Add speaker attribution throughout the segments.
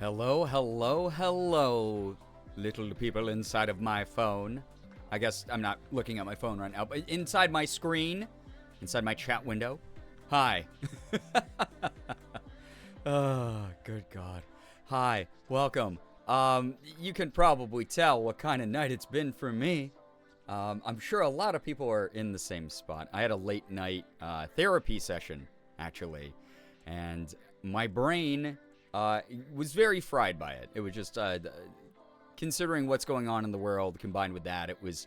Speaker 1: Hello, hello, hello, little people inside of my phone. I guess I'm not looking at my phone right now, but inside my screen, inside my chat window. Hi. Oh, good God. Hi, welcome. You can probably tell what kind of night it's been for me. I'm sure a lot of people are in the same spot. I had a late night therapy session, actually, and my brain was very fried by it. It was just, considering what's going on in the world, combined with that, it was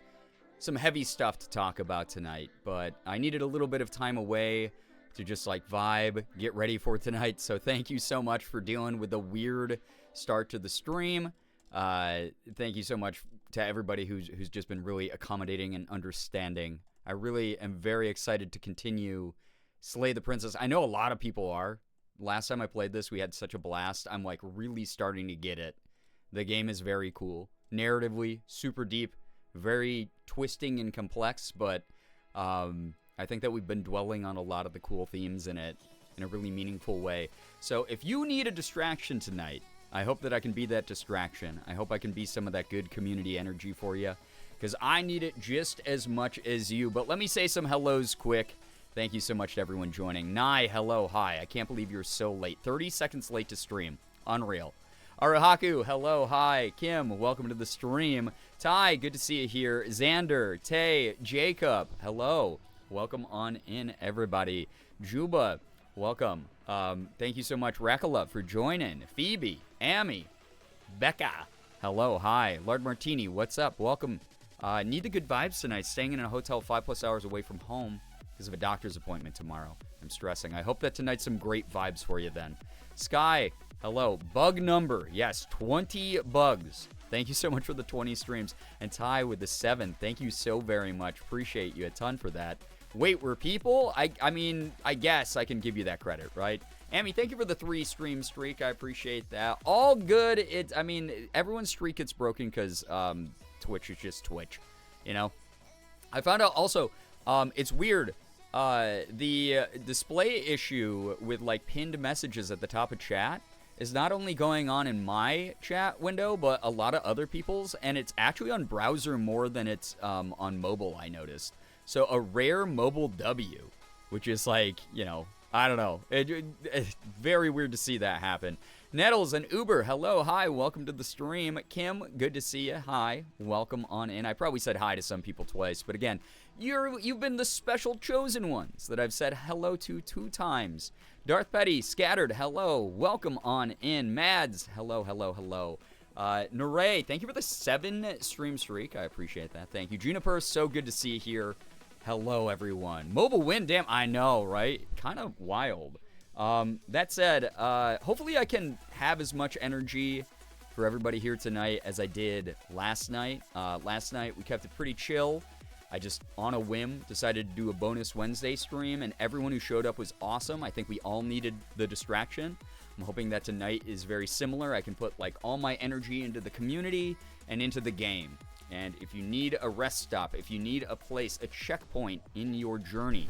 Speaker 1: some heavy stuff to talk about tonight, but I needed a little bit of time away to just, like, vibe, get ready for tonight, so thank you so much for dealing with the weird start to the stream. Thank you so much to everybody who's just been really accommodating and understanding. I really am very excited to continue Slay the Princess. I know a lot of people are. Last time I played this, we had such a blast. I'm, like, really starting to get it. The game is very cool. Narratively, super deep, very twisting and complex, but I think that we've been dwelling on a lot of the cool themes in it in a really meaningful way. So if you need a distraction tonight, I hope that I can be that distraction. I hope I can be some of that good community energy for you, because I need it just as much as you. But let me say some hellos quick. Thank you so much to everyone joining. Nai, hello, hi. I can't believe you're so late. 30 seconds late to stream. Unreal. Arahaku, hello, hi. Kim, welcome to the stream. Ty, good to see you here. Xander, Tay, Jacob, hello. Welcome on in, everybody. Juba, welcome. Thank you so much, Rakala, for joining. Phoebe, Amy, Becca, hello, hi. Lord Martini, what's up? Welcome. Need the good vibes tonight. Staying in a hotel 5+ hours away from home because of a doctor's appointment tomorrow. I'm stressing. I hope that tonight's some great vibes for you then. Sky, hello. Bug number, yes, 20 bugs. Thank you so much for the 20 streams. And Ty with the 7. Thank you so very much. Appreciate you a ton for that. Wait, we're people? I mean, I guess I can give you that credit, right? Amy, thank you for the 3 stream streak. I appreciate that. All good. I mean, everyone's streak gets broken because Twitch is just Twitch, you know? I found out also, it's weird. The display issue with, like, pinned messages at the top of chat is not only going on in my chat window, but a lot of other people's, and it's actually on browser more than it's on mobile, I noticed. So a rare mobile W, which is, like, you know, I don't know. It's very weird to see that happen. Nettles and Uber, hello, hi, welcome to the stream. Kim, good to see you. Hi, welcome on in. I probably said hi to some people twice, but again, you've been the special chosen ones that I've said hello to 2 times. Darth Petty, Scattered, hello, welcome on in. Mads, hello, hello, hello. Naray, thank you for the 7 stream streak. I appreciate that. Thank you. Juniper, so good to see you here. Hello, everyone. Mobile win, damn, I know, right? Kind of wild. That said, hopefully I can have as much energy for everybody here tonight as I did last night. Last night, we kept it pretty chill. I just, on a whim, decided to do a bonus Wednesday stream, and everyone who showed up was awesome. I think we all needed the distraction. I'm hoping that tonight is very similar. I can put, like, all my energy into the community and into the game. And if you need a rest stop, if you need a place, a checkpoint in your journey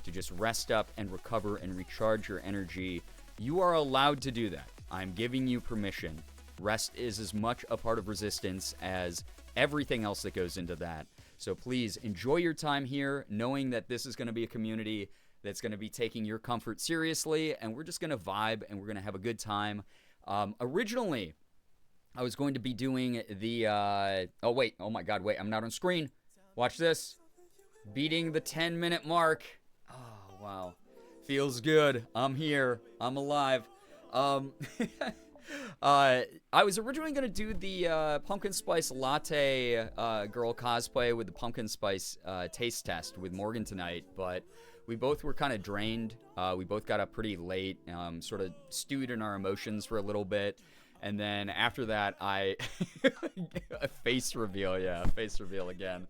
Speaker 1: to just rest up and recover and recharge your energy, you are allowed to do that. I'm giving you permission. Rest is as much a part of resistance as everything else that goes into that. So please enjoy your time here, knowing that this is going to be a community that's going to be taking your comfort seriously, and we're just going to vibe and we're going to have a good time. Originally, I was going to be doing the, oh my God, wait, I'm not on screen. Watch this. Beating the 10-minute mark. Oh, wow. Feels good. I'm here. I'm alive. I was originally going to do the pumpkin spice latte girl cosplay with the pumpkin spice taste test with Morgan tonight, but we both were kind of drained. We both got up pretty late, sort of stewed in our emotions for a little bit. And then after that, a face reveal. Yeah, face reveal again.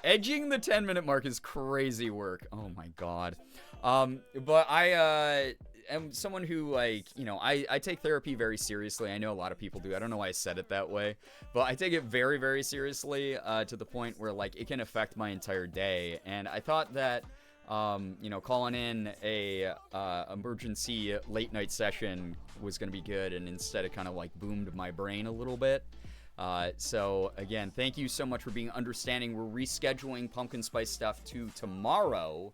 Speaker 1: Edging the 10-minute mark is crazy work. Oh, my God. But I am someone who, like, you know, I take therapy very seriously. I know a lot of people do. I don't know why I said it that way. But I take it very, very seriously to the point where, like, it can affect my entire day. And I thought that, you know, calling in a emergency late night session was going to be good, and instead it kind of like boomed my brain a little bit. So again, thank you so much for being understanding. We're rescheduling pumpkin spice stuff to tomorrow.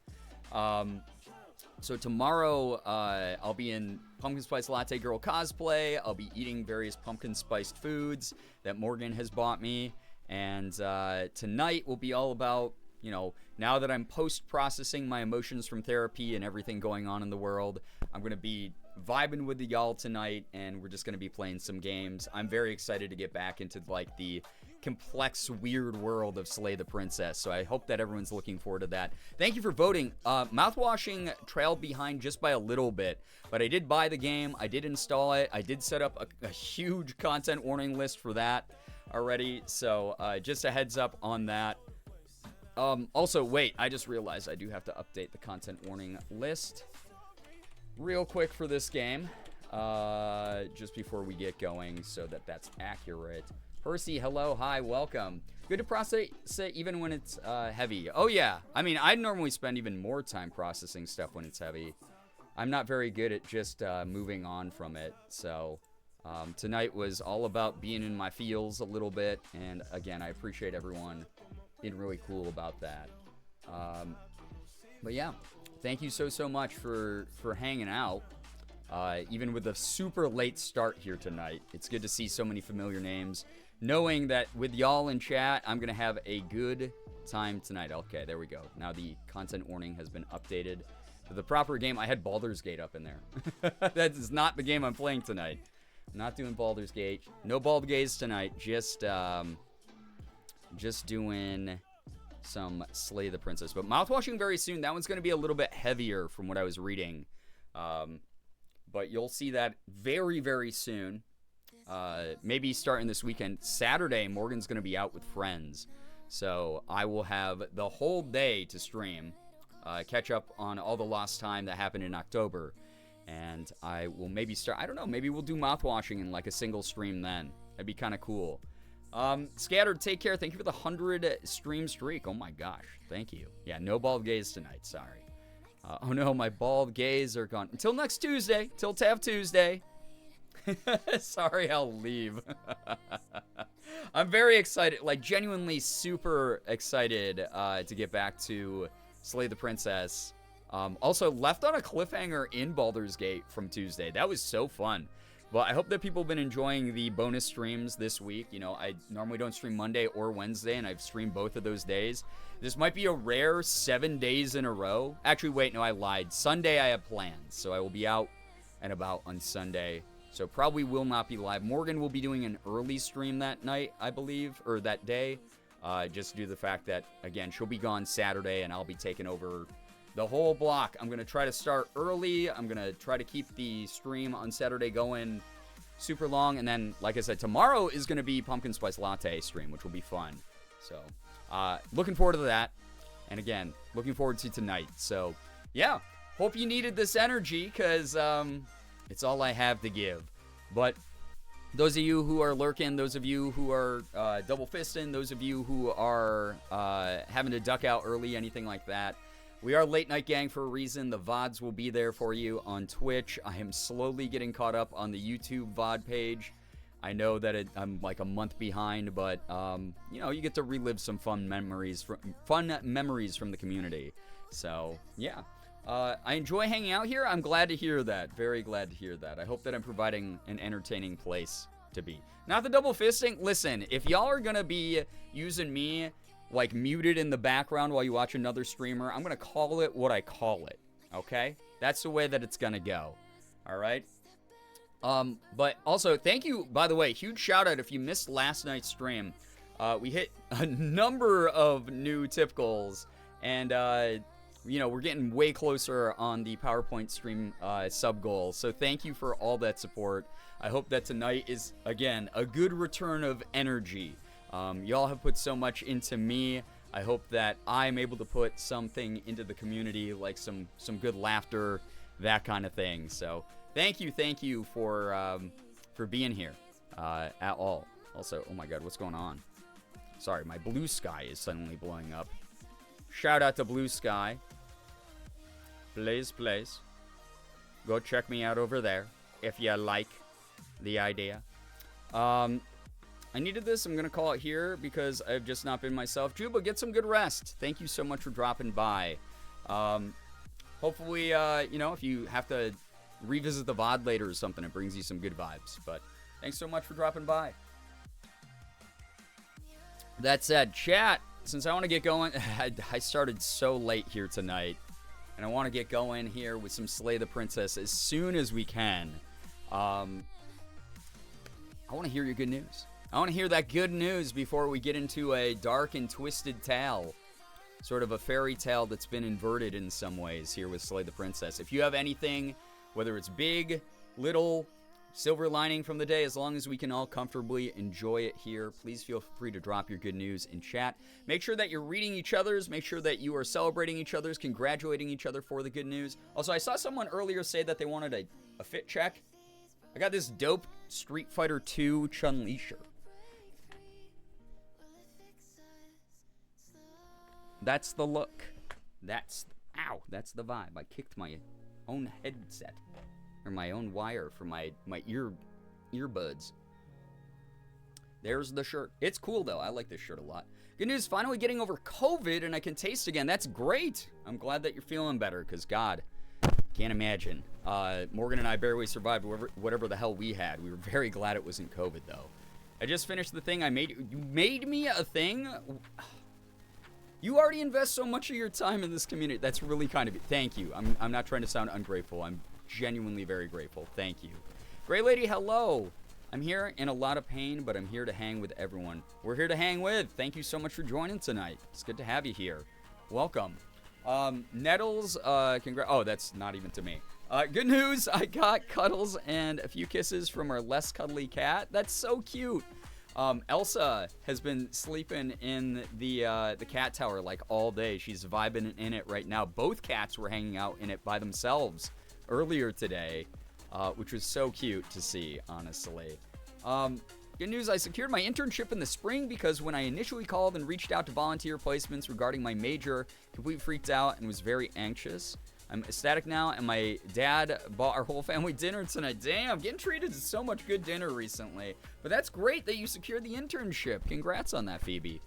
Speaker 1: So tomorrow I'll be in pumpkin spice latte girl cosplay. I'll be eating various pumpkin spiced foods that Morgan has bought me, and tonight will be all about, you know, now that I'm post-processing my emotions from therapy and everything going on in the world, I'm going to be vibing with y'all tonight, and we're just going to be playing some games. I'm very excited to get back into, like, the complex, weird world of Slay the Princess, so I hope that everyone's looking forward to that. Thank you for voting. Mouthwashing trailed behind just by a little bit, but I did buy the game. I did install it. I did set up a huge content warning list for that already, so just a heads up on that. Also, wait, I just realized I do have to update the content warning list real quick for this game, just before we get going, so that that's accurate. Percy, hello, hi, welcome. Good to process it even when it's heavy. Oh yeah, I mean, I normally spend even more time processing stuff when it's heavy. I'm not very good at just moving on from it, so tonight was all about being in my feels a little bit, and again, I appreciate everyone being really cool about that. But yeah, thank you so much for hanging out. Even with a super late start here tonight, it's good to see so many familiar names. Knowing that with y'all in chat, I'm going to have a good time tonight. Okay, there we go. Now the content warning has been updated to the proper game. I had Baldur's Gate up in there. That is not the game I'm playing tonight. I'm not doing Baldur's Gate. No Bald Gaze tonight. Just doing some Slay the Princess. But mouthwashing very soon. That one's going to be a little bit heavier from what I was reading. But you'll see that very, very soon. Maybe starting this weekend. Saturday, Morgan's going to be out with friends. So I will have the whole day to stream. Catch up on all the lost time that happened in October. And I will maybe start, I don't know, maybe we'll do mouthwashing in like a single stream then. That'd be kind of cool. Scattered, take care. Thank you for the 100 stream streak. Oh my gosh. Thank you. Yeah, no bald gaze tonight. Sorry. Oh no, my bald gaze are gone. Until next Tuesday. Till Tav Tuesday. Sorry, I'll leave. I'm very excited. Like, genuinely super excited to get back to Slay the Princess. Also, left on a cliffhanger in Baldur's Gate from Tuesday. That was so fun. But I hope that people have been enjoying the bonus streams this week. You know, I normally don't stream Monday or Wednesday, and I've streamed both of those days. This might be a rare 7 days in a row. Actually, wait, no, I lied. Sunday I have plans, so I will be out and about on Sunday. So probably will not be live. Morgan will be doing an early stream that night, I believe, or that day. Just due to the fact that, again, she'll be gone Saturday, and I'll be taking over the whole block. I'm going to try to start early. I'm going to try to keep the stream on Saturday going super long. And then, like I said, tomorrow is going to be Pumpkin Spice Latte stream, which will be fun. So, looking forward to that. And again, looking forward to tonight. So, yeah, hope you needed this energy because it's all I have to give. But those of you who are lurking, those of you who are double fisting, those of you who are having to duck out early, anything like that, we are Late Night Gang for a reason. The VODs will be there for you on Twitch. I am slowly getting caught up on the YouTube VOD page. I know that I'm like a month behind, but you know, you get to relive some fun memories from the community. So yeah, I enjoy hanging out here. I'm glad to hear that. Very glad to hear that. I hope that I'm providing an entertaining place to be. Not the double fisting. Listen, if y'all are gonna be using me like muted in the background while you watch another streamer, I'm gonna call it what I call it, okay? That's the way that it's gonna go, all right? But also, thank you, by the way, huge shout out if you missed last night's stream. We hit a number of new tip goals, and you know, we're getting way closer on the PowerPoint stream sub goal, so thank you for all that support. I hope that tonight is, again, a good return of energy. Y'all have put so much into me. I hope that I'm able to put something into the community, like some good laughter, that kind of thing. So thank you for being here at all. Also, oh my God, what's going on? Sorry, my blue sky is suddenly blowing up. Shout out to Blue Sky. Please, go check me out over there if you like the idea. I needed this. I'm going to call it here because I've just not been myself. Juba, get some good rest. Thank you so much for dropping by. Hopefully, you know, if you have to revisit the VOD later or something, it brings you some good vibes. But thanks so much for dropping by. That said, chat, since I want to get going, I started so late here tonight. And I want to get going here with some Slay the Princess as soon as we can. I want to hear your good news. I want to hear that good news before we get into a dark and twisted tale. Sort of a fairy tale that's been inverted in some ways here with Slay the Princess. If you have anything, whether it's big, little, silver lining from the day, as long as we can all comfortably enjoy it here, please feel free to drop your good news in chat. Make sure that you're reading each other's. Make sure that you are celebrating each other's, congratulating each other for the good news. Also, I saw someone earlier say that they wanted a fit check. I got this dope Street Fighter 2 Chun-Li shirt. That's the look. That's the vibe. I kicked my own headset. Or my own wire for my earbuds. There's the shirt. It's cool, though. I like this shirt a lot. Good news, finally getting over COVID, and I can taste again. That's great. I'm glad that you're feeling better, because, God, can't imagine. Morgan and I barely survived whatever the hell we had. We were very glad it wasn't COVID, though. I just finished the thing I made. You made me a thing? You already invest so much of your time in this community. That's really kind of you. Thank you. I'm not trying to sound ungrateful. I'm genuinely very grateful. Thank you. Gray Lady, hello. I'm here in a lot of pain, but I'm here to hang with everyone. We're here to hang with. Thank you so much for joining tonight. It's good to have you here. Welcome. Nettles, oh, that's not even to me. Good news, I got cuddles and a few kisses from our less cuddly cat. That's so cute. Elsa has been sleeping in the cat tower like all day. She's vibing in it right now. Both cats were hanging out in it by themselves earlier today, which was so cute to see, honestly. Good news, I secured my internship in the spring because when I initially called and reached out to volunteer placements regarding my major, completely freaked out and was very anxious. I'm ecstatic now, and my dad bought our whole family dinner tonight. Damn, getting treated to so much good dinner recently. But that's great that you secured the internship. Congrats on that, Phoebe.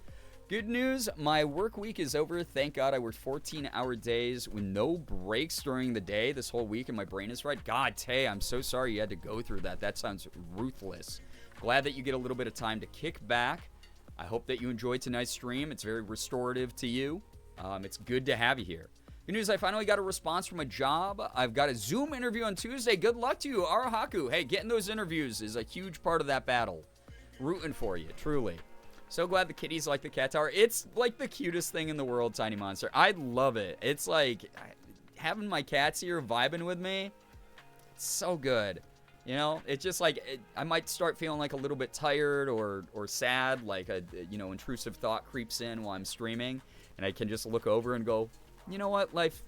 Speaker 1: Good news, my work week is over. Thank God I worked 14-hour days with no breaks during the day this whole week, and my brain is fried. God, Tay, I'm so sorry you had to go through that. That sounds ruthless. Glad that you get a little bit of time to kick back. I hope that you enjoyed tonight's stream. It's very restorative to you. It's good to have you here. Good news, I finally got a response from a job. I've got a Zoom interview on Tuesday. Good luck to you, Arahaku. Hey, getting those interviews is a huge part of that battle. Rooting for you, truly. So glad the kitties like the cat tower. It's like the cutest thing in the world, Tiny Monster. I love it. It's like having my cats here vibing with me. It's so good. You know, it's just like I might start feeling like a little bit tired or sad, like a intrusive thought creeps in while I'm streaming, and I can just look over and go, you know what, life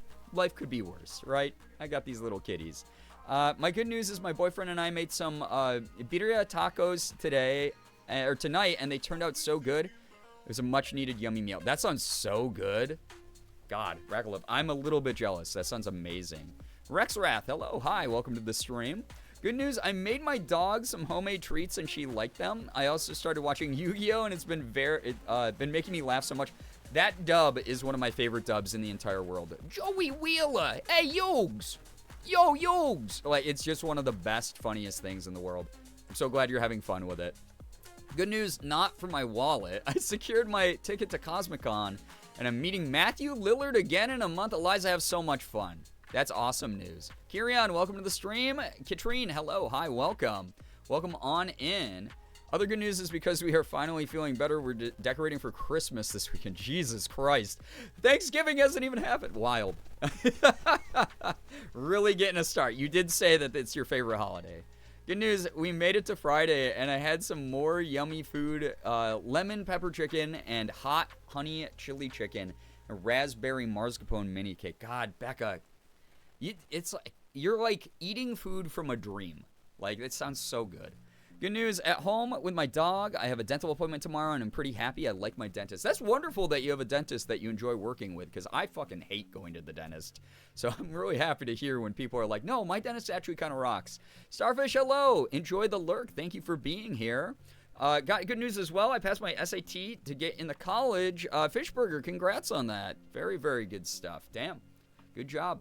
Speaker 1: could be worse, right? I got these little kitties. My good news is my boyfriend and I made some birria tacos tonight, and they turned out so good. It was a much-needed yummy meal. That sounds so good. God, Rackle, I'm a little bit jealous. That sounds amazing. Rexwrath, hello, hi, welcome to the stream. Good news, I made my dog some homemade treats, and she liked them. I also started watching Yu-Gi-Oh, and it's been been making me laugh so much. That dub is one of my favorite dubs in the entire world. Joey Wheeler, hey, Yogs. Yo, Yogs. Like, it's just one of the best, funniest things in the world. I'm so glad you're having fun with it. Good news, not for my wallet. I secured my ticket to Cosmic-Con, and I'm meeting Matthew Lillard again in a month. Eliza, have so much fun. That's awesome news. Kirion, welcome to the stream. Katrine, hello. Hi, welcome. Welcome on in. Other good news is because we are finally feeling better, we're decorating for Christmas this weekend. Jesus Christ. Thanksgiving hasn't even happened. Wild. Really getting a start. You did say that it's your favorite holiday. Good news, we made it to Friday, and I had some more yummy food. Lemon pepper chicken and hot honey chili chicken. A raspberry mascarpone mini cake. God, Becca, it's like you're like eating food from a dream. Like, it sounds so good. Good news, at home with my dog. I have a dental appointment tomorrow, and I'm pretty happy. I like my dentist. That's wonderful that you have a dentist that you enjoy working with, because I fucking hate going to the dentist. So I'm really happy to hear when people are like, no, my dentist actually kind of rocks. Starfish, hello. Enjoy the lurk. Thank you for being here. Got good news as well. I passed my SAT to get into college. Fishburger, congrats on that. Very, very good stuff. Damn. Good job.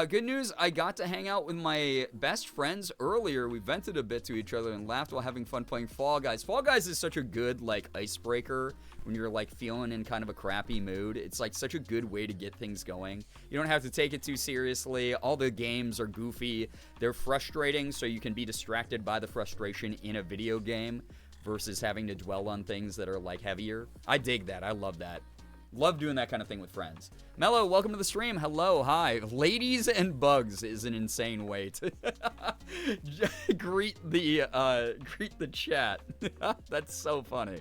Speaker 1: Good news, I got to hang out with my best friends earlier. We vented a bit to each other and laughed while having fun playing Fall Guys. Fall Guys is such a good, like, icebreaker when you're, like, feeling in kind of a crappy mood. It's, like, such a good way to get things going. You don't have to take it too seriously. All the games are goofy. They're frustrating, so you can be distracted by the frustration in a video game versus having to dwell on things that are, like, heavier. I dig that. I love that. Love doing that kind of thing with friends. Mello, welcome to the stream. Hello, hi. Ladies and bugs is an insane way to greet the chat. That's so funny.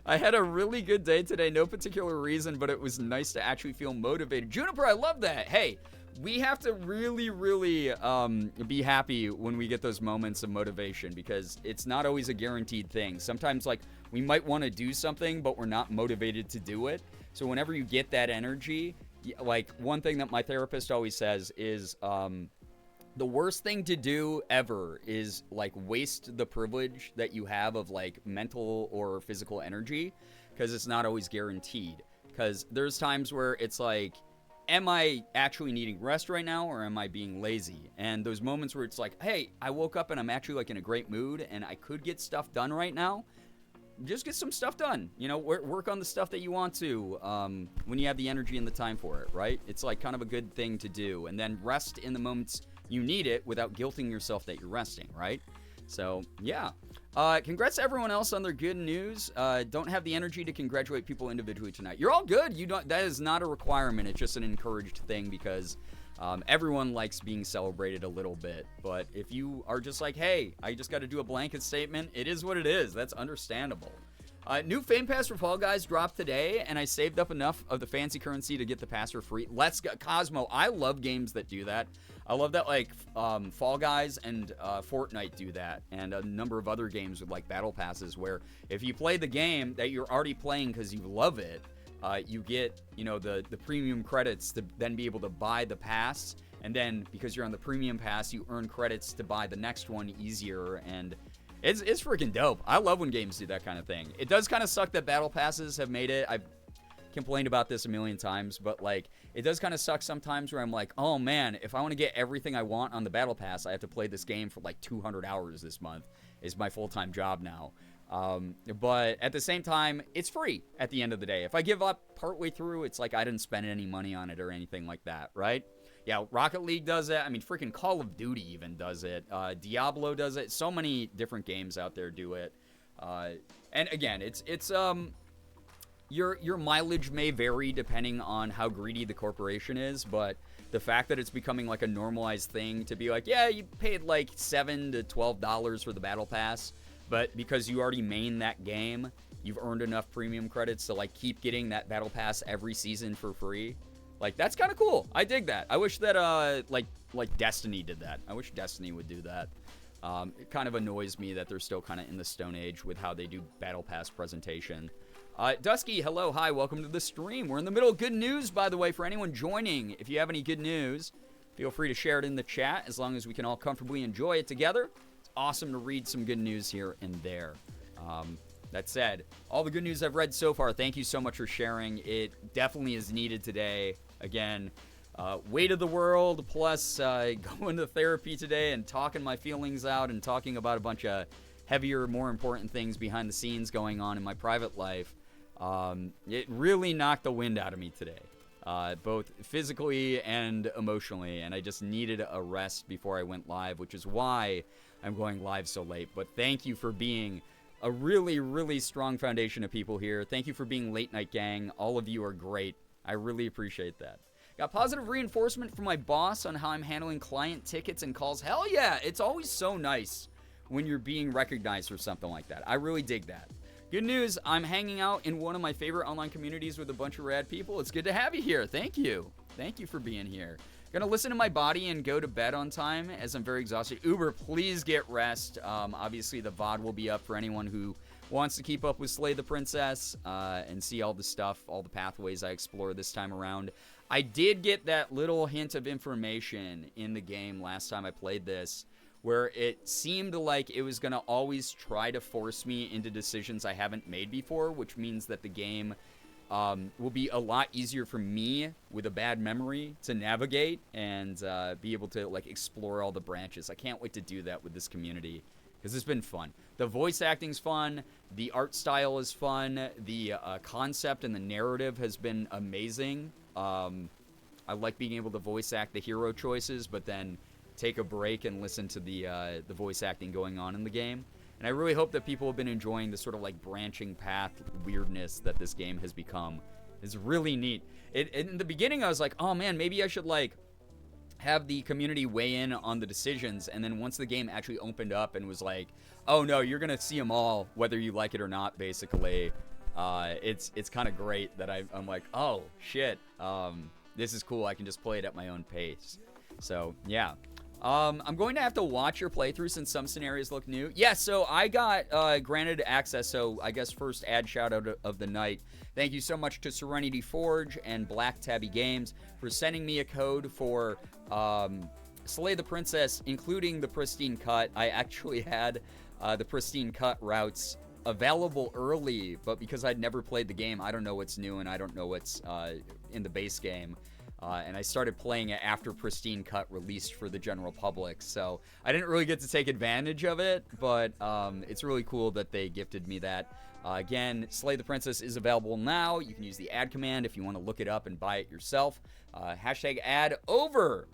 Speaker 1: I had a really good day today. No particular reason, but it was nice to actually feel motivated. Juniper, I love that. Hey, we have to really, really be happy when we get those moments of motivation, because it's not always a guaranteed thing. Sometimes, like, we might want to do something, but we're not motivated to do it. So whenever you get that energy, like, one thing that my therapist always says is the worst thing to do ever is, like, waste the privilege that you have of, like, mental or physical energy, because it's not always guaranteed. Because there's times where it's like, am I actually needing rest right now, or am I being lazy? And those moments where it's like, hey, I woke up and I'm actually, like, in a great mood and I could get stuff done right now. Just get some stuff done. You know, work on the stuff that you want to when you have the energy and the time for it, right? It's like kind of a good thing to do. And then rest in the moments you need it without guilting yourself that you're resting, right? So, yeah. Congrats to everyone else on their good news. Don't have the energy to congratulate people individually tonight. You're all good. That is not a requirement. It's just an encouraged thing, because everyone likes being celebrated a little bit. But if you are just like, hey, I just got to do a blanket statement, it is what it is. That's understandable. New Fame Pass for Fall Guys dropped today, and I saved up enough of the fancy currency to get the pass for free. Let's go. Cosmo, I love games that do that. I love that, like, Fall Guys and Fortnite do that, and a number of other games with, like, battle passes, where if you play the game that you're already playing because you love it, you get, you know, the premium credits to then be able to buy the pass, and then because you're on the premium pass, you earn credits to buy the next one easier, and it's freaking dope. I love when games do that kind of thing. It does kind of suck that battle passes have made it. complained about this a million times, but like it does kind of suck sometimes where I'm like, oh man, if I want to get everything I want on the battle pass, I have to play this game for like 200 hours this month. Is my full-time job now. But at the same time, it's free at the end of the day. If I give up partway through, it's like I didn't spend any money on it or anything like that, right? Yeah, Rocket League does it. I mean, freaking Call of Duty even does it. Diablo does it. So many different games out there do it. And again, it's your mileage may vary depending on how greedy the corporation is, but the fact that it's becoming like a normalized thing to be like, yeah, you paid like $7 to $12 for the battle pass, but because you already main that game, you've earned enough premium credits to like keep getting that battle pass every season for free. Like, that's kind of cool. I dig that. I wish that like Destiny did that. I wish Destiny would do that. It kind of annoys me that they're still kind of in the Stone Age with how they do battle pass presentation. Dusky, hello, hi, welcome to the stream. We're in the middle of good news, by the way, for anyone joining. If you have any good news, feel free to share it in the chat as long as we can all comfortably enjoy it together. It's awesome to read some good news here and there. That said, all the good news I've read so far, thank you so much for sharing. It definitely is needed today. Again, weight of the world, plus going to therapy today and talking my feelings out and talking about a bunch of heavier, more important things behind the scenes going on in my private life. It really knocked the wind out of me today, both physically and emotionally, and I just needed a rest before I went live, which is why I'm going live so late. But thank you for being a really, really strong foundation of people here. Thank you for being Late Night Gang. All of you are great. I really appreciate that. Got positive reinforcement from my boss on how I'm handling client tickets and calls. Hell yeah, it's always so nice when you're being recognized for something like that. I really dig that. Good news, I'm hanging out in one of my favorite online communities with a bunch of rad people. It's good to have you here. Thank you. Thank you for being here. Gonna listen to my body and go to bed on time as I'm very exhausted. Uber, please get rest. Obviously, the VOD will be up for anyone who wants to keep up with Slay the Princess and see all the stuff, all the pathways I explore this time around. I did get that little hint of information in the game last time I played this, where it seemed like it was going to always try to force me into decisions I haven't made before, which means that the game will be a lot easier for me with a bad memory to navigate and be able to like explore all the branches. I can't wait to do that with this community because it's been fun. The voice acting's fun, the art style is fun, the concept and the narrative has been amazing. I like being able to voice act the hero choices, but then take a break and listen to the voice acting going on in the game. And I really hope that people have been enjoying the sort of like branching path weirdness that this game has become. It's really neat. In the beginning, I was like, oh man, maybe I should like have the community weigh in on the decisions. And then once the game actually opened up and was like, oh no, you're gonna see them all, whether you like it or not, basically. It's kind of great that I'm like, oh shit, this is cool. I can just play it at my own pace. So yeah. I'm going to have to watch your playthrough since some scenarios look new. Yeah, so I got granted access, so I guess first ad shout out of the night. Thank you so much to Serenity Forge and Black Tabby Games for sending me a code for Slay the Princess, including the Pristine Cut. I actually had the Pristine Cut routes available early, but because I'd never played the game, I don't know what's new and I don't know what's in the base game. And I started playing it after Pristine Cut released for the general public, so I didn't really get to take advantage of it, but it's really cool that they gifted me that. Again, Slay the Princess is available now. You can use the ad command if you want to look it up and buy it yourself. Hashtag ad over.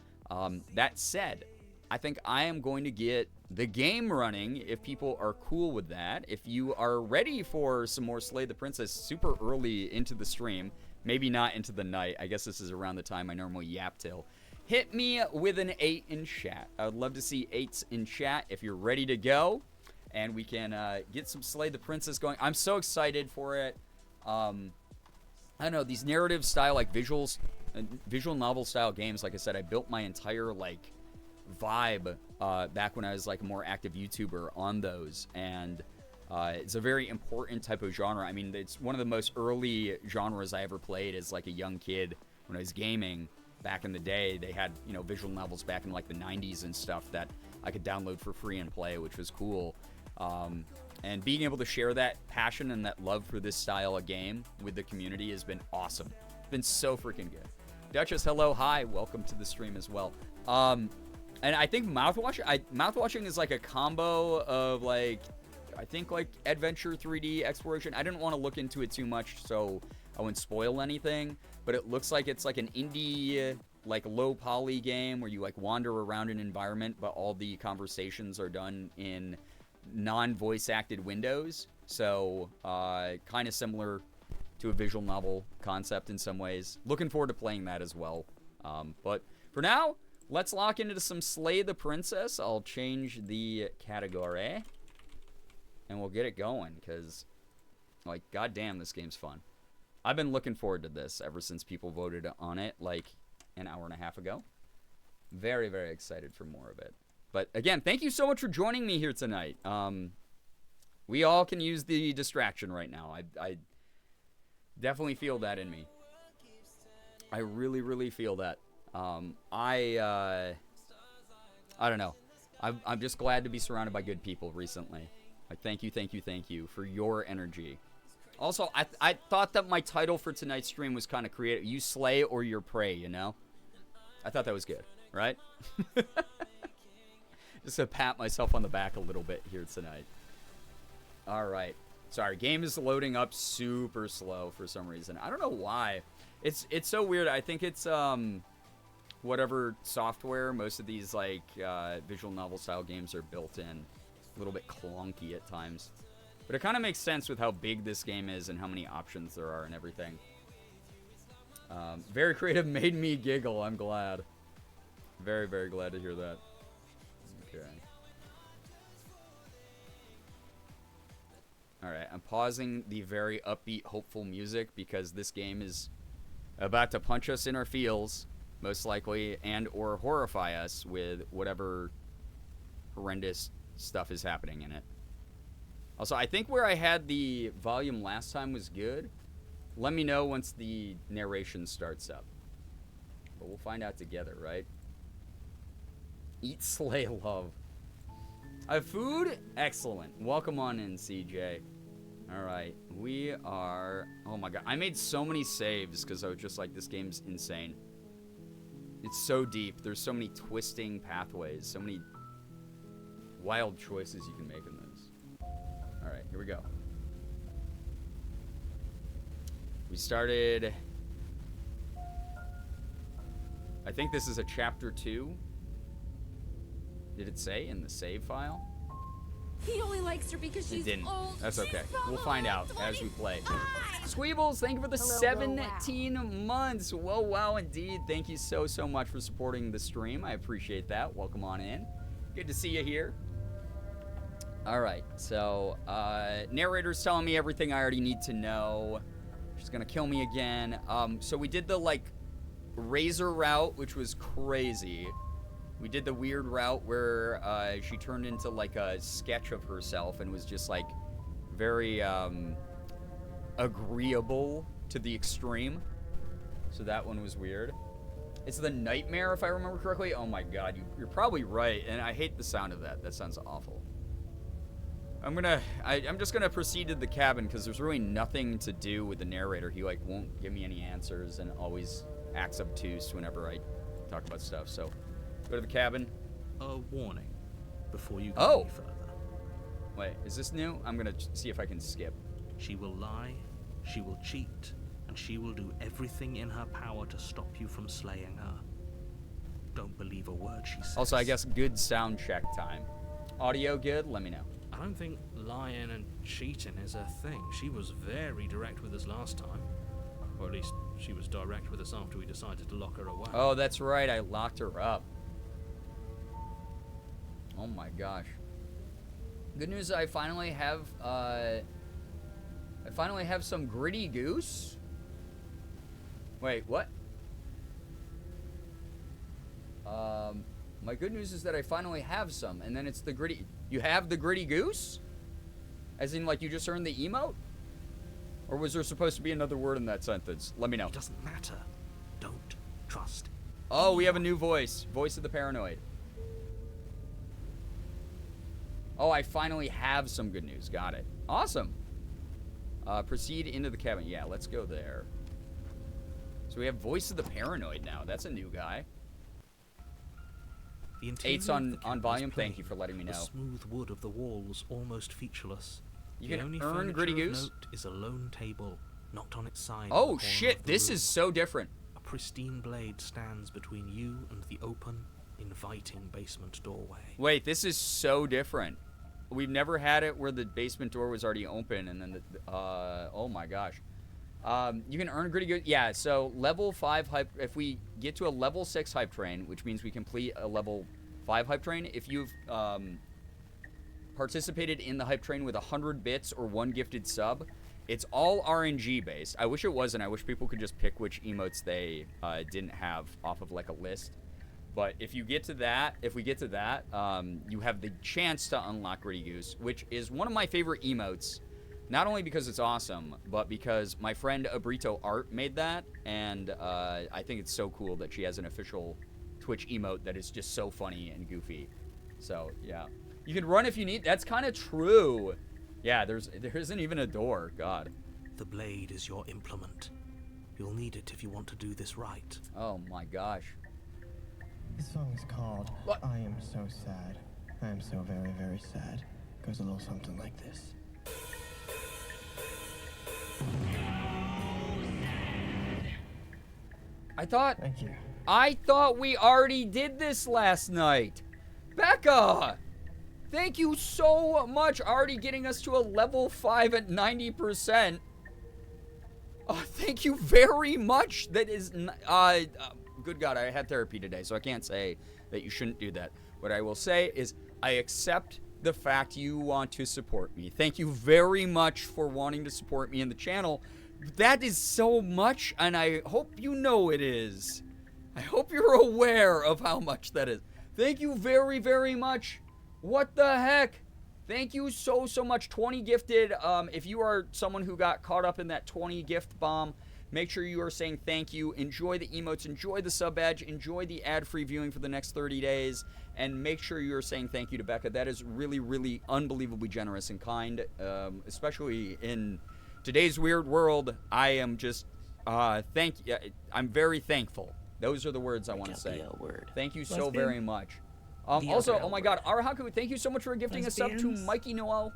Speaker 1: That said, I think I am going to get the game running if people are cool with that. If you are ready for some more Slay the Princess super early into the stream, maybe not into the night. I guess this is around the time I normally yap till. Hit me with an 8 in chat. I would love to see 8s in chat if you're ready to go. And we can get some Slay the Princess going. I'm so excited for it. I don't know, these narrative style, like visual novel style games, like I said, I built my entire like vibe back when I was like a more active YouTuber on those. And it's a very important type of genre. I mean, it's one of the most early genres I ever played as like a young kid when I was gaming back in the day. They had, you know, visual novels back in like the 90s and stuff that I could download for free and play, which was cool. And being able to share that passion and that love for this style of game with the community has been awesome. It's been so freaking good. Duchess, hello, hi, welcome to the stream as well. And I think mouthwashing is like a combo of like, I think like adventure 3D exploration. I didn't want to look into it too much, so I wouldn't spoil anything. But it looks like it's like an indie, like low poly game where you like wander around an environment, but all the conversations are done in non-voice acted windows. So kind of similar to a visual novel concept in some ways. Looking forward to playing that as well. But for now, let's lock into some Slay the Princess. I'll change the category and we'll get it going because, like, goddamn, this game's fun. I've been looking forward to this ever since people voted on it like an hour and a half ago. Very, very excited for more of it. But again, thank you so much for joining me here tonight. We all can use the distraction right now. I definitely feel that in me. I really, really feel that. I don't know. I'm just glad to be surrounded by good people recently. Like, thank you for your energy. Also, I thought that my title for tonight's stream was kind of creative. You slay or your prey, you know? I thought that was good, right? Just to pat myself on the back a little bit here tonight. All right. Sorry, game is loading up super slow for some reason. I don't know why. It's so weird. I think it's whatever software most of these like visual novel style games are built in. A little bit clunky at times. But it kind of makes sense with how big this game is and how many options there are and everything. Very creative, made me giggle. I'm glad. Very, very glad to hear that. Okay. Alright, I'm pausing the very upbeat, hopeful music because this game is about to punch us in our feels, most likely, and or horrify us with whatever horrendous stuff is happening in it. Also, I think where I had the volume last time was good. Let me know once the narration starts up. But we'll find out together, right? Eat, slay, love. I have food? Excellent. Welcome on in, CJ. Alright, we are... Oh my god, I made so many saves because I was just like, this game's insane. It's so deep. There's so many twisting pathways, so many wild choices you can make in this. Alright, here we go. We started... I think this is a chapter 2. Did it say in the save file?
Speaker 2: He only likes her because she's old.
Speaker 1: That's okay. We'll find out as we play. Squeebles, thank you for the 17 months. Whoa, wow, indeed. Thank you so, so much for supporting the stream. I appreciate that. Welcome on in. Good to see you here. All right, so narrator's telling me everything I already need to know. She's gonna kill me again. So we did the like razor route, which was crazy. We did the weird route where she turned into like a sketch of herself and was just like very agreeable to the extreme. So that one was weird. It's the nightmare, if I remember correctly. Oh my god, you're probably right, and I hate the sound of that. That sounds awful. I'm just gonna proceed to the cabin because there's really nothing to do with the narrator. He like won't give me any answers and always acts obtuse whenever I talk about stuff. So go to the cabin.
Speaker 3: A warning before you go any further.
Speaker 1: Wait, is this new? I'm gonna see if I can skip.
Speaker 3: She will lie, she will cheat, and she will do everything in her power to stop you from slaying her. Don't believe a word she says.
Speaker 1: Also, I guess good sound check time. Audio good? Let me know.
Speaker 4: I don't think lying and cheating is her thing. She was very direct with us last time. Or at least she was direct with us after we decided to lock her away.
Speaker 1: Oh, that's right. I locked her up. Oh my gosh. Good news, I finally have some gritty goose. Wait, what? My good news is that I finally have some, and then it's the gritty. You have the gritty goose? As in, like, you just earned the emote? Or was there supposed to be another word in that sentence? Let me know.
Speaker 3: It doesn't matter. Don't trust.
Speaker 1: Oh, we have a new voice. Voice of the paranoid. Oh, I finally have some good news. Got it. Awesome. Proceed into the cabin. Yeah, let's go there. So we have Voice of the Paranoid now. That's a new guy.
Speaker 3: The interior
Speaker 1: 8's
Speaker 3: of
Speaker 1: on
Speaker 3: the cabin
Speaker 1: volume.
Speaker 3: is
Speaker 1: Thank you
Speaker 3: plain,
Speaker 1: for letting me know.
Speaker 3: The smooth wood of the walls almost featureless.
Speaker 1: You
Speaker 3: The
Speaker 1: can
Speaker 3: only
Speaker 1: earn
Speaker 3: furniture
Speaker 1: Gritty
Speaker 3: of
Speaker 1: Goose?
Speaker 3: note is a lone table, knocked on its side. in the
Speaker 1: Oh,
Speaker 3: corner
Speaker 1: shit.
Speaker 3: of the
Speaker 1: This
Speaker 3: room.
Speaker 1: is so different.
Speaker 3: A pristine blade stands between you and the open, inviting basement doorway.
Speaker 1: Wait, this is so different. We've never had it where the basement door was already open and then oh my gosh. You can earn Gritty Goose. Yeah, so level 5 hype. If we get to a level 6 hype train, which means we complete a level 5 hype train, if you've participated in the hype train with 100 bits or 1 gifted sub, it's all RNG based. I wish it wasn't. I wish people could just pick which emotes they didn't have off of like a list. But if you get to that, you have the chance to unlock Gritty Goose, which is one of my favorite emotes. Not only because it's awesome, but because my friend Abrito Art made that, and I think it's so cool that she has an official Twitch emote that is just so funny and goofy. So, yeah. You can run if you need. That's kind of true. Yeah, there isn't even a door. God.
Speaker 3: The blade is your implement. You'll need it if you want to do this right.
Speaker 1: Oh, my gosh.
Speaker 5: This song is called
Speaker 1: What?
Speaker 5: I Am So Sad. I am so very, very sad. Goes a little something like this. Thank you.
Speaker 1: I thought we already did this last night. Becca! Thank you so much, already getting us to a level 5 at 90%. Thank you very much. That is, good God, I had therapy today, so I can't say that you shouldn't do that. What I will say is I accept the fact you want to support me. Thank you very much for wanting to support me in the channel. That is so much, and I hope you know it is. I hope you're aware of how much that is. Thank you very, very much. What the heck? Thank you so, so much. 20 gifted. If you are someone who got caught up in that 20 gift bomb, make sure you are saying thank you. Enjoy the emotes. Enjoy the sub badge. Enjoy the ad-free viewing for the next 30 days. And make sure you are saying thank you to Becca. That is really, really unbelievably generous and kind, especially in today's weird world. I am just, I'm very thankful. Those are the words I want to say. Thank you so very much. Also, oh my God, Arahaku, thank you so much for gifting a sub to Mikey Noel.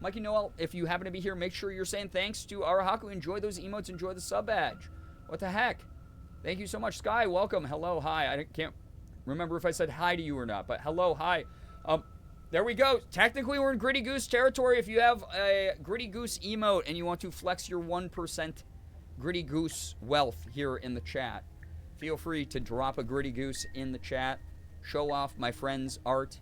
Speaker 1: Mikey Noel, if you happen to be here, make sure you're saying thanks to Arahaku. Enjoy those emotes. Enjoy the sub badge. What the heck? Thank you so much. Sky, welcome. Hello, hi. I can't remember if I said hi to you or not, but hello, hi. There we go. Technically, we're in Gritty Goose territory. If you have a Gritty Goose emote and you want to flex your 1% Gritty Goose wealth here in the chat, feel free to drop a Gritty Goose in the chat. Show off my friend's art,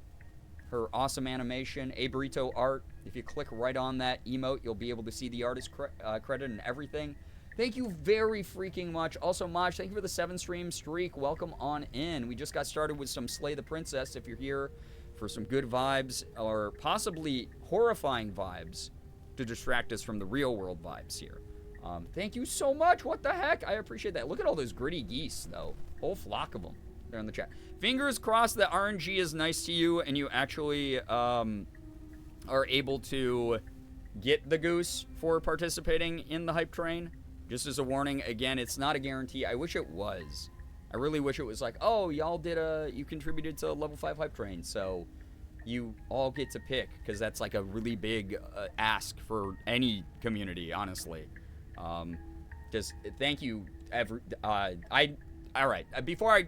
Speaker 1: her awesome animation, Abrito Art. If you click right on that emote, you'll be able to see the artist credit and everything. Thank you very freaking much. Also, Maj, thank you for the 7-stream streak. Welcome on in. We just got started with some Slay the Princess. If you're here for some good vibes or possibly horrifying vibes to distract us from the real world vibes here. Thank you so much. What the heck? I appreciate that. Look at all those gritty geese, though. Whole flock of them. There in the chat. Fingers crossed that RNG is nice to you and you actually are able to get the goose for participating in the hype train. Just as a warning, again, it's not a guarantee. I wish it was. I really wish it was like, oh, y'all you contributed to a level 5 hype train, so you all get to pick, because that's like a really big ask for any community, honestly. Just thank you, all right, before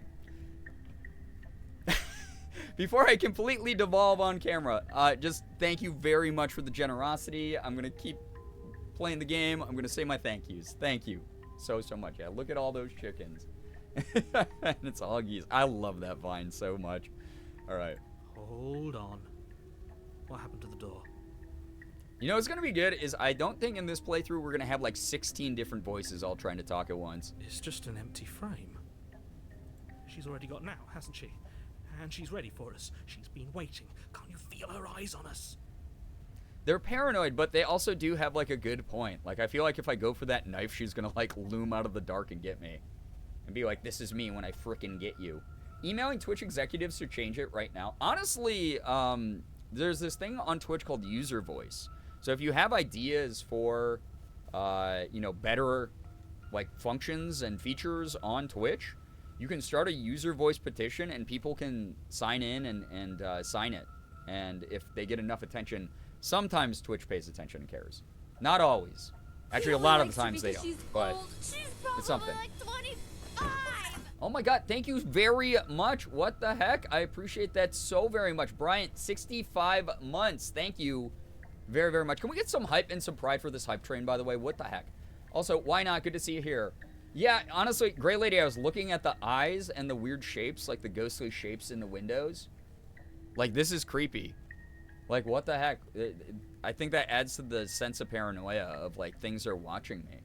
Speaker 1: I completely devolve on camera, just thank you very much for the generosity. I'm going to keep playing the game. I'm going to say my thank yous. Thank you so, so much. Yeah, look at all those chickens. And it's all geese. I love that vine so much. All right.
Speaker 3: Hold on. What happened to the door?
Speaker 1: You know what's going to be good is I don't think in this playthrough we're going to have like 16 different voices all trying to talk at once.
Speaker 3: It's just an empty frame. She's already got now, hasn't she? And she's ready for us. She's been waiting. Can't you feel her eyes on us?
Speaker 1: They're paranoid, but they also do have like a good point. Like I feel like if I go for that knife, she's going to like loom out of the dark and get me. And be like, this is me when I frickin' get you. Emailing Twitch executives to change it right now. Honestly, there's this thing on Twitch called user voice. So if you have ideas for, you know, better like functions and features on Twitch, you can start a user voice petition and people can sign in and sign it. And if they get enough attention, sometimes Twitch pays attention and cares. Not always. Actually, a lot of the times they don't. But it's something.
Speaker 2: Like 25.
Speaker 1: Oh my god, thank you very much. What the heck? I appreciate that so very much. Bryant, 65 months. Thank you very, very much. Can we get some hype and some pride for this hype train, by the way? What the heck? Also, why not? Good to see you here. Yeah, honestly, Grey Lady, I was looking at the eyes and the weird shapes, like the ghostly shapes in the windows. Like, this is creepy. Like, what the heck? I think that adds to the sense of paranoia of, like, things are watching me.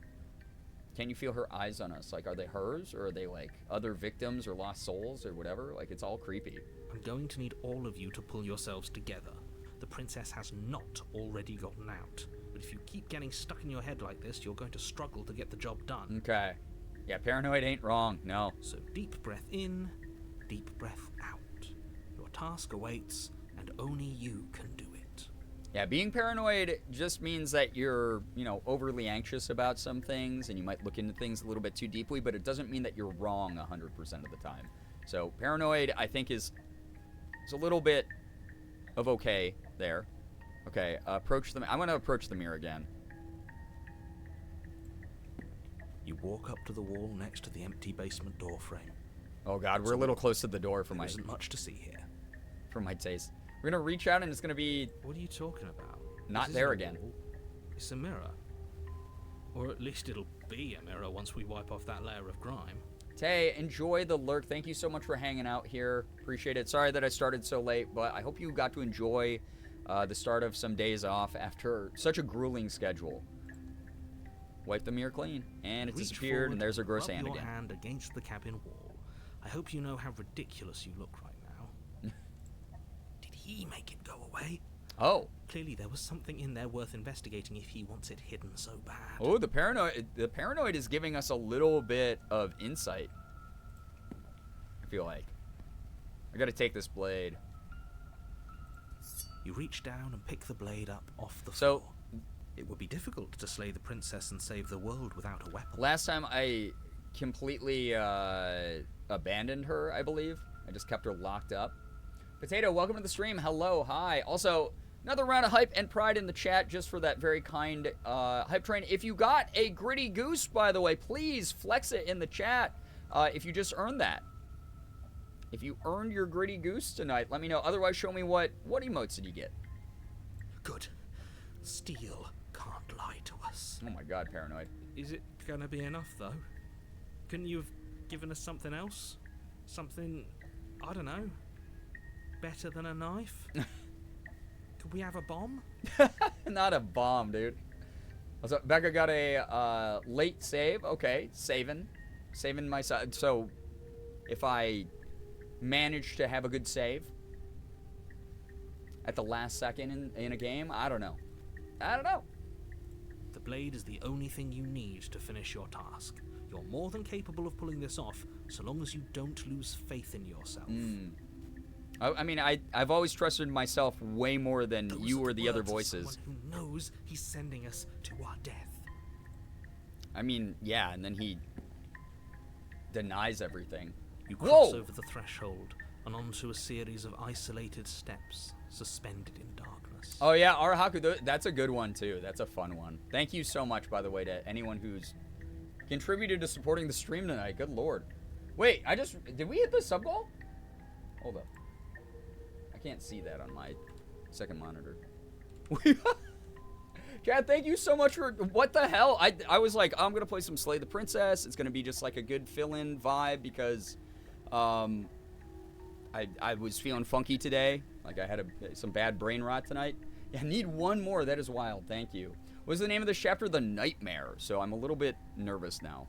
Speaker 1: Can you feel her eyes on us? Like, are they hers? Or are they, like, other victims or lost souls or whatever? Like, it's all creepy.
Speaker 3: I'm going to need all of you to pull yourselves together. The princess has not already gotten out. But if you keep getting stuck in your head like this, you're going to struggle to get the job done.
Speaker 1: Okay. Yeah, paranoid ain't wrong. No.
Speaker 3: So deep breath in, deep breath out. Your task awaits, and only you can do it.
Speaker 1: Yeah, being paranoid just means that you're, you know, overly anxious about some things and you might look into things a little bit too deeply, but it doesn't mean that you're wrong 100% of the time. So paranoid, I think, is a little bit of okay there. Okay, approach them. I'm going to approach the mirror again.
Speaker 3: You walk up to the wall next to the empty basement door frame.
Speaker 1: Oh god, we're a little close to the door for
Speaker 3: There
Speaker 1: my
Speaker 3: isn't much to see here.
Speaker 1: for my taste. We're going to reach out and it's going to be
Speaker 3: What are you talking about?
Speaker 1: not
Speaker 3: This
Speaker 1: there
Speaker 3: isn't a
Speaker 1: again.
Speaker 3: wall. It's a mirror. Or at least it'll be a mirror once we wipe off that layer of grime.
Speaker 1: Tay, enjoy the lurk. Thank you so much for hanging out here. Appreciate it. Sorry that I started so late, but I hope you got to enjoy the start of some days off after such a grueling schedule. Wipe the mirror clean, and it
Speaker 3: Reach
Speaker 1: disappeared,
Speaker 3: forward,
Speaker 1: and there's her gross
Speaker 3: rub
Speaker 1: hand
Speaker 3: your
Speaker 1: again.
Speaker 3: hand against the cabin wall. I hope you know how ridiculous you look right now. Did he make it go away?
Speaker 1: Oh.
Speaker 3: Clearly there was something in there worth investigating if he wants it hidden so bad.
Speaker 1: Oh, the paranoid is giving us a little bit of insight. I feel like. I gotta take this blade.
Speaker 3: You reach down and pick the blade up off the
Speaker 1: So,
Speaker 3: floor. It would be difficult to slay the princess and save the world without a weapon.
Speaker 1: last time I completely abandoned her, I believe. I just kept her locked up. Potato, welcome to the stream. Hello, hi. Also, another round of hype and pride in the chat just for that very kind hype train. If you got a gritty goose, by the way, please flex it in the chat if you just earned that. If you earned your gritty goose tonight, let me know. Otherwise, show me what emotes did you get.
Speaker 3: Good. Steel can't lie to us.
Speaker 1: Oh my god, paranoid.
Speaker 4: Is it gonna be enough, though? Couldn't you have given us something else? Something, I don't know, better than a knife? Could we have a bomb?
Speaker 1: Not a bomb, dude. Also, Becca got a late save. Okay, saving my side. So, if I manage to have a good save at the last second in a game, I don't know.
Speaker 3: The blade is the only thing you need to finish your task. You're more than capable of pulling this off, so long as you don't lose faith in yourself.
Speaker 1: I mean, I've always trusted myself way more than
Speaker 3: Those
Speaker 1: you
Speaker 3: are
Speaker 1: or the other
Speaker 3: words of
Speaker 1: voices.
Speaker 3: someone who knows he's sending us to our death.
Speaker 1: I mean, yeah, and then he denies everything.
Speaker 3: You cross
Speaker 1: Whoa!
Speaker 3: over the threshold and onto a series of isolated steps, suspended in darkness.
Speaker 1: Oh yeah, Arahaku, that's a good one too. That's a fun one. Thank you so much, by the way, to anyone who's contributed to supporting the stream tonight. Good lord. Wait, did we hit the sub goal? Hold up. I can't see that on my second monitor. Chad, thank you so much for, what the hell? I was like, I'm gonna play some Slay the Princess. It's gonna be just like a good fill-in vibe because I was feeling funky today. Like I had some bad brain rot tonight. Yeah, I need one more. That is wild. Thank you. What's the name of this chapter? The Nightmare. So I'm a little bit nervous now.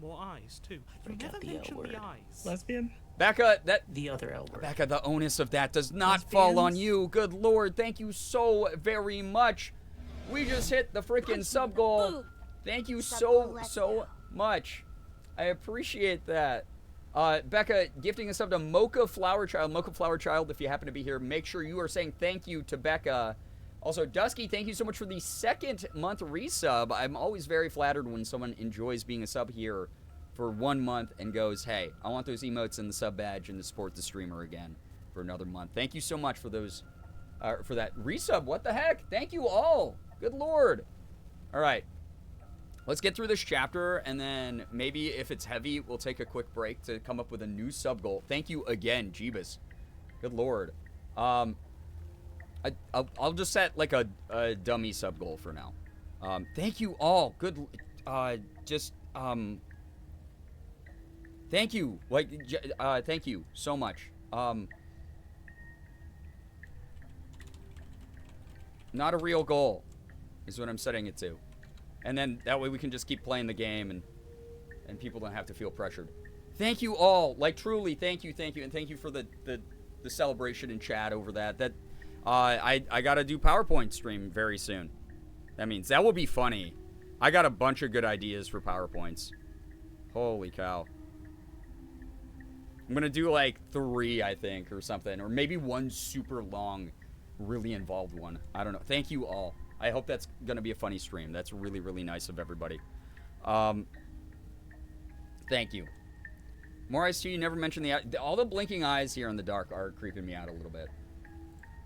Speaker 4: More eyes, too. You
Speaker 6: Forget
Speaker 4: never
Speaker 6: the L
Speaker 4: mentioned
Speaker 6: word.
Speaker 4: the eyes.
Speaker 6: Lesbian?
Speaker 1: Becca,
Speaker 6: The other L word.
Speaker 1: Becca, the onus of that does not fall on
Speaker 6: Lesbians?
Speaker 1: you. Good lord. Thank you so very much. We just hit the freaking sub goal.
Speaker 2: Boom.
Speaker 1: Thank you
Speaker 2: Sub
Speaker 1: so
Speaker 2: goal, let's go.
Speaker 1: much. I appreciate that. Becca gifting a sub to Mocha Flower Child. Mocha Flower Child, if you happen to be here, make sure you are saying thank you to Becca. Also, Dusky, thank you so much for the 2nd month resub. I'm always very flattered when someone enjoys being a sub here for 1 month and goes, hey, I want those emotes and the sub badge and to support the streamer again for another month. Thank you so much for those, for that resub. What the heck? Thank you all. Good Lord. All right. Let's get through this chapter, and then maybe if it's heavy, we'll take a quick break to come up with a new sub goal. Thank you again, Jeebus. Good Lord. I'll just set like a dummy sub goal for now. Thank you all. Good. Thank you. Thank you so much. Not a real goal is what I'm setting it to. And then that way we can just keep playing the game and people don't have to feel pressured. Thank you all. Like, truly, thank you. And thank you for the celebration in chat over that. I gotta do PowerPoint stream very soon. That means that will be funny. I got a bunch of good ideas for PowerPoints. Holy cow. I'm gonna do like 3, I think, or something. Or maybe 1 super long, really involved one. I don't know. Thank you all. I hope that's gonna be a funny stream. That's really, really nice of everybody. Thank you. More eyes to you. Never mentioned all the blinking eyes here in the dark are creeping me out a little bit.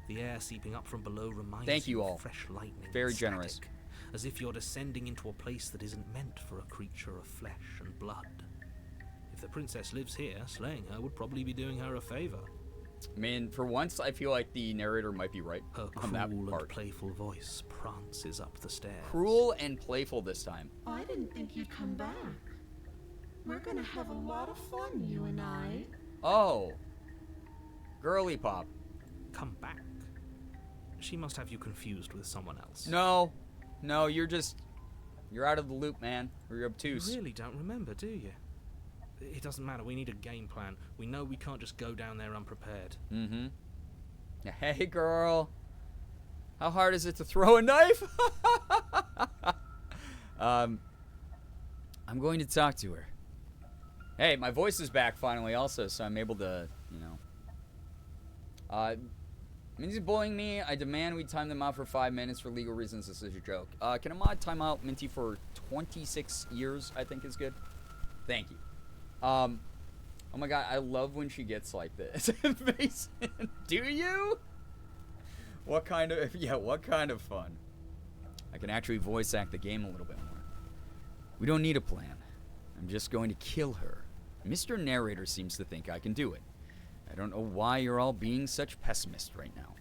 Speaker 3: The air seeping up from below reminds
Speaker 1: Thank you all.
Speaker 3: Of fresh lightning.
Speaker 1: Very generous.
Speaker 3: As if you're descending into a place that isn't meant for a creature of flesh and blood. If the princess lives here, slaying her would probably be doing her a favor.
Speaker 1: I mean, for once, I feel like the narrator might be right
Speaker 3: Her
Speaker 1: on that
Speaker 3: cruel
Speaker 1: part.
Speaker 3: and playful voice prances up the stairs.
Speaker 1: Cruel and playful this time.
Speaker 6: I didn't think you'd come back. We're gonna have a lot of fun, you and I.
Speaker 1: Oh. Girly pop.
Speaker 3: Come back. She must have you confused with someone else.
Speaker 1: No, you're out of the loop, man. Or you're obtuse.
Speaker 3: You really don't remember, do you? It doesn't matter. We need a game plan. We know we can't just go down there unprepared.
Speaker 1: Mm-hmm. Hey, girl. How hard is it to throw a knife? I'm going to talk to her. Hey, my voice is back finally also, so I'm able to, Minty's bullying me. I demand we time them out for 5 minutes for legal reasons. This is a joke. Can a mod time out Minty for 26 years, I think is good. Thank you. Oh my god, I love when she gets like this. Mason, do you? What kind of fun? I can actually voice act the game a little bit more. We don't need a plan. I'm just going to kill her. Mr. Narrator seems to think I can do it. I don't know why you're all being such pessimists right now.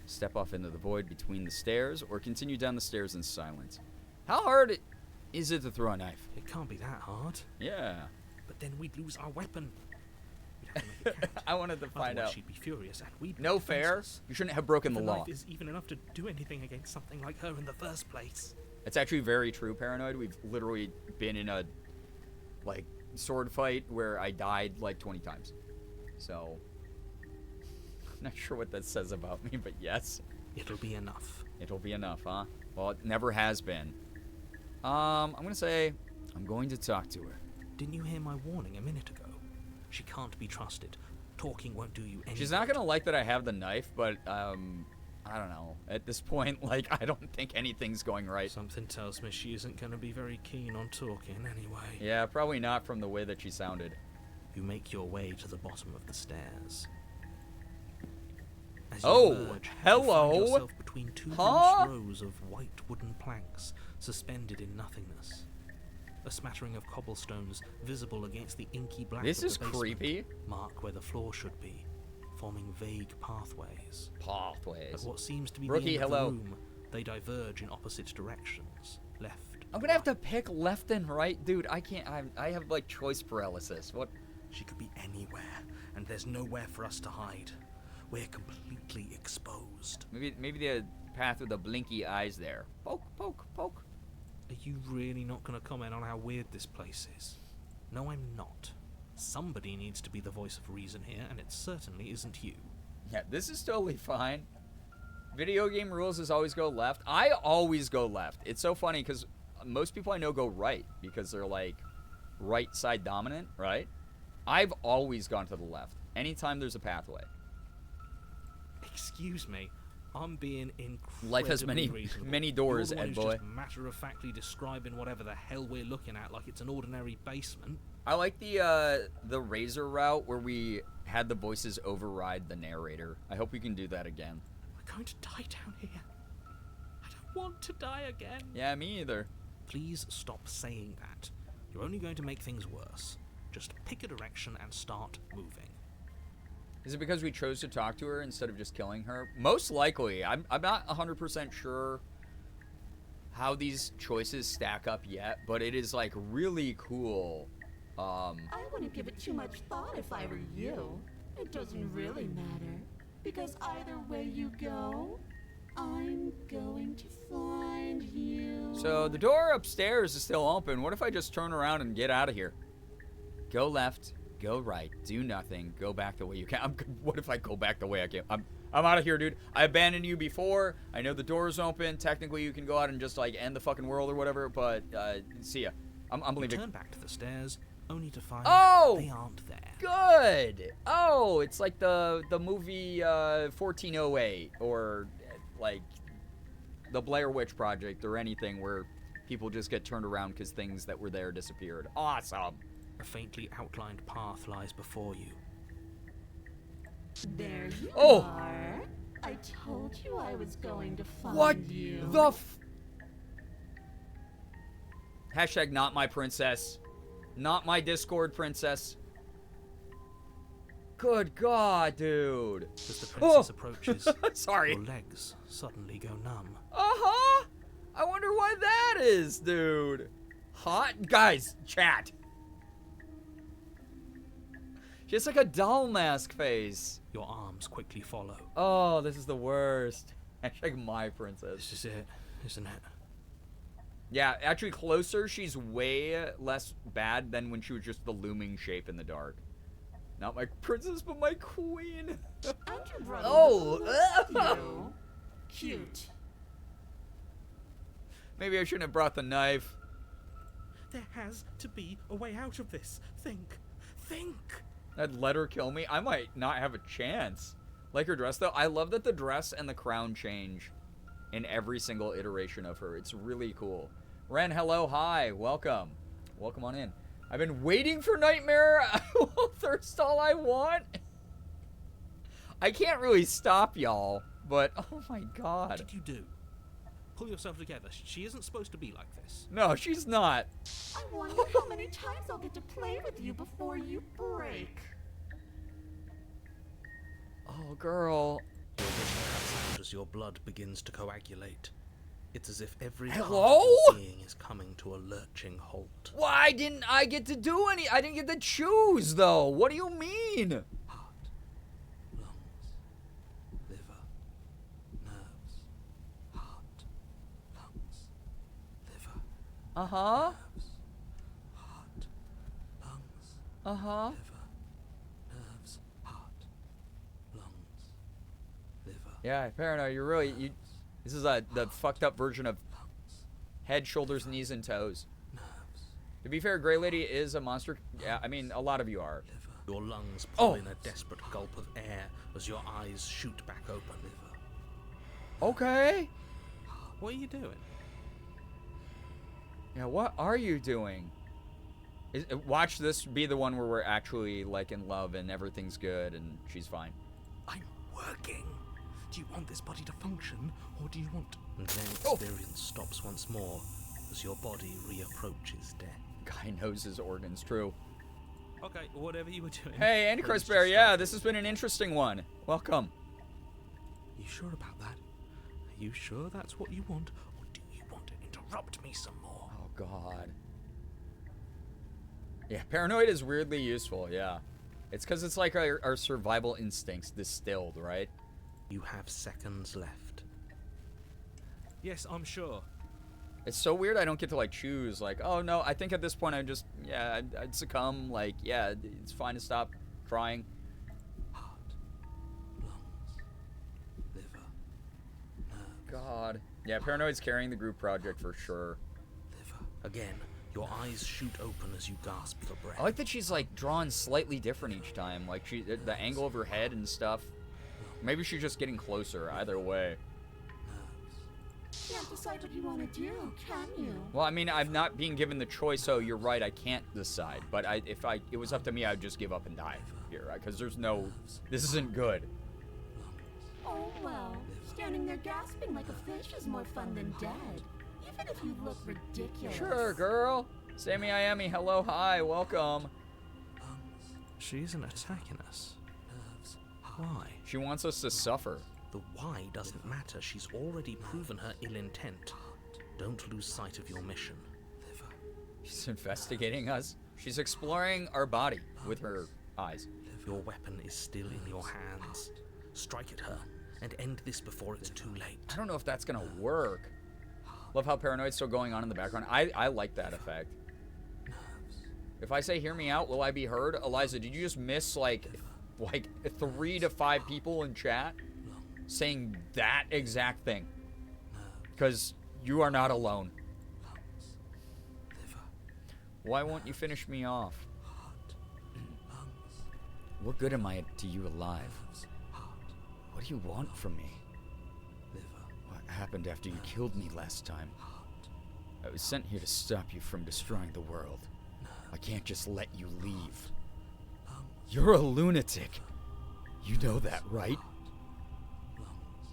Speaker 1: Step off into the void between the stairs or continue down the stairs in silence. How hard is it to throw a knife?
Speaker 3: It can't be that hard.
Speaker 1: Yeah.
Speaker 3: But then we'd lose our weapon. We'd have to make it count.
Speaker 1: I wanted to find
Speaker 3: Otherwise
Speaker 1: out.
Speaker 3: She'd be furious and we'd be
Speaker 1: No fair.
Speaker 3: defenseless.
Speaker 1: You shouldn't have broken the
Speaker 3: If a
Speaker 1: law.
Speaker 3: knife is even enough to do anything against something like her in the first place.
Speaker 1: It's actually very true, Paranoid. We've literally been in a, sword fight where I died, 20 times. So, I'm not sure what that says about me, but yes.
Speaker 3: It'll be enough.
Speaker 1: It'll be enough, huh? Well, it never has been. I'm gonna say, I'm going to talk to her.
Speaker 3: Didn't you hear my warning a minute ago? She can't be trusted. Talking won't do you any
Speaker 1: She's not
Speaker 3: good.
Speaker 1: gonna like that I have the knife, but, I don't know. At this point, I don't think anything's going right.
Speaker 3: Something tells me she isn't going to be very keen on talking anyway.
Speaker 1: Yeah, probably not from the way that she sounded.
Speaker 3: You make your way to the bottom of the stairs. As you
Speaker 1: Oh,
Speaker 3: emerge,
Speaker 1: hello.
Speaker 3: You find yourself between two
Speaker 1: Huh?
Speaker 3: loose rows of white wooden planks suspended in nothingness. A smattering of cobblestones visible against the inky black
Speaker 1: This
Speaker 3: of
Speaker 1: is
Speaker 3: the basement
Speaker 1: creepy.
Speaker 3: mark where the floor should be, forming vague pathways.
Speaker 1: Pathways.
Speaker 3: At what seems to be
Speaker 1: Rookie,
Speaker 3: the end
Speaker 1: hello.
Speaker 3: of the room, they diverge in opposite directions, left.
Speaker 1: I'm gonna have to pick left and right, dude. I can't. I have choice paralysis. What?
Speaker 3: She could be anywhere, and there's nowhere for us to hide. We're completely exposed.
Speaker 1: Maybe the path with the blinky eyes there. Poke, poke, poke.
Speaker 3: Are you really not going to comment on how weird this place is? No, I'm not. Somebody needs to be the voice of reason here, and it certainly isn't you.
Speaker 1: Yeah, this is totally fine. Video game rules is always go left. I always go left. It's so funny because most people I know go right because they're right side dominant, right? I've always gone to the left. Anytime there's a pathway.
Speaker 3: Excuse me. I'm being incredibly
Speaker 1: Life has
Speaker 3: reasonable.
Speaker 1: many doors,
Speaker 3: You're the one
Speaker 1: Ed
Speaker 3: who's
Speaker 1: boy.
Speaker 3: just matter-of-factly describing whatever the hell we're looking at like it's an ordinary basement.
Speaker 1: I like the Razor route where we had the voices override the narrator. I hope we can do that again.
Speaker 3: We're going to die down here. I don't want to die again.
Speaker 1: Yeah, me either.
Speaker 3: Please stop saying that. You're only going to make things worse. Just pick a direction and start moving.
Speaker 1: Is it because we chose to talk to her instead of just killing her? Most likely. I'm not 100% sure how these choices stack up yet, but it is like really cool.
Speaker 6: I wouldn't give it too much thought if I were you. It doesn't really matter. Because either way you go, I'm going to find you.
Speaker 1: So the door upstairs is still open. What if I just turn around and get out of here? Go left, go right, do nothing, go back the way you came. What if I go back the way I came? I'm out of here, dude. I abandoned you before. I know the door's open. Technically, you can go out and just like end the fucking world or whatever. But see ya. I'm leaving.
Speaker 3: Turn back to the stairs, only to find they aren't there.
Speaker 1: Good. Oh, it's like the movie 1408 or like the Blair Witch Project or anything where people just get turned around because things that were there disappeared. Awesome.
Speaker 3: A faintly outlined path lies before you.
Speaker 6: There you
Speaker 1: Oh.
Speaker 6: are. I told you I was going to find
Speaker 1: What
Speaker 6: you.
Speaker 1: the Hashtag not my princess. Not my Discord princess. Good God, dude.
Speaker 3: As the princess approaches,
Speaker 1: Sorry.
Speaker 3: your legs suddenly go numb.
Speaker 1: Uh-huh. I wonder why that is, dude. Hot? Guys, chat. She has like a doll mask face.
Speaker 3: Your arms quickly follow.
Speaker 1: Oh, this is the worst. Hashtag my princess.
Speaker 3: This is it, isn't it?
Speaker 1: Yeah, actually closer, she's way less bad than when she was just the looming shape in the dark. Not my princess, but my queen.
Speaker 6: And your brother
Speaker 1: Oh.
Speaker 6: loves you. Cute.
Speaker 1: Maybe I shouldn't have brought the knife.
Speaker 3: There has to be a way out of this. Think.
Speaker 1: I'd let her kill me. I might not have a chance. Like her dress, though. I love that the dress and the crown change in every single iteration of her. It's really cool. Ren, hello, hi, welcome. Welcome on in. I've been waiting for Nightmare. I will thirst all I want. I can't really stop y'all, but oh my God.
Speaker 3: What did you do? Pull yourself together. She isn't supposed to be like this.
Speaker 1: No, she's not.
Speaker 6: I wonder how many times I'll get to play with you before you break.
Speaker 1: Oh, girl.
Speaker 3: Your vision cuts out as your blood begins to coagulate. It's as if every
Speaker 1: Hello?
Speaker 3: part of your being is coming to a lurching halt.
Speaker 1: Why didn't I get to do any? I didn't get to choose, though. What do you mean?
Speaker 3: Heart, lungs, liver, nerves. Heart, lungs, liver,
Speaker 1: Uh-huh.
Speaker 3: nerves. Heart, lungs,
Speaker 1: Uh-huh.
Speaker 3: liver, nerves. Heart, lungs, liver.
Speaker 1: Yeah, Paranoid, you're really... This is the fucked up version of
Speaker 3: Lungs,
Speaker 1: head, shoulders, knees, and toes.
Speaker 3: nerves,
Speaker 1: To be fair, Grey Lady is a monster. Yeah, I mean, a lot of you are.
Speaker 3: liver. Your lungs pull
Speaker 1: Oh.
Speaker 3: in a desperate gulp of air as your eyes shoot back open. Liver.
Speaker 1: Okay.
Speaker 3: What are you doing?
Speaker 1: Yeah, what are you doing? Watch this be the one where we're actually, like, in love and everything's good and she's fine.
Speaker 3: I'm working. Do you want this body to function, or do you want... And then
Speaker 1: Oh.
Speaker 3: experience stops once more as your body reapproaches death.
Speaker 1: Guy knows his organs, true.
Speaker 3: Okay, whatever you were doing...
Speaker 1: Hey,
Speaker 3: please
Speaker 1: Antichrist
Speaker 3: just
Speaker 1: Bear,
Speaker 3: stop
Speaker 1: yeah,
Speaker 3: it.
Speaker 1: this has been an interesting one. Welcome.
Speaker 3: You sure about that? Are you sure that's what you want, or do you want to interrupt me some more?
Speaker 1: Oh, God. Yeah, Paranoid is weirdly useful, yeah. It's because it's like our survival instincts distilled, right?
Speaker 3: You have seconds left. Yes, I'm sure.
Speaker 1: It's so weird I don't get to, like, choose, like, oh, no, I think at this point I'd succumb, like, yeah, it's fine to stop trying.
Speaker 3: Heart, lungs, liver, nerves.
Speaker 1: God. Yeah, Paranoid's carrying the group project for sure.
Speaker 3: Liver. Again, Your eyes shoot open as you gasp for breath.
Speaker 1: I like that she's like drawn slightly different each time. Like the angle of her head and stuff. Maybe she's just getting closer. Either way.
Speaker 6: Can't decide what you want to do, can you?
Speaker 1: Well, I mean, I'm not being given the choice, so you're right. I can't decide. But if it was up to me, I'd just give up and die here, because there's no. This isn't good.
Speaker 6: Oh well, standing there gasping like a fish is more fun than dead. Even if you look ridiculous.
Speaker 1: Sure, girl. Sammy Iami, hello, hi, welcome.
Speaker 3: She isn't attacking us. Why?
Speaker 1: She wants us to suffer.
Speaker 3: The why doesn't matter. She's already proven her ill intent. Don't lose sight of your mission.
Speaker 1: She's investigating us. She's exploring our body with her eyes.
Speaker 3: Your weapon is still in your hands. Strike at her and end this before it's too late.
Speaker 1: I don't know if that's gonna work. Love how paranoid's still going on in the background. I like that effect. If I say hear me out, will I be heard? Eliza, did you just miss like 3 to 5 people in chat saying that exact thing? Because you are not alone. Why won't you finish me off? What good am I to you alive? What do you want from me? What happened after you killed me last time? I was sent here to stop you from destroying the world. I can't just let you leave. You're a lunatic. You know that, right?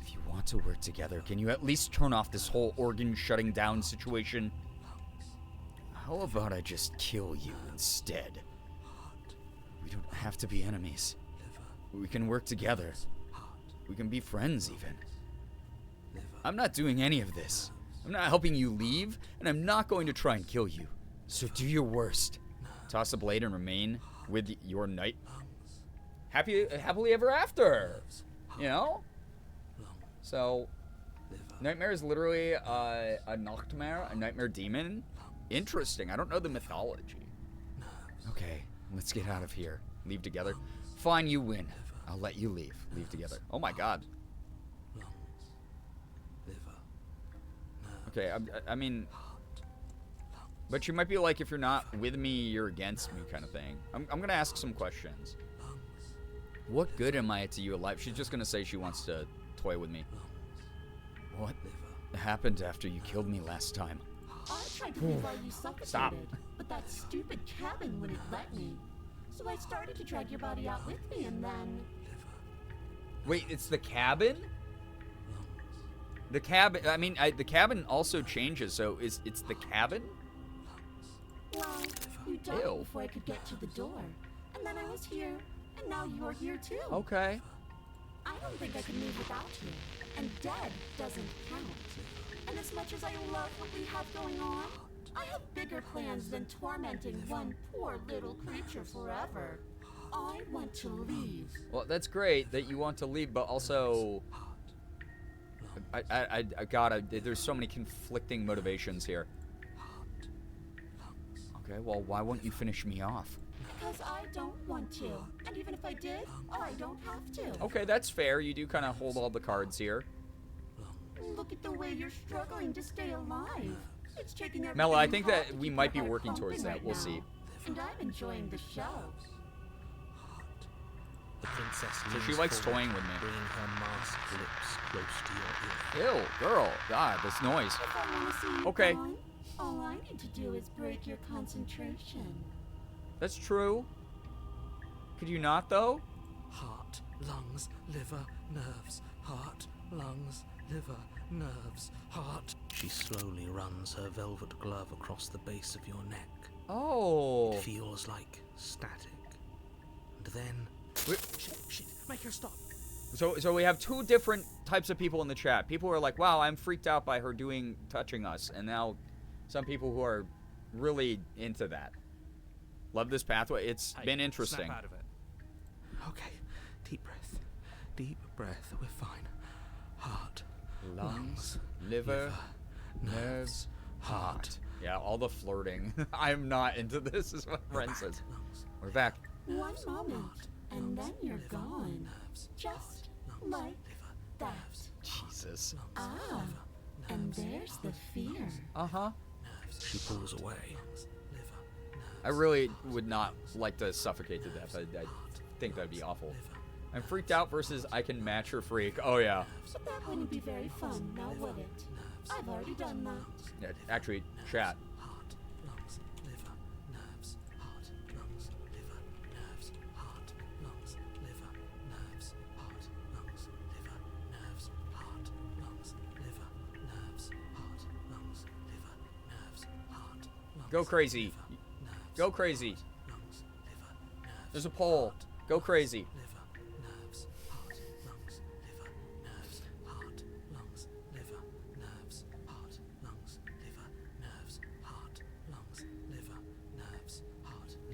Speaker 1: If you want to work together, can you at least turn off this whole organ shutting down situation? How about I just kill you instead? We don't have to be enemies. We can work together. We can be friends, even. I'm not doing any of this. I'm not helping you leave, and I'm not going to try and kill you. So do your worst. Toss the blade and remain with your knight. Happily ever after. You know? So, Nightmare is literally a Nachtmare, a nightmare demon. Interesting. I don't know the mythology. Okay, let's get out of here. Leave together. Fine, you win. I'll let you leave. Leave together. Oh my god. Okay, I mean... But you might be like, if you're not with me, you're against me kind of thing. I'm going to ask some questions. What good am I to you alive? She's just going to say she wants to toy with me. What happened after you killed me last time?
Speaker 6: I tried to leave while you suffocated,
Speaker 1: Stop.
Speaker 6: but that stupid cabin wouldn't let me. So I started to drag your body out with me, and then...
Speaker 1: Wait, it's the cabin? The cabin, I mean, the cabin also changes, so it's the cabin?
Speaker 6: Well, you died
Speaker 1: Ew.
Speaker 6: before I could get to the door. And then I was here, and now you're here too.
Speaker 1: Okay.
Speaker 6: I don't think I can live without you. And dead doesn't count. And as much as I love what we have going on, I have bigger plans than tormenting one poor little creature forever. I want to leave.
Speaker 1: Well, that's great that you want to leave, but also... I gotta... There's so many conflicting motivations here. Okay, well, why won't you finish me off?
Speaker 6: Because I don't want to. And even if I did, I don't have to.
Speaker 1: Okay, that's fair. You do kind of hold all the cards here.
Speaker 6: Look at the way you're struggling to stay alive. It's taking everything
Speaker 1: Mela, I
Speaker 6: you
Speaker 1: think
Speaker 6: have
Speaker 1: that
Speaker 6: to
Speaker 1: we
Speaker 6: keep
Speaker 1: might be
Speaker 6: your heart
Speaker 1: working towards
Speaker 6: pumping
Speaker 1: that.
Speaker 6: right
Speaker 1: We'll
Speaker 6: now.
Speaker 1: see.
Speaker 6: And I'm enjoying the show.
Speaker 3: The princess
Speaker 1: So she
Speaker 3: leans
Speaker 1: likes
Speaker 3: forward,
Speaker 1: toying with me.
Speaker 3: bringing her masked lips close to your ear.
Speaker 1: Ew, girl. God, this noise.
Speaker 6: If I want to see you
Speaker 1: Okay.
Speaker 6: gone, all I need to do is break your concentration.
Speaker 1: That's true. Could you not, though?
Speaker 3: Heart, lungs, liver, nerves. Heart, lungs, liver, nerves. Heart. She slowly runs her velvet glove across the base of your neck.
Speaker 1: Oh.
Speaker 3: It feels like static. And then...
Speaker 1: Wait.
Speaker 3: Shit, make her stop.
Speaker 1: So we have two different types of people in the chat. People who are like, wow, I'm freaked out by her touching us. And now some people who are really into that. Love this pathway. It's been interesting.
Speaker 4: Snap out of it.
Speaker 3: Okay, deep breath. Deep breath. We're fine. Heart,
Speaker 1: Lungs, liver, nerves, heart. Yeah, all the flirting. I'm not into this, is what friend says. We're back.
Speaker 6: One moment, and then you're gone. Just like that.
Speaker 1: Jesus.
Speaker 6: Ah, and there's the fear.
Speaker 1: Uh-huh.
Speaker 3: She pulls away.
Speaker 1: I really would not like to suffocate to death. I think that'd be awful. I'm freaked out versus I can match her freak. Oh, yeah.
Speaker 6: But that wouldn't be very fun, now would it? I've already done that.
Speaker 1: Yeah, actually, chat.
Speaker 3: Heart, lungs, liver, nerves, heart, lungs, liver, nerves, heart, lungs, liver, nerves, heart, lungs, liver, nerves, heart, lungs, liver, nerves, heart, lungs, liver, nerves, heart, lungs.
Speaker 1: Go crazy. Go crazy. There's a pole. Go crazy.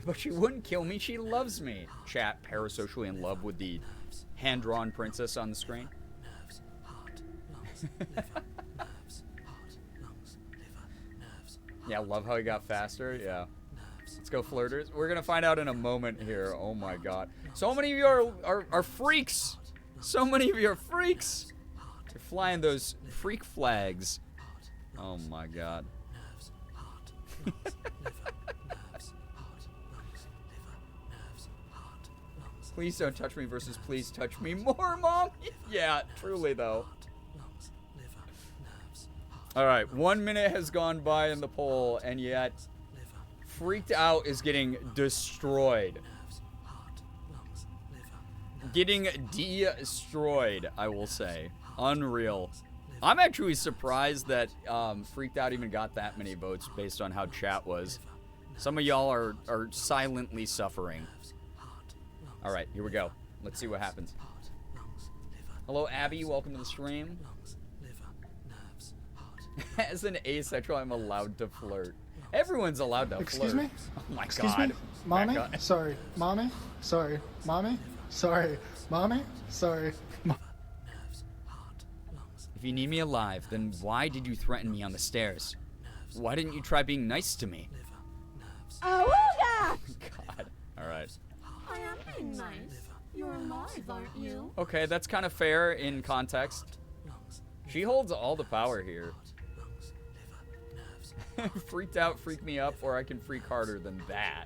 Speaker 1: But she wouldn't kill me. She loves me. Chat, parasocially in love with the hand-drawn princess on the screen. Yeah, love how he got faster. Yeah. Let's go, flirters. We're going to find out in a moment here. Oh, my God. So many of you are freaks. So many of you are freaks. You're flying those freak flags. Oh, my God. Please don't touch me versus please touch me more, Mom. Yeah, truly, though. All right, 1 minute has gone by in the poll, and yet freaked out is getting destroyed. Getting destroyed, I will say. Unreal. I'm actually surprised that freaked out even got that many votes based on how chat was. Some of y'all are silently suffering. All right, here we go. Let's see what happens. Hello, Abby. Welcome to the stream. As an asexual, I'm allowed to flirt. Everyone's allowed to flirt.
Speaker 7: Excuse me?
Speaker 1: Oh, my
Speaker 7: Excuse
Speaker 1: God.
Speaker 7: me? Mommy? Sorry. Mommy? Sorry. Mommy? Sorry. Mommy? Sorry.
Speaker 1: If you need me alive, then why did you threaten me on the stairs? Why didn't you try being nice to me?
Speaker 6: Awooga!
Speaker 1: God. All right.
Speaker 6: I am being nice. You're alive, aren't you?
Speaker 1: Okay, that's kind of fair in context. She holds all the power here. Freaked out, freak me up, or I can freak harder than that.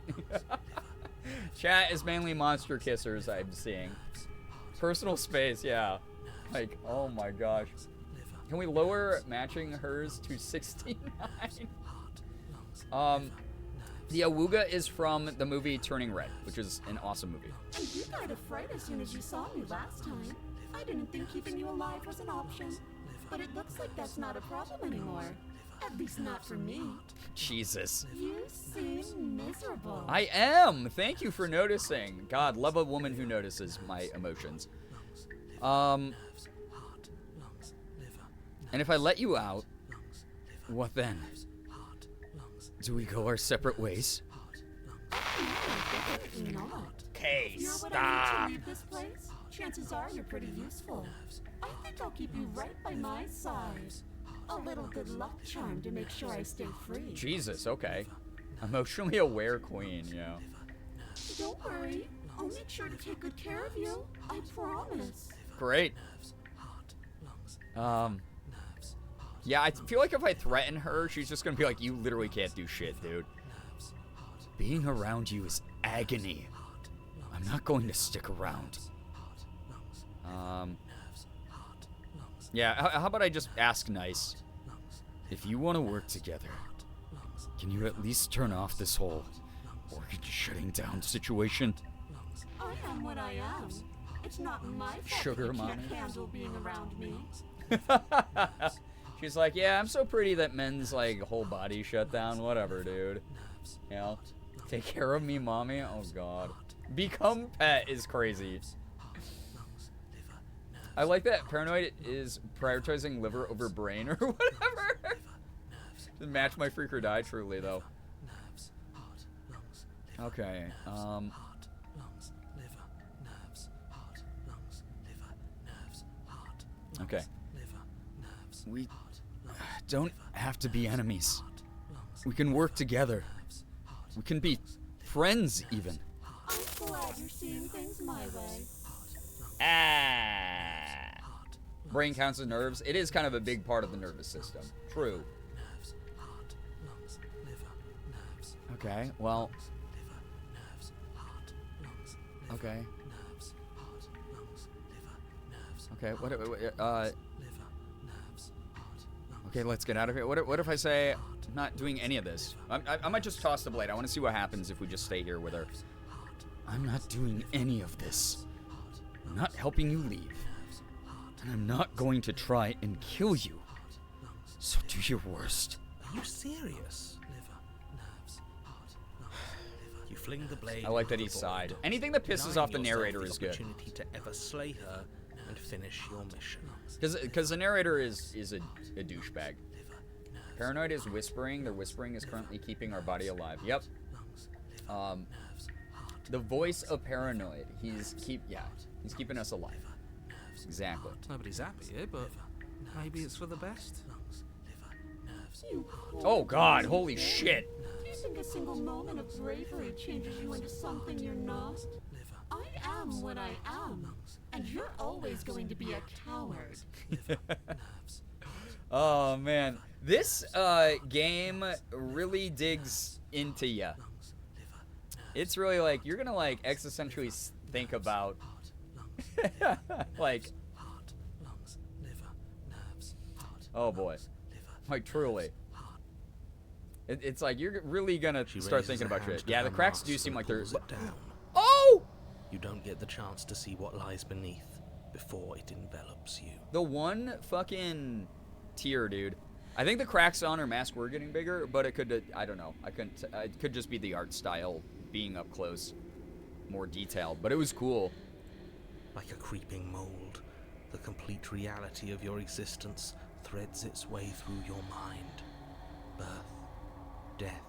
Speaker 1: Chat is mainly monster kissers I'm seeing. Personal space, yeah. Like, oh my gosh. Can we lower matching hers to 69? The Awooga is from the movie Turning Red, which is an awesome movie.
Speaker 6: And you died of fright as soon as you saw me last time. I didn't think keeping you alive was an option. But it looks like that's not a problem anymore. At least not for me.
Speaker 1: Jesus.
Speaker 6: You seem miserable.
Speaker 1: I am! Thank you for noticing. God, love a woman who notices my emotions. And if I let you out, what then? Do we go our separate ways?
Speaker 6: Not.
Speaker 1: Okay,
Speaker 6: You're what I
Speaker 1: stop.
Speaker 6: need to leave this place. Chances are you're pretty useful. I think I'll keep you right by my side. A little good luck charm to make sure I stay free.
Speaker 1: Jesus, okay. Emotionally aware queen, yeah.
Speaker 6: Don't worry. I'll make sure to take good care of you. I promise.
Speaker 1: Great. Yeah, I feel like if I threaten her, she's just gonna be like, you literally can't do shit, dude. Being around you is agony. I'm not going to stick around. Yeah, how about I just ask nice? If you want to work together, can you at least turn off this whole orchid shutting down situation?
Speaker 6: I am what I am. It's not my fault
Speaker 1: Sugar
Speaker 6: that you
Speaker 1: mommy.
Speaker 6: can't handle being around me.
Speaker 1: She's like, yeah, I'm so pretty that men's like whole body shut down. Whatever, dude. You know, take care of me, mommy. Oh God, become pet is crazy. I like that paranoid is prioritizing liver over brain or whatever. To match my freak or die, truly though. Okay. Okay. We don't have to be enemies. We can work together. We can be friends, even.
Speaker 6: I'm glad you're seeing things my way.
Speaker 1: Brain counts as nerves. It is kind of a big part of the nervous system. True. Okay, well.
Speaker 3: liver, nerves, heart, lungs, liver,
Speaker 1: Okay.
Speaker 3: nerves, heart, lungs, liver, nerves.
Speaker 1: Okay, what,
Speaker 3: heart,
Speaker 1: what,
Speaker 3: liver, nerves, heart, lungs.
Speaker 1: okay, let's get out of here. What if I say I'm not doing any of this? I might just toss the blade. I want to see what happens if we just stay here with her. I'm not doing any of this. I'm not helping you leave. And I'm not going to try and kill you. So do your worst.
Speaker 4: Are you serious? You fling the blade.
Speaker 1: I like that
Speaker 4: into
Speaker 1: he
Speaker 4: the
Speaker 1: sighed.
Speaker 4: void,
Speaker 1: Anything that pisses
Speaker 4: denying
Speaker 1: off the
Speaker 4: yourself
Speaker 1: narrator
Speaker 4: the
Speaker 1: is good.
Speaker 4: opportunity to ever slay her and finish your mission.
Speaker 1: Because the narrator is a douchebag. Paranoid is whispering. Their whispering is currently keeping our body alive. Yep. The voice of Paranoid. He's keeping us alive. Exactly.
Speaker 4: Nobody's happy here, but maybe it's for the best.
Speaker 6: You
Speaker 1: Oh God! Holy shit!
Speaker 6: Do you think a single moment of bravery changes you into something you're not? I am what I am, and you're always going to be a coward.
Speaker 1: Oh man, this game really digs into ya. It's really like you're gonna like existentially think about like. Oh boy, like truly. It's like you're really gonna start thinking about shit. Yeah, the cracks do seem like they're.
Speaker 4: Down.
Speaker 1: Oh!
Speaker 4: You don't get the chance to see what lies beneath before it envelops you.
Speaker 1: The one fucking tier, dude. I think the cracks on her mask were getting bigger, but it could. I don't know. I couldn't. It could just be the art style being up close, more detailed. But it was cool.
Speaker 4: Like a creeping mold, the complete reality of your existence threads its way through your mind. Birth, death,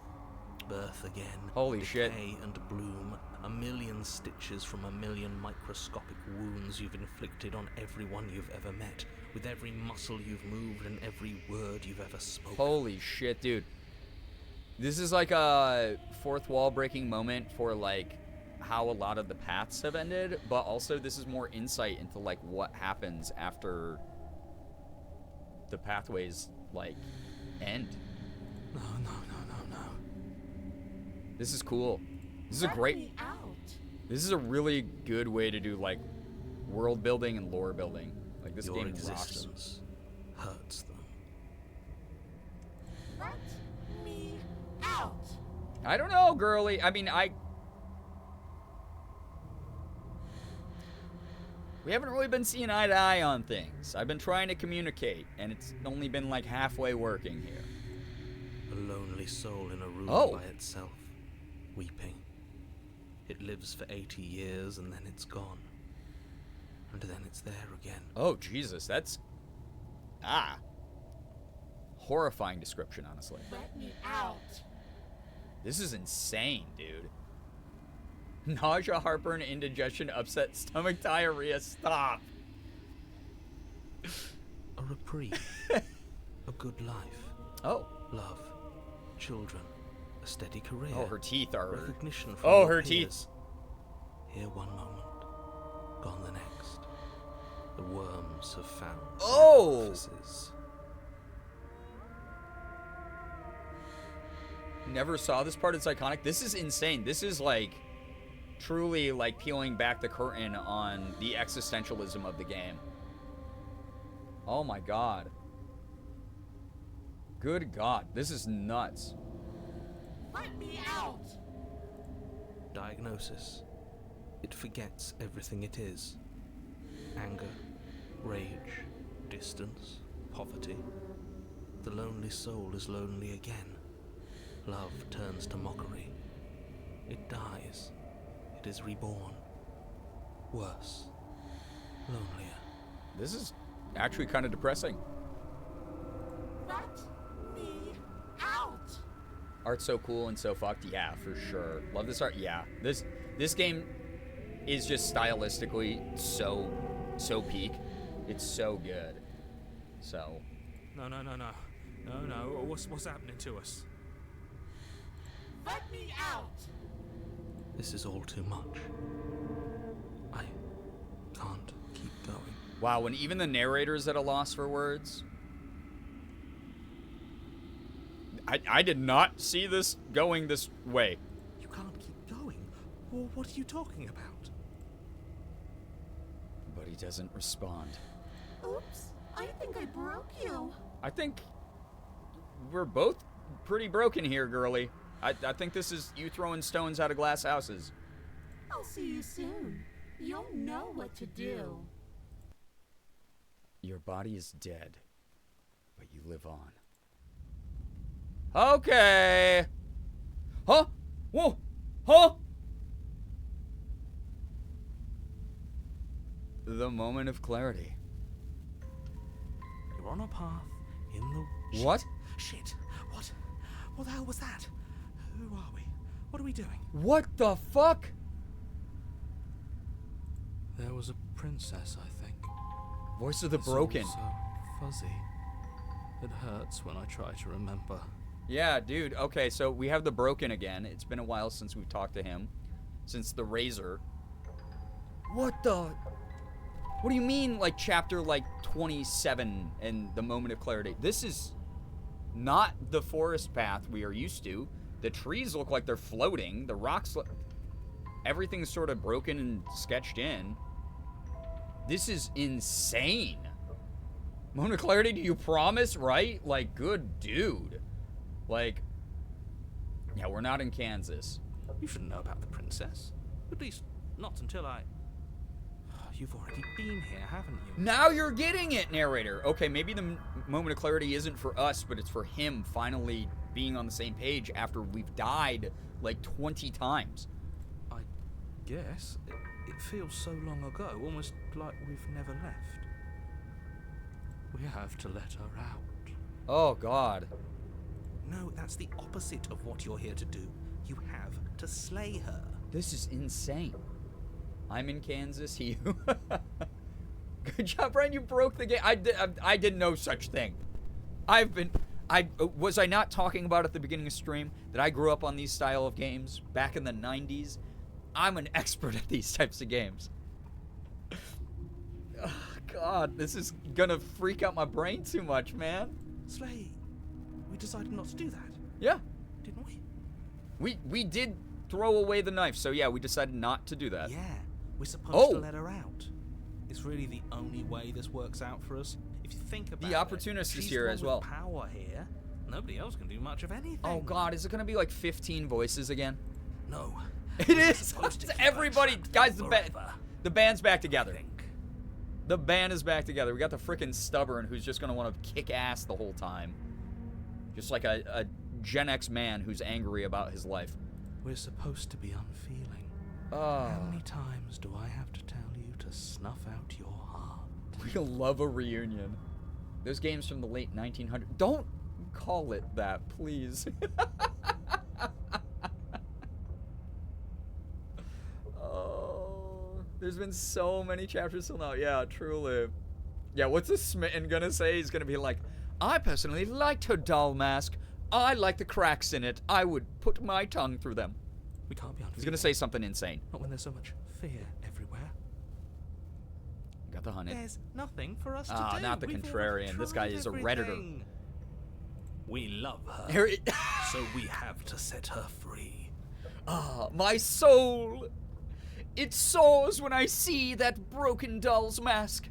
Speaker 4: birth again.
Speaker 1: Holy shit.
Speaker 4: Decay and bloom, a million stitches from a million microscopic wounds you've inflicted on everyone you've ever met, with every muscle you've moved and every word you've ever spoken.
Speaker 1: Holy shit, dude. This is like a fourth wall breaking moment for like how a lot of the paths have ended, but also this is more insight into like what happens after the pathways like end.
Speaker 3: No.
Speaker 1: This is cool. This is a
Speaker 6: Let
Speaker 1: great.
Speaker 6: me out.
Speaker 1: This is a really good way to do like world building and lore building. Like this
Speaker 4: Your
Speaker 1: game rocks.
Speaker 4: existence hurts them.
Speaker 6: Let me out.
Speaker 1: I don't know, girly. I mean, we haven't really been seeing eye to eye on things. I've been trying to communicate, and it's only been like halfway working here.
Speaker 4: A lonely soul in a room
Speaker 1: Oh.
Speaker 4: by itself, weeping. It lives for 80 years and then it's gone. And then it's there again.
Speaker 1: Oh, Jesus, that's... horrifying description, honestly.
Speaker 6: Let me out.
Speaker 1: This is insane, dude. Nausea, heartburn, indigestion, upset stomach, diarrhea, stop.
Speaker 4: A reprieve. A good life.
Speaker 1: Oh.
Speaker 4: Love. Children. A steady career.
Speaker 1: Oh, her teeth are...
Speaker 4: Recognition from
Speaker 1: Oh,
Speaker 4: your
Speaker 1: her
Speaker 4: peers. Here one moment, gone the next. The worms have found
Speaker 1: Oh!
Speaker 4: their offices.
Speaker 1: Never saw this part. It's iconic. This is insane. This is like truly like peeling back the curtain on the existentialism of the game. Oh my god. Good god. This is nuts.
Speaker 6: Let me out.
Speaker 4: Diagnosis. It forgets everything it is. Anger, rage, distance, poverty. The lonely soul is lonely again. Love turns to mockery. It dies. It is reborn. Worse. Lonelier.
Speaker 1: This is actually kind of depressing.
Speaker 6: Let me out.
Speaker 1: Art's so cool and so fucked. Yeah, for sure. Love this art. Yeah. This game is just stylistically so peak. It's so good. So
Speaker 4: No. What's happening to us?
Speaker 6: Let me out.
Speaker 4: This is all too much. I can't keep going.
Speaker 1: wow, when even the narrator's at a loss for words. I did not see this going this way.
Speaker 4: You can't keep going. Well, what are you talking about?
Speaker 1: But he doesn't respond.
Speaker 6: Oops, I think I broke you.
Speaker 1: I think we're both pretty broken here, girly. I think this is you throwing stones out of glass houses.
Speaker 6: I'll see you soon. You'll know what to do.
Speaker 1: Your body is dead, but you live on. Okay. Huh? Whoa. Huh? The moment of clarity.
Speaker 4: You're on a path in the...
Speaker 1: What?
Speaker 4: Shit. What? What the hell was that? Who are we? What are we doing?
Speaker 1: What the fuck?
Speaker 3: There was a princess, I think.
Speaker 1: Voice of the
Speaker 3: It's all
Speaker 1: broken.
Speaker 3: so fuzzy. It hurts when I try to remember.
Speaker 1: Yeah, dude. Okay, so we have the broken again. It's been a while since we've talked to him. Since the Razor. What the... What do you mean, like, chapter, 27 and the moment of clarity? This is not the forest path we are used to. The trees look like they're floating. The rocks look... Everything's sort of broken and sketched in. This is insane. Moment of clarity, do you promise, right? Like, good dude. Like, yeah, we're not in Kansas.
Speaker 4: You shouldn't know about the princess. At least, not until I... You've already been here, haven't you?
Speaker 1: Now you're getting it, narrator. Okay, maybe the moment of clarity isn't for us, but it's for him finally being on the same page after we've died like 20 times.
Speaker 4: I guess. It feels so long ago, almost like we've never left.
Speaker 3: We have to let her out.
Speaker 1: Oh, God.
Speaker 4: No, that's the opposite of what you're here to do. You have to slay her.
Speaker 1: This is insane. I'm in Kansas. He... Good job, Brian. You broke the game. I didn't know such thing. Was I not talking about at the beginning of stream that I grew up on these style of games back in the 90s? I'm an expert at these types of games. Oh, God, this is gonna freak out my brain too much, man.
Speaker 4: Slay. We decided not to do that,
Speaker 1: Yeah,
Speaker 4: didn't we?
Speaker 1: we did throw away the knife, so yeah, we decided not to do that.
Speaker 4: Yeah, we're supposed
Speaker 1: Oh.
Speaker 4: to let her out. It's really the only way this works out for us. If you think about
Speaker 1: The opportunist is
Speaker 4: she's
Speaker 1: here
Speaker 4: the one
Speaker 1: as
Speaker 4: with
Speaker 1: well.
Speaker 4: Power here. Nobody else can do much of anything.
Speaker 1: Oh, God, is it gonna be like 15 voices again?
Speaker 4: No.
Speaker 1: It
Speaker 4: We're
Speaker 1: is.
Speaker 4: supposed to keep her
Speaker 1: Everybody,
Speaker 4: trapped
Speaker 1: guys,
Speaker 4: forever,
Speaker 1: the band's back
Speaker 4: I
Speaker 1: together.
Speaker 4: think.
Speaker 1: The band is back together. We got the frickin' stubborn who's just gonna want to kick ass the whole time. Just like a Gen X man who's angry about his life.
Speaker 3: We're supposed to be unfeeling.
Speaker 1: Oh,
Speaker 3: How many times do I have to tell you to snuff out your heart?
Speaker 1: we love a reunion. Those games from the late 1900s. Don't call it that, please. Oh, there's been so many chapters till now. Yeah, truly. Yeah, what's the smitten gonna say? He's gonna be like, I personally liked her doll mask. I like the cracks in it. I would put my tongue through them.
Speaker 4: We can't be unfeeling.
Speaker 1: He's gonna say something insane.
Speaker 4: Not when there's so much fear everywhere.
Speaker 1: Got the hunted.
Speaker 4: There's nothing for us to
Speaker 1: Ah,
Speaker 4: do.
Speaker 1: not the
Speaker 4: We've
Speaker 1: contrarian. This guy
Speaker 4: tried
Speaker 1: is a Redditor.
Speaker 4: everything. We love her,
Speaker 1: Here it-
Speaker 4: so we have to set her free.
Speaker 1: Ah, my soul! It soars when I see that broken doll's mask.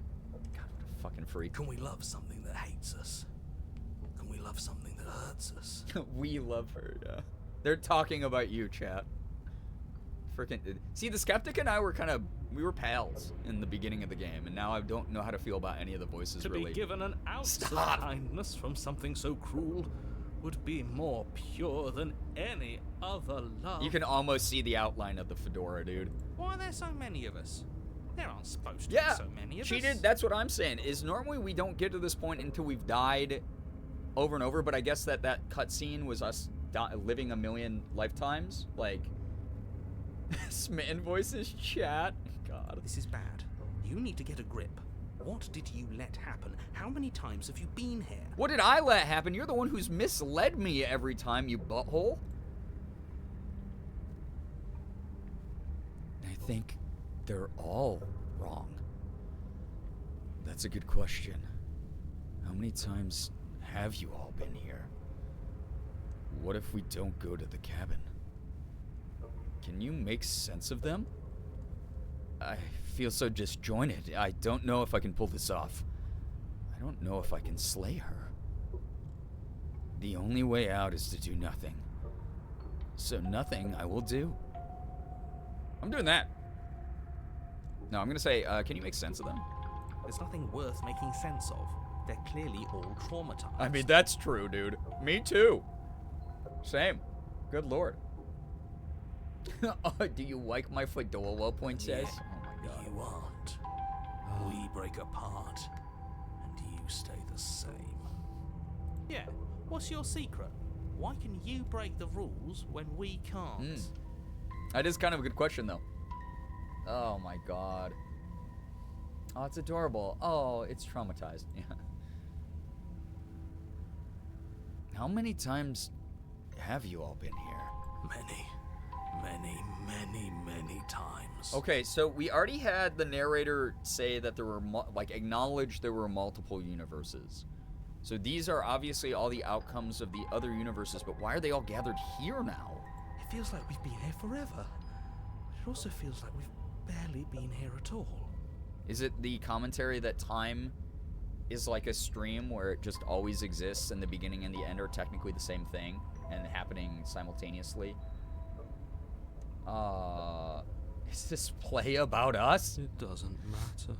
Speaker 1: God, what a fucking freak.
Speaker 4: Can we love something that hates us? Can we love something that hurts us?
Speaker 1: We love her, yeah. They're talking about you, chat. Freaking. See, the skeptic and I were we were pals in the beginning of the game, and now I don't know how to feel about any of the voices
Speaker 4: To
Speaker 1: really.
Speaker 4: be given an ounce
Speaker 1: Stop.
Speaker 4: of kindness from something so cruel would be more pure than any other love.
Speaker 1: You can almost see the outline of the fedora, dude.
Speaker 4: Why are there so many of us? There aren't supposed to
Speaker 1: Yeah,
Speaker 4: be so many of
Speaker 1: cheated.
Speaker 4: us.
Speaker 1: That's what I'm saying. Is normally we don't get to this point until we've died over and over. But I guess that cutscene was us living a million lifetimes. Like smitten voices chat. God,
Speaker 4: This is bad. You need to get a grip. What did you let happen? How many times have you been here?
Speaker 1: what did I let happen? You're the one who's misled me every time, you butthole. I think they're all wrong. That's a good good question. How many times have you all been here? What if we don't go to the cabin? Can you make sense of them? I feel so disjointed. I don't know if I can pull this off. I don't know if I can slay her. The only way out is to do nothing. So nothing I will do. I'm doing that. No, I'm gonna say, can you make sense of them?
Speaker 4: There's nothing worth making sense of. They're clearly all traumatized.
Speaker 1: I mean, that's true, dude. Me too. Same. Good lord. Oh, do you like my fedora, princess?
Speaker 4: Yeah,
Speaker 1: Oh my god.
Speaker 4: you aren't. We break apart, and you stay the same. Yeah, what's your secret? Why can you break the rules when we can't?
Speaker 1: That is kind of a good question, though. Oh my god. Oh, it's adorable. Oh, it's traumatized. Yeah. How many times have you all been here?
Speaker 4: Many times.
Speaker 1: Okay, so we already had the narrator say that there were, acknowledge there were multiple universes. So these are obviously all the outcomes of the other universes, but why are they all gathered here now?
Speaker 4: It feels like we've been here forever. But it also feels like we've barely been here at all.
Speaker 1: Is it the commentary that time is like a stream where it just always exists and the beginning and the end are technically the same thing and happening simultaneously? Is this play about us?
Speaker 4: It doesn't matter.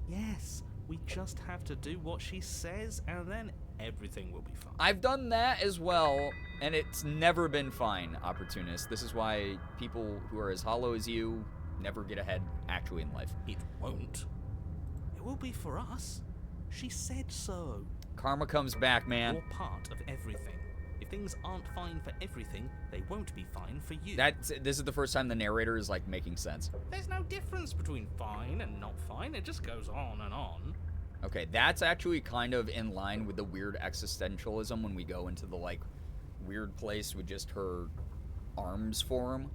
Speaker 4: Yes, we just have to do what she says and then everything will be fine.
Speaker 1: I've done that as well, and it's never been fine, Opportunist. This is why people who are as hollow as you never get ahead actually in life.
Speaker 4: It won't. It will be for us. She said so.
Speaker 1: Karma comes back, man.
Speaker 4: You're part of everything. If things aren't fine for everything, they won't be fine for you.
Speaker 1: This is the first time the narrator is, like, making sense.
Speaker 4: There's no difference between fine and not fine. It just goes on and on.
Speaker 1: Okay, that's actually kind of in line with the weird existentialism when we go into the, like, weird place with just her arms form.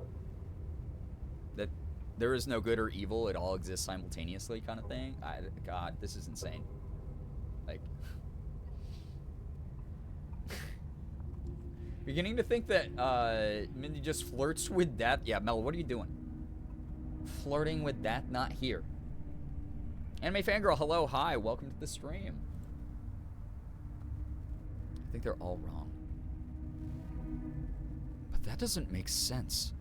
Speaker 1: That there is no good or evil, it all exists simultaneously kind of thing. God, this is insane. Like... Beginning to think that Mindy just flirts with that. Yeah, Mel, what are you doing? Flirting with that? Not here. Anime Fangirl, hello, hi, welcome to the stream. I think they're all wrong. But that doesn't make sense.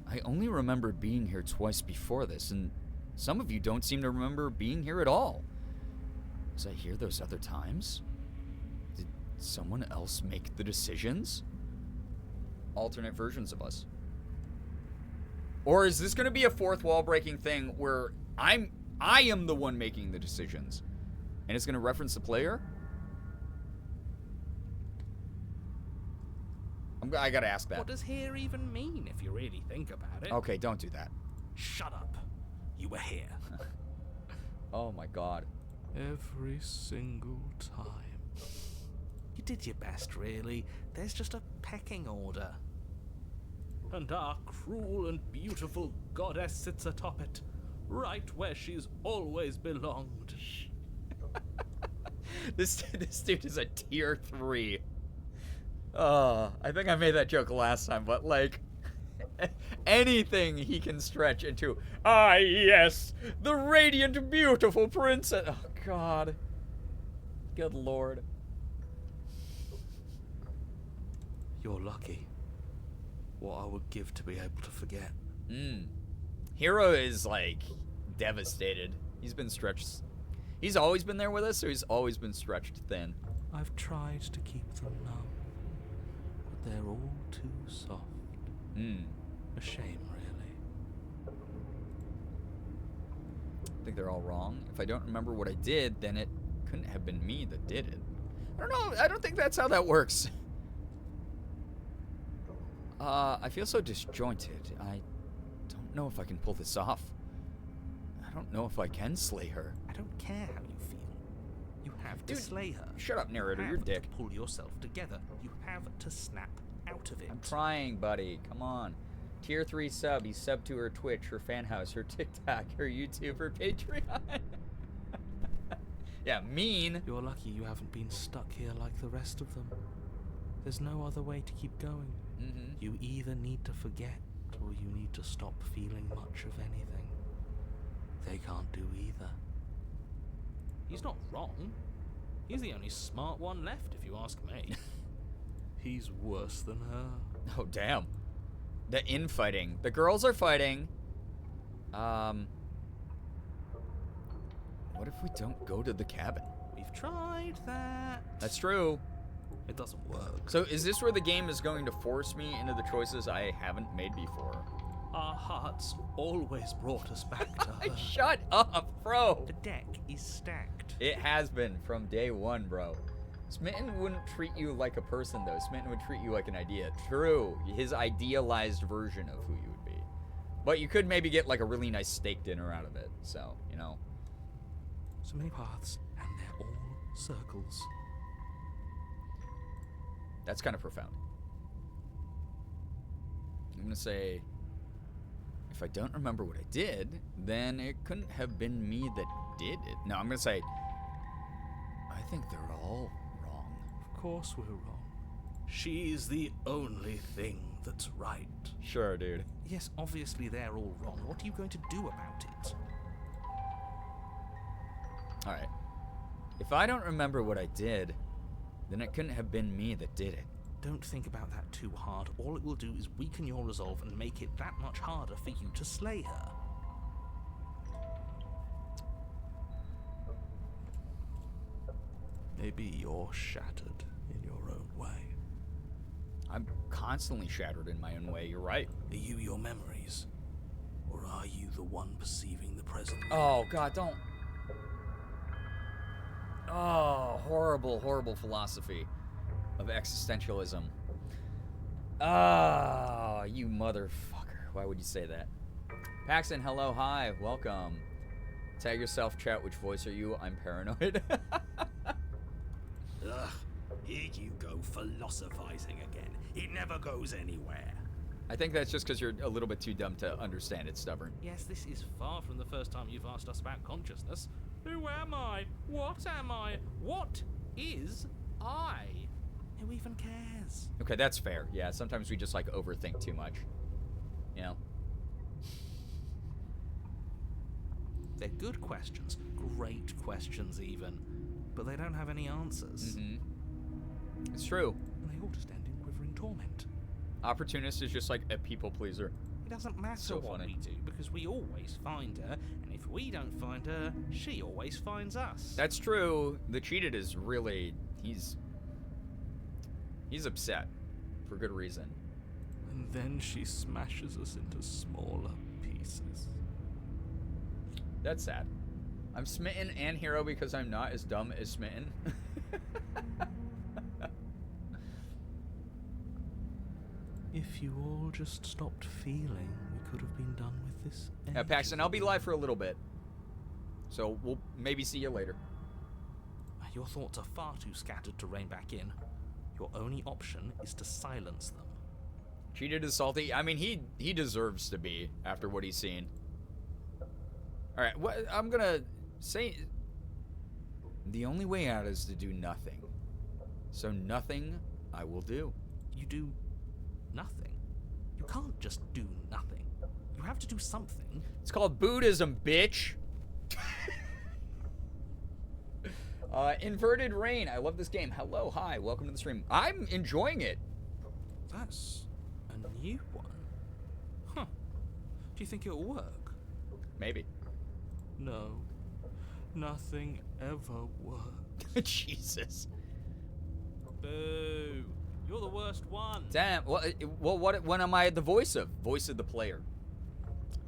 Speaker 1: I only remember being here twice before this, and some of you don't seem to remember being here at all. Was I here those other times? Did someone else make the decisions? Alternate versions of us. Or is this going to be a fourth wall breaking thing where I am the one making the decisions, and it's going to reference the player? I got to ask that.
Speaker 4: What does here even mean if you really think about it?
Speaker 1: Okay, don't do that.
Speaker 4: Shut up. You were here.
Speaker 1: Oh my god.
Speaker 4: Every single time. You did your best, really. There's just a pecking order. And our cruel and beautiful goddess sits atop it, right where she's always belonged.
Speaker 1: This dude is a tier 3. I think I made that joke last time, but like anything he can stretch into. Ah, yes, the radiant, beautiful princess. Oh God, good lord.
Speaker 4: You're lucky. What I would give to be able to forget.
Speaker 1: Hero is like devastated. He's been stretched. He's always been there with us, so he's always been stretched thin.
Speaker 4: I've tried to keep them numb, but they're all too soft. A shame, really.
Speaker 1: I think they're all wrong. If I don't remember what I did, then it couldn't have been me that did it. I don't know. I don't think that's how that works. I feel so disjointed. I don't know if I can pull this off. I don't know if I can slay her.
Speaker 4: I don't care how you feel. You have to slay her.
Speaker 1: Shut up, narrator.
Speaker 4: You
Speaker 1: You're
Speaker 4: have
Speaker 1: dick.
Speaker 4: to pull yourself together. You have to snap out of it.
Speaker 1: I'm trying, buddy. Come on. Tier 3 sub. You sub to her Twitch, her fan house, her TikTok, her YouTube, her Patreon. Yeah, mean.
Speaker 4: You're lucky you haven't been stuck here like the rest of them. There's no other way to keep going.
Speaker 1: Mm-hmm.
Speaker 4: You either need to forget, or you need to stop feeling much of anything. They can't do either.
Speaker 8: He's not wrong. He's the only smart one left, if you ask me.
Speaker 4: He's worse than her.
Speaker 1: Oh, damn. The infighting. The girls are fighting. What if we don't go to the cabin?
Speaker 4: We've tried that.
Speaker 1: That's true.
Speaker 4: It doesn't work.
Speaker 1: So is this where the game is going to force me into the choices I haven't made before?
Speaker 4: Our hearts always brought us back to her.
Speaker 1: Shut up, bro.
Speaker 4: The deck is stacked.
Speaker 1: It has been from day one, bro. Smitten wouldn't treat you like a person, though. Smitten would treat you like an idea. True. His idealized version of who you would be. But you could maybe get like a really nice steak dinner out of it. So, you know.
Speaker 4: So many paths, and they're all circles.
Speaker 1: That's kind of profound. I'm going to say, if I don't remember what I did, then it couldn't have been me that did it. No, I'm going to say, I think they're all wrong.
Speaker 4: Of course we're wrong. She's the only thing that's right.
Speaker 1: Sure, dude.
Speaker 4: Yes, obviously they're all wrong. What are you going to do about it?
Speaker 1: All right. If I don't remember what I did, then it couldn't have been me that did it.
Speaker 4: Don't think about that too hard. All it will do is weaken your resolve and make it that much harder for you to slay her. Maybe you're shattered in your own way.
Speaker 1: I'm constantly shattered in my own way. You're right.
Speaker 4: Are you your memories? Or are you the one perceiving the present?
Speaker 1: Oh, God, don't. Oh, horrible, horrible philosophy of existentialism. Ah, you motherfucker. Why would you say that? Paxton, hello, hi, welcome. Tag yourself, chat, which voice are you? I'm paranoid.
Speaker 9: Ugh, here you go philosophizing again. It never goes anywhere.
Speaker 1: I think that's just because you're a little bit too dumb to understand it, stubborn.
Speaker 8: Yes, this is far from the first time you've asked us about consciousness. Who am I? What am I? What is I?
Speaker 4: Who even cares?
Speaker 1: Okay, that's fair. Yeah, sometimes we just like overthink too much. You know?
Speaker 4: They're good questions, great questions even, but they don't have any answers.
Speaker 1: Mm-hmm. It's true.
Speaker 4: And they all just end in quivering torment.
Speaker 1: Opportunist is just like a people pleaser.
Speaker 8: It doesn't matter
Speaker 1: So
Speaker 8: what
Speaker 1: funny.
Speaker 8: we do, because we always find her, and if we don't find her, she always finds us.
Speaker 1: That's true. The cheated is really, he's upset for good reason.
Speaker 4: And then she smashes us into smaller pieces.
Speaker 1: That's sad. I'm smitten and hero because I'm not as dumb as smitten.
Speaker 4: If you all just stopped feeling, we could have been done with this.
Speaker 1: Yeah, Paxton, I'll be live for a little bit. So we'll maybe see you later.
Speaker 4: Your thoughts are far too scattered to rein back in. Your only option is to silence them.
Speaker 1: Cheated is salty. I mean, he deserves to be after what he's seen. All right, what I'm gonna say, the only way out is to do nothing. So nothing I will do.
Speaker 4: You do nothing. You can't just do nothing. You have to do something.
Speaker 1: It's called Buddhism, bitch. Inverted Rain. I love this game. Hello, hi, welcome to the stream. I'm enjoying it.
Speaker 4: That's a new one. Huh. Do you think it'll work?
Speaker 1: Maybe.
Speaker 4: No. Nothing ever works.
Speaker 1: Jesus.
Speaker 8: Boo. You're the worst one.
Speaker 1: Damn. Well, what am I the voice of? Voice of the player.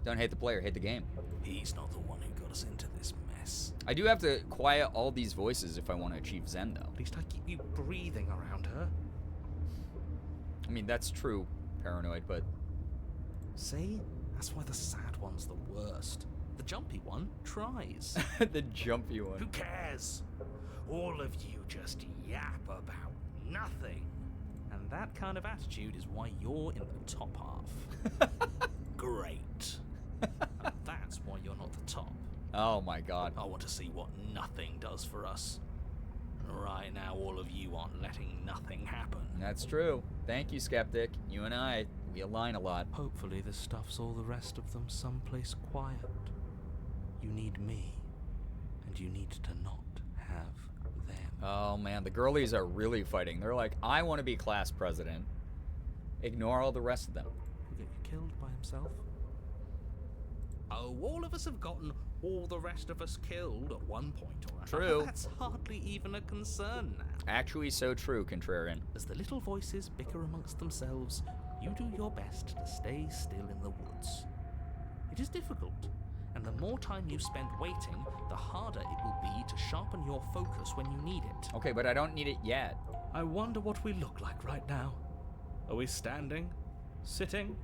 Speaker 1: Don't hate the player, hate the game.
Speaker 4: He's not the one who got us into this mess.
Speaker 1: I do have to quiet all these voices if I want to achieve Zen, though.
Speaker 4: At least I keep you breathing around her.
Speaker 1: I mean, that's true, paranoid, but...
Speaker 4: See? That's why the sad one's the worst. The jumpy one tries.
Speaker 1: The jumpy
Speaker 9: Who
Speaker 1: one.
Speaker 9: cares? All of you just yap about nothing.
Speaker 4: And that kind of attitude is why you're in the top half.
Speaker 9: Great.
Speaker 4: And that's why you're not the top.
Speaker 1: Oh my god.
Speaker 4: I want to see what nothing does for us.
Speaker 8: Right now, all of you aren't letting nothing happen.
Speaker 1: That's true. Thank you, Skeptic. You and I, we align a lot.
Speaker 4: Hopefully this stuffs all the rest of them someplace quiet. You need me, and you need to not have them.
Speaker 1: Oh man, the girlies are really fighting. They're like, I want to be class president. Ignore all the rest of them.
Speaker 4: He'll get you killed by himself.
Speaker 8: Oh, all of us have gotten all the rest of us killed at one point or another.
Speaker 1: True.
Speaker 8: That's hardly even a concern now.
Speaker 1: Actually, so true, Contrarian.
Speaker 4: As the little voices bicker amongst themselves, you do your best to stay still in the woods. It is difficult, and the more time you spend waiting, the harder it will be to sharpen your focus when you need it.
Speaker 1: Okay, but I don't need it yet.
Speaker 8: I wonder what we look like right now. Are we standing? Sitting?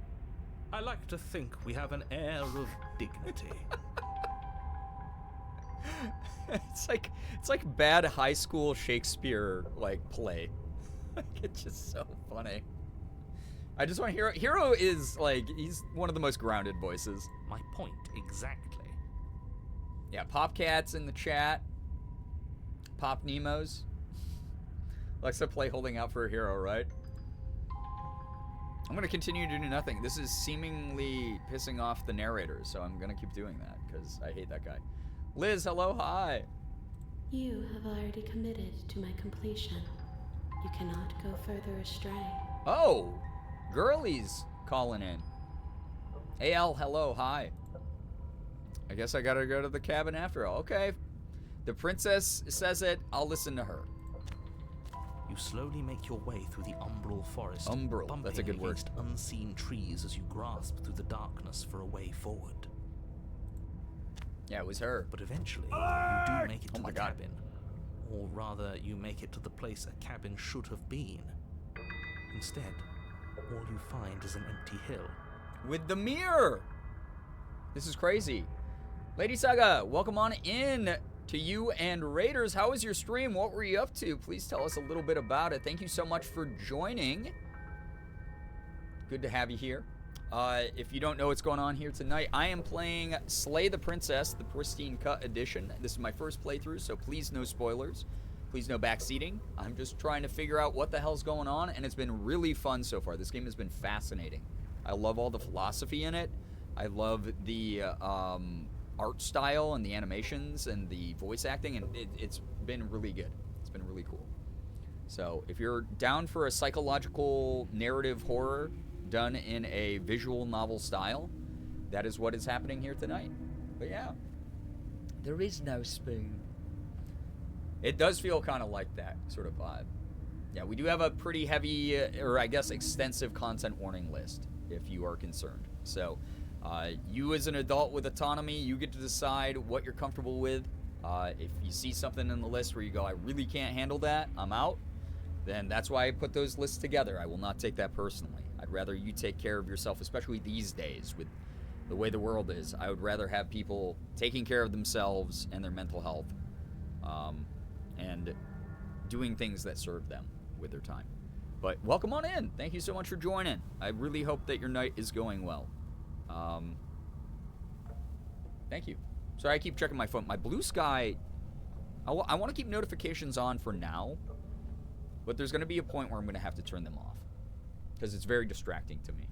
Speaker 8: I like to think we have an air of dignity.
Speaker 1: It's like bad high school Shakespeare like play. It's just so funny. I just want Hero. Hero is like, he's one of the most grounded voices.
Speaker 8: My point exactly.
Speaker 1: Yeah, Popcat's in the chat. Pop Nemo's. Alexa play holding out for a hero, right? I'm gonna continue to do nothing. This is seemingly pissing off the narrator, so I'm gonna keep doing that because I hate that guy. Liz, hello, hi.
Speaker 10: You have already committed to my completion. You cannot go further astray.
Speaker 1: Oh, girlies calling in. AL, hello, hi. I guess I gotta go to the cabin after all. Okay. The princess says it. I'll listen to her.
Speaker 4: You slowly make your way through the umbral forest,
Speaker 1: Umbral, that's a good word.
Speaker 4: against unseen trees as you grasp through the darkness for a way forward.
Speaker 1: Yeah, it was her.
Speaker 4: But eventually, you do make it to
Speaker 1: Oh my
Speaker 4: the
Speaker 1: God.
Speaker 4: cabin. Or rather, you make it to the place a cabin should have been. Instead, all you find is an empty hill.
Speaker 1: With the mirror. This is crazy. Lady Saga, welcome on in to you and Raiders. How was your stream? What were you up to? Please tell us a little bit about it. Thank you so much for joining. Good to have you here. If you don't know what's going on here tonight, I am playing Slay the Princess, the Pristine Cut Edition. This is my first playthrough, so please no spoilers. Please no backseating. I'm just trying to figure out what the hell's going on, and it's been really fun so far. This game has been fascinating. I love all the philosophy in it. I love the art style and the animations and the voice acting, and it's been really good. It's been really cool. So if you're down for a psychological narrative horror done in a visual novel style, that is what is happening here tonight. But yeah, there is no spoon. It does feel kind of like that sort of vibe. Yeah, we do have a pretty heavy, or I guess extensive content warning list, if you are concerned. So, you as an adult with autonomy, you get to decide what you're comfortable with. If you see something in the list where you go, I really can't handle that, I'm out, then that's why I put those lists together. I will not take that personally. I'd rather you take care of yourself, especially these days with the way the world is. I would rather have people taking care of themselves and their mental health, and doing things that serve them with their time. But welcome on in. Thank you so much for joining. I really hope that your night is going well. Thank you. Sorry, I keep checking my phone. My Blue Sky, I want to keep notifications on for now, but there's going to be a point where I'm going to have to turn them off because it's very distracting to me.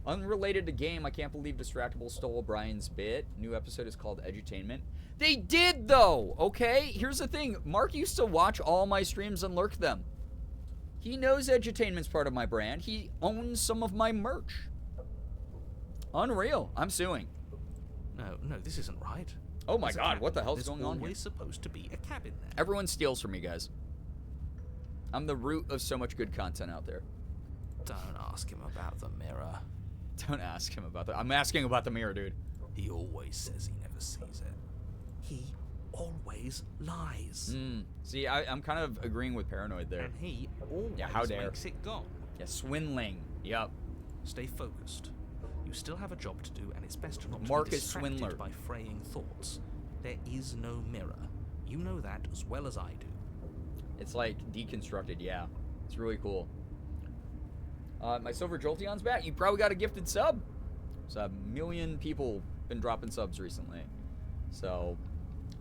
Speaker 1: Unrelated to game, I can't believe Distractable stole Brian's bit. New episode is called Edutainment. They did, though, okay? Here's the thing. Mark used to watch all my streams and lurk them. He knows Edutainment's part of my brand. He owns some of my merch. Unreal. I'm suing.
Speaker 4: No, this isn't right.
Speaker 1: Oh my God, what the hell's
Speaker 4: There's
Speaker 1: going on here?
Speaker 4: always supposed to be a cabin there.
Speaker 1: Everyone steals from me, guys. I'm the root of so much good content out there.
Speaker 4: Don't ask him about the mirror.
Speaker 1: Don't ask him about that. I'm asking about the mirror, dude.
Speaker 4: He always says he never sees it. He always lies.
Speaker 1: See, I'm kind of agreeing with Paranoid there.
Speaker 8: And he always
Speaker 1: how dare.
Speaker 8: makes it gone.
Speaker 1: Yeah, swindling. Yup.
Speaker 4: Stay focused. You still have a job to do, and it's best not to
Speaker 1: Marcus
Speaker 4: be distracted
Speaker 1: Swindler.
Speaker 4: by fraying thoughts. There is no mirror. You know that as well as I do.
Speaker 1: It's like deconstructed, yeah. It's really cool. My Silver Jolteon's back. You probably got a gifted sub. So 1 million people been dropping subs recently. So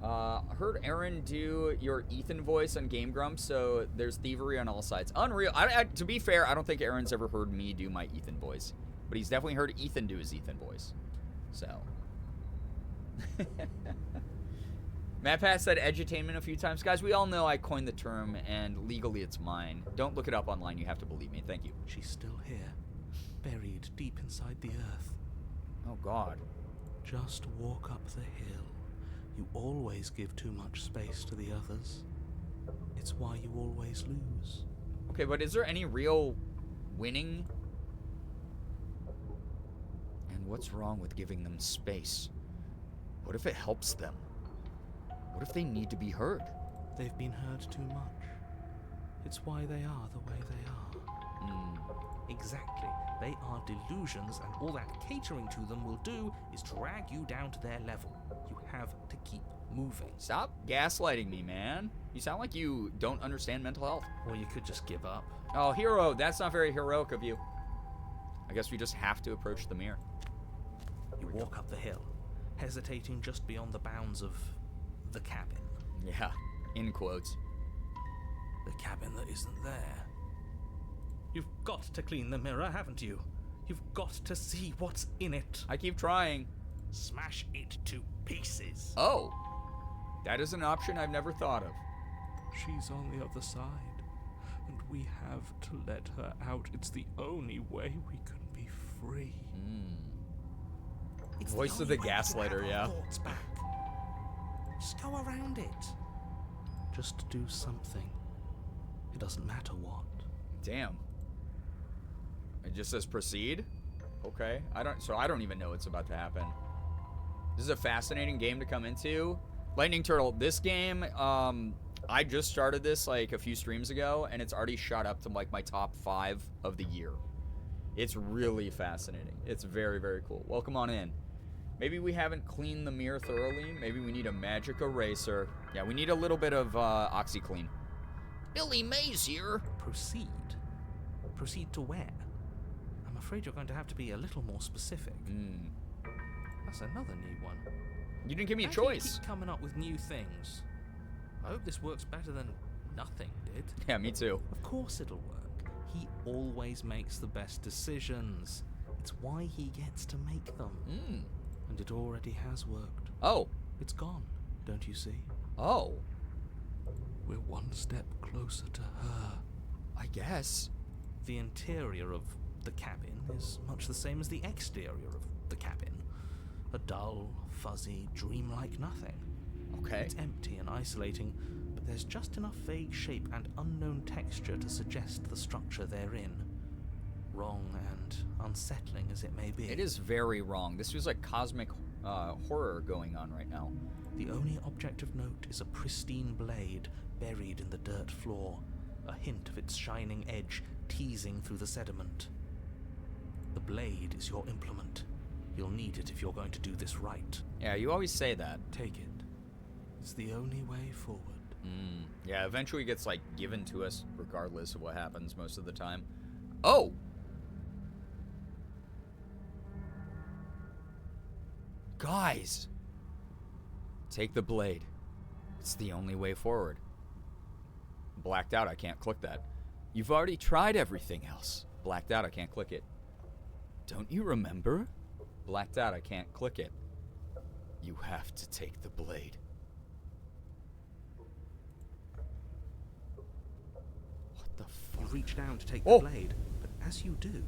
Speaker 1: Heard Aaron do your Ethan voice on Game Grumps, so there's thievery on all sides. Unreal. To be fair, I don't think Aaron's ever heard me do my Ethan voice, but he's definitely heard Ethan do his Ethan voice. So. Matt Pat said edutainment a few times. Guys, we all know I coined the term, and legally it's mine. Don't look it up online. You have to believe me. Thank you.
Speaker 4: She's still here, buried deep inside the earth.
Speaker 1: Oh, God.
Speaker 4: Just walk up the hill. You always give too much space to the others. It's why you always lose.
Speaker 1: Okay, but is there any real winning? And what's wrong with giving them space? What if it helps them? What if they need to be heard?
Speaker 4: They've been heard too much. It's why they are the way they are. Exactly. They are delusions, and all that catering to them will do is drag you down to their level. You have to keep moving.
Speaker 1: Stop gaslighting me, man. You sound like you don't understand mental health.
Speaker 4: Or you could just give up.
Speaker 1: Oh, hero, that's not very heroic of you. I guess we just have to approach the mirror.
Speaker 4: You walk up the hill, hesitating just beyond the bounds of the cabin.
Speaker 1: Yeah, in quotes.
Speaker 4: The cabin that isn't there.
Speaker 8: You've got to clean the mirror, haven't you? You've got to see what's in it.
Speaker 1: I keep trying.
Speaker 9: Smash it to pieces.
Speaker 1: Oh, that is an option I've never thought of.
Speaker 3: She's on the other side, and we have to let her out. It's the only way we can be free.
Speaker 1: Voice of the gaslighter, yeah.
Speaker 4: Thoughts back. Just go around it. Just do something. It doesn't matter what.
Speaker 1: Damn. It just says proceed? Okay. I don't even know what's about to happen. This is a fascinating game to come into. Lightning Turtle, this game, I just started this like a few streams ago, and it's already shot up to like my top 5 of the year. It's really fascinating. It's very, very cool. Welcome on in. Maybe we haven't cleaned the mirror thoroughly. Maybe we need a magic eraser. Yeah, we need a little bit of OxyClean. Billy Mays here.
Speaker 4: Proceed. Proceed to where? I'm afraid you're going to have to be a little more specific. That's another new one.
Speaker 1: You didn't give me a
Speaker 4: How do you
Speaker 1: choice.
Speaker 4: keep coming up with new things? I hope this works better than nothing did.
Speaker 1: Yeah, me too.
Speaker 4: Of course it'll work. He always makes the best decisions. It's why he gets to make them. And it already has worked.
Speaker 1: Oh.
Speaker 4: It's gone, don't you see?
Speaker 1: Oh.
Speaker 3: We're one step closer to her.
Speaker 1: I guess.
Speaker 4: The interior of the cabin is much the same as the exterior of the cabin. A dull, fuzzy, dreamlike nothing.
Speaker 1: Okay.
Speaker 4: It's empty and isolating, but there's just enough vague shape and unknown texture to suggest the structure they're in. Wrong and unsettling as it may be.
Speaker 1: It is very wrong. This was like cosmic horror going on right now.
Speaker 4: The only object of note is a pristine blade buried in the dirt floor, a hint of its shining edge teasing through the sediment. The blade is your implement. You'll need it if you're going to do this right.
Speaker 1: Yeah, you always say that.
Speaker 4: Take it. It's the only way forward.
Speaker 1: Yeah, eventually it gets like given to us regardless of what happens most of the time. Oh! Guys! Take the blade. It's the only way forward. Blacked out, I can't click that. You've already tried everything else. Blacked out, I can't click it. Don't you remember? Blacked out, I can't click it. You have to take the blade. What the fuck?
Speaker 4: You reach down to take the blade, but as you do,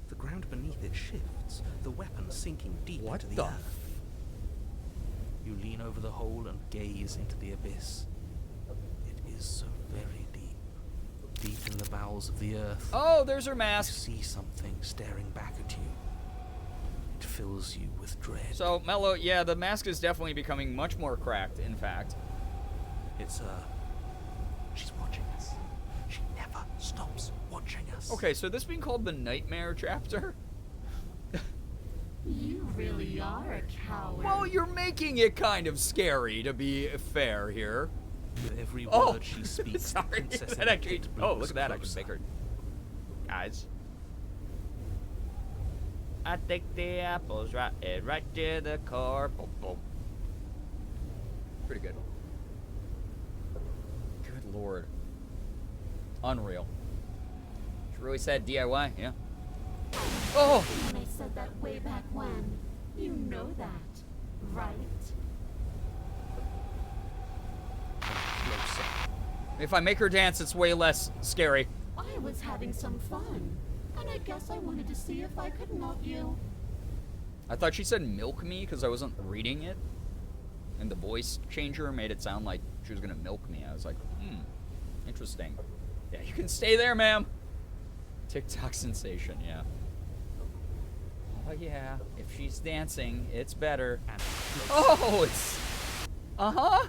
Speaker 4: the ground beneath it shifts, the weapon sinking deep into the earth. You lean over the hole and gaze into the abyss. It is so very deep. Deep in the bowels of the earth.
Speaker 1: Oh, there's her mask.
Speaker 4: You see something staring back at you. It fills you with dread.
Speaker 1: So, Mello, yeah, the mask is definitely becoming much more cracked, in fact.
Speaker 4: It's she's watching us. She never stops watching us.
Speaker 1: Okay, so this being called the Nightmare chapter?
Speaker 6: You really are a coward.
Speaker 1: Well, you're making it kind of scary, to be fair here.
Speaker 4: With every word she speaks,
Speaker 1: sorry. That actually, look at that, I can make her. Guys. I think the apple's right to the core. Boom, boom. Pretty good. Good lord. Unreal. She really said DIY, yeah. Oh!
Speaker 6: And I said that way back when. You know that, right?
Speaker 1: If I make her dance, it's way less scary.
Speaker 6: I was having some fun, and I guess I wanted to see if I could milk you.
Speaker 1: I thought she said milk me because I wasn't reading it. And the voice changer made it sound like she was going to milk me. I was like, interesting. Yeah, you can stay there, ma'am. TikTok sensation, yeah. Oh, yeah. If she's dancing, it's better. Oh, it's... Uh-huh.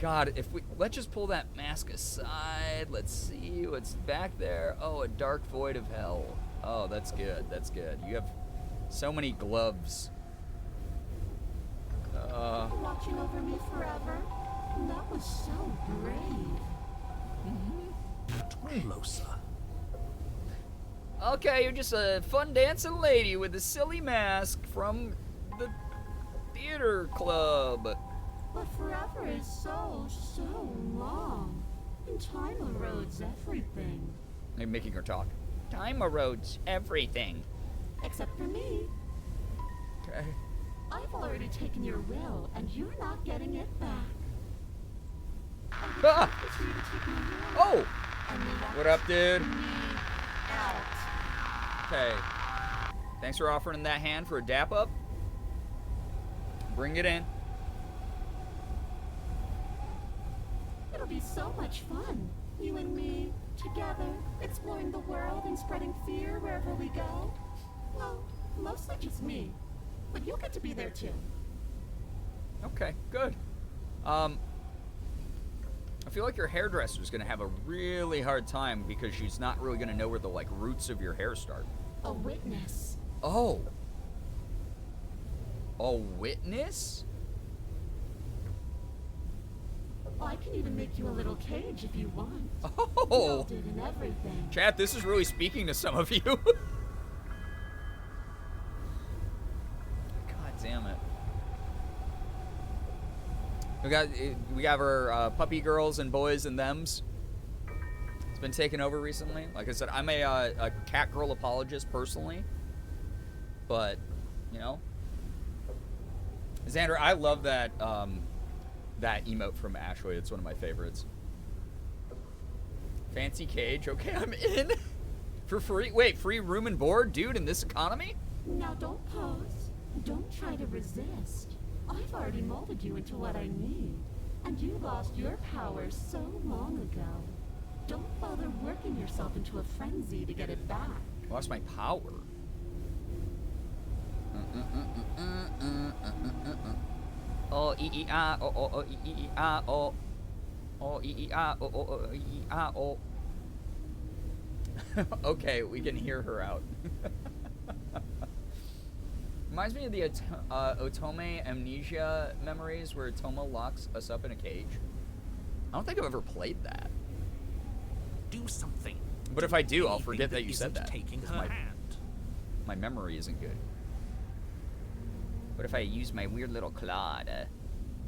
Speaker 1: God, if we... Let's just pull that mask aside. Let's see what's back there. Oh, a dark void of hell. Oh, that's good. That's good. You have so many gloves.
Speaker 6: Watching over me forever? That was so brave.
Speaker 3: Closer.
Speaker 1: Okay, you're just a fun dancing lady with a silly mask from the theater club.
Speaker 6: But forever is so long. And time erodes everything.
Speaker 1: I'm making her talk. Time erodes everything.
Speaker 6: Except for me.
Speaker 1: Okay.
Speaker 6: I've already taken your will, and you're not getting it back.
Speaker 1: Ah! Oh!
Speaker 6: And
Speaker 1: What up, dude?
Speaker 6: me out.
Speaker 1: Okay. Thanks for offering that hand for a dap up. Bring it in.
Speaker 6: It'll be so much fun. You and me, together, exploring the world and spreading fear wherever we go. Well, mostly just me. But you'll get to be there too.
Speaker 1: Okay, good. I feel like your hairdresser is going to have a really hard time because she's not really going to know where the, like, roots of your hair start.
Speaker 6: A witness.
Speaker 1: Oh. A witness?
Speaker 6: I can even make you a little cage if you want.
Speaker 1: Oh.
Speaker 6: Gilded and everything.
Speaker 1: Chat, this is really speaking to some of you. God damn it. We got our puppy girls and boys and thems. It's been taken over recently. Like I said, I'm a cat girl apologist personally. But, you know. Xander, I love that that emote from Ashley. It's one of my favorites. Fancy cage. Okay, I'm in. For free? Wait, free room and board? Dude, in this economy?
Speaker 6: Now don't pose. Don't try to resist. I've already molded you into what I need. And you lost your power so long ago. Don't bother working yourself into a frenzy to get it back.
Speaker 1: Lost my power. Oh, e-e-ah, oh, e-e-ah, oh. Oh, e-e-ah, oh, e-e-ah, oh. Okay, we can hear her out. Reminds me of the Otome Amnesia memories where Toma locks us up in a cage. I don't think I've ever played that.
Speaker 8: Do something.
Speaker 1: But if I do, I'll forget that you said that.
Speaker 8: Taking her hand.
Speaker 1: My memory isn't good. What if I use my weird little claw to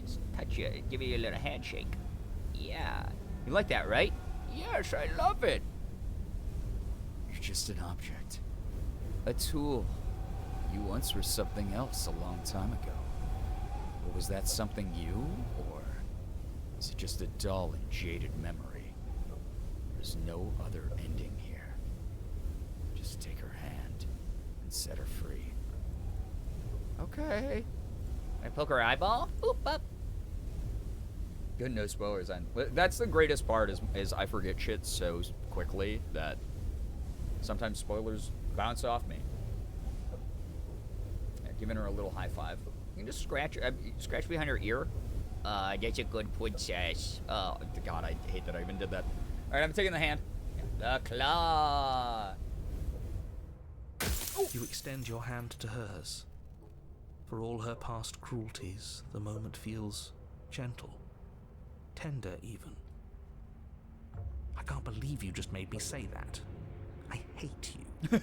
Speaker 1: just touch you, give you a little handshake? Yeah. You like that, right? Yes, I love it. You're just an object. A tool. You once were something else a long time ago. But was that something you, or is it just a dull and jaded memory? There's no other ending here. Just take her hand and set her free. Okay. I poke her eyeball? Boop, up. Good, no spoilers. That's the greatest part is I forget shit so quickly that sometimes spoilers bounce off me. Yeah, giving her a little high five. You can just scratch behind her ear. That's a good princess. Oh, God, I hate that I even did that. All right, I'm taking the hand. The claw.
Speaker 4: You extend your hand to hers. For all her past cruelties, the moment feels gentle, tender even. I can't believe you just made me say that. I hate you.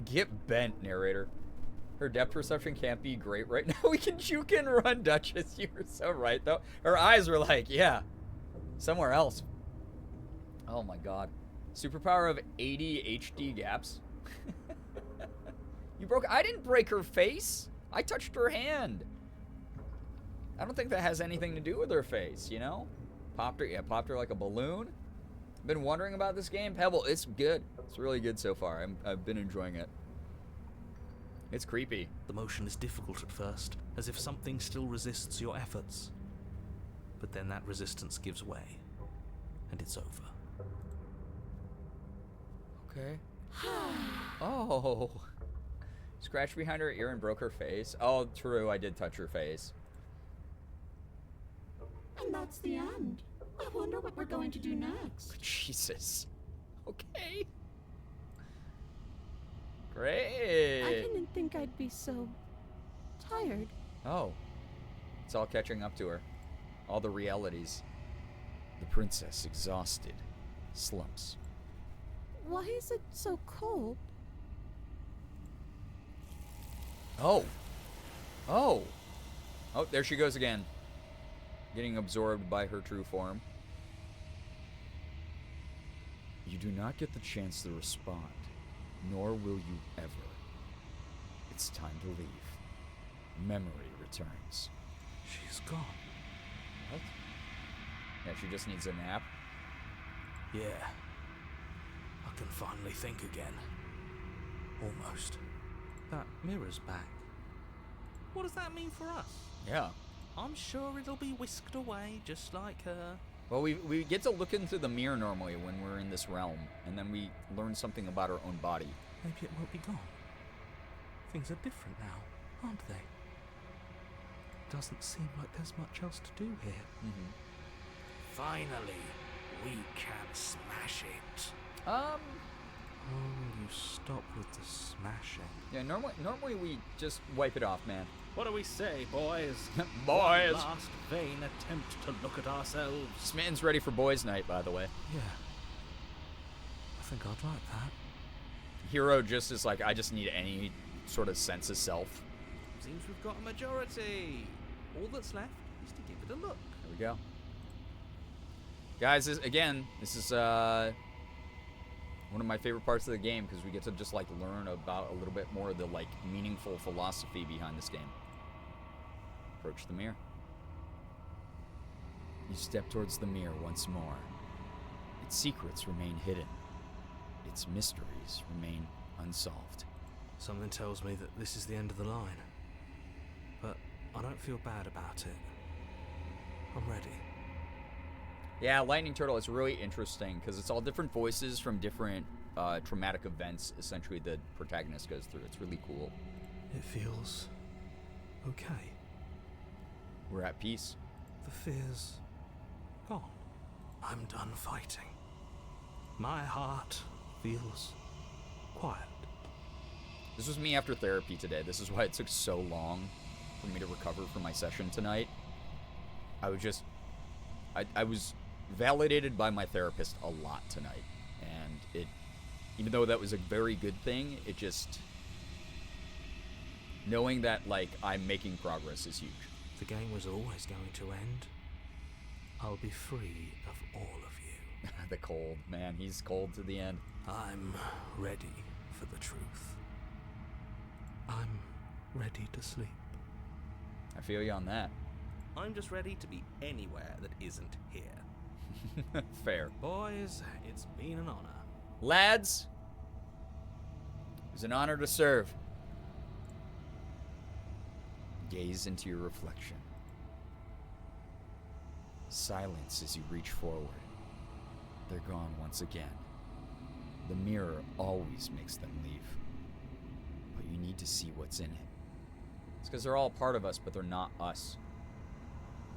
Speaker 1: Get bent, narrator. Her depth perception can't be great right now. We can juke and run, Duchess. You were so right, though. Her eyes were like, yeah, somewhere else. Oh, my God. Superpower of 80 HD gaps. You broke... I didn't break her face. I touched her hand. I don't think that has anything to do with her face, you know? Popped her like a balloon. Been wondering about this game. Pebble, it's good. It's really good so far. I've been enjoying it. It's creepy.
Speaker 4: The motion is difficult at first, as if something still resists your efforts. But then that resistance gives way, and it's over.
Speaker 1: Okay. Oh. Scratched behind her ear and broke her face. Oh, true. I did touch her face.
Speaker 6: And that's the end. I wonder what we're going to do next.
Speaker 1: Jesus. Okay. Great.
Speaker 11: I didn't think I'd be so tired.
Speaker 1: Oh. It's all catching up to her. All the realities. The princess, exhausted, slumps.
Speaker 11: Why is it so cold?
Speaker 1: Oh. Oh. Oh, there she goes again. Getting absorbed by her true form. You do not get the chance to respond, nor will you ever. It's time to leave. Memory returns.
Speaker 4: She's gone.
Speaker 1: What? Yeah, she just needs a nap.
Speaker 4: Yeah. I can finally think again. Almost. That mirror's back. What does that mean for us?
Speaker 1: Yeah.
Speaker 4: I'm sure it'll be whisked away, just like her.
Speaker 1: Well, we get to look into the mirror normally when we're in this realm, and then we learn something about our own body.
Speaker 4: Maybe it won't be gone. Things are different now, aren't they? Doesn't seem like there's much else to do here.
Speaker 1: Mm-hmm.
Speaker 9: Finally, we can smash it.
Speaker 4: Oh, you stop with the smashing.
Speaker 1: Yeah, normally we just wipe it off, man.
Speaker 8: What do we say, boys?
Speaker 1: Boys!
Speaker 8: One last vain attempt to look at ourselves.
Speaker 1: This man's ready for boys' night, by the way.
Speaker 4: Yeah. I think I'd like that.
Speaker 1: Hero just is like, I just need any sort of sense of self.
Speaker 8: Seems we've got a majority. All that's left is to give it a look.
Speaker 1: There we go. Guys, this is one of my favorite parts of the game, because we get to just like learn about a little bit more of the like meaningful philosophy behind this game. Approach the mirror. You step towards the mirror once more. Its secrets remain hidden. Its mysteries remain unsolved.
Speaker 4: Something tells me that this is the end of the line. But I don't feel bad about it. I'm ready.
Speaker 1: Yeah, Lightning Turtle is really interesting because it's all different voices from different traumatic events, essentially, the protagonist goes through. It's really cool.
Speaker 4: It feels okay.
Speaker 1: We're at peace.
Speaker 4: The fear's gone. I'm done fighting. My heart feels quiet.
Speaker 1: This was me after therapy today. This is why it took so long for me to recover from my session tonight. I was validated by my therapist a lot tonight, and even though that was a very good thing, it just, knowing that like I'm making progress is huge.
Speaker 4: The game was always going to end. I'll be free of all of you.
Speaker 1: The cold, man, he's cold to the end.
Speaker 4: I'm ready for the truth. I'm ready to sleep.
Speaker 1: I feel you on that.
Speaker 8: I'm just ready to be anywhere that isn't here.
Speaker 1: Fair.
Speaker 8: Boys, it's been an honor.
Speaker 1: Lads, it was an honor to serve. Gaze into your reflection. Silence as you reach forward. They're gone once again. The mirror always makes them leave. But you need to see what's in it. It's because they're all part of us, but they're not us.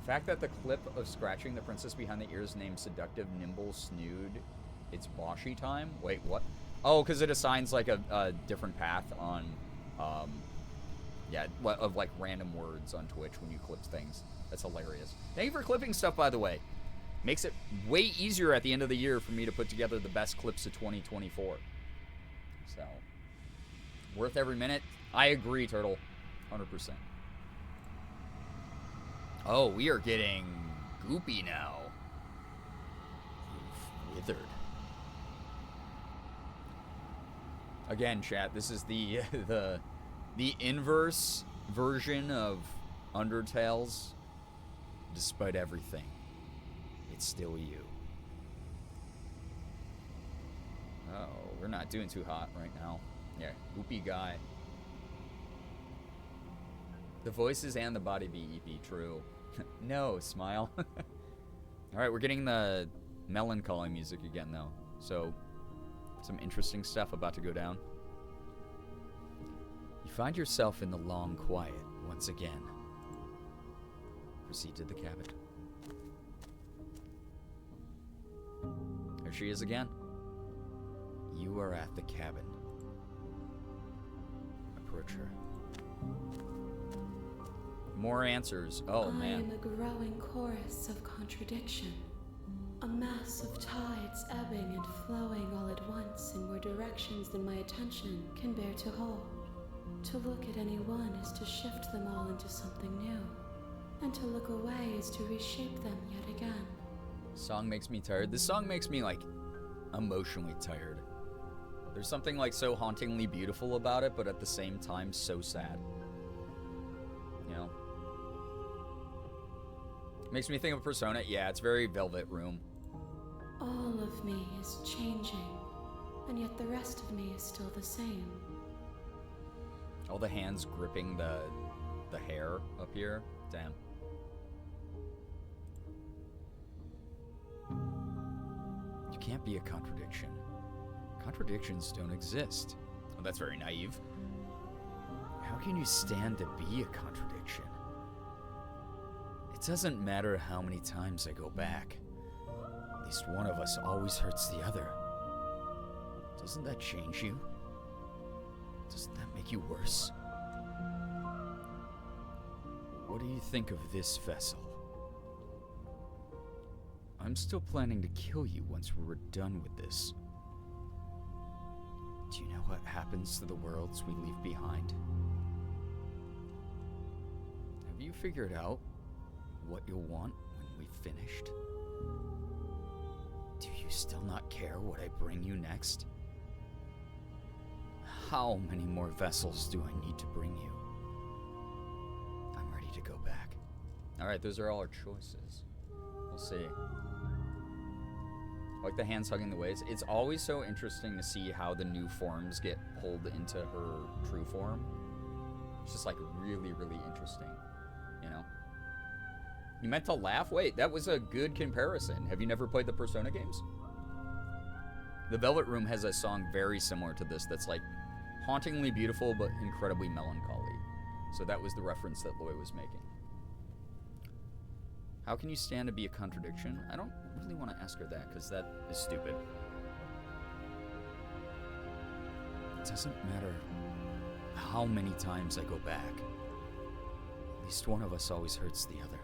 Speaker 1: The fact that the clip of scratching the princess behind the ears named Seductive Nimble Snood, it's Boshi time? Wait, what? Oh, because it assigns like a different path on, of like random words on Twitch when you clip things. That's hilarious. Thank you for clipping stuff, by the way. Makes it way easier at the end of the year for me to put together the best clips of 2024. So, worth every minute. I agree, Turtle. 100%. Oh, we are getting goopy now. You've withered. Again, chat, this is the the inverse version of Undertale's. Despite everything, it's still you. Oh, we're not doing too hot right now. Yeah, goopy guy. The voices and the body be true. No, smile. Alright, we're getting the melancholy music again, though. So, some interesting stuff about to go down. You find yourself in the long quiet once again. Proceed to the cabin. There she is again. You are at the cabin. Approach her. More answers. Oh, man.
Speaker 10: I am a growing chorus of contradiction. A mass of tides ebbing and flowing all at once in more directions than my attention can bear to hold. To look at any one is to shift them all into something new. And to look away is to reshape them yet again.
Speaker 1: Song makes me tired. This song makes me, like, emotionally tired. There's something, like, so hauntingly beautiful about it, but at the same time, so sad. You know? Makes me think of Persona. Yeah, it's very Velvet Room.
Speaker 10: All of me is changing, and yet the rest of me is still the same.
Speaker 1: All the hands gripping the hair up here. Damn. You can't be a contradiction. Contradictions don't exist. Well, that's very naive. How can you stand to be a contradiction? It doesn't matter how many times I go back. At least one of us always hurts the other. Doesn't that change you? Doesn't that make you worse? What do you think of this vessel? I'm still planning to kill you once we're done with this. Do you know what happens to the worlds we leave behind? Have you figured out what you'll want when we've finished? Do you still not care what I bring you next? How many more vessels do I need to bring you? I'm ready to go back. Alright, those are all our choices. We'll see. Like the hands hugging the waist. It's always so interesting to see how the new forms get pulled into her true form. It's just like really, really interesting. You know? You meant to laugh? Wait, that was a good comparison. Have you never played the Persona games? The Velvet Room has a song very similar to this that's like hauntingly beautiful but incredibly melancholy. So that was the reference that Loy was making. How can you stand to be a contradiction? I don't really want to ask her that because that is stupid. It doesn't matter how many times I go back. At least one of us always hurts the other.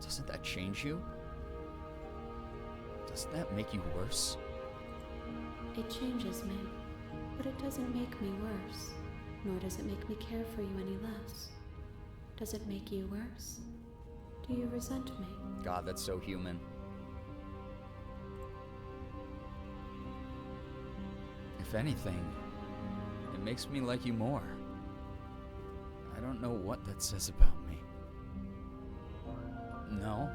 Speaker 1: Doesn't that change you? Doesn't that make you worse?
Speaker 10: It changes me, but it doesn't make me worse, nor does it make me care for you any less. Does it make you worse? Do you resent me?
Speaker 1: God, that's so human. If anything, it makes me like you more. I don't know what that says about me. No,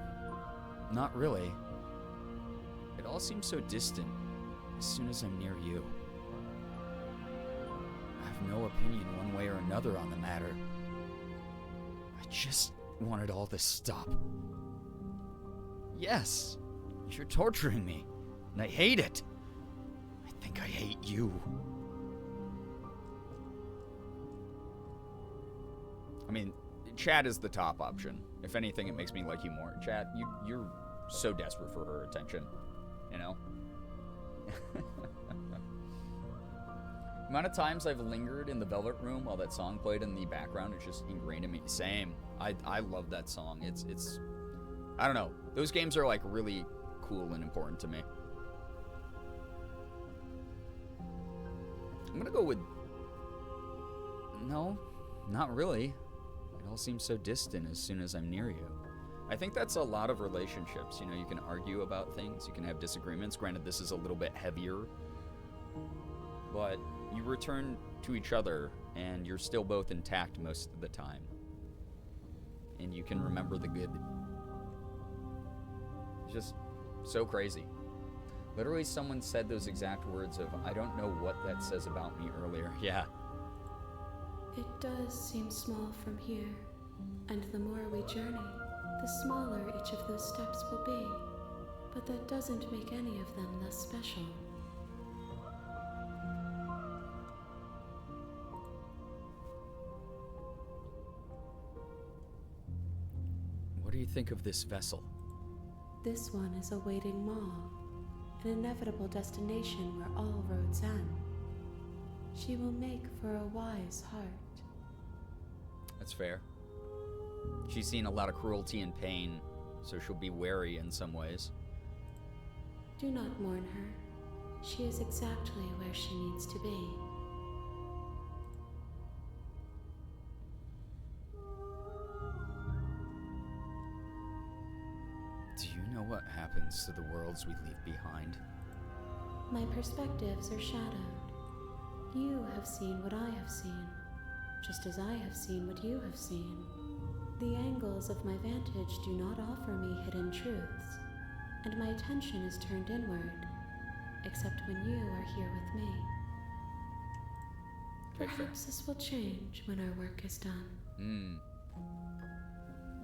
Speaker 1: not really. It all seems so distant as soon as I'm near you. I have no opinion one way or another on the matter. I just want it all to stop. Yes, you're torturing me, and I hate it. I think I hate you. I mean, chat is the top option. If anything, it makes me like you more. Chat, you're so desperate for her attention, you know? The amount of times I've lingered in the Velvet Room while that song played in the background, it's just ingrained in me. Same. I love that song. It's I don't know. Those games are like really cool and important to me. I'm gonna go with no, not really. It all seems so distant as soon as I'm near you. I think that's a lot of relationships. You know, you can argue about things, you can have disagreements. Granted, this is a little bit heavier, but you return to each other and you're still both intact most of the time. And you can remember the good. It's just so crazy. Literally, someone said those exact words of, I don't know what that says about me earlier. Yeah.
Speaker 10: It does seem small from here, and the more we journey, the smaller each of those steps will be. But that doesn't make any of them less special.
Speaker 1: What do you think of this vessel?
Speaker 10: This one is a waiting maw, an inevitable destination where all roads end. She will make for a wise heart.
Speaker 1: That's fair. She's seen a lot of cruelty and pain, so she'll be wary in some ways.
Speaker 10: Do not mourn her. She is exactly where she needs to be.
Speaker 1: Do you know what happens to the worlds we leave behind?
Speaker 10: My perspectives are shadowed. You have seen what I have seen, just as I have seen what you have seen. The angles of my vantage do not offer me hidden truths, and my attention is turned inward, except when you are here with me. Perhaps this will change when our work is done.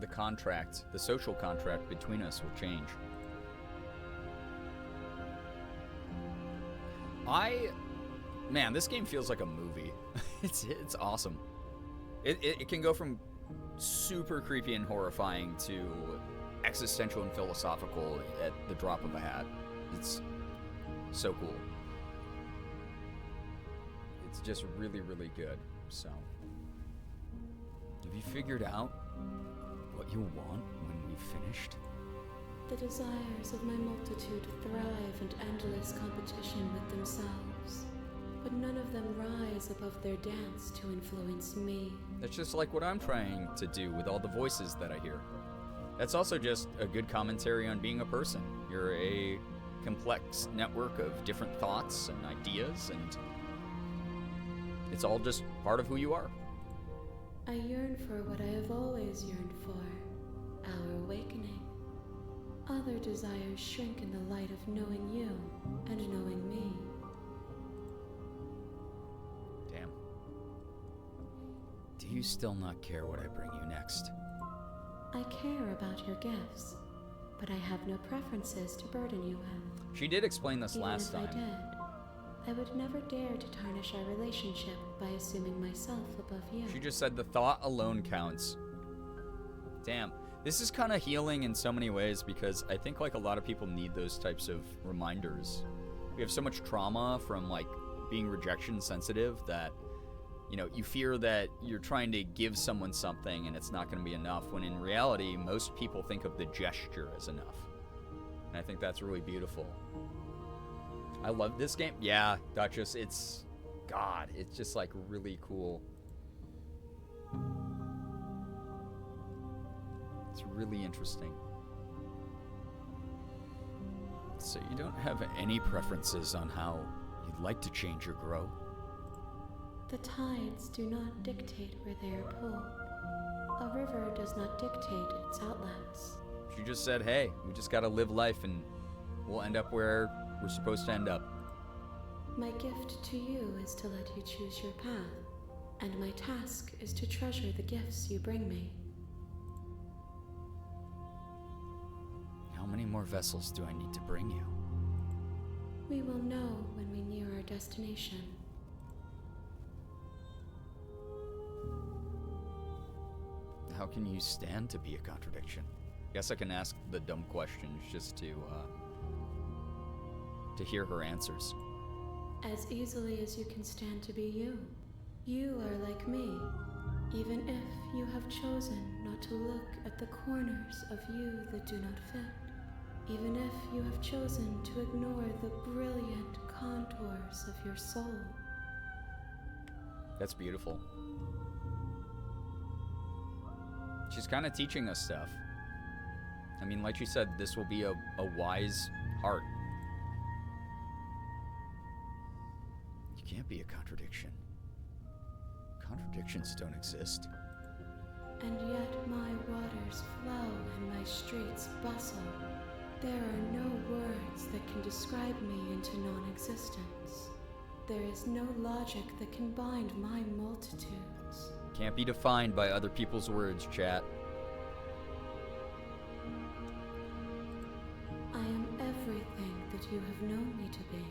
Speaker 1: The contract, the social contract between us will change. Man, this game feels like a movie. It's awesome. It can go from super creepy and horrifying to existential and philosophical at the drop of a hat. It's so cool. It's just really, really good. So, have you figured out what you want when we've finished?
Speaker 10: The desires of my multitude thrive in endless competition with themselves, but none of them rise above their dance to influence me.
Speaker 1: That's just like what I'm trying to do with all the voices that I hear. That's also just a good commentary on being a person. You're a complex network of different thoughts and ideas, and it's all just part of who you are.
Speaker 10: I yearn for what I have always yearned for, our awakening. Other desires shrink in the light of knowing you and knowing me.
Speaker 1: Damn. Do you still not care what I bring you next?
Speaker 10: I care about your gifts, but I have no preferences to burden you with.
Speaker 1: She did explain this last time.
Speaker 10: Even if I did, I would never dare to tarnish our relationship by assuming myself above you.
Speaker 1: She just said the thought alone counts. Damn. This is kind of healing in so many ways because I think like a lot of people need those types of reminders. We have so much trauma from like being rejection sensitive that, you know, you fear that you're trying to give someone something and it's not going to be enough, when in reality, most people think of the gesture as enough. And I think that's really beautiful. I love this game. Yeah, Duchess, it's just like really cool. It's really interesting. So you don't have any preferences on how you'd like to change or grow?
Speaker 10: The tides do not dictate where they are pulled. A river does not dictate its outlets.
Speaker 1: She just said, hey, we just gotta live life and we'll end up where we're supposed to end up.
Speaker 10: My gift to you is to let you choose your path, and my task is to treasure the gifts you bring me.
Speaker 1: How many more vessels do I need to bring you?
Speaker 10: We will know when we near our destination.
Speaker 1: How can you stand to be a contradiction? Guess I can ask the dumb questions just to hear her answers.
Speaker 10: As easily as you can stand to be you. You are like me, even if you have chosen not to look at the corners of you that do not fit. Even if you have chosen to ignore the brilliant contours of your soul.
Speaker 1: That's beautiful. She's kind of teaching us stuff. I mean, like she said, this will be a wise heart. You can't be a contradiction. Contradictions don't exist.
Speaker 10: And yet my waters flow and my streets bustle. There are no words that can describe me into non-existence. There is no logic that can bind my multitudes.
Speaker 1: Can't be defined by other people's words, chat.
Speaker 10: I am everything that you have known me to be,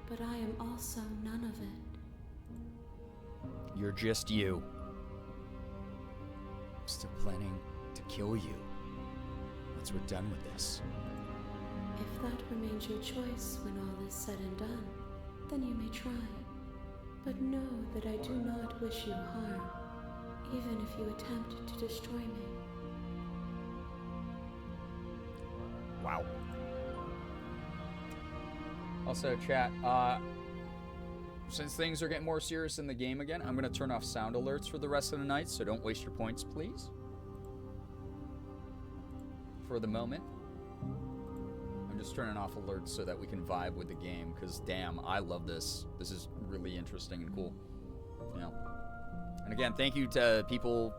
Speaker 10: but I am also none of it.
Speaker 1: You're just you. I'm still planning to kill you. Once we're done with this.
Speaker 10: If that remains your choice when all is said and done, then you may try. But know that I do not wish you harm, even if you attempt to destroy me.
Speaker 1: Wow. Also, chat, since things are getting more serious in the game again, I'm going to turn off sound alerts for the rest of the night, so don't waste your points, please. For the moment. I'm just turning off alerts so that we can vibe with the game, because damn, I love this. This is really interesting and cool. You know. And again, thank you to people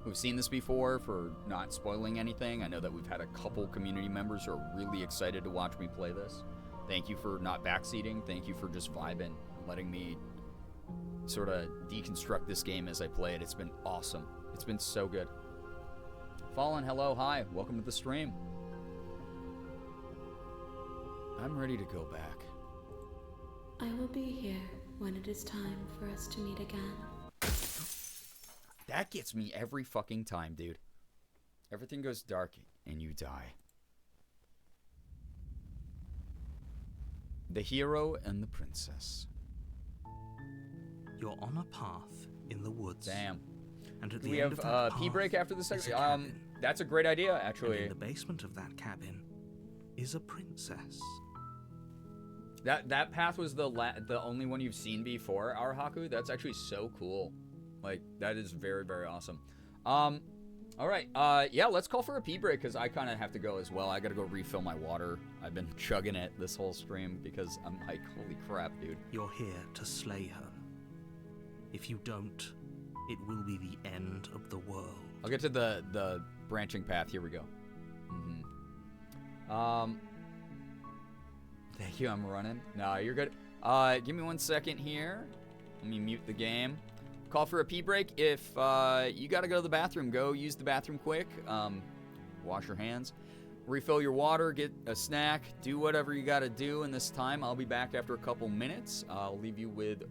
Speaker 1: who've seen this before for not spoiling anything. I know that we've had a couple community members who are really excited to watch me play this. Thank you for not backseating. Thank you for just vibing, letting me sort of deconstruct this game as I play it. It's been awesome. It's been so good. Fallen, hello, hi. Welcome to the stream. I'm ready to go back.
Speaker 10: I will be here when it is time for us to meet again.
Speaker 1: That gets me every fucking time, dude. Everything goes dark and you die. The hero and the princess.
Speaker 4: You're on a path in the woods.
Speaker 1: Damn.
Speaker 4: And at the
Speaker 1: we
Speaker 4: end
Speaker 1: have
Speaker 4: of that
Speaker 1: pee break after the
Speaker 4: is
Speaker 1: section.
Speaker 4: a cabin.
Speaker 1: That's a great idea, actually.
Speaker 4: And in the basement of that cabin is a princess.
Speaker 1: That path was the only one you've seen before, our Haku. That's actually so cool. Like, that is very, very awesome. All right. Yeah, let's call for a pee break because I kind of have to go as well. I got to go refill my water. I've been chugging it this whole stream because I'm like, holy crap, dude.
Speaker 4: You're here to slay her. If you don't, it will be the end of the world.
Speaker 1: I'll get to the branching path. Here we go. Thank you. I'm running. No, you're good. Give me 1 second here. Let me mute the game. Call for a pee break. If you got to go to the bathroom, go use the bathroom quick. Wash your hands. Refill your water. Get a snack. Do whatever you got to do in this time. I'll be back after a couple minutes. I'll leave you with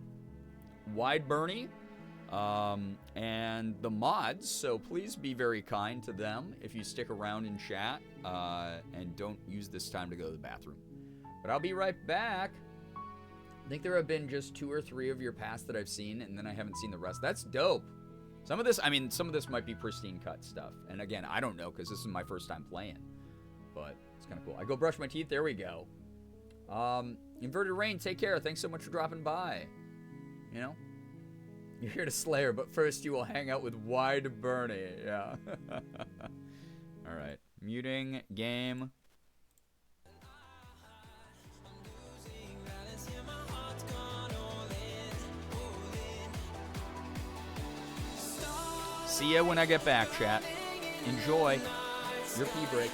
Speaker 1: Wide Bernie and the mods. So please be very kind to them if you stick around in chat and don't use this time to go to the bathroom. But I'll be right back. I think there have been just 2 or 3 of your past that I've seen, and then I haven't seen the rest. That's dope. Some of this might be pristine cut stuff. And again, I don't know because this is my first time playing. But it's kind of cool. I go brush my teeth. There we go. Inverted Rain, take care. Thanks so much for dropping by. You know? You're here to slay her, but first you will hang out with Wide Bernie. Yeah. All right. Muting game. See ya when I get back, chat. Enjoy your pee break.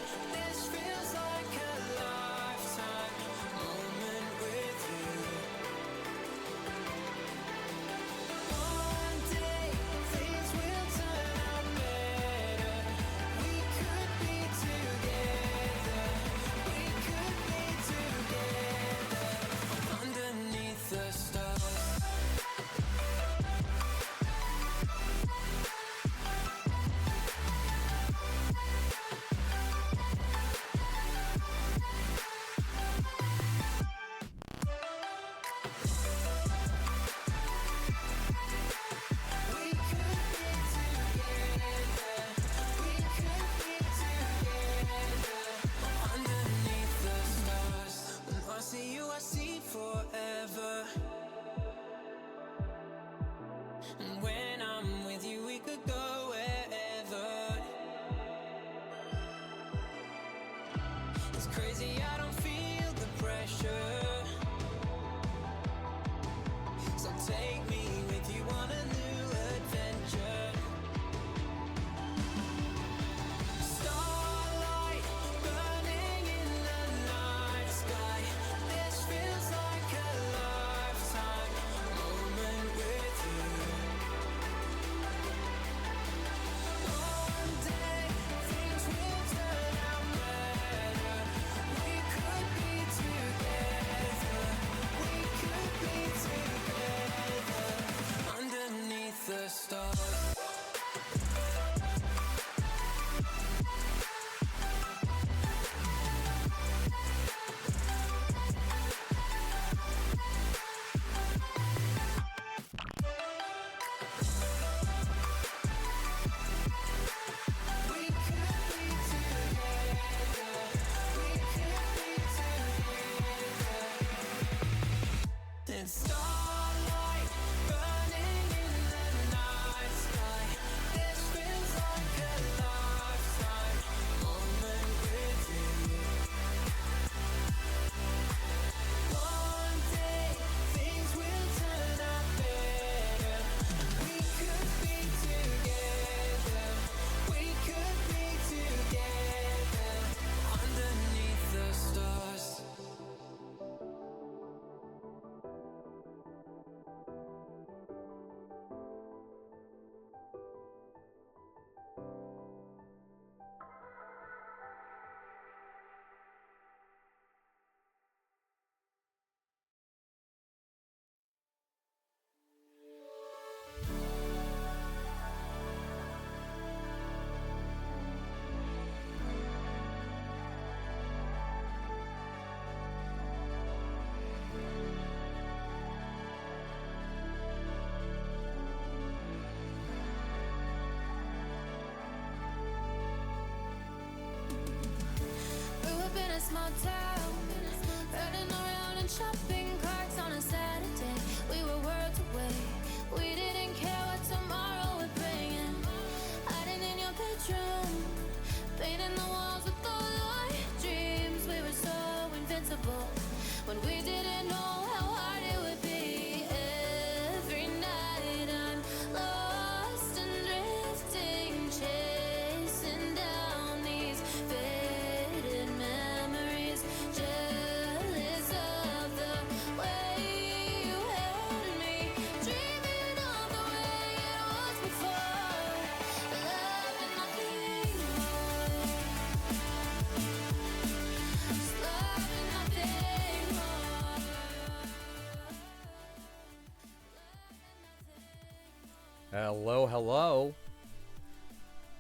Speaker 1: Hello, hello.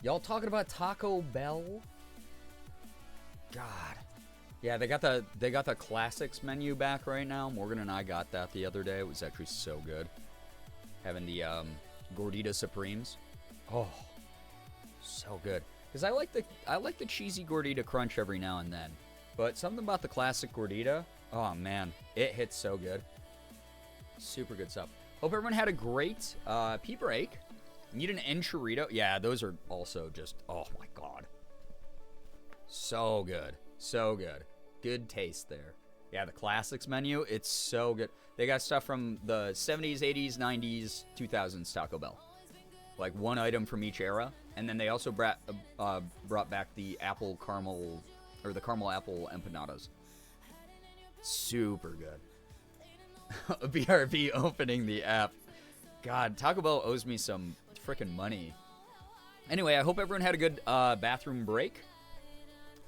Speaker 1: Y'all talking about Taco Bell? God. Yeah, they got the classics menu back right now. Morgan and I got that the other day. It was actually so good. Having the Gordita Supremes. Oh, so good. Because I like the cheesy Gordita crunch every now and then. But something about the classic Gordita, oh man, it hits so good. Super good stuff. Hope everyone had a great pea break. Need an enchilada? Yeah, those are also just, oh my god. So good. So good. Good taste there. Yeah, the classics menu, it's so good. They got stuff from the 70s, 80s, 90s, 2000s Taco Bell. Like one item from each era. And then they also brought back the apple caramel, or the caramel apple empanadas. Super good. BRB opening the app. God, Taco Bell owes me some freaking money. Anyway, I hope everyone had a good bathroom break.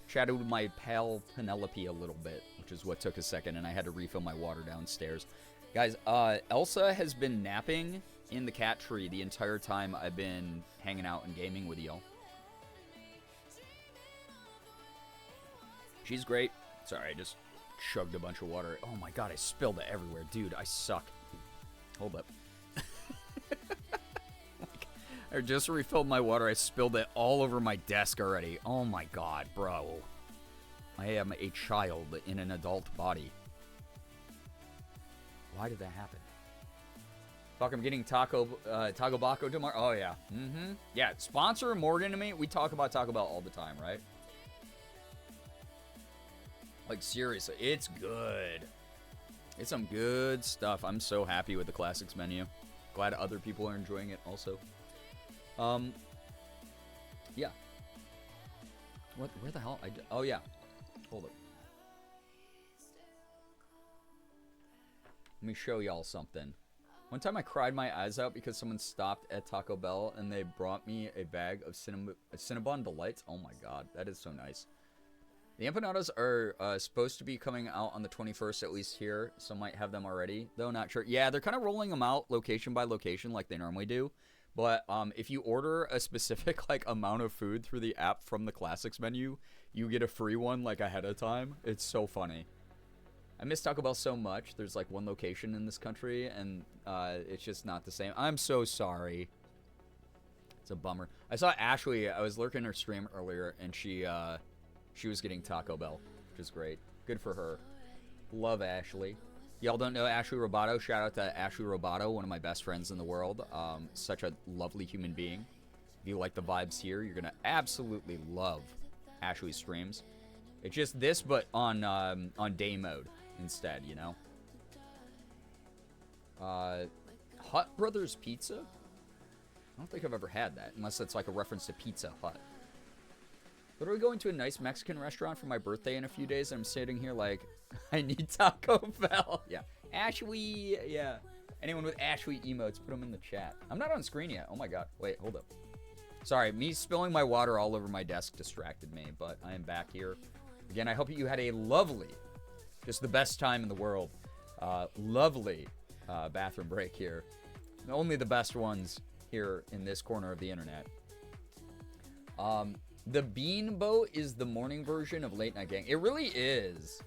Speaker 1: Chatted with my pal Penelope a little bit, which is what took a second, and I had to refill my water downstairs. Guys, Elsa has been napping in the cat tree the entire time I've been hanging out and gaming with y'all. She's great. Sorry, I just chugged a bunch of water. Oh my god, I spilled it everywhere. Dude, I suck. Hold up. I just refilled my water. I spilled it all over my desk already. Oh my god, bro. I am a child in an adult body. Why did that happen? Fuck, I'm getting Taco Baco tomorrow. Oh, yeah. Mm-hmm. Yeah, sponsor Morgan to me. We talk about Taco Bell all the time, right? Like, seriously, it's good. It's some good stuff. I'm so happy with the classics menu. Glad other people are enjoying it also. Yeah. Where the hell? Oh, yeah. Hold up. Let me show y'all something. One time I cried my eyes out because someone stopped at Taco Bell and they brought me a bag of Cinnabon Delights. Oh my god, that is so nice. The empanadas are supposed to be coming out on the 21st, at least here. Some might have them already, though not sure. Yeah, they're kind of rolling them out location by location like they normally do. But if you order a specific like amount of food through the app from the classics menu, you get a free one like ahead of time. It's so funny. I miss Taco Bell so much. There's like one location in this country, and it's just not the same. I'm so sorry. It's a bummer. I saw Ashley. I was lurking her stream earlier, and she was getting Taco Bell, which is great. Good for her. Love Ashley. Y'all don't know Ashley Roboto? Shout out to Ashley Roboto, one of my best friends in the world. Such a lovely human being. If you like the vibes here, you're gonna absolutely love Ashley's streams. It's just this, but on day mode instead, you know. Hut Brothers Pizza? I don't think I've ever had that, unless it's like a reference to Pizza Hut. But are we going to a nice Mexican restaurant for my birthday in a few days? I'm sitting here like, I need Taco Bell. Yeah. Ashley, yeah. Anyone with Ashley emotes, put them in the chat. I'm not on screen yet. Oh my god. Wait, hold up. Sorry, me spilling my water all over my desk distracted me, but I am back here. Again, I hope you had a lovely, just the best time in the world, lovely bathroom break here. Only the best ones here in this corner of the internet. The Bean Boat is the morning version of Late Night Gang. It really is.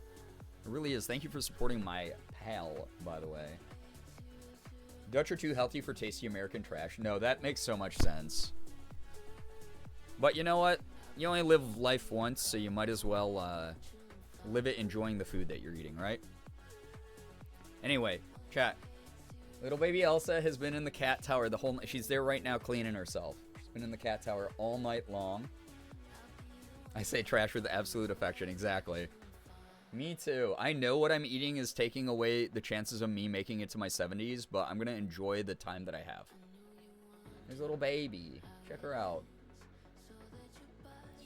Speaker 1: It really is. Thank you for supporting my pal, by the way. Dutch are too healthy for tasty American trash. No, that makes so much sense. But you know what? You only live life once, so you might as well live it enjoying the food that you're eating, right? Anyway, chat. Little baby Elsa has been in the cat tower the whole night. She's there right now cleaning herself. She's been in the cat tower all night long. I say trash with absolute affection, exactly. Me too. I know what I'm eating is taking away the chances of me making it to my 70s, but I'm going to enjoy the time that I have. There's a little baby. Check her out.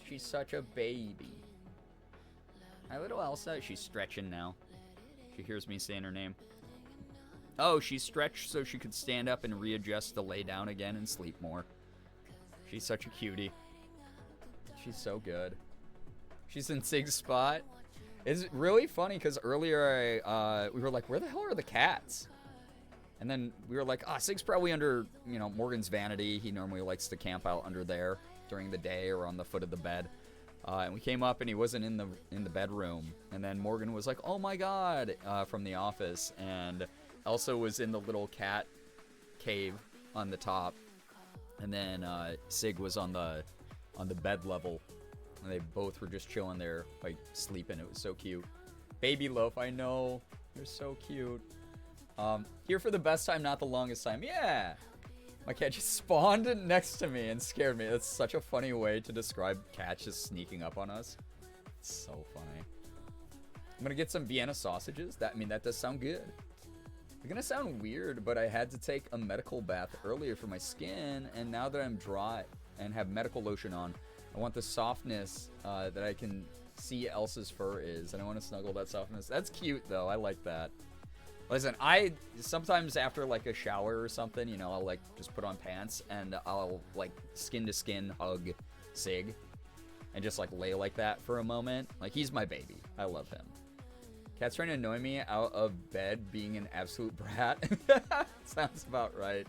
Speaker 1: She's such a baby. Hi, little Elsa. She's stretching now. She hears me saying her name. Oh, she's stretched so she could stand up and readjust to lay down again and sleep more. She's such a cutie. She's so good. She's in Sig's spot. It's really funny because earlier we were like, where the hell are the cats? And then we were like, Sig's probably under, Morgan's vanity. He normally likes to camp out under there during the day or on the foot of the bed. And we came up and he wasn't in the bedroom. And then Morgan was like, "Oh my God," from the office. And Elsa was in the little cat cave on the top. And then Sig was on the bed level. And they both were just chilling there, like sleeping. It was so cute. Baby Loaf, I know. You're so cute. Here for the best time, not the longest time. Yeah. My cat just spawned next to me and scared me. That's such a funny way to describe cats just sneaking up on us. It's so funny. I'm gonna get some Vienna sausages. That does sound good. It's gonna sound weird, but I had to take a medical bath earlier for my skin, and now that I'm dry and have medical lotion on, I want the softness that I can see Elsa's fur is, and I want to snuggle that softness. That's cute, though. I like that. Listen, I sometimes after like a shower or something, I'll like just put on pants and I'll like skin to skin hug Sig and just like lay like that for a moment. Like, he's my baby. I love him. Cat's trying to annoy me out of bed being an absolute brat. Sounds about right.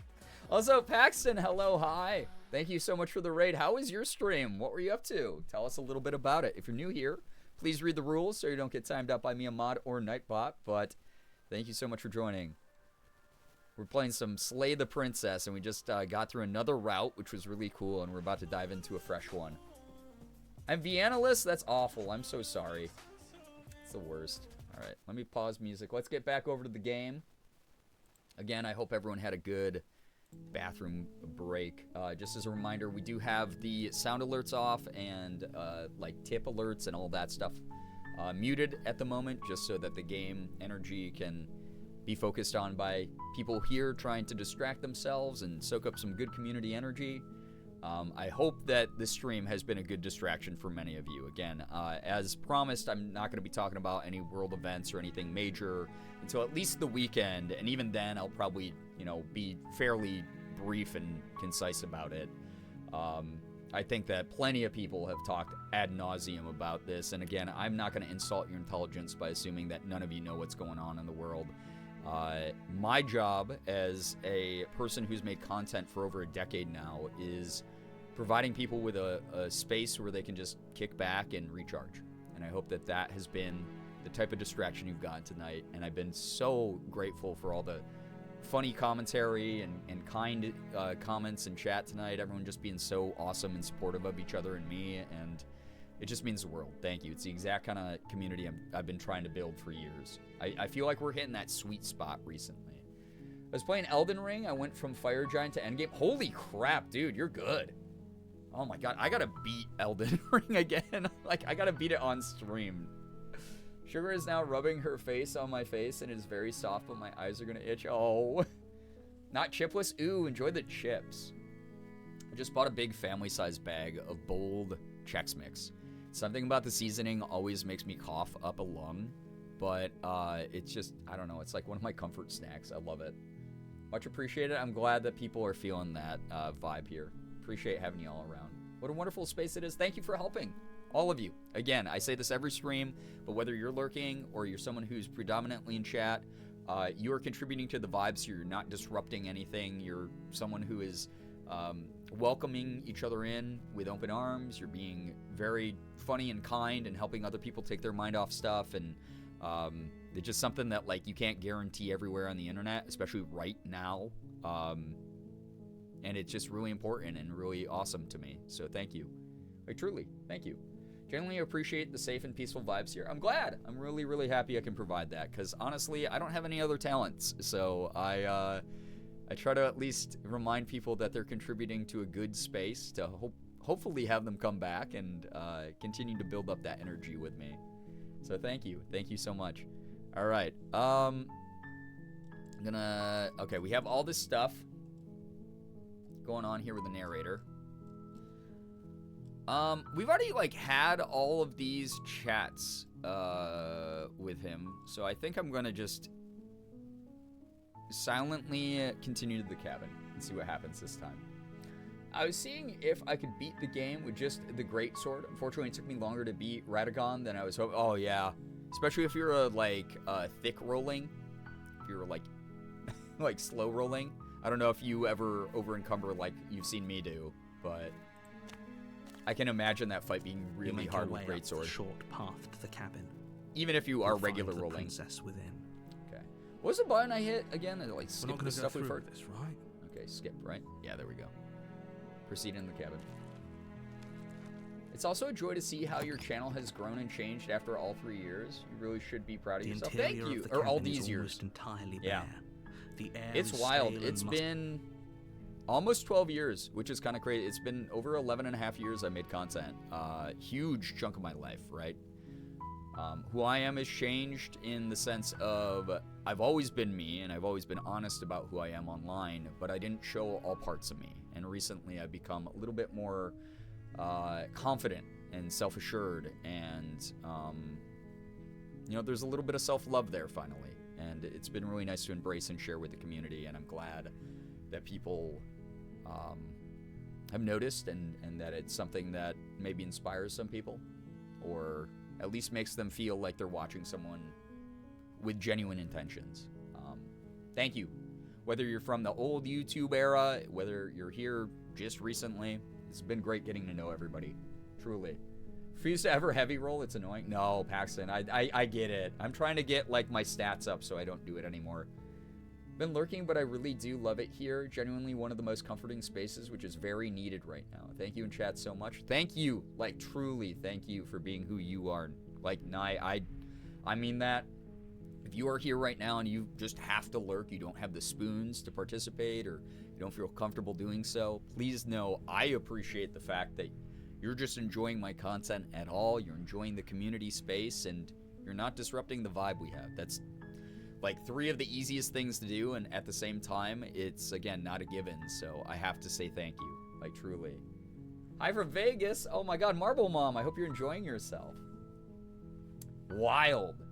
Speaker 1: Also, Paxton, hello, hi. Thank you so much for the raid. How was your stream? What were you up to? Tell us a little bit about it. If you're new here, please read the rules so you don't get timed out by me, a mod, or Nightbot. But thank you so much for joining. We're playing some Slay the Princess, and we just got through another route, which was really cool, and we're about to dive into a fresh one. I'm Vienna-less? That's awful. I'm so sorry. It's the worst. All right, let me pause music. Let's get back over to the game. Again, I hope everyone had a good bathroom break. Just as a reminder, we do have the sound alerts off and like tip alerts and all that stuff muted at the moment, just so that the game energy can be focused on by people here trying to distract themselves and soak up some good community energy. I hope that this stream has been a good distraction for many of you. Again, as promised, I'm not going to be talking about any world events or anything major until at least the weekend, and even then I'll probably, be fairly brief and concise about it. I think that plenty of people have talked ad nauseum about this, and again, I'm not going to insult your intelligence by assuming that none of you know what's going on in the world. My job as a person who's made content for over a decade now is providing people with a space where they can just kick back and recharge. And I hope that that has been the type of distraction you've gotten tonight. And I've been so grateful for all the funny commentary and kind comments in chat tonight. Everyone just being so awesome and supportive of each other and me. And it just means the world. Thank you. It's the exact kind of community I've been trying to build for years. I feel like we're hitting that sweet spot recently. I was playing Elden Ring. I went from Fire Giant to Endgame. Holy crap, dude, you're good. Oh my god, I gotta beat Elden Ring again. Like, I gotta beat it on stream. Sugar is now rubbing her face on my face and it is very soft, but my eyes are gonna itch. Oh. Not chipless? Ooh, enjoy the chips. I just bought a big family-sized bag of bold Chex Mix. Something about the seasoning always makes me cough up a lung, but it's just, I don't know, it's like one of my comfort snacks. I love it. Much appreciated. I'm glad that people are feeling that vibe here. Appreciate having you all around. What a wonderful space it is. Thank you for helping. All of you. Again, I say this every stream, but whether you're lurking or you're someone who's predominantly in chat, you are contributing to the vibes. You're not disrupting anything. You're someone who is welcoming each other in with open arms. You're being very funny and kind and helping other people take their mind off stuff. And it's just something that, like, you can't guarantee everywhere on the internet, especially right now. And it's just really important and really awesome to me. So thank you. Like, truly, thank you. Genuinely appreciate the safe and peaceful vibes here. I'm glad. I'm really, really happy I can provide that, because honestly, I don't have any other talents. So I try to at least remind people that they're contributing to a good space to hopefully have them come back and continue to build up that energy with me. So thank you. Thank you so much. All right. Okay, we have all this stuff going on here with the narrator. We've already, like, had all of these chats with him, so I think I'm gonna just silently continue to the cabin and see what happens this time. I was seeing if I could beat the game with just the Great Sword. Unfortunately, it took me longer to beat Radagon than I was hoping. Oh, yeah. Especially if you're, thick rolling. If you're, like, like slow rolling. I don't know if you ever over encumber like you've seen me do, but I can imagine that fight being really hard with greatsword.
Speaker 4: Short path to the cabin.
Speaker 1: Even if you are
Speaker 4: You'll
Speaker 1: regular
Speaker 4: find the
Speaker 1: rolling.
Speaker 4: princess within.
Speaker 1: Okay. What was the button I hit again? Like skip
Speaker 4: We're not
Speaker 1: the
Speaker 4: gonna
Speaker 1: stuff
Speaker 4: go
Speaker 1: we've
Speaker 4: through
Speaker 1: heard.
Speaker 4: this, right?
Speaker 1: Okay, skip, right? Yeah, there we go. Proceed in the cabin. It's also a joy to see how your channel has grown and changed after all 3 years. You really should be proud of yourself. Thank you. Or all these years.
Speaker 4: Entirely
Speaker 1: yeah.
Speaker 4: bare. The air
Speaker 1: it's
Speaker 4: is
Speaker 1: wild.
Speaker 4: stale
Speaker 1: It's
Speaker 4: and
Speaker 1: been almost 12 years, which is kind of crazy. It's been over 11 and a half years I made content. Huge chunk of my life, right? Who I am has changed in the sense of I've always been me, and I've always been honest about who I am online, but I didn't show all parts of me. And recently I've become a little bit more confident and self-assured, and you know, there's a little bit of self-love there finally, and it's been really nice to embrace and share with the community, and I'm glad that people have noticed, and that it's something that maybe inspires some people, or at least makes them feel like they're watching someone with genuine intentions. Thank you. Whether you're from the old YouTube era, whether you're here just recently, it's been great getting to know everybody. Truly. Refuse to ever heavy roll, it's annoying. No, Paxton, I get it. I'm trying to get like my stats up so I don't do it anymore. Been lurking, but I really do love it here. Genuinely one of the most comforting spaces, which is very needed right now. Thank you in chat so much. Thank you, like truly thank you for being who you are. Like, I mean that. If you are here right now and you just have to lurk, you don't have the spoons to participate, or you don't feel comfortable doing so, please know I appreciate the fact that you're just enjoying my content at all. You're enjoying the community space, and you're not disrupting the vibe we have. That's like 3 of the easiest things to do, and at the same time, it's, again, not a given, so I have to say thank you, like, truly. Hi from Vegas. Oh my god, Marble Mom, I hope you're enjoying yourself. Wild.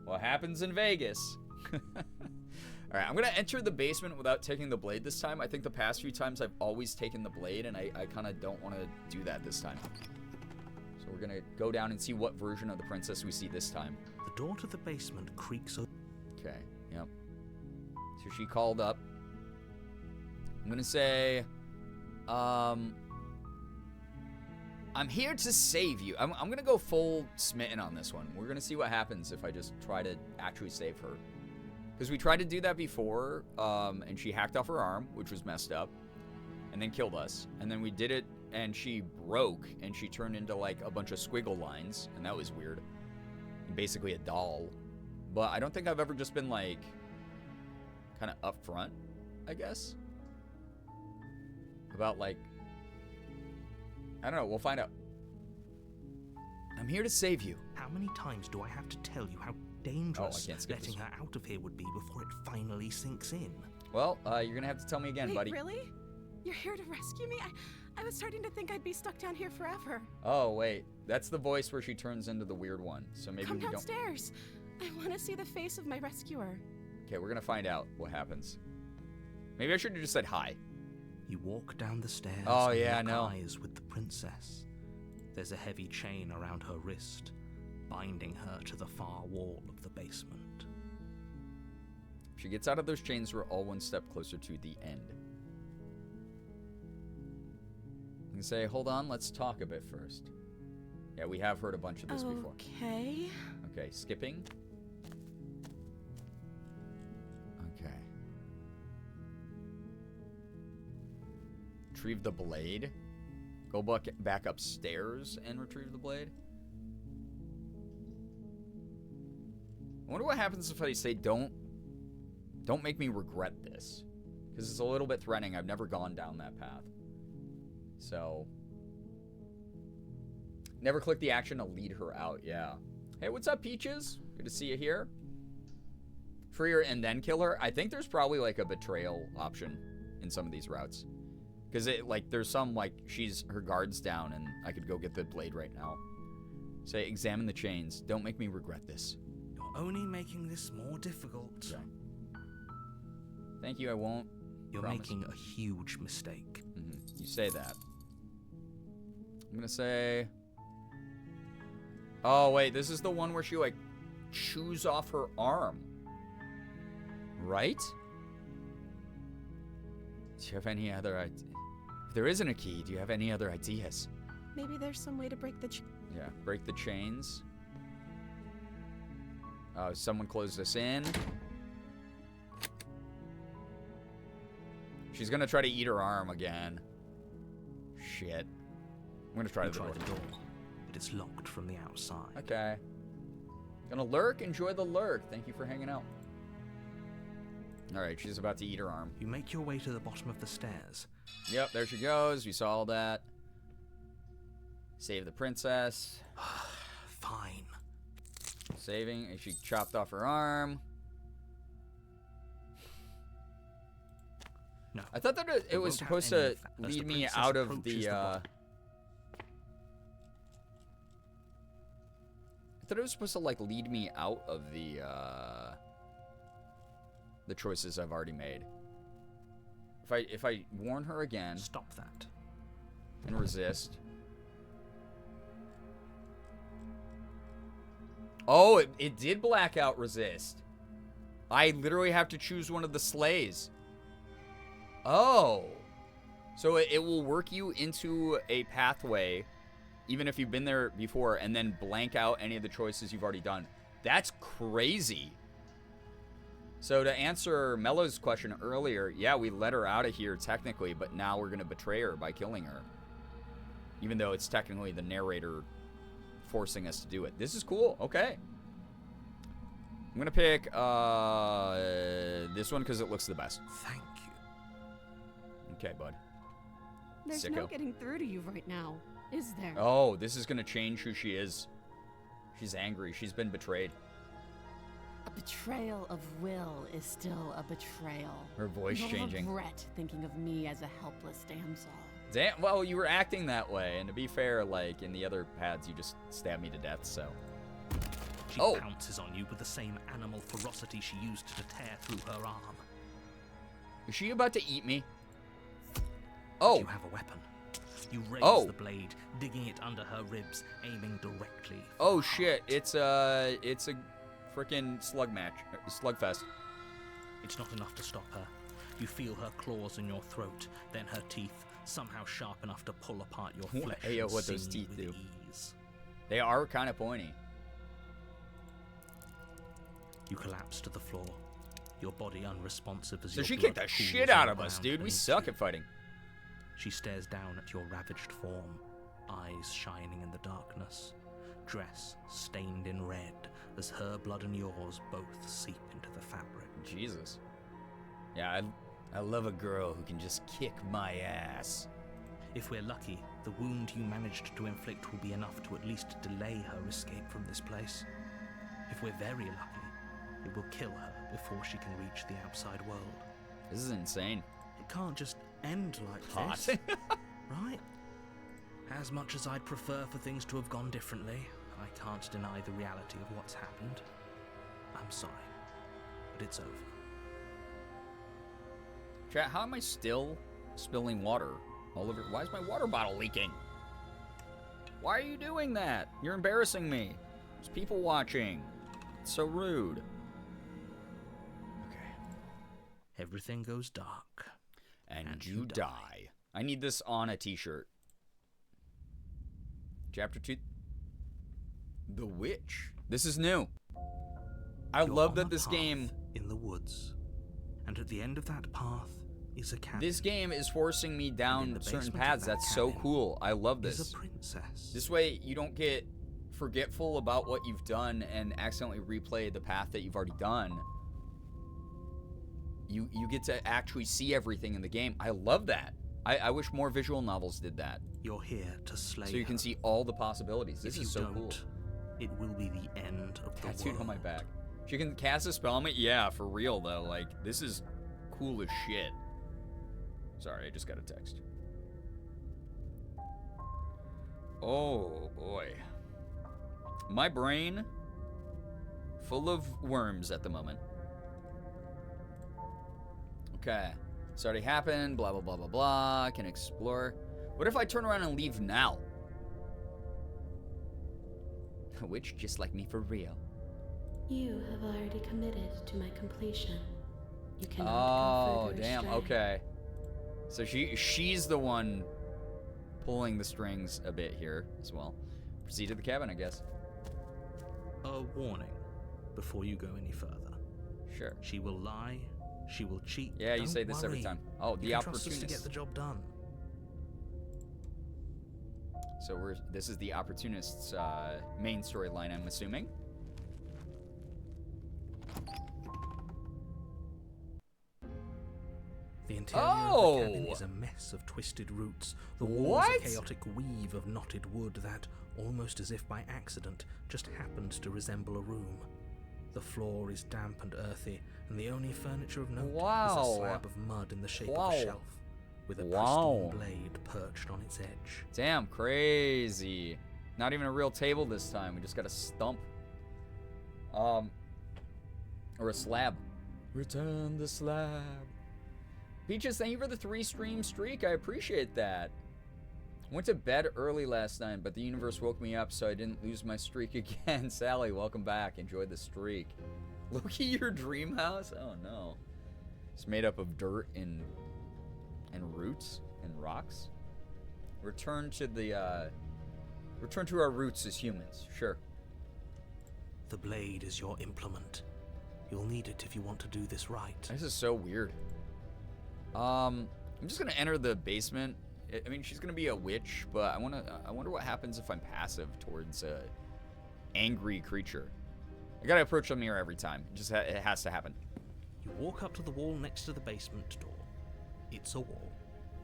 Speaker 1: What happens in Vegas? Alright, I'm gonna enter the basement without taking the blade this time. I think the past few times I've always taken the blade, and I kind of don't want to do that this time. So we're gonna go down and see what version of the princess we see this time.
Speaker 4: The door to the basement creaks open.
Speaker 1: Okay, yep. So she called up. I'm gonna say, I'm here to save you. I'm gonna go full smitten on this one. We're gonna see what happens if I just try to actually save her. Because we tried to do that before, and she hacked off her arm, which was messed up, and then killed us. And then we did it, and she broke, and she turned into like a bunch of squiggle lines, and that was weird. Basically a doll. But I don't think I've ever just been like kind of upfront, I guess, about like, I don't know, we'll find out. I'm here to save you.
Speaker 4: How many times do I have to tell you how dangerous letting her out of here would be before it finally sinks in?
Speaker 1: Well, you're gonna have to tell me again,
Speaker 11: Wait,
Speaker 1: buddy.
Speaker 11: Really? You're here to rescue me? I was starting to think I'd be stuck down here forever.
Speaker 1: Oh, wait. That's the voice where she turns into the weird one. So maybe
Speaker 11: Come
Speaker 1: we don't...
Speaker 11: downstairs. I want to see the face of my rescuer.
Speaker 1: Okay, we're gonna find out what happens. Maybe I should have just said hi.
Speaker 4: You walk down the stairs.
Speaker 1: Oh,
Speaker 4: and
Speaker 1: yeah,
Speaker 4: lock
Speaker 1: no.
Speaker 4: eyes with the princess. There's a heavy chain around her wrist, binding her to the far wall of the basement.
Speaker 1: If she gets out of those chains, we're all one step closer to the end. You can say, hold on, let's talk a bit first. Yeah, we have heard a bunch of this before.
Speaker 11: Okay.
Speaker 1: Okay, skipping. Okay. Retrieve the blade. Go back upstairs and retrieve the blade. I wonder what happens if I say don't make me regret this. Because it's a little bit threatening. I've never gone down that path. So, never click the action to lead her out. Yeah. Hey, what's up, Peaches? Good to see you here. Free her and then kill her. I think there's probably like a betrayal option in some of these routes. Because it like there's some like her guard's down and I could go get the blade right now. Say, examine the chains. Don't make me regret this.
Speaker 4: You're only making this more difficult.
Speaker 1: Okay. Thank you, I won't.
Speaker 4: You're
Speaker 1: promise.
Speaker 4: making a huge mistake.
Speaker 1: You say that. I'm gonna say... Oh, wait, this is the one where she, like, chews off her arm. Right? Do you have any other ideas? If there isn't a key, do you have any other ideas?
Speaker 11: Maybe there's some way to break the
Speaker 1: Yeah, break the chains. Oh, someone closed us in. She's gonna try to eat her arm again. Shit. I'm gonna try the door.
Speaker 4: But it's locked from the outside.
Speaker 1: Okay. Gonna lurk? Enjoy the lurk. Thank you for hanging out. Alright, she's about to eat her arm.
Speaker 4: You make your way to the bottom of the stairs.
Speaker 1: Yep, there she goes. We saw all that. Save the princess.
Speaker 4: Fine.
Speaker 1: Saving. And she chopped off her arm.
Speaker 4: No.
Speaker 1: I thought that it was supposed to lead me out of the, I thought it was supposed to, like, lead me out of the choices I've already made. If I warn her again.
Speaker 4: Stop that.
Speaker 1: And resist. Oh, it did black out resist. I literally have to choose one of the sleighs. Oh. So it will work you into a pathway, even if you've been there before, and then blank out any of the choices you've already done. That's crazy. So to answer Mello's question earlier, yeah, we let her out of here technically, but now we're going to betray her by killing her. Even though it's technically the narrator forcing us to do it. This is cool. Okay. I'm going to pick this one because it looks the best.
Speaker 4: Thank you.
Speaker 1: Okay, bud.
Speaker 2: There's
Speaker 1: Sicko.
Speaker 2: no getting through to you right now, is there?
Speaker 1: Oh, this is going to change who she is. She's angry. She's been betrayed.
Speaker 6: A betrayal of will is still a betrayal.
Speaker 1: Her voice
Speaker 6: You'll
Speaker 1: changing.
Speaker 6: regret thinking of me as a helpless damsel.
Speaker 1: Damn, well, you were acting that way, and to be fair, like, in the other pads, you just stabbed me to death, so.
Speaker 4: She pounces on you with the same animal ferocity she used to tear through her arm.
Speaker 1: Is she about to eat me? Oh.
Speaker 4: You have a weapon. You raise the blade, digging it under her ribs, aiming directly.
Speaker 1: Oh, shit. It's a frickin' slugfest.
Speaker 4: It's not enough to stop her. You feel her claws in your throat, then her teeth, somehow sharp enough to pull apart your flesh.
Speaker 1: Hey, yo, what those teeth do. They are kind of pointy.
Speaker 4: You collapse to the floor, your body unresponsive as
Speaker 1: So
Speaker 4: your
Speaker 1: she
Speaker 4: blood
Speaker 1: kicked the
Speaker 4: pools
Speaker 1: shit
Speaker 4: on
Speaker 1: out
Speaker 4: the
Speaker 1: of us,
Speaker 4: ground
Speaker 1: dude. We
Speaker 4: beneath
Speaker 1: suck
Speaker 4: you.
Speaker 1: at fighting.
Speaker 4: She stares down at your ravaged form, eyes shining in the darkness, dress stained in red as her blood and yours both seep into the fabric.
Speaker 1: Jesus. Yeah, I love a girl who can just kick my ass.
Speaker 4: If we're lucky, the wound you managed to inflict will be enough to at least delay her escape from this place. If we're very lucky, it will kill her before she can reach the outside world.
Speaker 1: This is insane.
Speaker 4: It can't just end like
Speaker 1: Hot.
Speaker 4: this, right? As much as I'd prefer for things to have gone differently, I can't deny the reality of what's happened. I'm sorry, but it's over.
Speaker 1: Chat, how am I still spilling water all over? Why is my water bottle leaking? Why are you doing that? You're embarrassing me. There's people watching. It's so rude. Okay.
Speaker 4: Everything goes dark.
Speaker 1: And you die. I need this on a t-shirt. Chapter 2. The Witch. This is new. I
Speaker 4: You're
Speaker 1: love
Speaker 4: on
Speaker 1: that
Speaker 4: a
Speaker 1: this
Speaker 4: path
Speaker 1: game...
Speaker 4: in the woods. And at the end of that path is a cabin.
Speaker 1: This game is forcing me down
Speaker 4: the
Speaker 1: certain
Speaker 4: basement of
Speaker 1: paths.
Speaker 4: that
Speaker 1: That's so
Speaker 4: cabin
Speaker 1: cool. I love this.
Speaker 4: is a princess.
Speaker 1: This way you don't get forgetful about what you've done and accidentally replay the path that you've already done. You get to actually see everything in the game. I love that. I wish more visual novels did that.
Speaker 4: You're here to slay
Speaker 1: So you can
Speaker 4: her.
Speaker 1: see all the possibilities. This
Speaker 4: If
Speaker 1: is
Speaker 4: you
Speaker 1: so cool.
Speaker 4: don't, it will be the end of the
Speaker 1: Tattooed
Speaker 4: world.
Speaker 1: on my back. She can cast a spell on me? Yeah, for real though. Like, this is cool as shit. Sorry, I just got a text. Oh boy. My brain full of worms at the moment. Okay. It's already happened, blah, blah, blah, blah, blah. Can explore. What if I turn around and leave now? A witch just like me for real.
Speaker 10: You have already committed to my completion. You cannot go
Speaker 1: Oh,
Speaker 10: further
Speaker 1: damn.
Speaker 10: astray.
Speaker 1: Okay. So she's the one pulling the strings a bit here as well. Proceed to the cabin, I guess.
Speaker 4: A warning before you go any further.
Speaker 1: Sure.
Speaker 4: She will lie. She will cheat.
Speaker 1: Yeah, you
Speaker 4: Don't
Speaker 1: say this every
Speaker 4: worry.
Speaker 1: time. Oh, the
Speaker 4: You can trust us to
Speaker 1: opportunist.
Speaker 4: get the job done.
Speaker 1: So this is the opportunist's main storyline, I'm assuming.
Speaker 4: The interior of the cabin
Speaker 1: Oh!
Speaker 4: is a mess of twisted roots. The walls
Speaker 1: What?
Speaker 4: a chaotic weave of knotted wood that, almost as if by accident, just happened to resemble a room. The floor is damp and earthy, and the only furniture of note is
Speaker 1: Wow.
Speaker 4: a slab of mud in the shape
Speaker 1: Wow.
Speaker 4: of a shelf, with a
Speaker 1: Wow.
Speaker 4: pristine blade perched on its edge.
Speaker 1: Damn, crazy. Not even a real table this time. We just got a stump. Or a slab. Return the slab. Peaches, thank you for the 3-stream streak. I appreciate that. Went to bed early last night, but the universe woke me up so I didn't lose my streak again. Sally, welcome back. Enjoy the streak. Loki, your dream house? Oh no. It's made up of dirt and roots and rocks. Return to our roots as humans. Sure.
Speaker 4: The blade is your implement. You'll need it if you want to do this right.
Speaker 1: This is so weird. I'm just gonna enter the basement. I mean, she's gonna be a witch, but I wonder what happens if I'm passive towards a angry creature. I gotta approach them here every time. It has to happen.
Speaker 4: You walk up to the wall next to the basement door. It's a wall.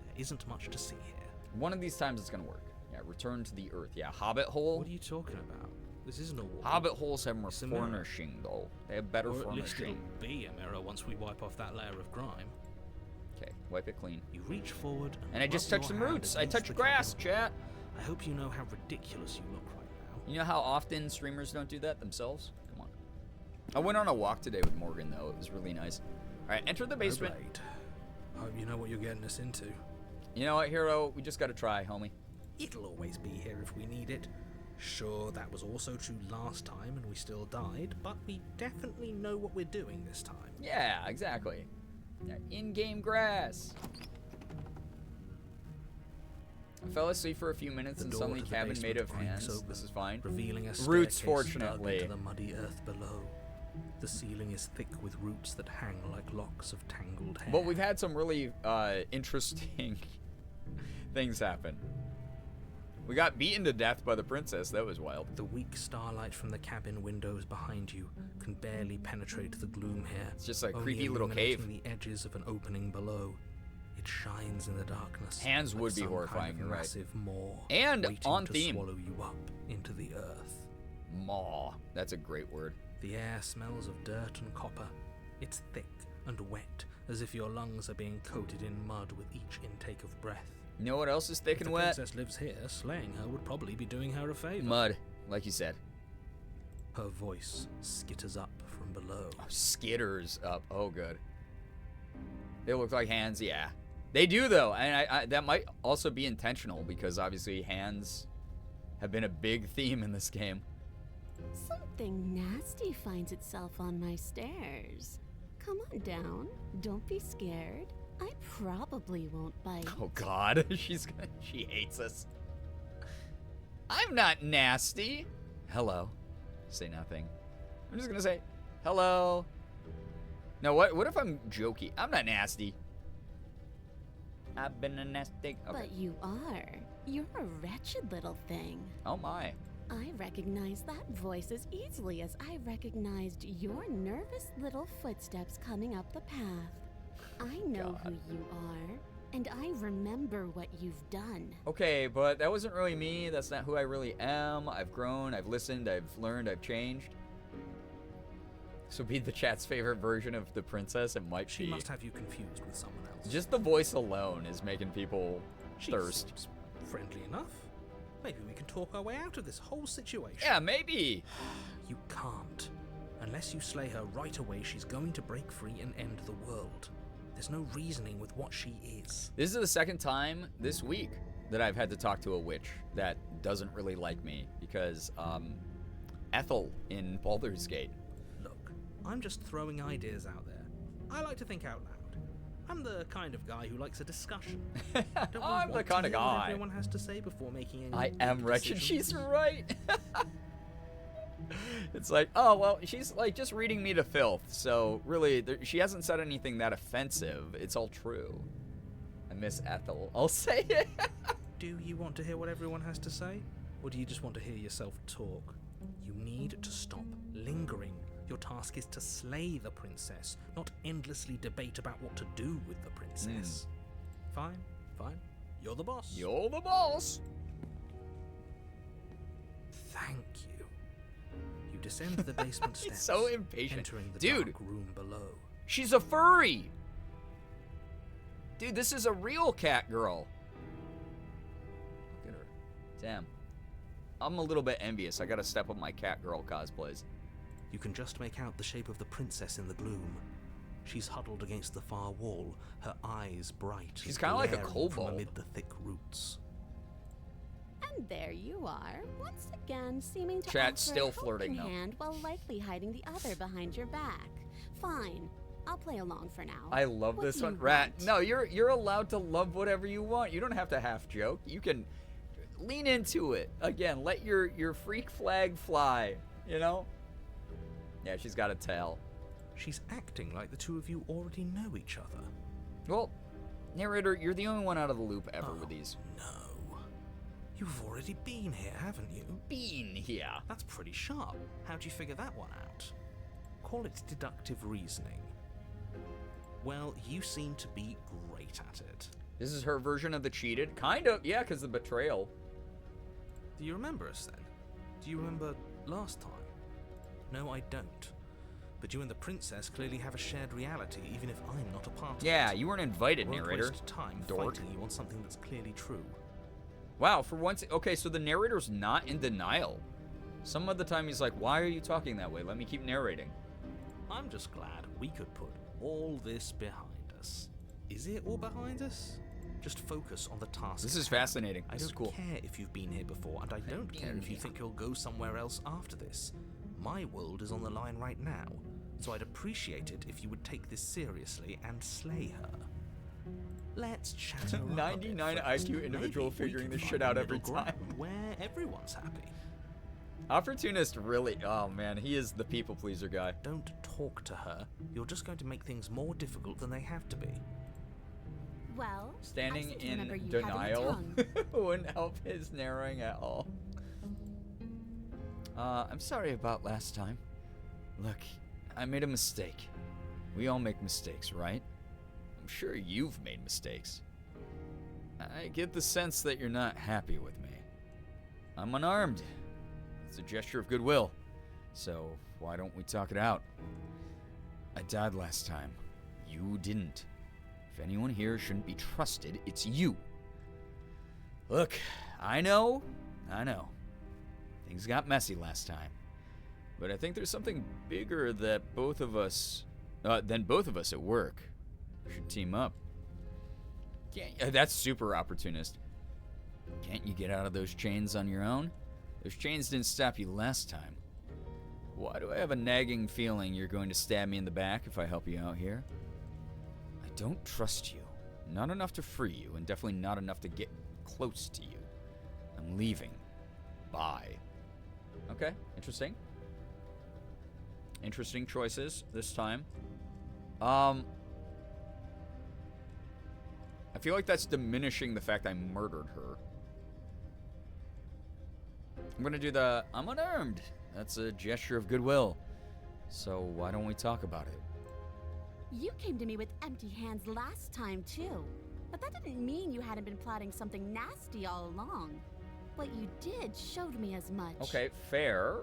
Speaker 4: There isn't much to see here.
Speaker 1: One of these times it's gonna work. Yeah, return to the earth. Yeah, hobbit hole.
Speaker 4: What are you talking about? This isn't a wall.
Speaker 1: Hobbit holes have more
Speaker 4: It's a mirror.
Speaker 1: furnishing, though. They have better
Speaker 4: Or at least it'll
Speaker 1: furnishing.
Speaker 4: be a mirror once we wipe off that layer of grime.
Speaker 1: Okay, wipe it clean.
Speaker 4: You reach forward
Speaker 1: And I just
Speaker 4: rub
Speaker 1: touched
Speaker 4: your
Speaker 1: some
Speaker 4: hand
Speaker 1: roots. I
Speaker 4: against
Speaker 1: touched
Speaker 4: the
Speaker 1: grass,
Speaker 4: cabin.
Speaker 1: chat.
Speaker 4: I hope you know how ridiculous you look right now.
Speaker 1: You know how often streamers don't do that themselves? Come on. I went on a walk today with Morgan, though. It was really nice. All right, enter the basement.
Speaker 4: Blade. Hope you know what you're getting us into.
Speaker 1: You know what, Hero? We just gotta try, homie.
Speaker 4: It'll always be here if we need it. Sure, that was also true last time and we still died, but we definitely know what we're doing this time.
Speaker 1: Yeah, exactly. Yeah, in-game grass. I fell asleep for a few minutes
Speaker 4: The
Speaker 1: and
Speaker 4: door
Speaker 1: suddenly
Speaker 4: to the
Speaker 1: cabin made of
Speaker 4: basement creaks
Speaker 1: hands.
Speaker 4: open,
Speaker 1: This is fine.
Speaker 4: revealing a
Speaker 1: Roots,
Speaker 4: staircase
Speaker 1: fortunately.
Speaker 4: dug into the muddy earth below. The ceiling is thick with roots that hang like locks of tangled hair.
Speaker 1: But we've had some really interesting things happen. We got beaten to death by the princess. That was wild.
Speaker 4: The weak starlight from the cabin windows behind you can barely penetrate the gloom here.
Speaker 1: It's just a
Speaker 4: only
Speaker 1: creepy little cave.
Speaker 4: illuminating the edges of an opening below. It shines in the darkness.
Speaker 1: Hands
Speaker 4: like
Speaker 1: would be
Speaker 4: some
Speaker 1: horrifying,
Speaker 4: kind of
Speaker 1: you're right.
Speaker 4: massive maw,
Speaker 1: And
Speaker 4: waiting
Speaker 1: on
Speaker 4: to
Speaker 1: theme.
Speaker 4: swallow you up into the earth.
Speaker 1: Maw. That's a great word.
Speaker 4: The air smells of dirt and copper. It's thick and wet, as if your lungs are being coated in mud with each intake of breath.
Speaker 1: You know what else is thick
Speaker 4: If
Speaker 1: and
Speaker 4: the
Speaker 1: wet?
Speaker 4: princess lives here, slaying her would probably be doing her a favor.
Speaker 1: Mud, like you said.
Speaker 4: Her voice skitters up from below.
Speaker 1: Oh, skitters up. Oh, good. They look like hands, yeah. They do, though, and I that might also be intentional because obviously hands have been a big theme in this game.
Speaker 6: Something nasty finds itself on my stairs. Come on down. Don't be scared. I probably won't bite.
Speaker 1: Oh God, she hates us. I'm not nasty. Hello. Say nothing. I'm just gonna say hello. No, what if I'm jokey? I'm not nasty. I've been a nasty. Okay.
Speaker 6: But you are. You're a wretched little thing.
Speaker 1: Oh my.
Speaker 6: I recognize that voice as easily as I recognized your nervous little footsteps coming up the path. I know who you are, and I remember what you've done.
Speaker 1: Okay, but that wasn't really me. That's not who I really am. I've grown, I've listened, I've learned, I've changed. This would be the chat's favorite version of the princess. It might
Speaker 4: She
Speaker 1: be.
Speaker 4: must have you confused with someone else.
Speaker 1: Just the voice alone is making people
Speaker 4: She
Speaker 1: thirst.
Speaker 4: seems friendly enough. Maybe we can talk our way out of this whole situation.
Speaker 1: Yeah, maybe.
Speaker 4: You can't. Unless you slay her right away, she's going to break free and end the world. There's no reasoning with what she is.
Speaker 1: This is the second time this week that I've had to talk to a witch that doesn't really like me because Ethel in Baldur's Gate.
Speaker 4: Look, I'm just throwing ideas out there. I like to think out loud. I'm the kind of guy who likes a discussion.
Speaker 1: I'm the kind of guy.
Speaker 4: What everyone has to say before making any
Speaker 1: I am wretched.
Speaker 4: decisions.
Speaker 1: She's right. It's like, oh, well, she's like just reading me to filth. So really, she hasn't said anything that offensive. It's all true. I miss Ethel. I'll say it.
Speaker 4: Do you want to hear what everyone has to say? Or do you just want to hear yourself talk? You need to stop lingering. Your task is to slay the princess, not endlessly debate about what to do with the princess. Fine, fine. You're the boss.
Speaker 1: You're the boss.
Speaker 4: Thank you. You descend the basement steps.
Speaker 1: He's so impatient.
Speaker 4: Entering the
Speaker 1: Dude,
Speaker 4: dark room below.
Speaker 1: she's a furry. Dude, this is a real cat girl. Look at her. Damn. I'm a little bit envious. I gotta step up my cat girl cosplays.
Speaker 4: You can just make out the shape of the princess in the gloom. She's huddled against the far wall, her eyes bright.
Speaker 1: She's kind of like a
Speaker 4: glaring
Speaker 1: kobold.
Speaker 4: from amid the thick roots.
Speaker 6: And there you are, once again seeming to
Speaker 1: Chat's
Speaker 6: offer
Speaker 1: still
Speaker 6: a
Speaker 1: flirting,
Speaker 6: helping
Speaker 1: though.
Speaker 6: hand while likely hiding the other behind your back. Fine, I'll play along for now.
Speaker 1: I love
Speaker 6: What
Speaker 1: this
Speaker 6: do you
Speaker 1: one. Rat.
Speaker 6: want?
Speaker 1: No, you're allowed to love whatever you want. You don't have to half joke. You can lean into it. Again, let your freak flag fly, you know? Yeah, she's got a tail.
Speaker 4: She's acting like the two of you already know each other.
Speaker 1: Well, narrator, you're the only one out of the loop ever with these.
Speaker 4: No. You've already been here, haven't you?
Speaker 1: Been here.
Speaker 4: That's pretty sharp. How'd you figure that one out? Call it deductive reasoning. Well, you seem to be great at it.
Speaker 1: This is her version of the cheated? Kind of, yeah, because the betrayal.
Speaker 4: Do you remember us then? Do you remember last time? No, I don't. But you and the princess clearly have a shared reality, even if I'm not a part of it.
Speaker 1: Yeah, you weren't invited,
Speaker 4: Won't
Speaker 1: narrator.
Speaker 4: waste time
Speaker 1: Dork.
Speaker 4: fighting you on something that's clearly true.
Speaker 1: Wow, for once, okay, so the narrator's not in denial. Some of the time he's like, why are you talking that way? Let me keep narrating.
Speaker 4: I'm just glad we could put all this behind us. Is it all behind us? Just focus on the task.
Speaker 1: This is
Speaker 4: at hand.
Speaker 1: fascinating.
Speaker 4: I
Speaker 1: This is
Speaker 4: don't
Speaker 1: cool.
Speaker 4: care if you've been here before, and I don't care if you think you'll go somewhere else after this. My world is on the line right now, so I'd appreciate it if you would take this seriously and slay her. Let's chat her up a bit
Speaker 1: 99
Speaker 4: first.
Speaker 1: IQ individual
Speaker 4: Maybe we
Speaker 1: figuring
Speaker 4: can
Speaker 1: this
Speaker 4: find
Speaker 1: shit
Speaker 4: a
Speaker 1: out every
Speaker 4: middle
Speaker 1: time.
Speaker 4: ground where everyone's happy.
Speaker 1: Opportunist really, oh man, he is the people pleaser guy.
Speaker 4: Don't talk to her. You're just going to make things more difficult than they have to be.
Speaker 6: Well,
Speaker 1: Standing
Speaker 6: I seem to remember
Speaker 1: in
Speaker 6: you having a
Speaker 1: denial
Speaker 6: tongue.
Speaker 1: wouldn't help his narrowing at all. I'm sorry about last time. Look, I made a mistake. We all make mistakes, right? I'm sure you've made mistakes. I get the sense that you're not happy with me. I'm unarmed. It's a gesture of goodwill. So why don't we talk it out? I died last time. You didn't. If anyone here shouldn't be trusted, it's you. Look, I know. Things got messy last time. But I think there's something bigger that than both of us at work. We should team up. That's super opportunist. Can't you get out of those chains on your own? Those chains didn't stop you last time. Why do I have a nagging feeling you're going to stab me in the back if I help you out here? I don't trust you. Not enough to free you, and definitely not enough to get close to you. I'm leaving. Bye. Okay, interesting. Interesting choices this time. I feel like that's diminishing the fact I murdered her. I'm gonna do the I'm unarmed. That's a gesture of goodwill. So why don't we talk about it?
Speaker 6: You came to me with empty hands last time, too. But that didn't mean you hadn't been plotting something nasty all along. What you did showed me as much.
Speaker 1: Okay, fair.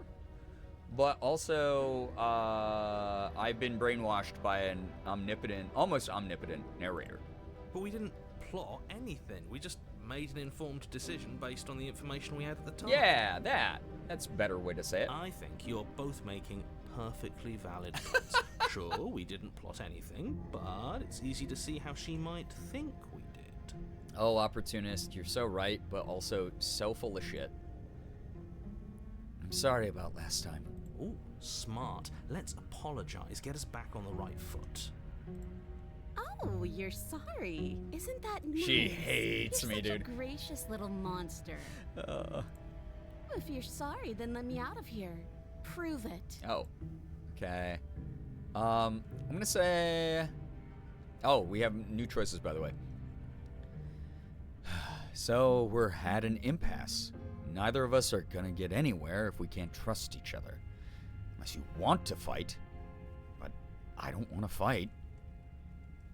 Speaker 1: But also, I've been brainwashed by an almost omnipotent narrator.
Speaker 4: But we didn't plot anything. We just made an informed decision based on the information we had at the time.
Speaker 1: Yeah, that's a better way to say it.
Speaker 4: I think you're both making perfectly valid points. Sure, we didn't plot anything, but it's easy to see how she might think we did.
Speaker 1: Oh, opportunist, you're so right, but also so full of shit. I'm sorry about last time.
Speaker 4: Ooh, smart. Let's apologize. Get us back on the right foot.
Speaker 6: Oh, Oh, you're sorry. Isn't that nice?
Speaker 1: She hates
Speaker 6: You're
Speaker 1: me,
Speaker 6: such
Speaker 1: dude.
Speaker 6: a gracious little monster. If you're sorry, then let me out of here. Prove it.
Speaker 1: Oh. Okay. I'm gonna say... Oh, we have new choices, by the way. So, we're at an impasse. Neither of us are gonna get anywhere if we can't trust each other. Unless you want to fight. But I don't want to fight.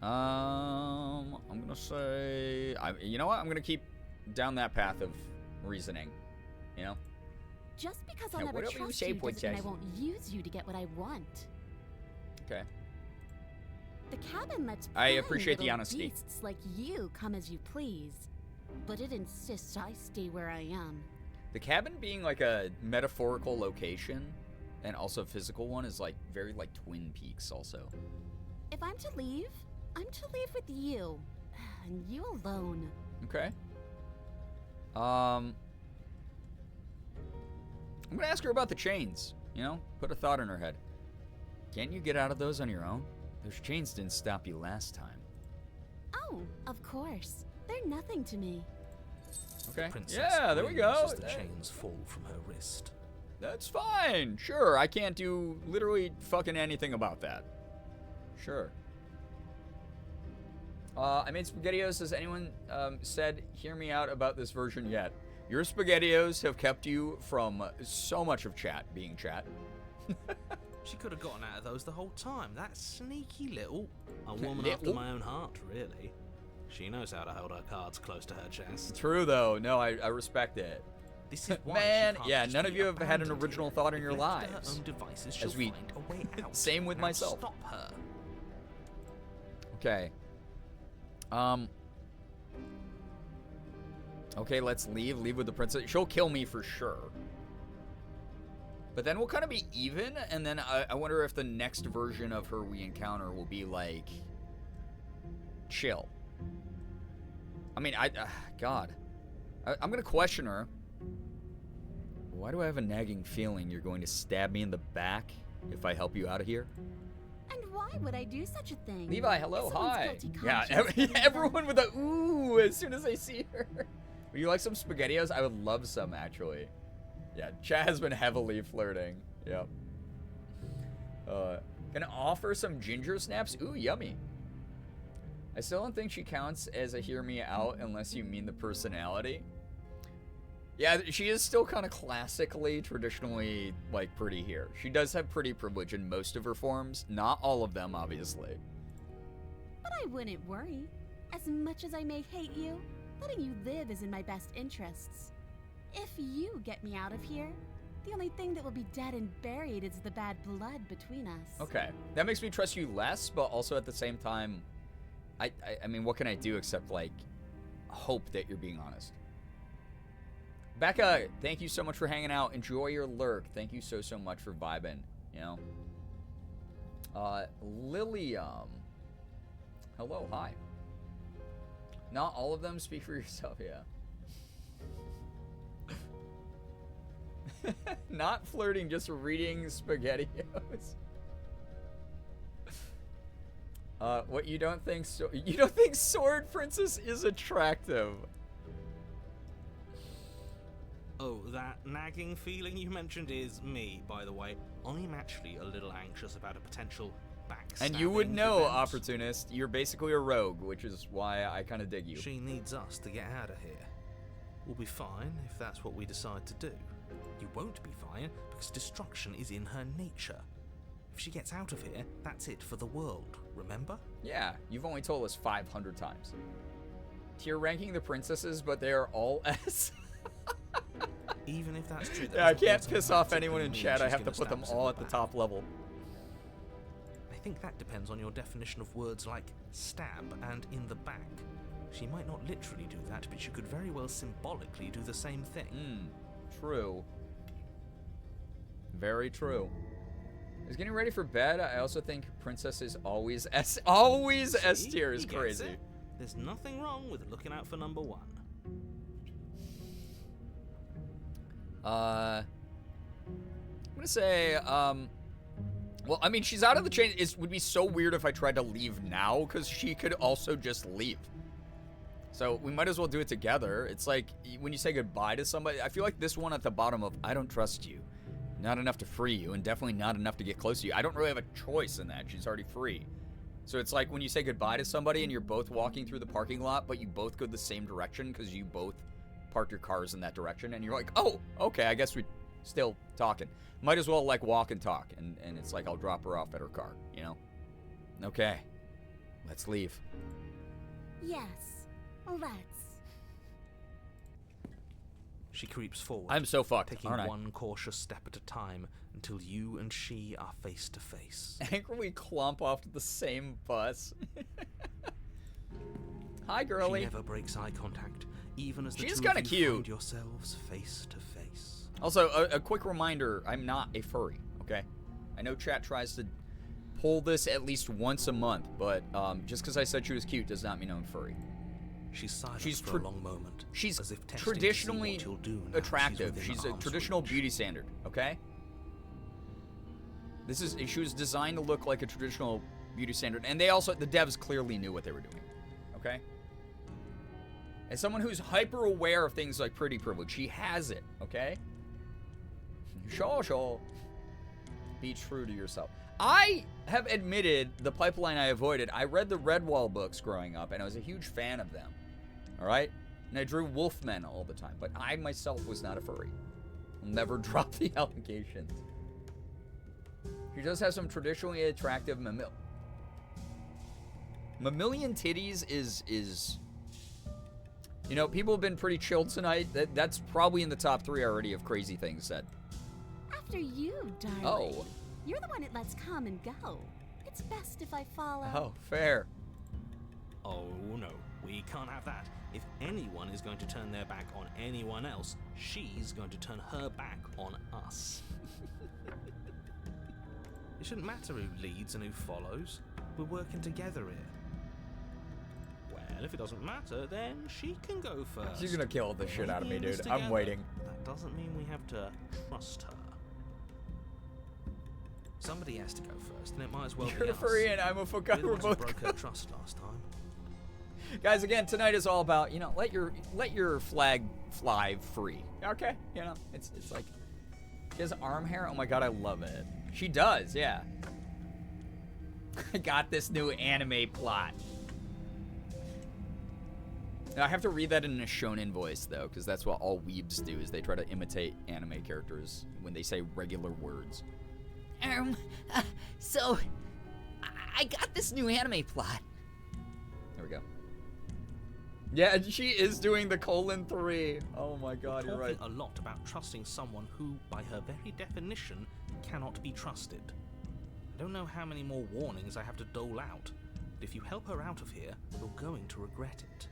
Speaker 1: I'm gonna say... you know what? I'm gonna keep down that path of reasoning. You know?
Speaker 6: Just because I'll
Speaker 1: Yeah,
Speaker 6: never
Speaker 1: whatever you
Speaker 6: trust
Speaker 1: say,
Speaker 6: you doesn't mean I
Speaker 1: Princess.
Speaker 6: won't use you to get what I want.
Speaker 1: Okay.
Speaker 6: The cabin lets
Speaker 1: I
Speaker 6: fine
Speaker 1: appreciate the
Speaker 6: little
Speaker 1: honesty.
Speaker 6: beasts like you come as you please. But it insists I stay where I am.
Speaker 1: The cabin being like a metaphorical location and also a physical one is like very like Twin Peaks also.
Speaker 6: If I'm to leave, I'm to leave with you. And you alone.
Speaker 1: Okay. I'm gonna ask her about the chains, you know? Put a thought in her head. Can't you get out of those on your own? Those chains didn't stop you last time.
Speaker 6: Oh, of course. They're nothing to me.
Speaker 1: Okay.
Speaker 4: Princess
Speaker 1: Yeah, there we go.
Speaker 4: grins as the chains fall from her wrist.
Speaker 1: That's fine. Sure, I can't do literally fucking anything about that. Sure. I made SpaghettiOs. Has anyone said, hear me out about this version yet? Your SpaghettiOs have kept you from so much of chat being chat.
Speaker 4: She could have gotten out of those the whole time. That sneaky little... A woman after my own heart, really. She knows how to hold her cards close to her chest.
Speaker 1: True, though. No, I respect it.
Speaker 4: This is why
Speaker 1: Man,
Speaker 4: she can't
Speaker 1: yeah,
Speaker 4: just
Speaker 1: none
Speaker 4: be
Speaker 1: of you have had an
Speaker 4: abandoned
Speaker 1: original
Speaker 4: here.
Speaker 1: thought in
Speaker 4: If
Speaker 1: your
Speaker 4: left to her
Speaker 1: lives.
Speaker 4: own devices,
Speaker 1: As
Speaker 4: she'll
Speaker 1: we-
Speaker 4: find a way out.
Speaker 1: Same with
Speaker 4: Now
Speaker 1: myself.
Speaker 4: Stop her.
Speaker 1: Okay. Okay, let's leave. Leave with the princess. She'll kill me for sure. But then we'll kind of be even, and then I wonder if the next version of her we encounter will be, like, chill. I mean, God. I'm going to question her. Why do I have a nagging feeling you're going to stab me in the back if I help you out of here?
Speaker 6: And why would I do such a thing?
Speaker 1: Levi, hello,
Speaker 6: If someone's
Speaker 1: hi.
Speaker 6: guilty
Speaker 1: Yeah,
Speaker 6: conscience getting
Speaker 1: everyone with a ooh as soon as they see her. Would you like some SpaghettiOs? I would love some, actually. Yeah, chat has been heavily flirting. Yep. Gonna offer some ginger snaps? Ooh, yummy. I still don't think she counts as a hear me out unless you mean the personality. Yeah, she is still kind of classically, traditionally, like, pretty here. She does have pretty privilege in most of her forms. Not all of them, obviously.
Speaker 6: But I wouldn't worry. As much as I may hate you, letting you live is in my best interests. If you get me out of here, the only thing that will be dead and buried is the bad blood between us.
Speaker 1: Okay. That makes me trust you less, but also at the same time, I mean, what can I do except, like, hope that you're being honest? Becca, thank you so much for hanging out. Enjoy your lurk. Thank you so much for vibing, you know? Lilium. Hello, hi. Not all of them, speak for yourself, yeah. Not flirting, just reading SpaghettiOs. What you don't think Sword Princess is attractive?
Speaker 4: Oh, that nagging feeling you mentioned is me, by the way. I'm actually a little anxious about a potential backstabbing
Speaker 1: And you would know,
Speaker 4: event.
Speaker 1: opportunist. You're basically a rogue, which is why I kind of dig you.
Speaker 4: She needs us to get out of here. We'll be fine if that's what we decide to do. You won't be fine because destruction is in her nature. If she gets out of here, that's it for the world, remember?
Speaker 1: Yeah, you've only told us 500 times. Tier ranking the princesses, but they are all S.
Speaker 4: Even if that's true, that
Speaker 1: Yeah, I
Speaker 4: doesn't
Speaker 1: can't piss off
Speaker 4: automatically
Speaker 1: anyone in
Speaker 4: mean
Speaker 1: chat. I
Speaker 4: she's
Speaker 1: have to
Speaker 4: gonna
Speaker 1: put them
Speaker 4: stab us in
Speaker 1: all
Speaker 4: the
Speaker 1: at the
Speaker 4: back.
Speaker 1: top level.
Speaker 4: I think that depends on your definition of words like stab and in the back. She might not literally do that, but she could very well symbolically do the same thing.
Speaker 1: True. Very true. I was getting ready for bed. I also think princess is always S. Always S
Speaker 4: See?
Speaker 1: tier is
Speaker 4: He gets
Speaker 1: crazy.
Speaker 4: it. There's nothing wrong with looking out for number one.
Speaker 1: I'm gonna say, Well, I mean, she's out of the chain. It would be so weird if I tried to leave now, because she could also just leave. So we might as well do it together. It's like when you say goodbye to somebody, I feel like this one at the bottom of, I don't trust you. Not enough to free you, and definitely not enough to get close to you. I don't really have a choice in that. She's already free. So it's like when you say goodbye to somebody and you're both walking through the parking lot, but you both go the same direction because you both parked your cars in that direction, and you're like, oh, okay, I guess we're still talking. Might as well, like, walk and talk, and it's like I'll drop her off at her car, you know? Okay, let's leave.
Speaker 6: Yes, let's.
Speaker 4: She creeps forward.
Speaker 1: I'm so fucked,
Speaker 4: taking
Speaker 1: aren't I?
Speaker 4: one cautious step at a time until you and she are face to face.
Speaker 1: Anchor, we clomp off to the same bus. Hi, girly.
Speaker 4: She never breaks eye contact, even as the
Speaker 1: She's
Speaker 4: two
Speaker 1: kinda
Speaker 4: of you
Speaker 1: cute.
Speaker 4: find yourselves face to face.
Speaker 1: Also, a quick reminder, I'm not a furry, okay? I know chat tries to pull this at least once a month, but just because I said she was cute does not mean I'm furry.
Speaker 4: She's silent for a long moment.
Speaker 1: She's
Speaker 4: as if testing to see
Speaker 1: traditionally
Speaker 4: what you'll do now
Speaker 1: attractive.
Speaker 4: within
Speaker 1: She's a
Speaker 4: arm's
Speaker 1: traditional
Speaker 4: reach.
Speaker 1: beauty standard, okay? She was designed to look like a traditional beauty standard, and the devs clearly knew what they were doing, okay? As someone who's hyper aware of things like pretty privilege, she has it, okay? Sure. Be true to yourself. I have admitted the pipeline I avoided. I read the Redwall books growing up, and I was a huge fan of them. All right? And I drew wolfmen all the time, but I myself was not a furry. I'll never drop the allegations. She does have some traditionally attractive mammalian titties is you know, people have been pretty chilled tonight. That's probably in the top 3 already of crazy things said.
Speaker 6: After you, darling.
Speaker 1: Oh.
Speaker 6: You're the one that lets come and go. It's best if I follow.
Speaker 1: Oh, fair.
Speaker 4: Oh no, we can't have that. If anyone is going to turn their back on anyone else, she's going to turn her back on us. It shouldn't matter who leads and who follows. We're working together here. Well, if it doesn't matter, then she can go first.
Speaker 1: She's gonna kill the shit out of me,
Speaker 4: We're in this
Speaker 1: dude. I'm
Speaker 4: together.
Speaker 1: waiting.
Speaker 4: That doesn't mean we have to trust her. Somebody has to go first, and it might as well
Speaker 1: You're
Speaker 4: be
Speaker 1: a
Speaker 4: us.
Speaker 1: furry and I'm a fuck.
Speaker 4: We're the
Speaker 1: We're
Speaker 4: ones who
Speaker 1: both
Speaker 4: broke her trust last time.
Speaker 1: Guys, again, tonight is all about, you know, let your flag fly free. Okay, you know, it's like, she has arm hair. Oh my god, I love it. She does, yeah. I got this new anime plot. Now, I have to read that in a shonen voice though, because that's what all weebs do, is they try to imitate anime characters when they say regular words. So I got this new anime plot. There we go. Yeah, she is doing the :3. Oh my god, you're right.
Speaker 4: Talking a lot about trusting someone who, by her very definition, cannot be trusted. I don't know how many more warnings I have to dole out, but if you help her out of here, you're going to regret it.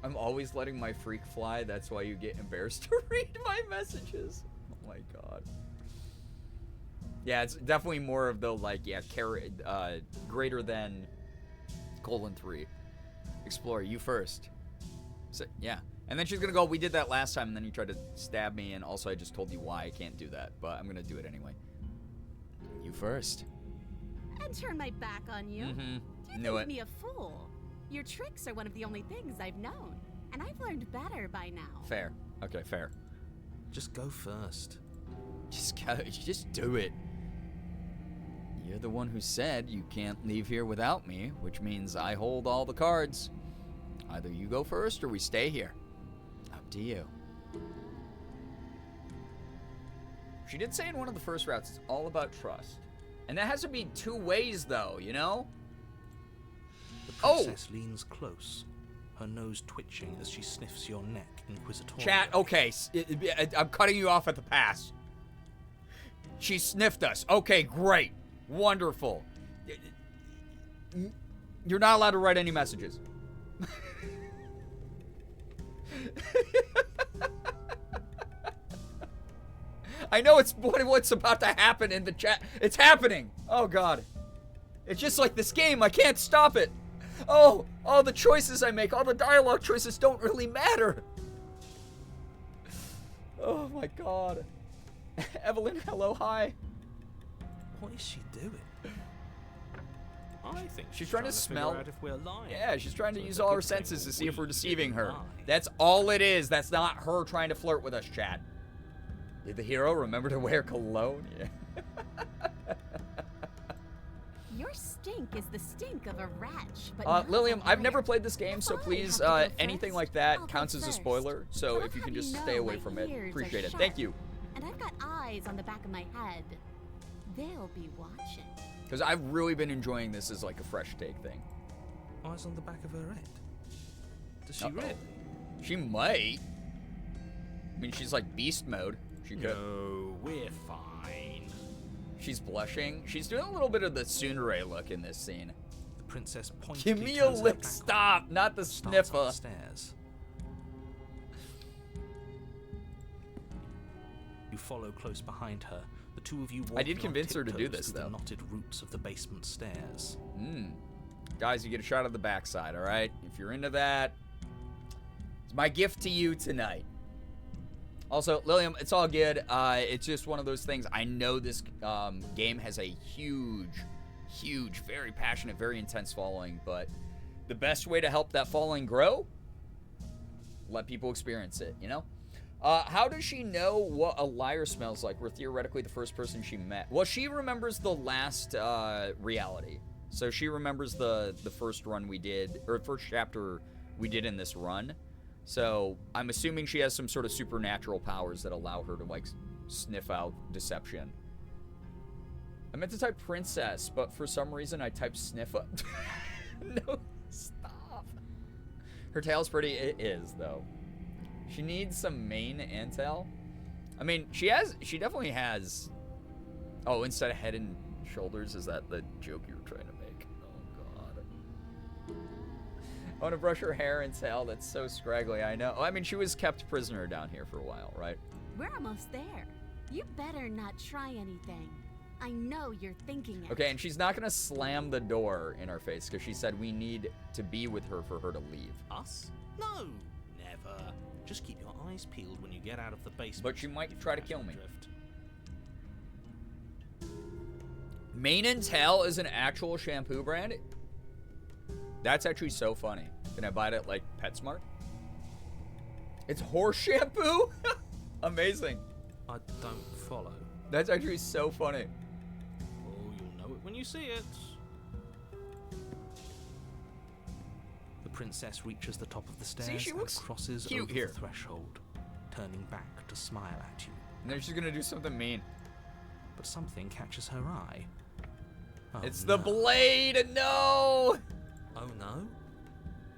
Speaker 1: I'm always letting my freak fly. That's why you get embarrassed to read my messages. Oh my god. Yeah, it's definitely more of the, like, yeah, greater than :3. Explore, you first. So, yeah. And then she's gonna go, we did that last time, and then you tried to stab me, and also I just told you why I can't do that, but I'm gonna do it anyway. You first.
Speaker 6: And turn my back on you. You
Speaker 1: Knew
Speaker 6: think
Speaker 1: it.
Speaker 6: me a fool. Your tricks are one of the only things I've known, and I've learned better by now.
Speaker 1: Fair. Okay, fair.
Speaker 4: Just go first.
Speaker 1: Just do it. You're the one who said you can't leave here without me, which means I hold all the cards. Either you go first or we stay here. Up to you. She did say in one of the first routes, it's all about trust. And that has to be 2 ways, though, you know?
Speaker 4: The princess leans close, her nose twitching as she sniffs your neck inquisitorially.
Speaker 1: Chat, okay, I'm cutting you off at the pass. She sniffed us. Okay, great. Wonderful. You're not allowed to write any messages. I know it's what's about to happen in the chat. It's happening. Oh, God. It's just like this game. I can't stop it. Oh, all the choices I make, all the dialogue choices don't really matter. Oh, my God. Evelyn, hello, hi.
Speaker 4: What is she doing?
Speaker 8: I think
Speaker 1: She's trying to smell.
Speaker 8: figure out if we're lying.
Speaker 1: Yeah, she's trying to
Speaker 8: So
Speaker 1: use
Speaker 8: it's a
Speaker 1: all her
Speaker 8: good thing
Speaker 1: senses to see if
Speaker 8: we
Speaker 1: we're deceiving
Speaker 8: didn't
Speaker 1: her.
Speaker 8: lie.
Speaker 1: That's all it is. That's not her trying to flirt with us, Chad. Did the hero remember to wear cologne? Yeah.
Speaker 6: Your stink is the stink of a wretch, but not
Speaker 1: Lilium,
Speaker 6: a
Speaker 1: I've never
Speaker 6: liar.
Speaker 1: played this game, so
Speaker 6: If I
Speaker 1: please,
Speaker 6: have to go
Speaker 1: anything
Speaker 6: first,
Speaker 1: like that
Speaker 6: I'll go
Speaker 1: counts as a
Speaker 6: first.
Speaker 1: spoiler. So
Speaker 6: But I'll
Speaker 1: if you can
Speaker 6: have
Speaker 1: just
Speaker 6: you
Speaker 1: stay
Speaker 6: know
Speaker 1: away
Speaker 6: my
Speaker 1: from it,
Speaker 6: ears are
Speaker 1: appreciate it.
Speaker 6: sharp,
Speaker 1: Thank you.
Speaker 6: And I've got eyes on the back of my head. They'll be watching.
Speaker 1: Because I've really been enjoying this as like a fresh take thing.
Speaker 4: Eyes on the back of her head. Does she
Speaker 1: Uh-oh.
Speaker 4: really?
Speaker 1: She might. I mean, she's like beast mode. She could.
Speaker 8: No, we're fine.
Speaker 1: She's blushing. She's doing a little bit of the tsundere look in this scene.
Speaker 4: The princess pointedly
Speaker 1: Give me a
Speaker 4: turns her
Speaker 1: lick.
Speaker 4: back
Speaker 1: Stop, not the
Speaker 4: starts
Speaker 1: sniffer.
Speaker 4: upstairs. You follow close behind her. The two of you walk
Speaker 1: I did convince her to do this,
Speaker 4: the
Speaker 1: though.
Speaker 4: knotted roots of the basement stairs.
Speaker 1: Guys, you get a shot of the backside, all right? If you're into that, it's my gift to you tonight. Also, Lilium, it's all good. It's just one of those things. I know this game has a huge, very passionate, very intense following, but the best way to help that following grow, let people experience it, you know? How does she know what a liar smells like? We're theoretically the first person she met. Well, she remembers the last reality. So she remembers the first run we did, or first chapter we did in this run. So I'm assuming she has some sort of supernatural powers that allow her to, like, sniff out deception. I meant to type princess, but for some reason I typed sniffa. No, stop. Her tail's pretty. It is, though. She needs some mane intel. I mean, she definitely has. Oh, instead of head and shoulders, is that the joke you were trying to make? Oh, God. I want to brush her hair and tail. That's so scraggly, I know. I mean, she was kept prisoner down here for a while, right?
Speaker 6: We're almost there. You better not try anything. I know you're thinking it.
Speaker 1: Okay, and she's not going to slam the door in our face because she said we need to be with her for her to leave.
Speaker 4: Us? No, never. Just keep your eyes peeled when you get out of the basement.
Speaker 1: But she might
Speaker 4: if
Speaker 1: try to
Speaker 4: you
Speaker 1: kill me.
Speaker 4: drift.
Speaker 1: Mane and Tail is an actual shampoo brand? That's actually so funny. Can I buy it at, like, PetSmart? It's horse shampoo? Amazing.
Speaker 4: I don't follow.
Speaker 1: That's actually so funny.
Speaker 8: Oh, you'll know it when you see it.
Speaker 4: The princess reaches the top of the stairs
Speaker 1: See, she looks
Speaker 4: and crosses
Speaker 1: cute
Speaker 4: over
Speaker 1: here.
Speaker 4: the threshold, turning back to smile at you.
Speaker 1: And then she's gonna do something mean.
Speaker 4: But something catches her eye. Oh,
Speaker 1: It's the
Speaker 4: no.
Speaker 1: blade! No!
Speaker 4: Oh no?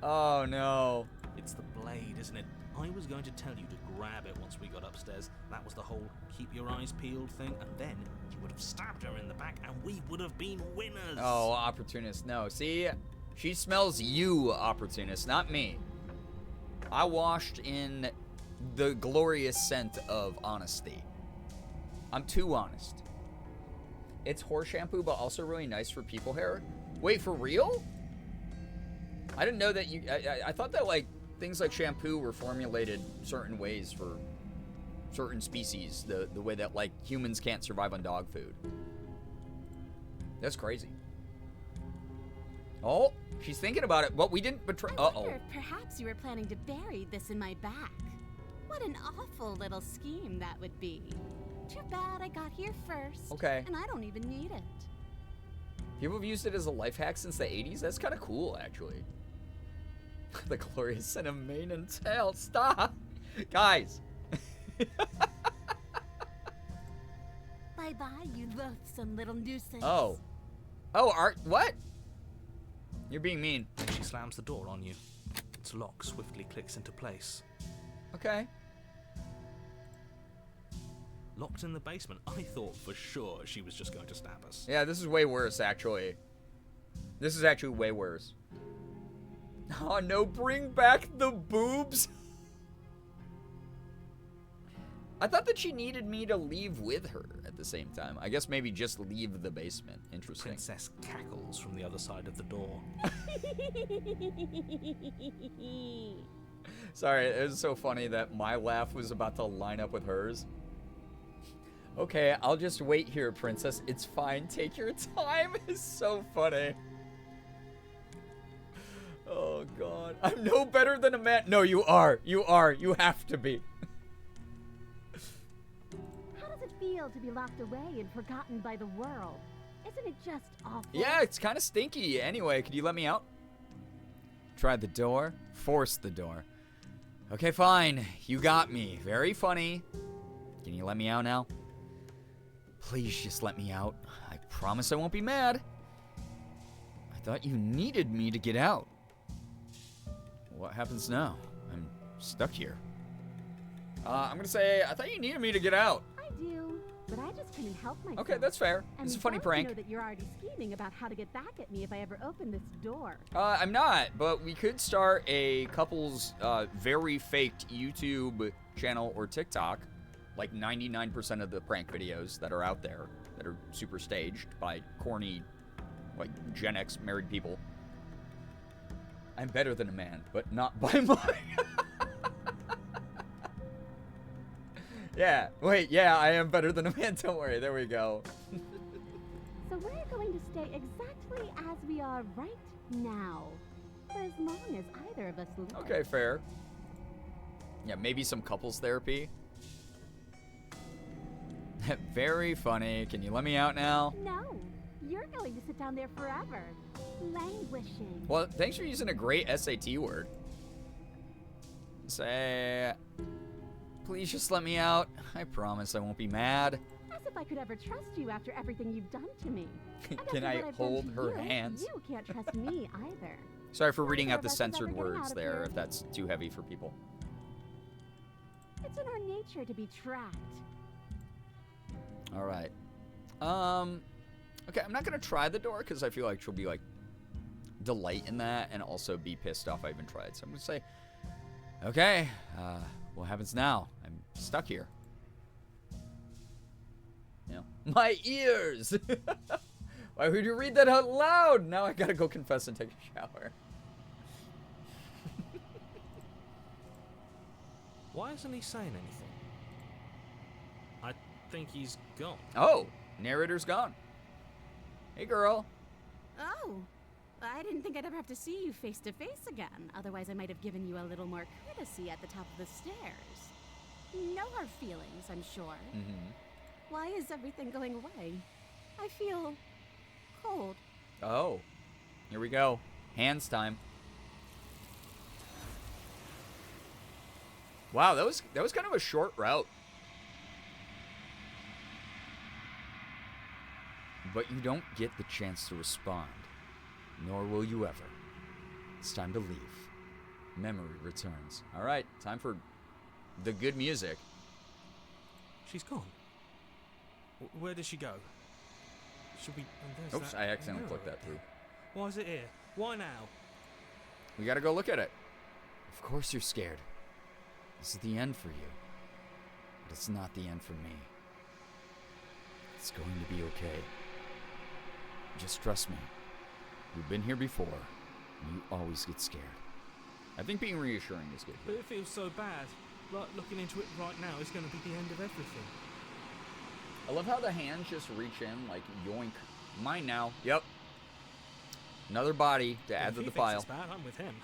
Speaker 1: Oh, no.
Speaker 4: It's the blade, isn't it? I was going to tell you to grab it once we got upstairs. That was the whole keep your eyes peeled thing, and then you would have stabbed her in the back, and we would have been winners.
Speaker 1: Oh, opportunist. No, see? She smells you, opportunist, not me. I washed in the glorious scent of honesty. I'm too honest. It's horse shampoo, but also really nice for people hair. Wait, for real? I didn't know that you... I thought that, like, things like shampoo were formulated certain ways for certain species. The way that, like, humans can't survive on dog food. That's crazy. Oh, she's thinking about it. Well, we didn't betray...
Speaker 6: I
Speaker 1: Uh-oh.
Speaker 6: wonder if perhaps you were planning to bury this in my back. What an awful little scheme that would be. Too bad I got here first.
Speaker 1: Okay.
Speaker 6: And I don't even need it.
Speaker 1: People have used it as a life hack since the 80s. That's kind of cool, actually. The glorious scent of mane and tail. Stop. Guys.
Speaker 6: Bye-bye, you loathsome little nuisance.
Speaker 1: Oh. Oh, Art. What? You're being mean.
Speaker 4: Then she slams the door on you. Its lock swiftly clicks into place.
Speaker 1: Okay.
Speaker 8: Locked in the basement. I thought for sure she was just going to stab us.
Speaker 1: Yeah, this is way worse, actually. This is actually way worse. Oh, no. Bring back the boobs. I thought that she needed me to leave with her at the same time. I guess maybe just leave the basement. Interesting.
Speaker 4: Princess cackles from the other side of the door.
Speaker 1: Sorry, it was so funny that my laugh was about to line up with hers. Okay, I'll just wait here, princess. It's fine. Take your time. It's so funny. Oh, God. I'm no better than a man. No, you are. You are. You have to be.
Speaker 6: How does it feel to be locked away and forgotten by the world? Isn't it just awful?
Speaker 1: Yeah, it's kind of stinky. Anyway, could you let me out? Try the door. Force the door. Okay, fine. You got me. Very funny. Can you let me out now? Please just let me out. I promise I won't be mad. I thought you needed me to get out. What happens now? I'm stuck here. I'm gonna say, I thought you needed me to get out.
Speaker 6: I do, but I just couldn't help myself.
Speaker 1: Okay, that's fair.
Speaker 6: And
Speaker 1: It's a funny
Speaker 6: don't
Speaker 1: prank.
Speaker 6: know that you're already scheming about how to get back at me if I ever open this door.
Speaker 1: I'm not, but we could start a couple's very faked YouTube channel or TikTok. Like 99% of the prank videos that are out there that are super staged by corny, like Gen X married people. I'm better than a man, but not by much. Yeah, wait, yeah, I am better than a man. Don't worry, there we go.
Speaker 6: So we're going to stay exactly as we are right now, for as long as either of us live.
Speaker 1: Okay, fair. Yeah, maybe some couples therapy. Very funny. Can you let me out now?
Speaker 6: No, you're going to sit down there forever, languishing.
Speaker 1: Well, thanks for using a great SAT word. Say, please just let me out. I promise I won't be mad.
Speaker 6: As if I could ever trust you after everything you've done to me. And
Speaker 1: Can
Speaker 6: after
Speaker 1: I
Speaker 6: what I've
Speaker 1: hold
Speaker 6: done to
Speaker 1: her
Speaker 6: you,
Speaker 1: hands?
Speaker 6: You can't trust me either.
Speaker 1: Sorry for reading out the
Speaker 6: Neither of us is
Speaker 1: censored
Speaker 6: ever getting
Speaker 1: words
Speaker 6: out of
Speaker 1: there,
Speaker 6: here.
Speaker 1: if that's too heavy for people.
Speaker 6: It's in our nature to be trapped.
Speaker 1: All right. Okay, I'm not gonna try the door because I feel like she'll be like delight in that and also be pissed off I even tried. So I'm gonna say, okay, what happens now? I'm stuck here. You know, my ears. Why would you read that out loud? Now I gotta go confess and take a shower.
Speaker 8: Why isn't he saying anything? I think he's gone.
Speaker 1: Oh, narrator's gone. Hey, girl.
Speaker 2: Oh, I didn't think I'd ever have to see you face to face again. Otherwise, I might have given you a little more courtesy at the top of the stairs. No hard feelings, I'm sure.
Speaker 1: Mm-hmm.
Speaker 2: Why is everything going away? I feel cold.
Speaker 1: Oh, here we go. Hands time. Wow, that was kind of a short route. But you don't get the chance to respond, nor will you ever. It's time to leave. Memory returns. All right, time for the good music.
Speaker 8: She's gone. Where did she go? Should we...
Speaker 1: Oops, I accidentally clicked that through.
Speaker 8: Why is it here? Why now?
Speaker 1: We gotta go look at it. Of course you're scared. This is the end for you. But it's not the end for me. It's going to be okay. Just trust me. You've been here before, and you always get scared. I think being reassuring is good.
Speaker 8: But it feels so bad. Like looking into it right now is going to be the end of everything.
Speaker 1: I love how the hands just reach in, like, yoink. Mine now. Yep. Another body to add to the pile.
Speaker 8: If he thinks it's bad, I'm with him.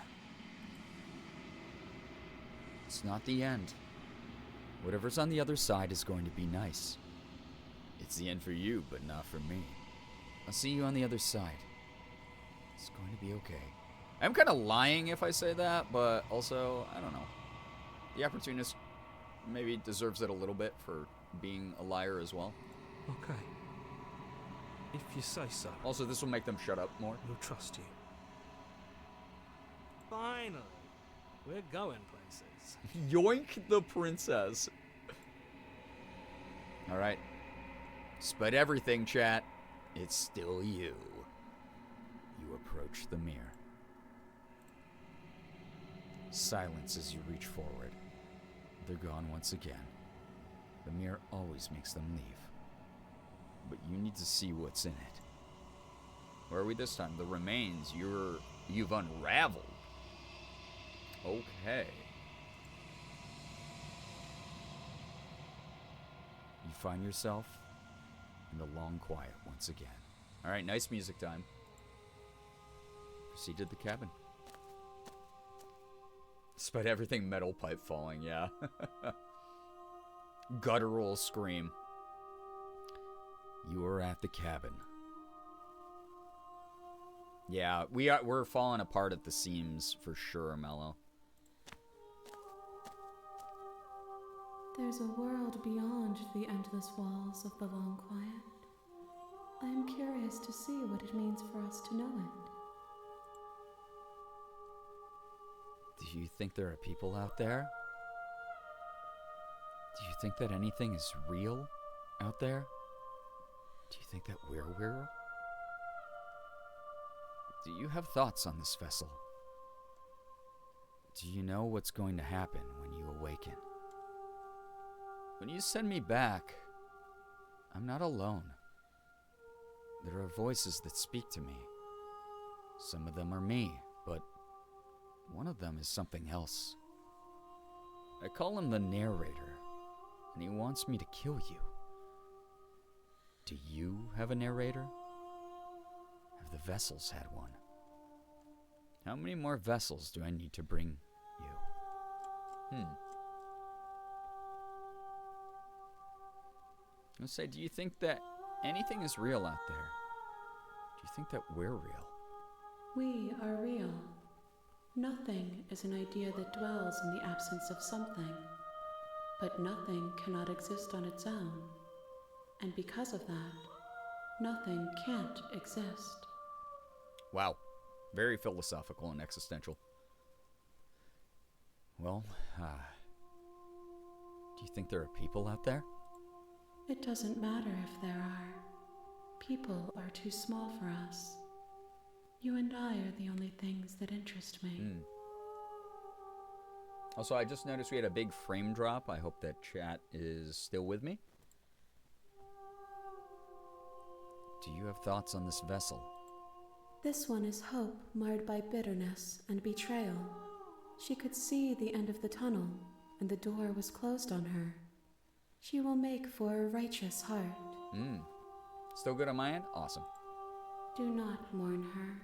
Speaker 1: It's not the end. Whatever's on the other side is going to be nice. It's the end for you, but not for me. I'll see you on the other side. It's going to be okay. I'm kind of lying if I say that, but also, I don't know. The opportunist maybe deserves it a little bit for being a liar as well.
Speaker 8: Okay. If you say so.
Speaker 1: Also, this will make them shut up more.
Speaker 8: We'll trust you. Finally. We're going places.
Speaker 1: Yoink the princess. Alright. Despite everything, chat, it's still you. You approach the mirror. Silence as you reach forward. They're gone once again. The mirror always makes them leave. But you need to see what's in it. Where are we this time? The remains. You've unraveled. Okay. You you find yourself in the long quiet once again. All right, nice music time. Proceed to the cabin. Despite everything, metal pipe falling, yeah. Guttural scream. You are at the cabin. Yeah, we're falling apart at the seams for sure, Mello.
Speaker 10: There's a world beyond the endless walls of the long quiet. I am curious to see what it means for us to know it.
Speaker 1: Do you think there are people out there? Do you think that anything is real out there? Do you think that we're real? Do you have thoughts on this vessel? Do you know what's going to happen when you awaken? When you send me back, I'm not alone. There are voices that speak to me. Some of them are me, but one of them is something else. I call him the narrator, and he wants me to kill you. Do you have a narrator? Have the vessels had one? How many more vessels do I need to bring you? I'll say, do you think that anything is real out there? Do you think that we're real?
Speaker 10: We are real. Nothing is an idea that dwells in the absence of something. But nothing cannot exist on its own. And because of that, nothing can't exist.
Speaker 1: Wow. Very philosophical and existential. Well, do you think there are people out there?
Speaker 10: It doesn't matter if there are. People are too small for us. You and I are the only things that interest me.
Speaker 1: Also, I just noticed we had a big frame drop. I hope that chat is still with me. Do you have thoughts on this vessel?
Speaker 10: This one is hope marred by bitterness and betrayal. She could see the end of the tunnel, and the door was closed on her. She will make for a righteous heart.
Speaker 1: Still good on my end? Awesome.
Speaker 10: Do not mourn her.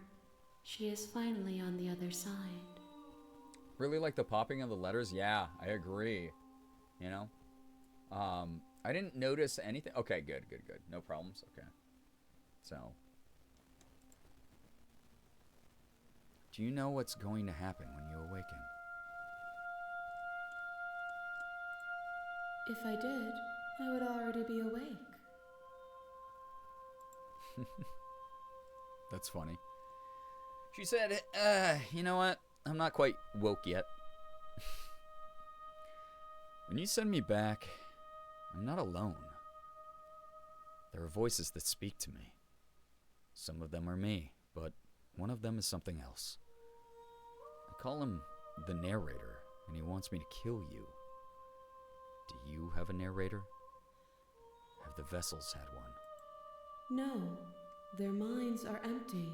Speaker 10: She is finally on the other side.
Speaker 1: Really like the popping of the letters? Yeah, I agree. You know? I didn't notice anything. Okay, good. No problems. Okay. So. Do you know what's going to happen when you awaken?
Speaker 10: If I did, I would already be awake.
Speaker 1: That's funny. She said, you know what? I'm not quite woke yet. When you send me back, I'm not alone. There are voices that speak to me. Some of them are me, but one of them is something else. I call him the narrator, and he wants me to kill you. Do you have a narrator? Have the vessels had one?
Speaker 10: No, their minds are empty.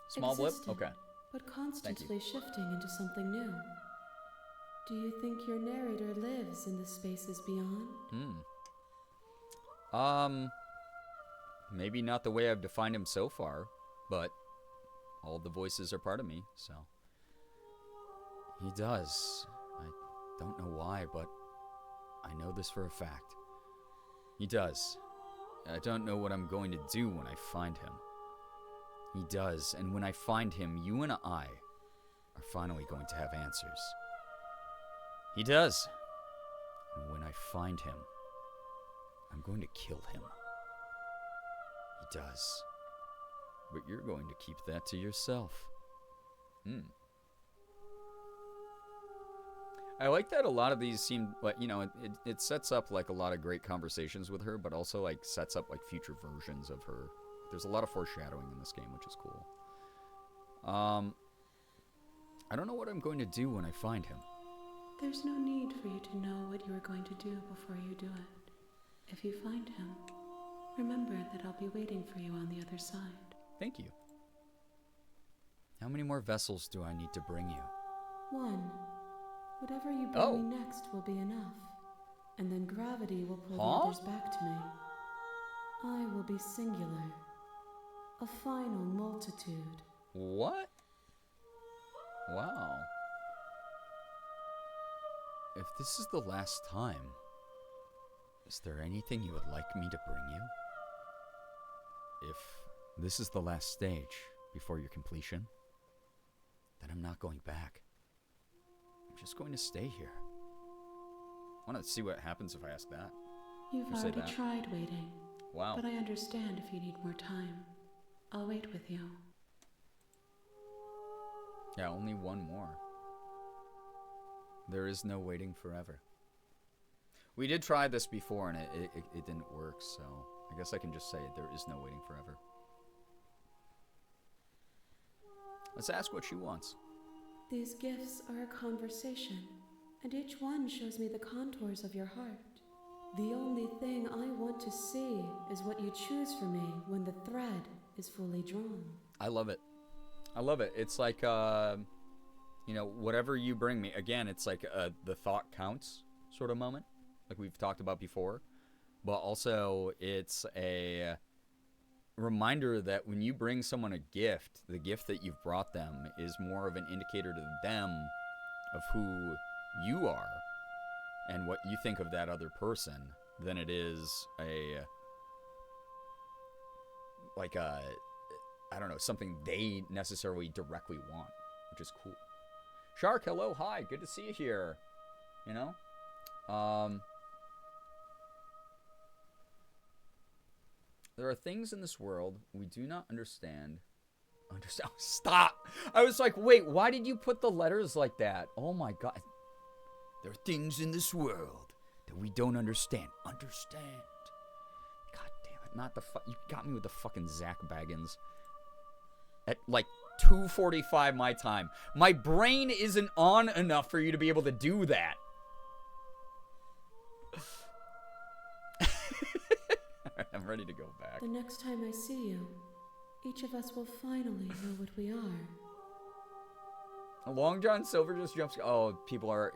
Speaker 1: Small blip?
Speaker 10: Existent,
Speaker 1: Okay.
Speaker 10: But constantly shifting into something new. Do you think your narrator lives in the spaces beyond?
Speaker 1: Maybe not the way I've defined him so far, but all the voices are part of me, so. He does. I don't know why, but I know this for a fact. He does. I don't know what I'm going to do when I find him. He does, and when I find him, you and I are finally going to have answers. He does. And when I find him, I'm going to kill him. He does. But you're going to keep that to yourself. I like that a lot of these seem like, you know, it sets up like a lot of great conversations with her, but also like sets up like future versions of her. There's a lot of foreshadowing in this game, which is cool. I don't know what I'm going to do when I find him.
Speaker 10: There's no need for you to know what you are going to do before you do it. If you find him, remember that I'll be waiting for you on the other side.
Speaker 1: Thank you. How many more vessels do I need to bring you?
Speaker 10: One. Whatever you bring me next will be enough. and then gravity will pull the others back to me. I will be singular, a final multitude.
Speaker 1: What? Wow. If this is the last time, is there anything you would like me to bring you? If this is the last stage before your completion, then I'm not going back. I'm just going to stay here. I want to see what happens if I ask that.
Speaker 10: You've already tried waiting.
Speaker 1: Wow.
Speaker 10: But I understand if you need more time. I'll wait with you.
Speaker 1: Yeah, only one more. There is no waiting forever. We did try this before and it didn't work, so I guess I can just say there is no waiting forever. Let's ask what she wants.
Speaker 10: These gifts are a conversation, and each one shows me the contours of your heart. The only thing I want to see is what you choose for me when the thread is fully drawn.
Speaker 1: I love it. I love it. It's like, you know, whatever you bring me. Again, it's like the thought counts sort of moment, like we've talked about before. But also, it's a reminder that when you bring someone a gift, the gift that you've brought them is more of an indicator to them of who you are and what you think of that other person than it is I don't know, something they necessarily directly want, which is cool. Shark, hello, hi, good to see you here. You know? There are things in this world we do not understand. Stop! I was like, wait, why did you put the letters like that? Oh my god. There are things in this world that we don't understand. Understand. God damn it. Not the you got me with the fucking Zach Baggins. At like 2:45 my time. My brain isn't on enough for you to be able to do that. I'm ready to go back.
Speaker 10: The next time I see you, each of us will finally know what we are.
Speaker 1: Long John Silver just jumps. Oh, if people are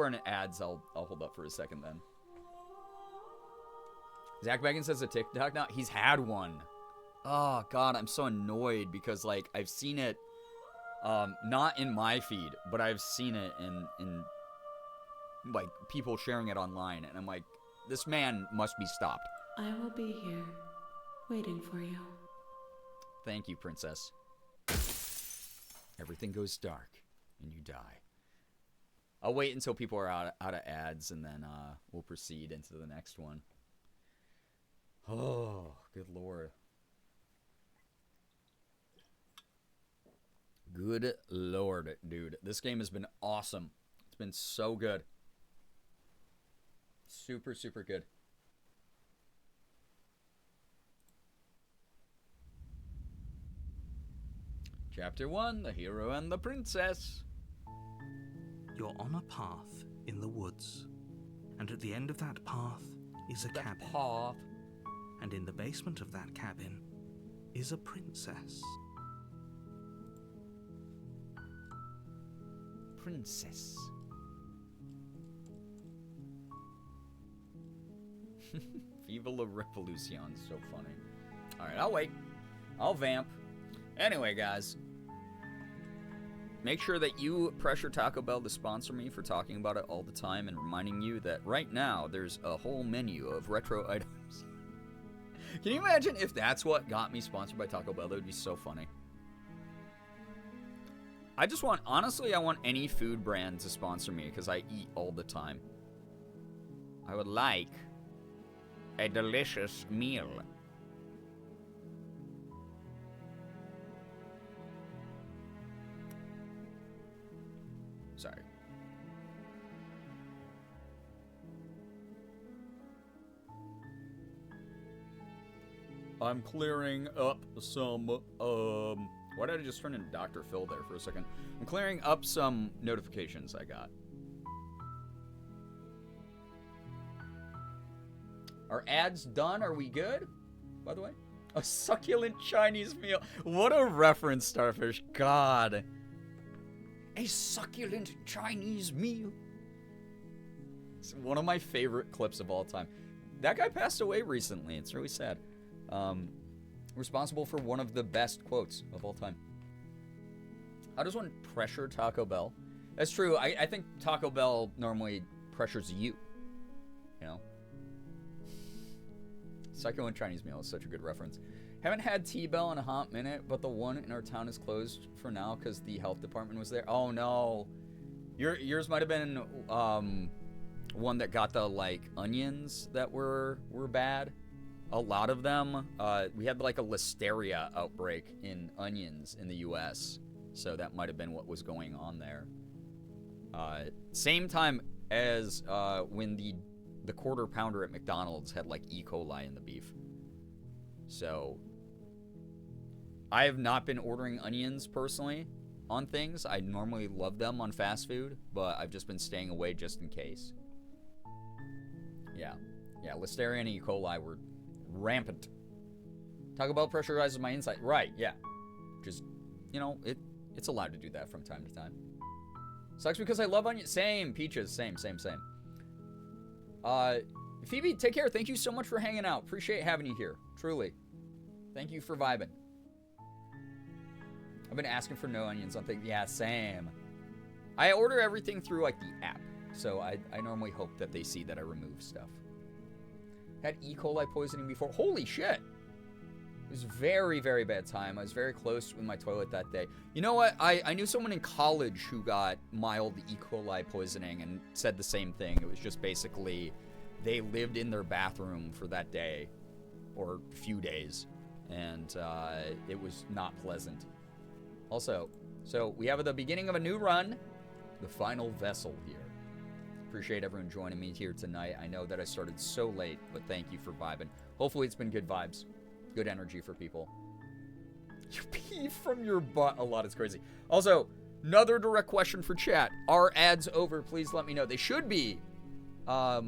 Speaker 1: in ads, I'll hold up for a second then. Zach Baggins has a TikTok now. He's had one. Oh god, I'm so annoyed because like I've seen it, not in my feed, but I've seen it in like people sharing it online, and I'm like, this man must be stopped.
Speaker 10: I will be here, waiting for you.
Speaker 1: Thank you, princess. Everything goes dark, and you die. I'll wait until people are out of ads, and then we'll proceed into the next one. Oh, good lord. Good lord, dude. This game has been awesome. It's been so good. Super, super good. Chapter 1, The Hero and the Princess.
Speaker 4: You're on a path in the woods, and at the end of that path is a cabin. And in the basement of that cabin is a princess.
Speaker 1: Princess. Viva la Revolution. So funny. Alright, I'll wait. I'll vamp. Anyway, guys. Make sure that you pressure Taco Bell to sponsor me for talking about it all the time and reminding you that right now there's a whole menu of retro items. Can you imagine if that's what got me sponsored by Taco Bell? That would be so funny. I just want, honestly, I want any food brand to sponsor me because I eat all the time. I would like a delicious meal. Sorry. I'm clearing up some, why did I just turn into Dr. Phil there for a second? I'm clearing up some notifications I got. Are ads done? Are we good? By the way? A succulent Chinese meal. What a reference, Starfish. God. A succulent Chinese meal. It's one of my favorite clips of all time. That guy passed away recently. It's really sad. Responsible for one of the best quotes of all time. How does one pressure Taco Bell? That's true. I think Taco Bell normally pressures you. You know? Psycho and Chinese Meal is such a good reference. Haven't had T-Bell in a hot minute, but the one in our town is closed for now because the health department was there. Oh no. Yours might have been one that got the like onions that were bad. A lot of them. We had like a listeria outbreak in onions in the US. So that might have been what was going on there. Same time as when the quarter pounder at McDonald's had like E. coli in the beef. So I have not been ordering onions personally on things. I normally love them on fast food, but I've just been staying away just in case. Yeah, Listeria and E. coli were rampant. Taco Bell pressurizes my insight. Right, yeah. Just, you know, it's allowed to do that from time to time. Sucks because I love onions. Same, Peaches. Same. Phoebe, take care. Thank you so much for hanging out. Appreciate having you here. Truly. Thank you for vibing. I've been asking for no onions on things. Yeah, same. I order everything through, like, the app. So I normally hope that they see that I remove stuff. Had E. coli poisoning before. Holy shit. It was very, very bad time. I was very close with my toilet that day. You know what? I knew someone in college who got mild E. coli poisoning and said the same thing. It was just basically they lived in their bathroom for that day or a few days. And it was not pleasant. Also, so we have the beginning of a new run. The final vessel here. Appreciate everyone joining me here tonight. I know that I started so late, but thank you for vibing. Hopefully it's been good vibes. Good energy for people. You pee from your butt a lot. It's crazy. Also, another direct question for chat. Are ads over? Please let me know. They should be. I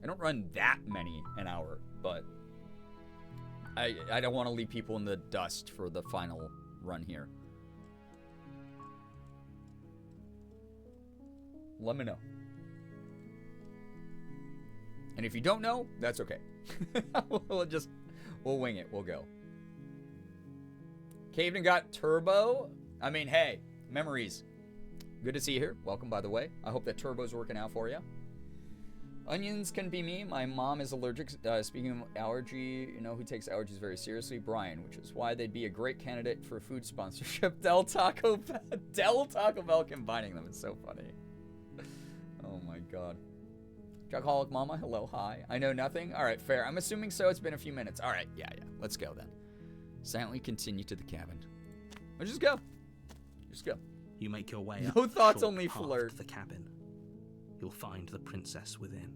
Speaker 1: don't run that many an hour, but I don't want to leave people in the dust for the final run here. Let me know. And if you don't know, that's okay. We'll wing it. We'll go. Caveman got Turbo. I mean, hey, memories. Good to see you here. Welcome, by the way. I hope that Turbo's working out for you. Onions can be me. My mom is allergic. Speaking of allergy, you know who takes allergies very seriously? Brian, which is why they'd be a great candidate for food sponsorship. Del Taco Bell combining them. It's so funny. Oh my god. Jugaholic Mama, hello, hi. I know nothing? Alright, fair. I'm assuming so. It's been a few minutes. Alright, yeah. Let's go then. Silently continue to the cabin. Let's just go. Just go.
Speaker 4: You make your way up
Speaker 1: no thoughts,
Speaker 4: short
Speaker 1: only
Speaker 4: path
Speaker 1: flirt.
Speaker 4: to the cabin. You'll find the princess within.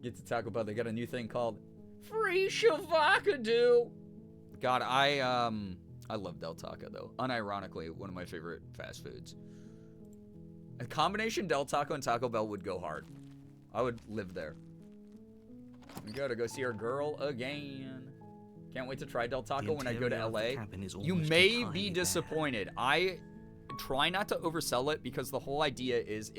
Speaker 1: Get to Taco Bell. They got a new thing called Free Shavakadu. God, I love Del Taco, though. Unironically, one of my favorite fast foods. A combination Del Taco and Taco Bell would go hard. I would live there. We go to go see our girl again. Can't wait to try Del Taco when I go to LA. You may be disappointed. I try not to oversell it because the whole idea is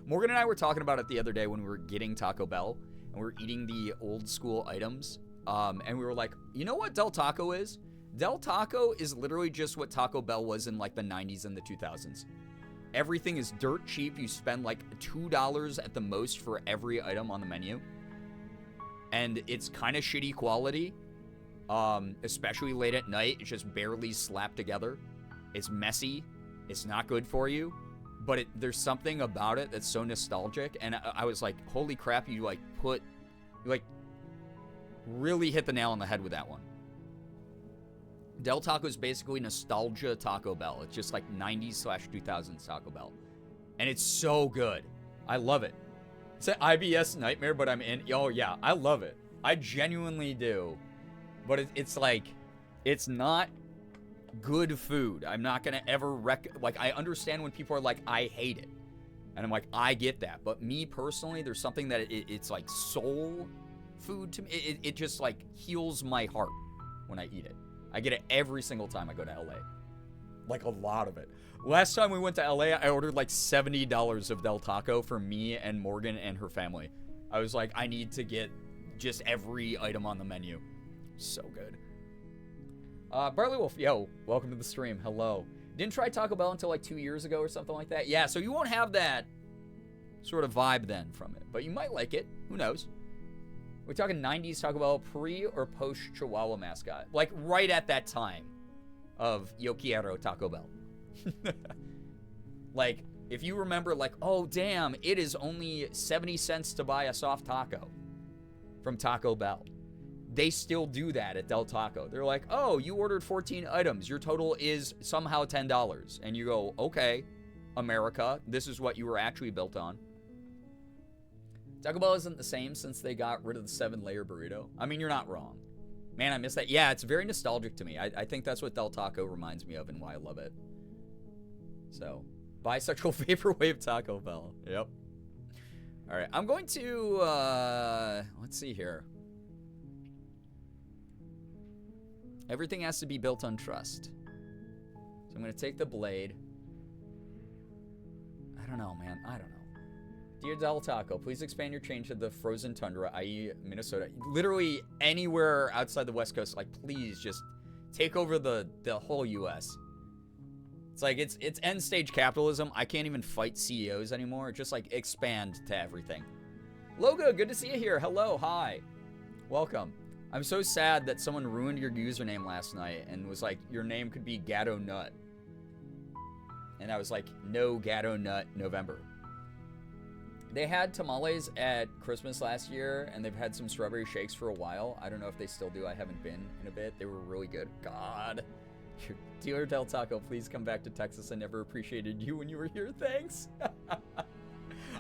Speaker 1: Morgan and I were talking about it the other day when we were getting Taco Bell and we were eating the old school items. And we were like, you know what Del Taco is? Del Taco is literally just what Taco Bell was in like the 90s and the 2000s. Everything is dirt cheap. You spend like $2 at the most for every item on the menu. And it's kind of shitty quality. Especially late at night. It's just barely slapped together. It's messy. It's not good for you. But there's something about it that's so nostalgic. And I was like, holy crap, you really hit the nail on the head with that one. Del Taco is basically nostalgia Taco Bell. It's just like 90s/2000s Taco Bell. And it's so good. I love it. It's an IBS nightmare, but I'm in. Oh, yeah. I love it. I genuinely do. But it's like, it's not good food. I'm not going to ever I understand when people are like, I hate it. And I'm like, I get that. But me personally, there's something that it's like soul food to me. It just like heals my heart when I eat it. I get it every single time I go to LA. Like a lot of it. Last time we went to LA, I ordered like $70 of Del Taco for me and Morgan and her family. I was like, I need to get just every item on the menu. So good. Barley Wolf, yo, welcome to the stream. Hello. Didn't try Taco Bell until like 2 years ago or something like that. Yeah, so you won't have that sort of vibe then from it. But you might like it. Who knows? We're talking 90s Taco Bell, pre or post Chihuahua mascot. Like right at that time of Yo Quiero Taco Bell. Like, if you remember, like, oh, damn, it is only 70 cents to buy a soft taco from Taco Bell. They still do that at Del Taco. They're like, oh, you ordered 14 items. Your total is somehow $10. And you go, okay, America, this is what you were actually built on. Taco Bell isn't the same since they got rid of the 7-layer burrito. I mean, you're not wrong. Man, I miss that. Yeah, it's very nostalgic to me. I think that's what Del Taco reminds me of and why I love it. So, bisexual vaporwave Taco Bell. Yep. All right, I'm going to, let's see here. Everything has to be built on trust. So I'm going to take the blade. I don't know, man. I don't know. Dear Del Taco, please expand your chain to the frozen tundra, i.e. Minnesota. Literally anywhere outside the West Coast, like, please just take over the whole U.S. It's like, it's end stage capitalism. I can't even fight CEOs anymore. Just like expand to everything. Logo, good to see you here. Hello, hi. Welcome. I'm so sad that someone ruined your username last night and was like, your name could be Gatto Nut. And I was like, no Gatto Nut November. They had tamales at Christmas last year, and they've had some strawberry shakes for a while. I don't know if they still do. I haven't been in a bit. They were really good. God. Dear Del Taco, please come back to Texas. I never appreciated you when you were here. Thanks.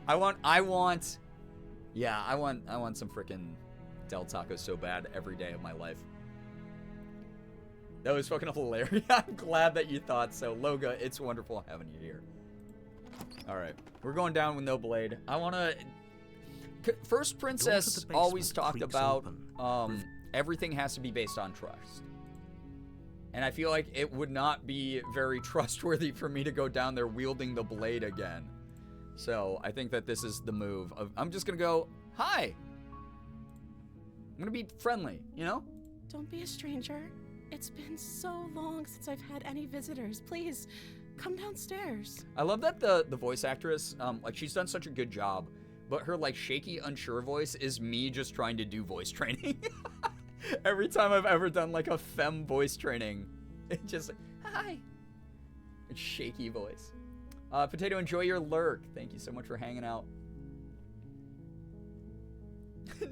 Speaker 1: I want some freaking Del Taco so bad every day of my life. That was fucking hilarious. I'm glad that you thought so. Loga, it's wonderful having you here. All right, we're going down with no blade. I want to... First Princess always talked about everything has to be based on trust. And I feel like it would not be very trustworthy for me to go down there wielding the blade again. So I think that this is the move. I'm just going to go, hi. I'm going to be friendly, you know?
Speaker 11: Don't be a stranger. It's been so long since I've had any visitors. Please, come downstairs.
Speaker 1: I love that the voice actress, like, she's done such a good job, but her, like, shaky, unsure voice is me just trying to do voice training. Every time I've ever done, like, a femme voice training, it's just like, hi. It's shaky voice. Potato, enjoy your lurk. Thank you so much for hanging out.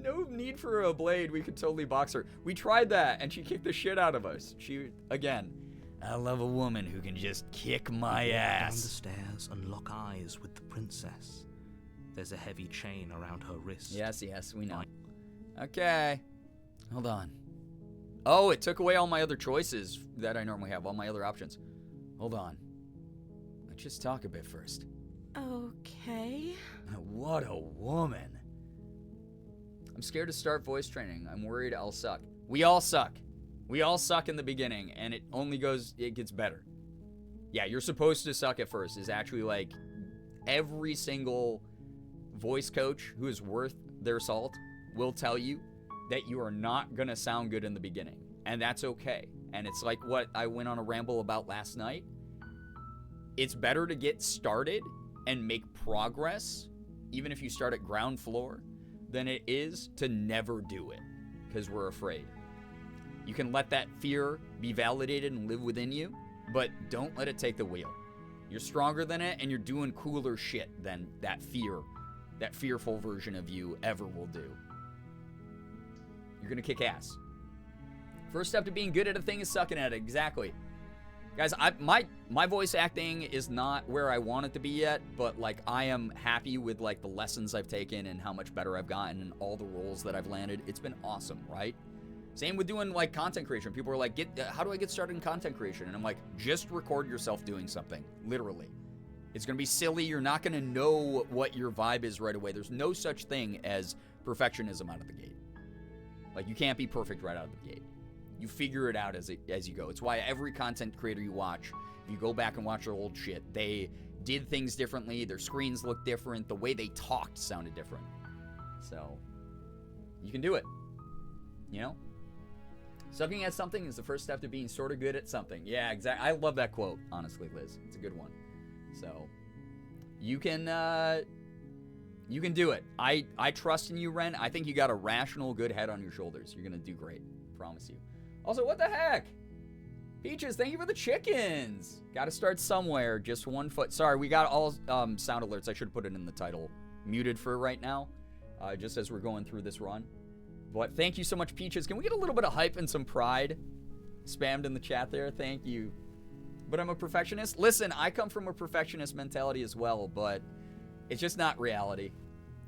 Speaker 1: No need for a blade. We could totally box her. We tried that, and she kicked the shit out of us. She, again, I love a woman who can just kick my ass.
Speaker 4: Down the stairs and lock eyes with the princess. There's a heavy chain around her wrist.
Speaker 1: Yes, we know. Okay. Hold on. Oh, it took away all my other choices that I normally have, all my other options. Hold on. Let's just talk a bit first.
Speaker 11: Okay.
Speaker 1: What a woman. I'm scared to start voice training. I'm worried I'll suck. We all suck. We all suck in the beginning, and it gets better. Yeah, you're supposed to suck at first, is actually like every single voice coach who is worth their salt will tell you that you are not going to sound good in the beginning, and that's okay. And it's like what I went on a ramble about last night. It's better to get started and make progress, even if you start at ground floor, than it is to never do it, because we're afraid. You can let that fear be validated and live within you, but don't let it take the wheel. You're stronger than it, and you're doing cooler shit than that fearful version of you ever will do. You're gonna kick ass. First step to being good at a thing is sucking at it. Exactly. Guys, my voice acting is not where I want it to be yet, but like I am happy with like the lessons I've taken and how much better I've gotten and all the roles that I've landed. It's been awesome, right? Same with doing like content creation. People are like, how do I get started in content creation? And I'm like, just record yourself doing something, literally. It's gonna be silly. You're not gonna know what your vibe is right away. There's no such thing as perfectionism out of the gate. Like, you can't be perfect right out of the gate. You figure it out as you go. It's why every content creator you watch If you go back and watch their old shit, they did things differently. Their screens looked different. The way they talked sounded different. So, you can do it. You know? Sucking at something is the first step to being sort of good at something. Yeah, exactly. I love that quote, honestly, Liz. It's a good one. So, you can do it. I trust in you, Ren. I think you got a rational, good head on your shoulders. You're going to do great. Promise you. Also, what the heck? Peaches, thank you for the chickens. Got to start somewhere. Just 1 foot. Sorry, we got all sound alerts. I should have put it in the title. Muted for right now, just as we're going through this run. But thank you so much, Peaches. Can we get a little bit of hype and some pride spammed in the chat there? Thank you. But I'm a perfectionist. Listen, I come from a perfectionist mentality as well, but it's just not reality.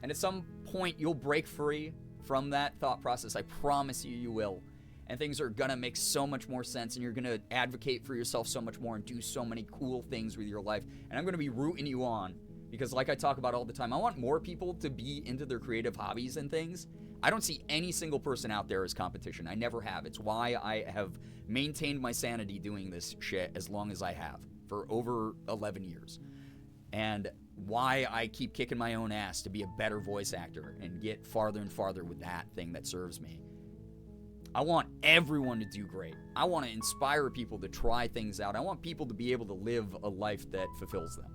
Speaker 1: And at some point, you'll break free from that thought process. I promise you, you will. And things are going to make so much more sense, and you're going to advocate for yourself so much more and do so many cool things with your life. And I'm going to be rooting you on because, like I talk about all the time, I want more people to be into their creative hobbies and things. I don't see any single person out there as competition. I never have. It's why I have maintained my sanity doing this shit as long as I have for over 11 years. And why I keep kicking my own ass to be a better voice actor and get farther and farther with that thing that serves me. I want everyone to do great. I want to inspire people to try things out. I want people to be able to live a life that fulfills them,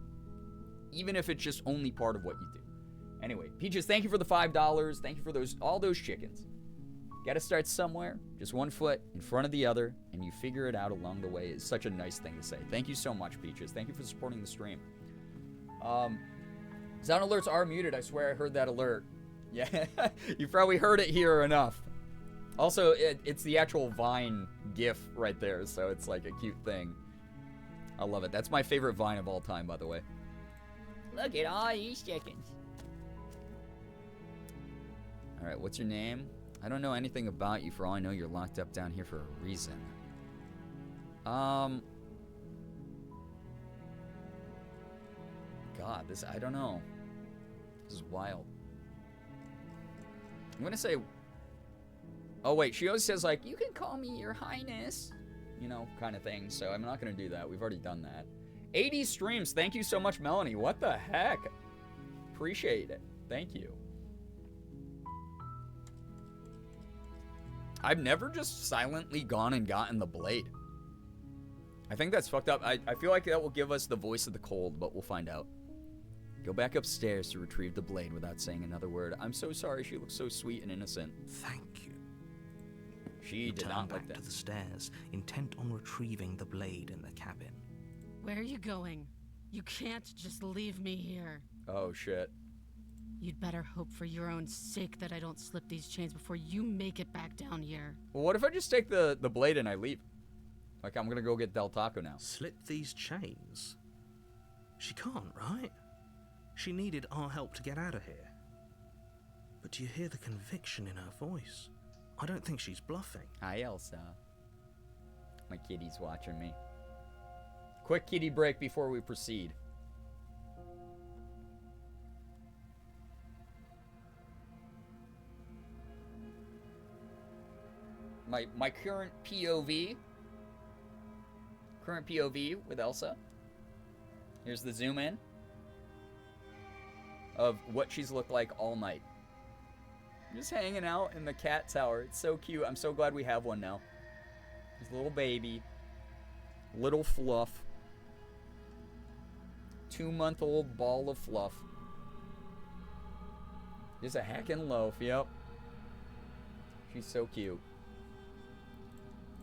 Speaker 1: even if it's just only part of what you do. Anyway, Peaches, thank you for the $5. Thank you for all those chickens. Got to start somewhere. Just 1 foot in front of the other, and you figure it out along the way. It's such a nice thing to say. Thank you so much, Peaches. Thank you for supporting the stream. Sound alerts are muted. I swear I heard that alert. Yeah, you probably heard it here enough. Also, it's the actual Vine GIF right there, so it's like a cute thing. I love it. That's my favorite Vine of all time, by the way. Look at all these chickens. All right, what's your name? I don't know anything about you. For all I know, you're locked up down here for a reason. God, I don't know. This is wild. I'm gonna say... Oh, wait, she always says, like, you can call me your highness. You know, kind of thing. So I'm not gonna do that. We've already done that. 80 streams. Thank you so much, Melanie. What the heck? Appreciate it. Thank you. I've never just silently gone and gotten the blade. I think that's fucked up. I feel like that will give us the voice of the cold, but we'll find out. Go back upstairs to retrieve the blade without saying another word. I'm so sorry. She looks so sweet and innocent.
Speaker 4: Thank you.
Speaker 1: She did not like that.
Speaker 4: To the stairs, intent on retrieving the blade in the cabin.
Speaker 2: Where are you going? You can't just leave me here.
Speaker 1: Oh, shit.
Speaker 2: You'd better hope for your own sake that I don't slip these chains before you make it back down here.
Speaker 1: Well, what if I just take the blade and I leave? Like, I'm gonna go get Del Taco now.
Speaker 4: Slip these chains? She can't, right? She needed our help to get out of here. But do you hear the conviction in her voice? I don't think she's bluffing.
Speaker 1: Hi, Elsa. My kitty's watching me. Quick kitty break before we proceed. My current POV. Current POV with Elsa. Here's the zoom in of what she's looked like all night. Just hanging out in the cat tower. It's so cute. I'm so glad we have one now. This little baby. Little fluff. 2-month-old ball of fluff. Just a heckin' loaf, yep. She's so cute.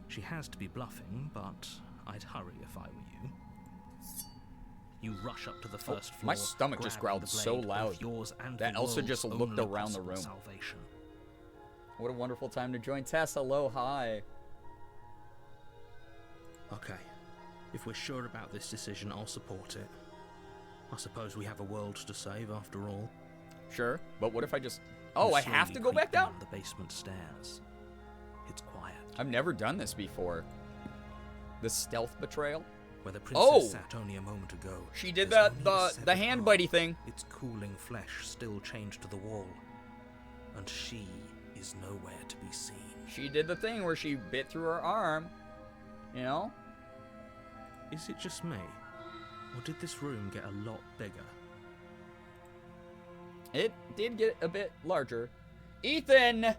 Speaker 4: She has to be bluffing, but I'd hurry if I were you. You rush up to the first floor.
Speaker 1: My stomach just growled so loud that Elsa just looked around the room.
Speaker 4: Salvation.
Speaker 1: What a wonderful time to join Tess. Hello, hi.
Speaker 4: Okay. If we're sure about this decision, I'll support it. I suppose we have a world to save after all.
Speaker 1: Sure, but what if I just... Oh, I have to go back down?
Speaker 4: The basement stairs. It's quiet.
Speaker 1: I've never done this before. The stealth betrayal?
Speaker 4: Where the princess sat only a moment ago.
Speaker 1: She did the hand bitey thing.
Speaker 4: Its cooling flesh still chained to the wall. And she is nowhere to be seen.
Speaker 1: She did the thing where she bit through her arm. You know?
Speaker 8: Is it just me? Or did this room get a lot bigger?
Speaker 1: It did get a bit larger. Ethan!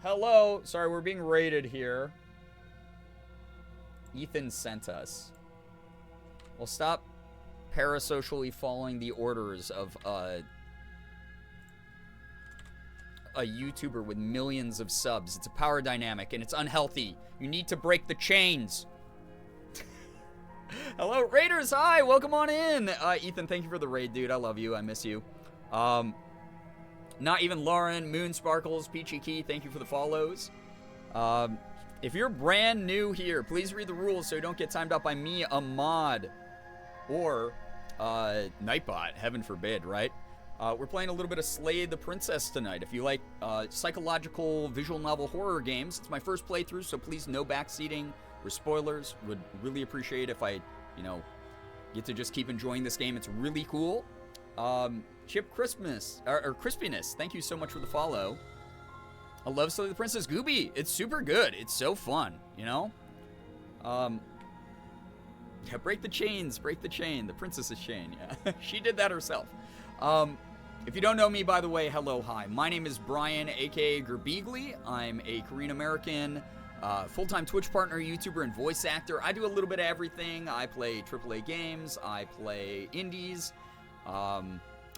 Speaker 1: Hello. Sorry, we're being raided here. Ethan sent us. Well, stop parasocially following the orders of a YouTuber with millions of subs. It's a power dynamic, and it's unhealthy. You need to break the chains. Hello, Raiders. Hi, welcome on in. Ethan, thank you for the raid, dude. I love you. I miss you. Not even Lauren, Moon Sparkles, Peachy Key, thank you for the follows. If you're brand new here, please read the rules so you don't get timed out by me, a mod, or Nightbot, heaven forbid, right? We're playing a little bit of Slay the Princess tonight. If you like psychological visual novel horror games, it's my first playthrough, so please no backseating or spoilers. Would really appreciate if I, get to just keep enjoying this game. It's really cool. Chip Crispiness, or Crispiness, thank you so much for the follow. I love Slay the Princess. Gooby, it's super good. It's so fun, Yeah, break the chains, break the chain, the princess's chain, yeah. She did that herself. If you don't know me, by the way, hello, hi. My name is Brian, aka Girbeagly. I'm a Korean-American, full-time Twitch partner, YouTuber, and voice actor. I do a little bit of everything. I play AAA games. I play indies.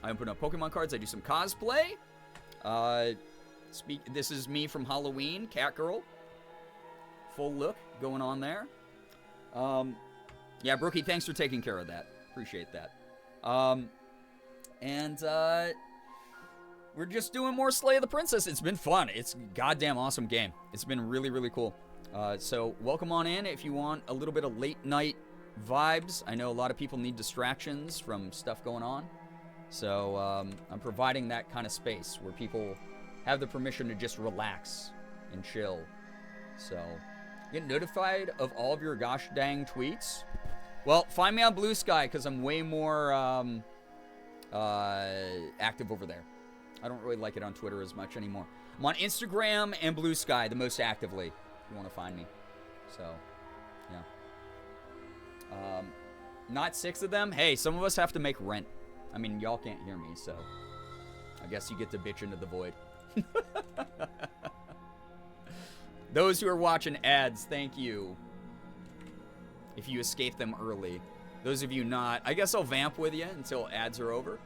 Speaker 1: I open up Pokemon cards. I do some cosplay. This is me from Halloween, Catgirl. Full look going on there. Yeah, Brookie, thanks for taking care of that. Appreciate that. We're just doing more Slay the Princess. It's been fun. It's a goddamn awesome game. It's been really, really cool. So welcome on in if you want a little bit of late night vibes. I know a lot of people need distractions from stuff going on. So I'm providing that kind of space where people have the permission to just relax and chill. So get notified of all of your gosh dang tweets. Well, find me on Blue Sky because I'm way more active over there. I don't really like it on Twitter as much anymore. I'm on Instagram and Blue Sky the most actively if you want to find me. So, yeah. Not 6 of them. Hey, some of us have to make rent. I mean, y'all can't hear me, so I guess you get to bitch into the void. Those who are watching ads, thank you. If you escape them early. Those of you not, I guess I'll vamp with you until ads are over.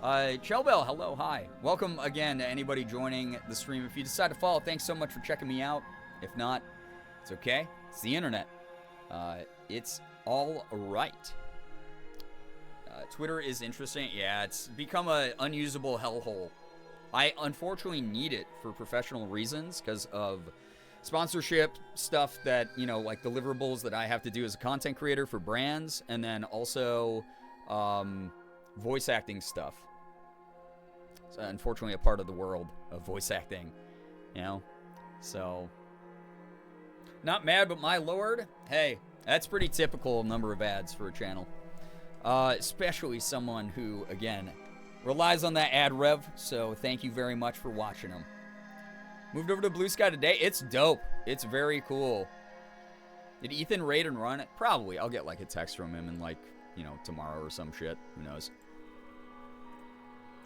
Speaker 1: Chelbell, hello, hi. Welcome again to anybody joining the stream. If you decide to follow, thanks so much for checking me out. If not, it's okay. It's the internet. It's all right. Twitter is interesting. Yeah, it's become an unusable hellhole. I unfortunately need it for professional reasons because of sponsorship stuff that, like deliverables that I have to do as a content creator for brands, and then also voice acting stuff. It's unfortunately a part of the world of voice acting, So, not mad, but my lord, hey, that's pretty typical number of ads for a channel. Especially someone who, again, relies on that ad rev, so thank you very much for watching them. Moved over to Blue Sky today. It's dope. It's very cool. Did Ethan raid and run it? Probably. I'll get like a text from him in tomorrow or some shit. Who knows?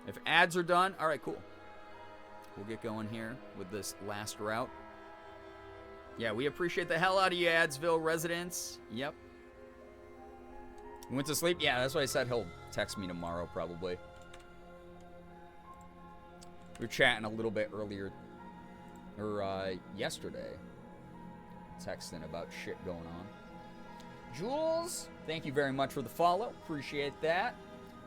Speaker 1: If ads are done, all right, cool. We'll get going here with this last route. Yeah, we appreciate the hell out of you, Adsville residents. Yep. Went to sleep? Yeah, that's why I said he'll text me tomorrow, probably. We were chatting a little bit earlier, or yesterday, texting about shit going on. Jules, thank you very much for the follow. Appreciate that.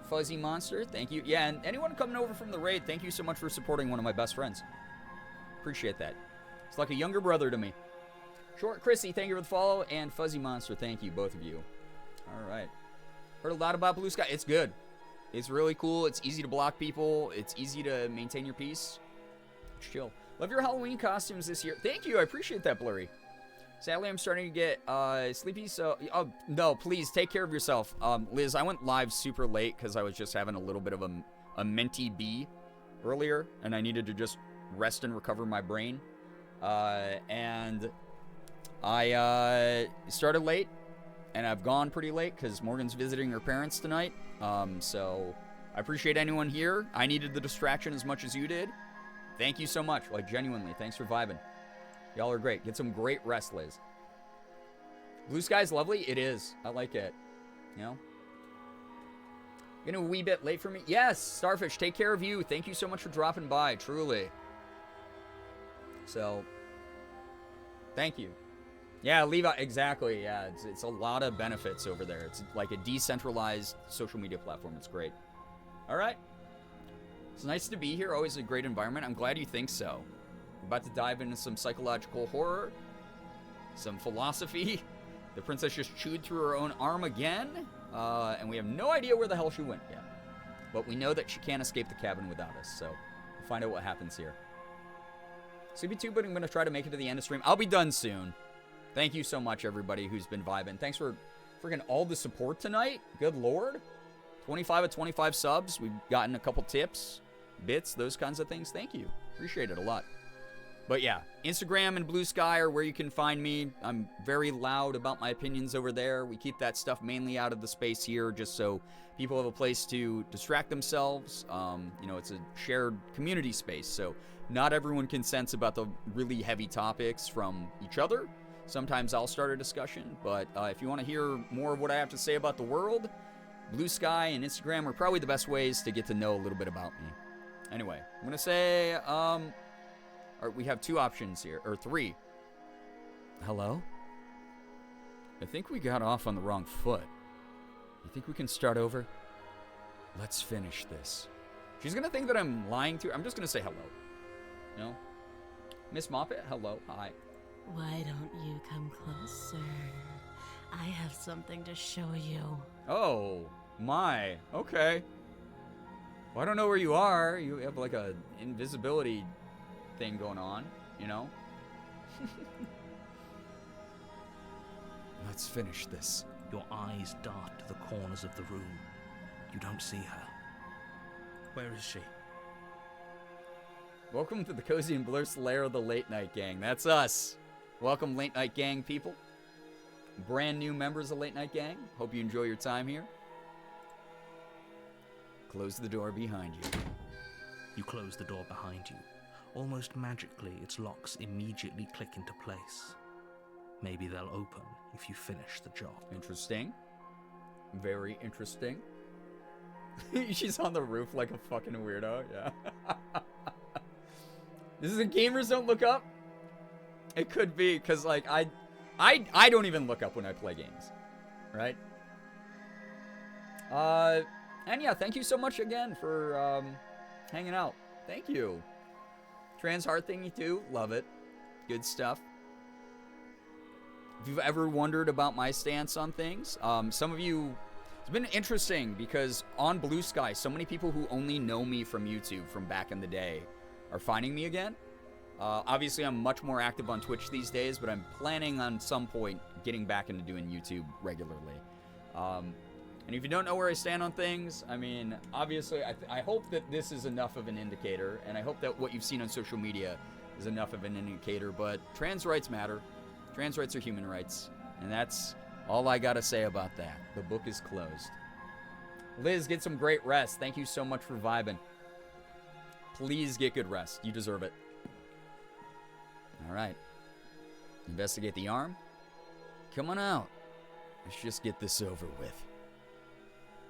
Speaker 1: Fuzzy Monster, thank you. Yeah, and anyone coming over from the raid, thank you so much for supporting one of my best friends. Appreciate that. It's like a younger brother to me. Short Chrissy, thank you for the follow. And Fuzzy Monster, thank you, both of you. All right. Heard a lot about Blue Sky. It's good. It's really cool. It's easy to block people. It's easy to maintain your peace. It's chill. Love your Halloween costumes this year. Thank you. I appreciate that, Blurry. Sadly, I'm starting to get sleepy, so... Oh, no, please, take care of yourself. Liz, I went live super late because I was just having a little bit of a minty bee earlier, and I needed to just rest and recover my brain. And I started late, and I've gone pretty late because Morgan's visiting her parents tonight. So I appreciate anyone here. I needed the distraction as much as you did. Thank you so much. Like, genuinely, thanks for vibing. Y'all are great. Get some great rest, Liz. Blue sky's lovely. It is. I like it. You know? Getting a wee bit late for me. Yes, Starfish, take care of you. Thank you so much for dropping by, truly. So, thank you. Yeah, Levi, exactly. Yeah, it's a lot of benefits over there. It's like a decentralized social media platform. It's great. All right. It's nice to be here. Always a great environment. I'm glad you think so. We're about to dive into some psychological horror, some philosophy. The princess just chewed through her own arm again, and we have no idea where the hell she went yet. But we know that she can't escape the cabin without us, so we'll find out what happens here. Sleepy too, but I'm going to try to make it to the end of stream. I'll be done soon. Thank you so much, everybody who's been vibing. Thanks for freaking all the support tonight. Good lord. 25 of 25 subs. We've gotten a couple tips, bits, those kinds of things. Thank you. Appreciate it a lot. But yeah, Instagram and Blue Sky are where you can find me. I'm very loud about my opinions over there. We keep that stuff mainly out of the space here just so people have a place to distract themselves. You know, it's a shared community space, so not everyone can sense about the really heavy topics from each other. Sometimes I'll start a discussion, but if you want to hear more of what I have to say about the world, Blue Sky and Instagram are probably the best ways to get to know a little bit about me. Anyway, I'm going to say, we have two options here, or three. Hello? I think we got off on the wrong foot. You think we can start over? Let's finish this. She's going to think that I'm lying to her. I'm just going to say hello. You know? Miss Moppet, hello, hi.
Speaker 11: Why don't you come closer? I have something to show you.
Speaker 1: Oh, my. Okay. Well, I don't know where you are. You have like a invisibility thing going on, you know? Let's finish this.
Speaker 4: Your eyes dart to the corners of the room. You don't see her. Where is she?
Speaker 1: Welcome to the Cozy and Blur's lair of the Late Night Gang. That's us. Welcome, Late Night Gang people. Brand new members of Late Night Gang. Hope you enjoy your time here. Close the door behind you.
Speaker 4: You close the door behind you. Almost magically, its locks immediately click into place. Maybe they'll open if you finish the job.
Speaker 1: Interesting. Very interesting. She's on the roof like a fucking weirdo, yeah. This is a Gamers Don't Look Up? It could be, because, like, I don't even look up when I play games. Right? And yeah, thank you so much again for, hanging out. Thank you. Trans heart thingy too. Love it. Good stuff. If you've ever wondered about my stance on things, some of you, it's been interesting because on Blue Sky, so many people who only know me from YouTube from back in the day are finding me again. Obviously, I'm much more active on Twitch these days, but I'm planning on some point getting back into doing YouTube regularly. And if you don't know where I stand on things, I mean, obviously, I hope that this is enough of an indicator, and I hope that what you've seen on social media is enough of an indicator, but trans rights matter. Trans rights are human rights, and that's all I gotta say about that. The book is closed. Liz, get some great rest. Thank you so much for vibing. Please get good rest. You deserve it. All right. Investigate the arm. Come on out. Let's just get this over with.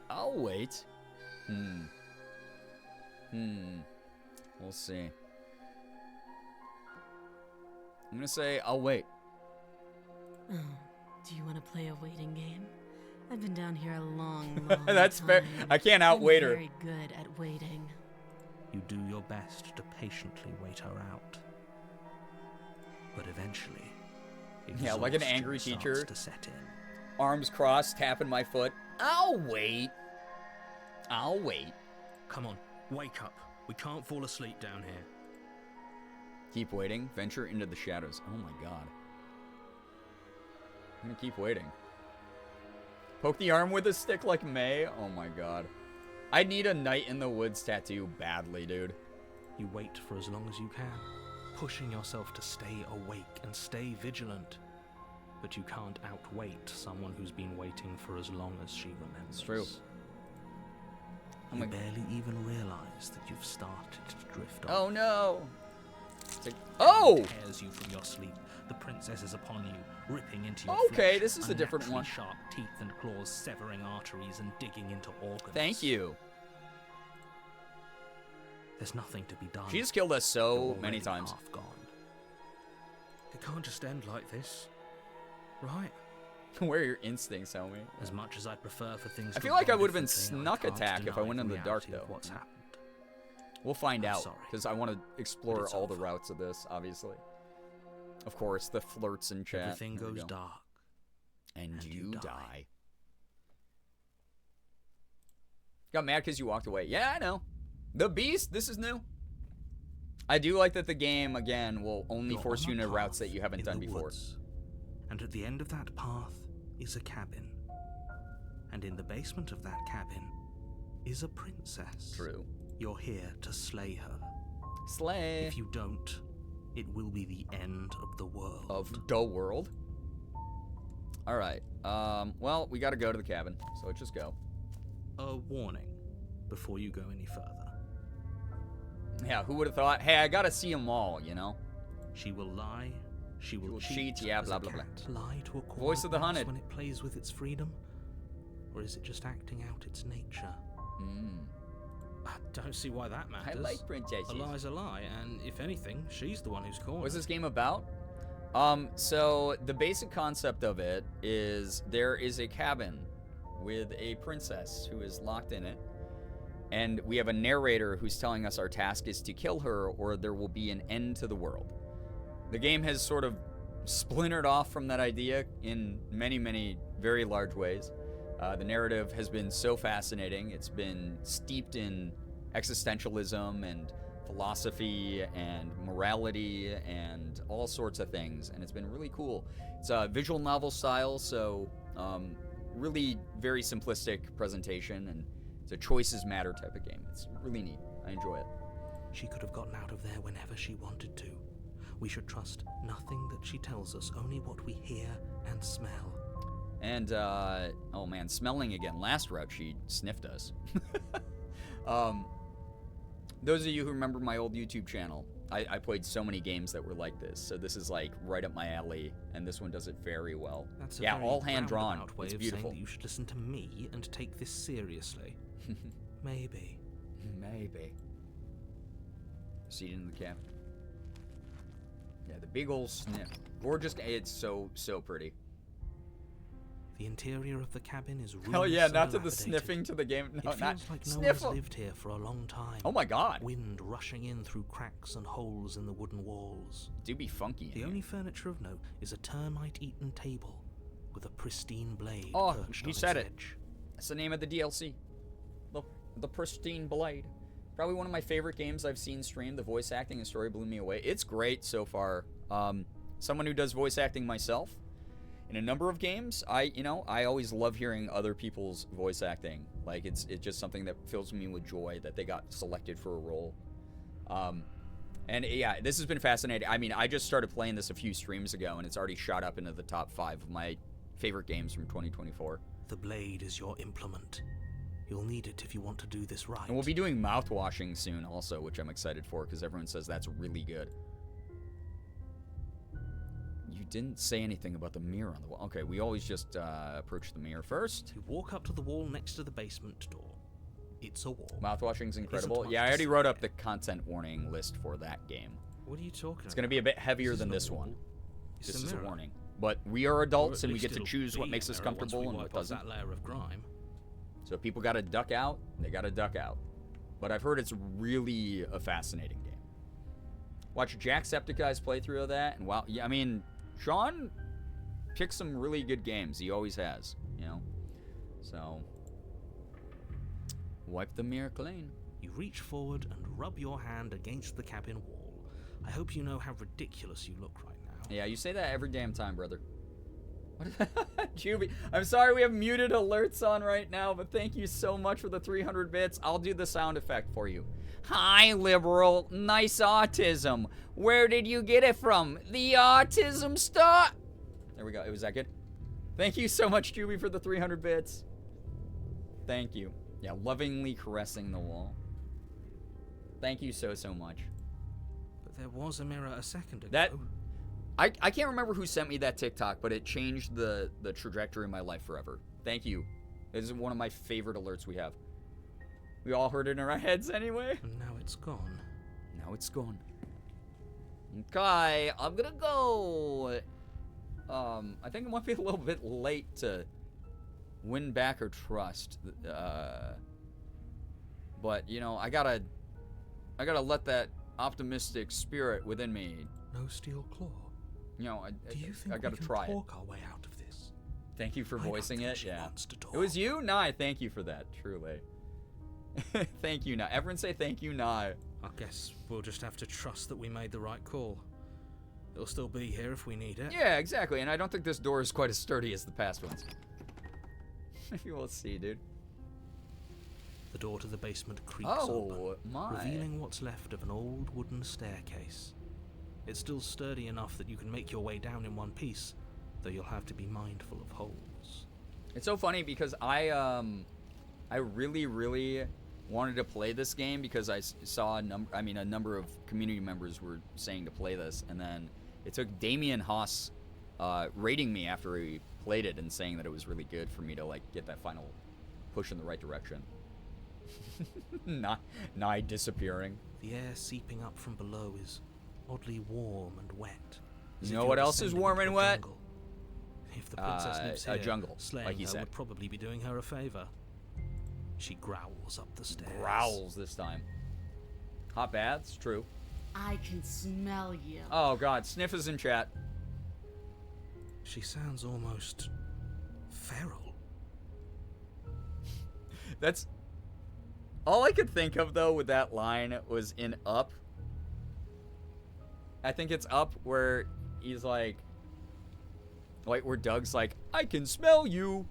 Speaker 1: I'll wait. We'll see. I'm gonna say I'll wait.
Speaker 11: Oh, do you want to play a waiting game? I've been down here a long, long
Speaker 1: That's
Speaker 11: time.
Speaker 1: fair. I can't outwait her.
Speaker 11: I'm very good at waiting.
Speaker 4: You do your best to patiently wait her out. But eventually,
Speaker 1: yeah, like an angry teacher.
Speaker 4: To set in.
Speaker 1: Arms crossed, tapping my foot. I'll wait. I'll wait.
Speaker 8: Come on, wake up. We can't fall asleep down here.
Speaker 1: Keep waiting. Venture into the shadows. Oh my god. I'm gonna keep waiting. Poke the arm with a stick like May? Oh my god. I need a Night in the Woods tattoo badly, dude.
Speaker 4: You wait for as long as you can, pushing yourself to stay awake and stay vigilant.
Speaker 8: But you can't outwait someone who's been waiting for as long as she remembers.
Speaker 1: It's true.
Speaker 4: You barely even realize that you've started to drift off.
Speaker 1: Oh no! Oh!
Speaker 8: It tears you from your sleep. The princess is upon you, ripping into your
Speaker 1: Okay,
Speaker 8: flesh,
Speaker 1: this is a different one.
Speaker 8: sharp teeth and claws severing arteries and digging into organs.
Speaker 1: Thank you.
Speaker 8: There's nothing to be done.
Speaker 1: She's killed us so
Speaker 8: You're
Speaker 1: many
Speaker 8: already
Speaker 1: times.
Speaker 8: half gone. It can't just end like this, right?
Speaker 1: Where are your instincts, homie?
Speaker 8: As much as I'd prefer for things
Speaker 1: I
Speaker 8: to
Speaker 1: feel like
Speaker 8: go
Speaker 1: I would have been
Speaker 8: differently,
Speaker 1: snuck
Speaker 8: can't
Speaker 1: attack if I
Speaker 8: deny
Speaker 1: went in the dark,
Speaker 8: reality of
Speaker 1: though.
Speaker 8: What's happened.
Speaker 1: We'll find
Speaker 8: I'm
Speaker 1: out,
Speaker 8: sorry,
Speaker 1: because I want to explore
Speaker 8: it's
Speaker 1: all the
Speaker 8: over.
Speaker 1: routes of this, obviously. Of course, the flirts in chat.
Speaker 8: Everything
Speaker 1: There we
Speaker 8: goes
Speaker 1: go.
Speaker 8: dark.
Speaker 1: And you
Speaker 8: die.
Speaker 1: die. Got mad because you walked away. Yeah, I know. The Beast, this is new. I do like that the game, again, will only
Speaker 4: You're
Speaker 1: force
Speaker 4: on
Speaker 1: you
Speaker 4: a
Speaker 1: into routes
Speaker 4: path
Speaker 1: that you haven't
Speaker 4: in
Speaker 1: done
Speaker 4: the
Speaker 1: before.
Speaker 4: woods, and at the end of that path is a cabin. And in the basement of that cabin is a princess.
Speaker 1: True.
Speaker 4: You're here to slay her.
Speaker 1: Slay.
Speaker 4: If you don't, it will be the end of the world.
Speaker 1: Of the world? Alright. Well, we gotta go to the cabin, so let's just go.
Speaker 8: A warning before you go any further.
Speaker 1: Yeah, who would have thought? Hey, I gotta see them all, you know?
Speaker 4: She will lie. She will cheat.
Speaker 1: Yeah,
Speaker 4: as
Speaker 1: blah,
Speaker 4: a
Speaker 1: blah, blah.
Speaker 4: cat lie to a
Speaker 1: Voice of the
Speaker 4: cornered mouse
Speaker 1: hunted.
Speaker 4: when it plays with its freedom, or is it just acting out its nature?
Speaker 8: I don't see why that matters.
Speaker 1: I like princesses.
Speaker 8: A lie's a lie, and if anything, she's the one who's cornered.
Speaker 1: What's this game about? So the basic concept of it is there is a cabin with a princess who is locked in it, and we have a narrator who's telling us our task is to kill her or there will be an end to the world. The game has sort of splintered off from that idea in many, many very large ways. The narrative has been so fascinating. It's been steeped in existentialism and philosophy and morality and all sorts of things, and it's been really cool. It's a visual novel style, so really very simplistic presentation, and it's a choices matter type of game. It's really neat. I enjoy it.
Speaker 4: She could have gotten out of there whenever she wanted to. We should trust nothing that she tells us, only what we hear and smell.
Speaker 1: And, oh man, smelling again. Last route, she sniffed us. Those of you who remember my old YouTube channel, I played so many games that were like this, so this is like right up my alley, and this one does it very well.
Speaker 4: That's a
Speaker 1: yeah,
Speaker 4: very
Speaker 1: all hand drawn.
Speaker 4: roundabout way
Speaker 1: It's
Speaker 4: of
Speaker 1: beautiful.
Speaker 4: saying that you should listen to me and take this seriously. Maybe.
Speaker 1: Maybe. Seated in the cabin. Yeah, the big old sniff. Gorgeous. It's so pretty.
Speaker 4: The interior of the cabin is ruinous.
Speaker 1: Hell yeah,
Speaker 4: and
Speaker 1: not to the
Speaker 4: dilapidated.
Speaker 1: sniffing to the game. No,
Speaker 4: It
Speaker 1: not
Speaker 4: feels like no
Speaker 1: sniff
Speaker 4: one's
Speaker 1: 'em.
Speaker 4: lived here for a long time.
Speaker 1: Oh my god.
Speaker 4: Wind rushing in through cracks and holes in the wooden walls.
Speaker 1: Do be funky.
Speaker 4: The only furniture of note is a termite-eaten table with a pristine blade
Speaker 1: Oh,
Speaker 4: perched
Speaker 1: you
Speaker 4: on
Speaker 1: said
Speaker 4: its
Speaker 1: it.
Speaker 4: edge.
Speaker 1: That's the name of the DLC. The Pristine Blade. Probably one of my favorite games I've seen streamed. The voice acting and story blew me away. It's great so far. Someone who does voice acting myself in a number of games, I always love hearing other people's voice acting. Like it's just something that fills me with joy that they got selected for a role. And yeah, this has been fascinating. I mean, I just started playing this a few streams ago, and it's already shot up into the top 5 of my favorite games from 2024.
Speaker 4: The blade is your implement. You'll need it if you want to do this right.
Speaker 1: And we'll be doing mouth washing soon also, which I'm excited for because everyone says that's really good. You didn't say anything about the mirror on the wall. Okay, we always just approach the mirror first.
Speaker 4: You walk up to the wall next to the basement door. It's a wall.
Speaker 1: Mouth washing's incredible.
Speaker 4: much
Speaker 1: Yeah, I
Speaker 4: to
Speaker 1: already
Speaker 4: say.
Speaker 1: wrote up the content warning list for that game.
Speaker 8: What are you talking about?
Speaker 1: It's going to be a bit heavier
Speaker 8: This
Speaker 1: than
Speaker 8: isn't
Speaker 1: this
Speaker 8: a wall.
Speaker 1: one.
Speaker 8: It's
Speaker 1: This
Speaker 8: a
Speaker 1: is a
Speaker 8: mirror.
Speaker 1: warning. But we are
Speaker 8: Or
Speaker 1: adults
Speaker 8: at
Speaker 1: and we
Speaker 8: least
Speaker 1: get to
Speaker 8: it'll
Speaker 1: choose what
Speaker 8: be
Speaker 1: makes
Speaker 8: a
Speaker 1: us
Speaker 8: mirror once
Speaker 1: comfortable
Speaker 8: we
Speaker 1: and
Speaker 8: wipe
Speaker 1: what
Speaker 8: off that
Speaker 1: doesn't.
Speaker 8: layer of grime.
Speaker 1: So if people got to duck out, they got to duck out. But I've heard it's really a fascinating game. Watch Jacksepticeye's playthrough of that, and wow, yeah, I mean, Sean picks some really good games. He always has, you know. So wipe the mirror clean.
Speaker 4: You reach forward and rub your hand against the cabin wall. I hope you know how ridiculous you look right now.
Speaker 1: Yeah, you say that every damn time, brother. What? Juby, I'm sorry we have muted alerts on right now, but thank you so much for the 300 bits. I'll do the sound effect for you. Hi, liberal. Nice autism. Where did you get it from? The autism store? There we go. Was that good? Thank you so much, Juby, for the 300 bits. Thank you. Yeah, lovingly caressing the wall. Thank you so much.
Speaker 4: But there was a mirror a second ago.
Speaker 1: That I can't remember who sent me that TikTok, but it changed the trajectory of my life forever. Thank you. It is one of my favorite alerts we have. We all heard it in our heads anyway.
Speaker 4: And now it's gone.
Speaker 1: Now it's gone. Okay, I'm gonna go. I think I might be a little bit late to win back her trust. But you know, I gotta let that optimistic spirit within me.
Speaker 4: No steel claw.
Speaker 1: You know,
Speaker 4: Do you think
Speaker 1: I gotta
Speaker 4: we can
Speaker 1: try it.
Speaker 4: talk our way out of this?
Speaker 1: Thank you for voicing it.
Speaker 4: She
Speaker 1: Yeah,
Speaker 4: wants to talk.
Speaker 1: it was you, Nye. Thank you for that. Truly. Thank you, Nye. Everyone say thank you, Nye.
Speaker 4: I guess we'll just have to trust that we made the right call. It'll still be here if we need it.
Speaker 1: Yeah, exactly. And I don't think this door is quite as sturdy as the past ones. We'll see, dude.
Speaker 4: The door to the basement creaks
Speaker 1: Oh,
Speaker 4: open,
Speaker 1: my.
Speaker 4: revealing what's left of an old wooden staircase. It's still sturdy enough that you can make your way down in one piece, though you'll have to be mindful of holes.
Speaker 1: It's so funny because I really wanted to play this game because I saw a number of community members were saying to play this, and then it took Damian Haas rating me after he played it and saying that it was really good for me to like get that final push in the right direction. Not disappearing.
Speaker 4: The air seeping up from below is oddly warm and wet.
Speaker 1: You know what else is warm and wet?
Speaker 4: Jungle. If the princess lives here,
Speaker 1: a jungle,
Speaker 4: slaying
Speaker 1: like he
Speaker 4: her
Speaker 1: said.
Speaker 4: would probably be doing her a favor. She growls up the stairs.
Speaker 1: Growls this time. Hot baths, true.
Speaker 2: I can smell you.
Speaker 1: Oh god, Sniff is in chat.
Speaker 4: She sounds almost feral.
Speaker 1: That's all I could think of though with that line was in Up. I think it's Up where he's like where Doug's like, I can smell you.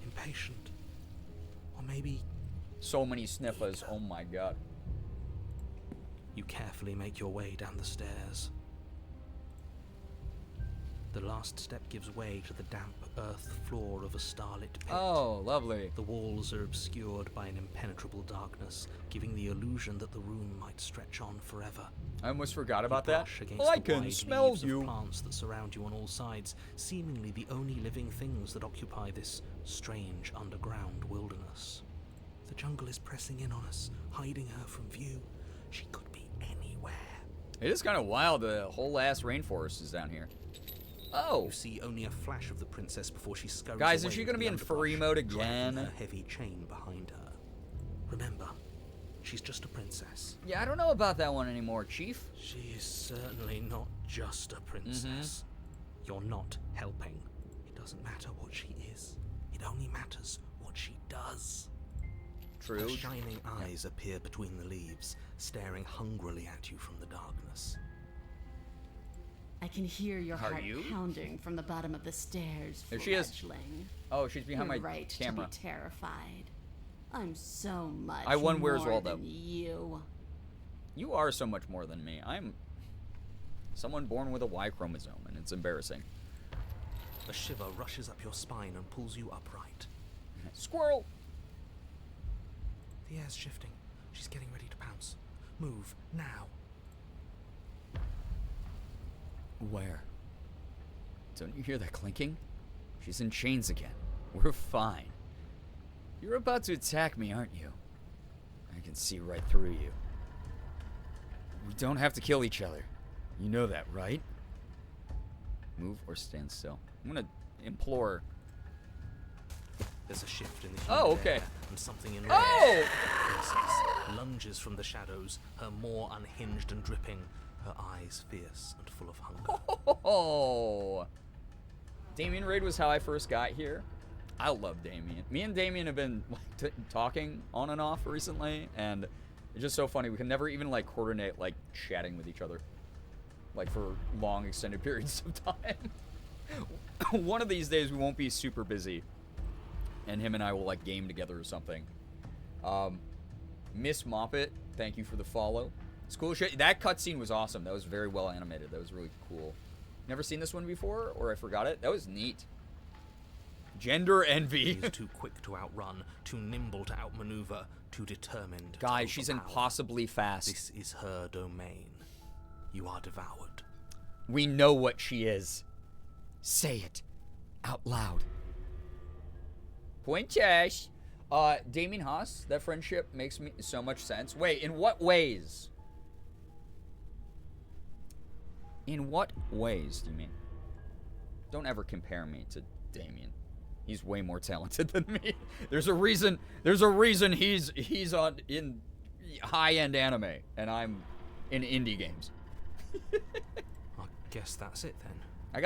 Speaker 4: Impatient. Or maybe
Speaker 1: so many sniffers. Oh my god.
Speaker 4: You carefully make your way down the stairs. The last step gives way to the damp earth floor of a starlit pit.
Speaker 1: Oh, lovely.
Speaker 4: The walls are obscured by an impenetrable darkness, giving the illusion that the room might stretch on forever.
Speaker 1: I almost forgot about that.
Speaker 4: I can smell you. Of plants that surround you on all sides, seemingly the only living things that occupy this strange underground wilderness. The jungle is pressing in on us, hiding her from view. She could be anywhere.
Speaker 1: It is kind of wild. The whole ass rainforest is down here. Oh.
Speaker 4: You see only a flash of the princess before she scurries
Speaker 1: Guys,
Speaker 4: away
Speaker 1: is she going to be in
Speaker 4: underbrush,
Speaker 1: furry mode
Speaker 4: dragging
Speaker 1: again?
Speaker 4: her heavy chain behind her. Remember, she's just a princess.
Speaker 1: Yeah, I don't know about that one anymore, Chief.
Speaker 4: She is certainly not just a princess. You're not helping. It doesn't matter what she is. It only matters what she does.
Speaker 1: True.
Speaker 4: Her shining eyes appear between the leaves, staring hungrily at you from the darkness.
Speaker 2: I can hear your heart pounding from the bottom of the stairs,
Speaker 1: There she is.
Speaker 2: fledgling.
Speaker 1: Oh, she's behind
Speaker 2: You're
Speaker 1: my
Speaker 2: right
Speaker 1: camera.
Speaker 2: to be terrified. I'm so much
Speaker 1: I won Where's
Speaker 2: more
Speaker 1: Waldo.
Speaker 2: than you.
Speaker 1: You are so much more than me. I'm someone born with a Y chromosome, and it's embarrassing.
Speaker 4: A shiver rushes up your spine and pulls you upright.
Speaker 1: Squirrel!
Speaker 4: The air's shifting. She's getting ready to pounce. Move, now.
Speaker 1: Where? Don't you hear that clinking? She's in chains again. We're fine. You're about to attack me, aren't you? I can see right through you. We don't have to kill each other. You know that, right? Move or stand still. I'm gonna implore.
Speaker 4: There's a shift in the humid
Speaker 1: okay.
Speaker 4: air, and something in
Speaker 1: Oh!
Speaker 4: lunges from the shadows, her maw unhinged and dripping, her eyes fierce and full of hunger.
Speaker 1: Oh! Damien Raid was how I first got here. I love Damien. Me and Damien have been talking on and off recently, and it's just so funny. We can never even like coordinate like chatting with each other, like for long extended periods of time. One of these days we won't be super busy, and him and I will like game together or something. Miss Moppet, thank you for the follow. It's cool shit. That cutscene was awesome. That was very well animated. That was really cool. Never seen this one before, or I forgot it. That was neat. Gender envy.
Speaker 4: She's too quick to outrun, too nimble to outmaneuver, too determined
Speaker 1: Guys,
Speaker 4: to
Speaker 1: she's
Speaker 4: overpower.
Speaker 1: impossibly fast.
Speaker 4: This is her domain. You are devoured.
Speaker 1: We know what she is. Say it out loud. Pointish. Damien Haas, that friendship makes me so much sense. Wait, in what ways? In what ways do you mean? Don't ever compare me to Damien. He's way more talented than me. There's a reason he's in high-end anime and I'm in indie games.
Speaker 4: I guess that's it then.
Speaker 1: I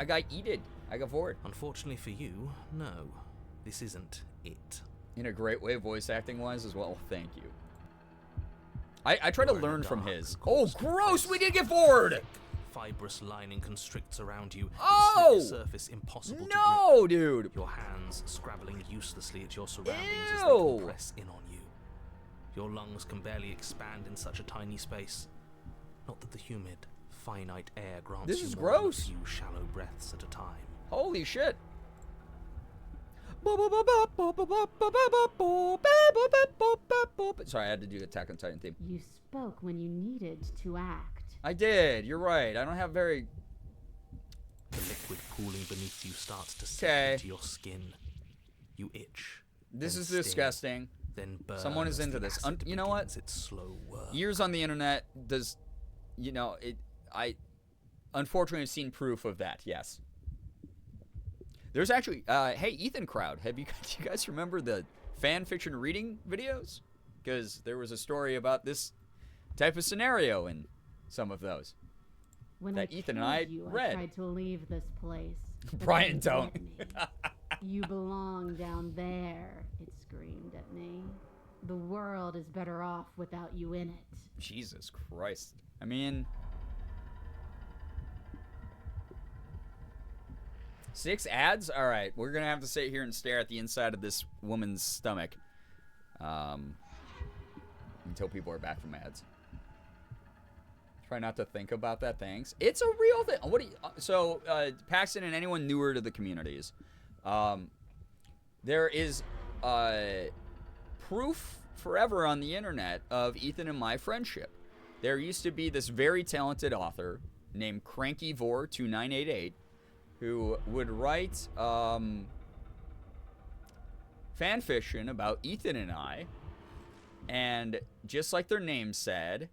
Speaker 1: got eated. I got bored.
Speaker 4: Unfortunately for you, no. This isn't it.
Speaker 1: In a great way, voice acting wise as well. Thank you. I try to learn from his. Oh, gross! We did get bored!
Speaker 4: Fibrous lining constricts around you.
Speaker 1: Oh!
Speaker 4: Its surface impossible to
Speaker 1: No,
Speaker 4: grip.
Speaker 1: dude!
Speaker 4: Your hands scrabbling uselessly at your surroundings as they
Speaker 1: Ew!
Speaker 4: compress in on you. Your lungs can barely expand in such a tiny space. Not that the humid, finite air grants
Speaker 1: This
Speaker 4: you
Speaker 1: is
Speaker 4: more than a
Speaker 1: gross.
Speaker 4: few shallow breaths at a time.
Speaker 1: Holy shit. Sorry, I had to do the Attack on Titan theme.
Speaker 2: You spoke when you needed to act.
Speaker 1: I did. You're right. I don't have very...
Speaker 4: The liquid pooling beneath you starts to sink
Speaker 1: Okay.
Speaker 4: into your skin. You itch.
Speaker 1: This
Speaker 4: then
Speaker 1: is
Speaker 4: sting,
Speaker 1: disgusting.
Speaker 4: Then burn
Speaker 1: Someone is
Speaker 4: as
Speaker 1: into
Speaker 4: the
Speaker 1: this.
Speaker 4: acid
Speaker 1: You know what?
Speaker 4: begins its slow work.
Speaker 1: Years on the internet does... You know, I unfortunately have seen proof of that, yes. There's actually... hey, Ethan Crowd, do you guys remember the fan fiction reading videos? Because there was a story about this type of scenario in some of those.
Speaker 2: When
Speaker 1: that
Speaker 2: I
Speaker 1: Ethan and I
Speaker 2: killed you,
Speaker 1: read.
Speaker 2: I tried to leave this place. but
Speaker 1: Brian,
Speaker 2: you
Speaker 1: don't.
Speaker 2: let me. You belong down there, it screamed at me. The world is better off without you in it.
Speaker 1: Jesus Christ. I mean... 6 ads? Alright, we're gonna have to sit here and stare at the inside of this woman's stomach. Until people are back from ads. Try not to think about that, thanks. It's a real thing. What do you... So, Paxton and anyone newer to the communities, there is proof forever on the internet of Ethan and my friendship. There used to be this very talented author named CrankyVor2988 who would write fan fiction about Ethan and I, and just like their name said,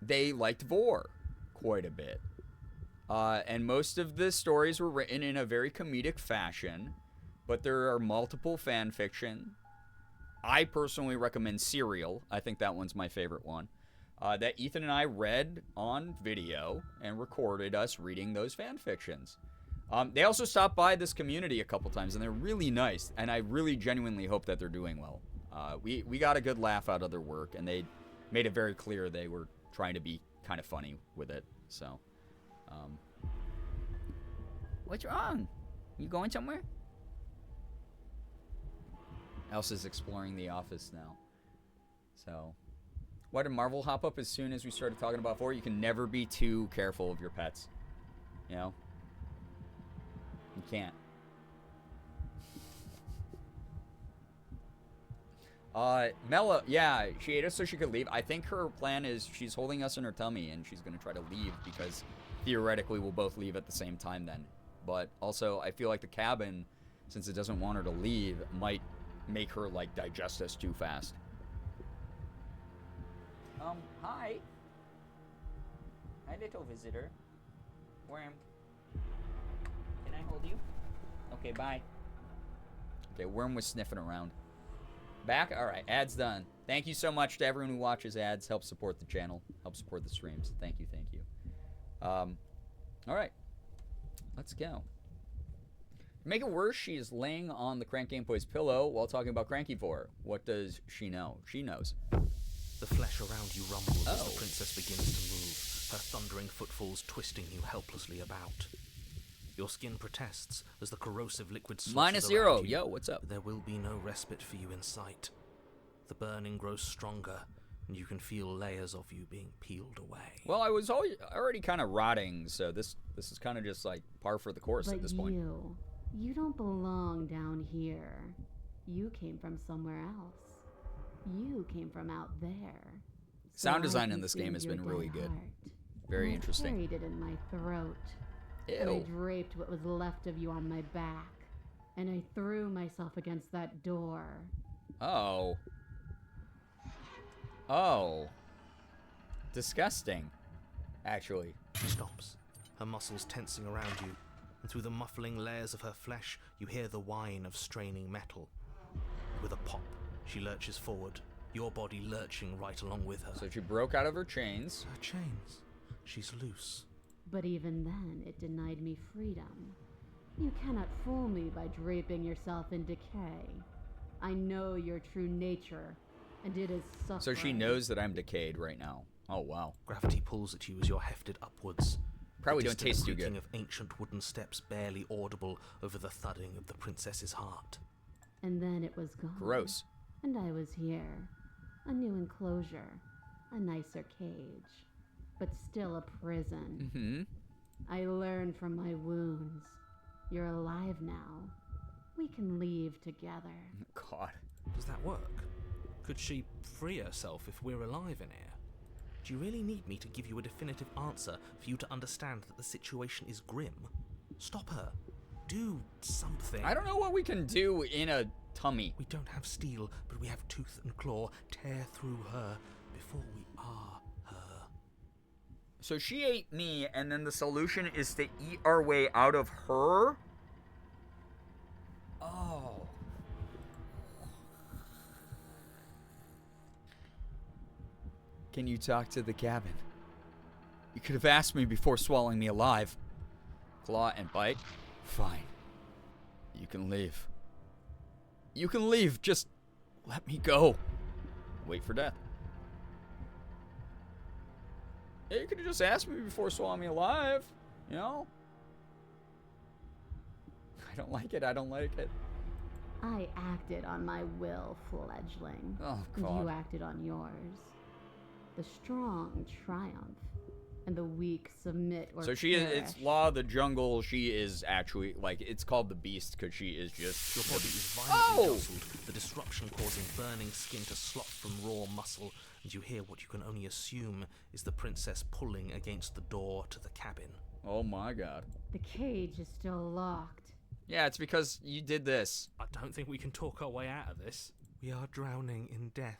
Speaker 1: they liked Vor quite a bit. And most of the stories were written in a very comedic fashion, but there are multiple fan fiction. I personally recommend Serial. I think that one's my favorite one. That Ethan and I read on video and recorded us reading those fan fictions. They also stopped by this community a couple times, and they're really nice, and I really genuinely hope that they're doing well. We got a good laugh out of their work, and they made it very clear they were trying to be kind of funny with it. So, what's wrong? You going somewhere? Elsa's exploring the office now. So, why did Marvel hop up as soon as we started talking about 4? You can never be too careful of your pets. You know? You can't. Mela, yeah, she ate us so she could leave. I think her plan is she's holding us in her tummy and she's going to try to leave because theoretically we'll both leave at the same time then. But also, I feel like the cabin, since it doesn't want her to leave, might make her, like, digest us too fast. Hi. Hi, little visitor. Worm. Can I hold you? Okay, bye. Okay, Worm was sniffing around. Back? Alright, ads done. Thank you so much to everyone who watches ads. Help support the channel. Help support the streams. Thank you, thank you. Alright. Let's go. To make it worse, she is laying on the Crank Gameboy's pillow while talking about Cranky 4. What does she know? She knows.
Speaker 4: The flesh around you rumbles as the princess begins to move, her thundering footfalls twisting you helplessly about. Your skin protests as the corrosive liquid
Speaker 1: -0.
Speaker 4: around you.
Speaker 1: Yo, what's up?
Speaker 4: There will be no respite for you in sight. The burning grows stronger, and you can feel layers of you being peeled away.
Speaker 1: Well, I was already kind of rotting, so this is kind of just like par for the course at this point.
Speaker 2: You don't belong down here. You came from somewhere else. You came from out there.
Speaker 1: Sound design in this game has been really good. Very interesting.
Speaker 2: I carried it in my throat.
Speaker 1: Ew.
Speaker 2: And I draped what was left of you on my back. And I threw myself against that door.
Speaker 1: Oh. Oh. Disgusting, actually.
Speaker 4: She stops, her muscles tensing around you, and through the muffling layers of her flesh, you hear the whine of straining metal. With a pop, she lurches forward, your body lurching right along with her.
Speaker 1: So she broke out of her chains.
Speaker 4: Her chains? She's loose.
Speaker 2: But even then, it denied me freedom. You cannot fool me by draping yourself in decay. I know your true nature, and it is suffering.
Speaker 1: So she knows that I'm decayed right now. Oh, wow.
Speaker 4: Gravity pulls at you as you're hefted upwards.
Speaker 1: Probably don't taste too good.
Speaker 4: The of ancient wooden steps barely audible over the thudding of the princess's heart.
Speaker 2: And then it was gone.
Speaker 1: Gross.
Speaker 2: And I was here. A new enclosure. A nicer cage. But still a prison.
Speaker 1: Mm-hmm.
Speaker 2: I learned from my wounds. You're alive now. We can leave together.
Speaker 1: God.
Speaker 4: Does that work? Could she free herself if we're alive in here? Do you really need me to give you a definitive answer for you to understand that the situation is grim? Stop her. Do something.
Speaker 1: I don't know what we can do in a tummy.
Speaker 4: We don't have steel, but we have tooth and claw. Tear through her before we are her.
Speaker 1: So she ate me, and then the solution is to eat our way out of her? Oh. Can you talk to the cabin? You could have asked me before swallowing me alive. Claw and bite? Fine. You can leave. You can leave. Just let me go. Wait for death. Yeah, you could have just asked me before swallowing me alive. You know? I don't like it. I don't like it.
Speaker 2: I acted on my will, fledgling.
Speaker 1: Oh,
Speaker 2: And
Speaker 1: God.
Speaker 2: you acted on yours. The strong triumph, and the weak submit or
Speaker 1: So she is,
Speaker 2: perish.
Speaker 1: it's law of the jungle. She is actually, like, it's called the beast because she is just...
Speaker 4: Your body is violently jostled, the disruption causing burning skin to slop from raw muscle, and you hear what you can only assume is the princess pulling against the door to the cabin.
Speaker 1: Oh my God.
Speaker 2: The cage is still locked.
Speaker 1: Yeah, it's because you did this.
Speaker 8: I don't think we can talk our way out of this.
Speaker 4: We are drowning in death.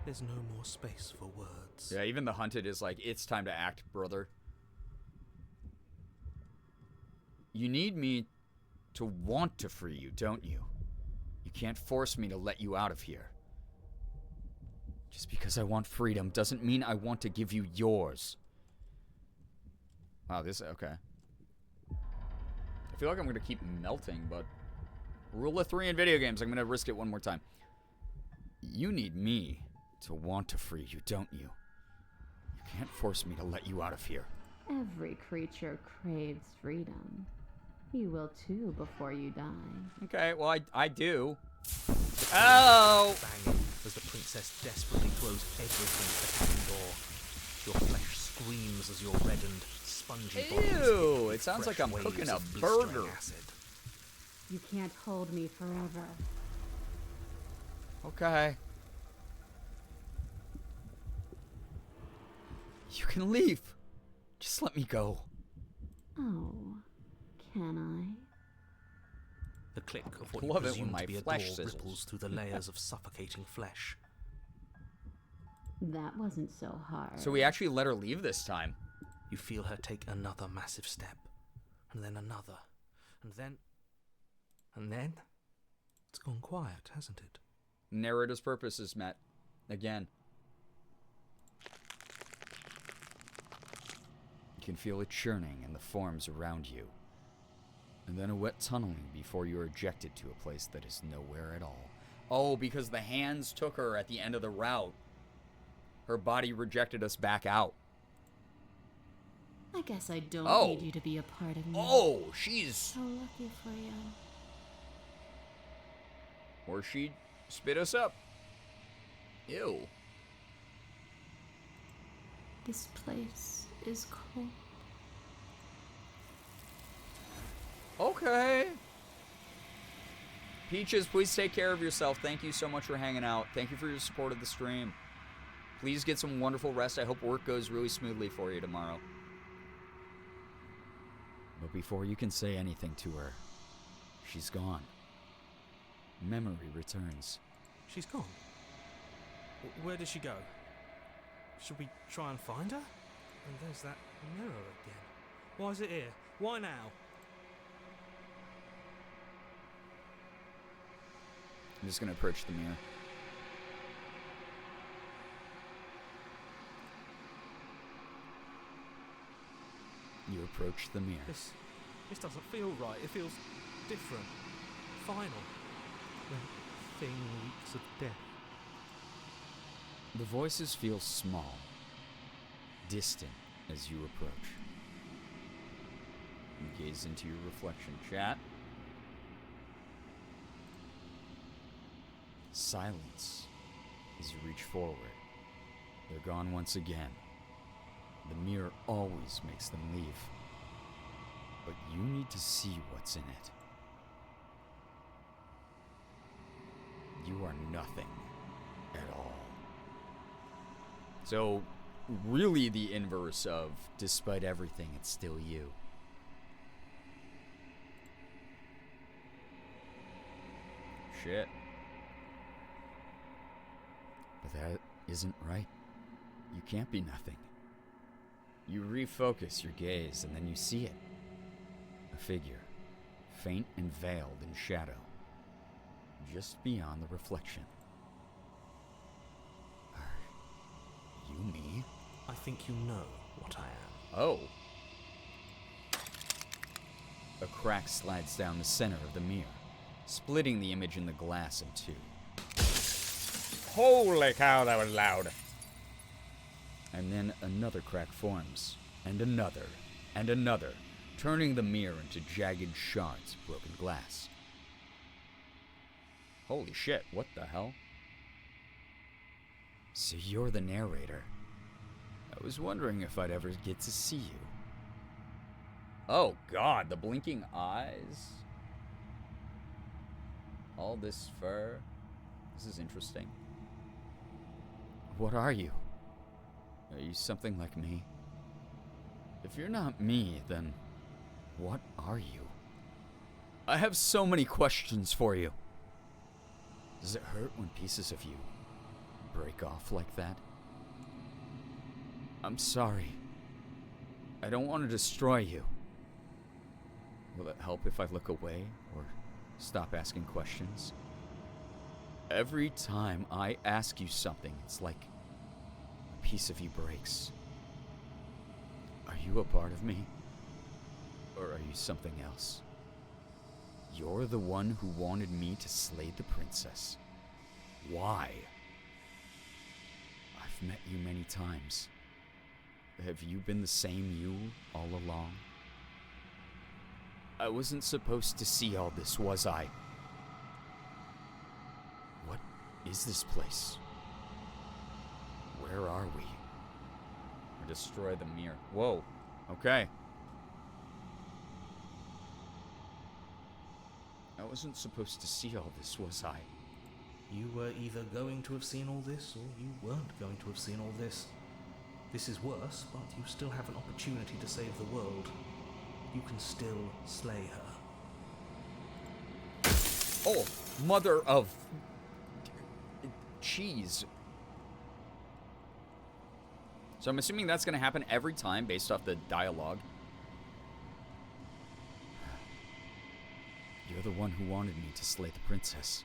Speaker 4: There's no more space for words.
Speaker 1: Yeah, even the hunted is like, it's time to act, brother. You need me to want to free you, don't you? You can't force me to let you out of here. Just because I want freedom doesn't mean I want to give you yours. Wow, this, okay. I feel like I'm going to keep melting, but rule of 3 in video games, I'm going to risk it one more time. You need me to want to free you, don't you? You can't force me to let you out of here.
Speaker 2: Every creature craves freedom. You will too before you die.
Speaker 1: Okay, well, I do. Oh!
Speaker 4: Banging as the princess desperately throws everything at the cabin door. Your flesh screams as your reddened, spongy body is hit
Speaker 1: Ew,
Speaker 4: with
Speaker 1: it sounds like
Speaker 4: fresh
Speaker 1: I'm
Speaker 4: waves
Speaker 1: cooking a
Speaker 4: of blistering
Speaker 1: burger.
Speaker 4: acid.
Speaker 2: You can't hold me forever.
Speaker 1: Okay. You can leave. Just let me go.
Speaker 2: Oh, can I?
Speaker 4: The click of what
Speaker 1: Love
Speaker 4: you
Speaker 1: it
Speaker 4: presume
Speaker 1: when my
Speaker 4: to be a door
Speaker 1: flesh sizzles.
Speaker 4: ripples through the layers of suffocating flesh.
Speaker 2: That wasn't so hard.
Speaker 1: So we actually let her leave this time.
Speaker 4: You feel her take another massive step, and then another, and then... It's gone quiet, hasn't it?
Speaker 1: Narrator's purpose is met. Again. You can feel it churning in the forms around you. And then a wet tunneling before you're ejected to a place that is nowhere at all. Oh, because the hands took her at the end of the route. Her body rejected us back out.
Speaker 2: I guess I don't
Speaker 1: Oh.
Speaker 2: need you to be a part of me.
Speaker 1: Oh, she's...
Speaker 2: So lucky for you.
Speaker 1: Or she'd spit us up. Ew.
Speaker 10: This place is cold.
Speaker 1: Okay. Peaches, please take care of yourself. Thank you so much for hanging out. Thank you for your support of the stream. Please get some wonderful rest. I hope work goes really smoothly for you tomorrow. But before you can say anything to her, she's gone. Memory returns.
Speaker 8: She's gone? Where did she go? Should we try and find her? And there's that mirror again. Why is it here? Why now?
Speaker 1: I'm just going to approach the mirror. You approach the mirror.
Speaker 8: This doesn't feel right. It feels different. Final. The thing reeks of death.
Speaker 1: The voices feel small, distant as you approach. You gaze into your reflection, chat. Silence as you reach forward. They're gone once again. The mirror always makes them leave. But you need to see what's in it. You are nothing at all. So, really the inverse of, despite everything, it's still you. Shit. But that isn't right. You can't be nothing. You refocus your gaze, and then you see it. A figure, faint and veiled in shadow, just beyond the reflection. Are you me?
Speaker 4: I think you know what I am.
Speaker 1: Oh. A crack slides down the center of the mirror, splitting the image in the glass in two. Holy cow, that was loud. And then another crack forms, and another, turning the mirror into jagged shards of broken glass. Holy shit, what the hell? So you're the narrator. I was wondering if I'd ever get to see you. Oh god, the blinking eyes. All this fur. This is interesting. What are you? Are you something like me? If you're not me, then what are you? I have so many questions for you. Does it hurt when pieces of you break off like that? I'm sorry. I don't want to destroy you. Will it help if I look away or stop asking questions? Every time I ask you something, it's like a piece of you breaks. Are you a part of me? Or are you something else? You're the one who wanted me to slay the princess. Why? I've met you many times. Have you been the same you all along? I wasn't supposed to see all this, was I? What is this place? Where are we? Or destroy the mirror. Whoa. Okay. I wasn't supposed to see all this, was I?
Speaker 4: You were either going to have seen all this, or you weren't going to have seen all this. This is worse, but you still have an opportunity to save the world. You can still slay her.
Speaker 1: Oh, mother of cheese. So I'm assuming that's going to happen every time based off the dialogue. You're the one who wanted me to slay the princess.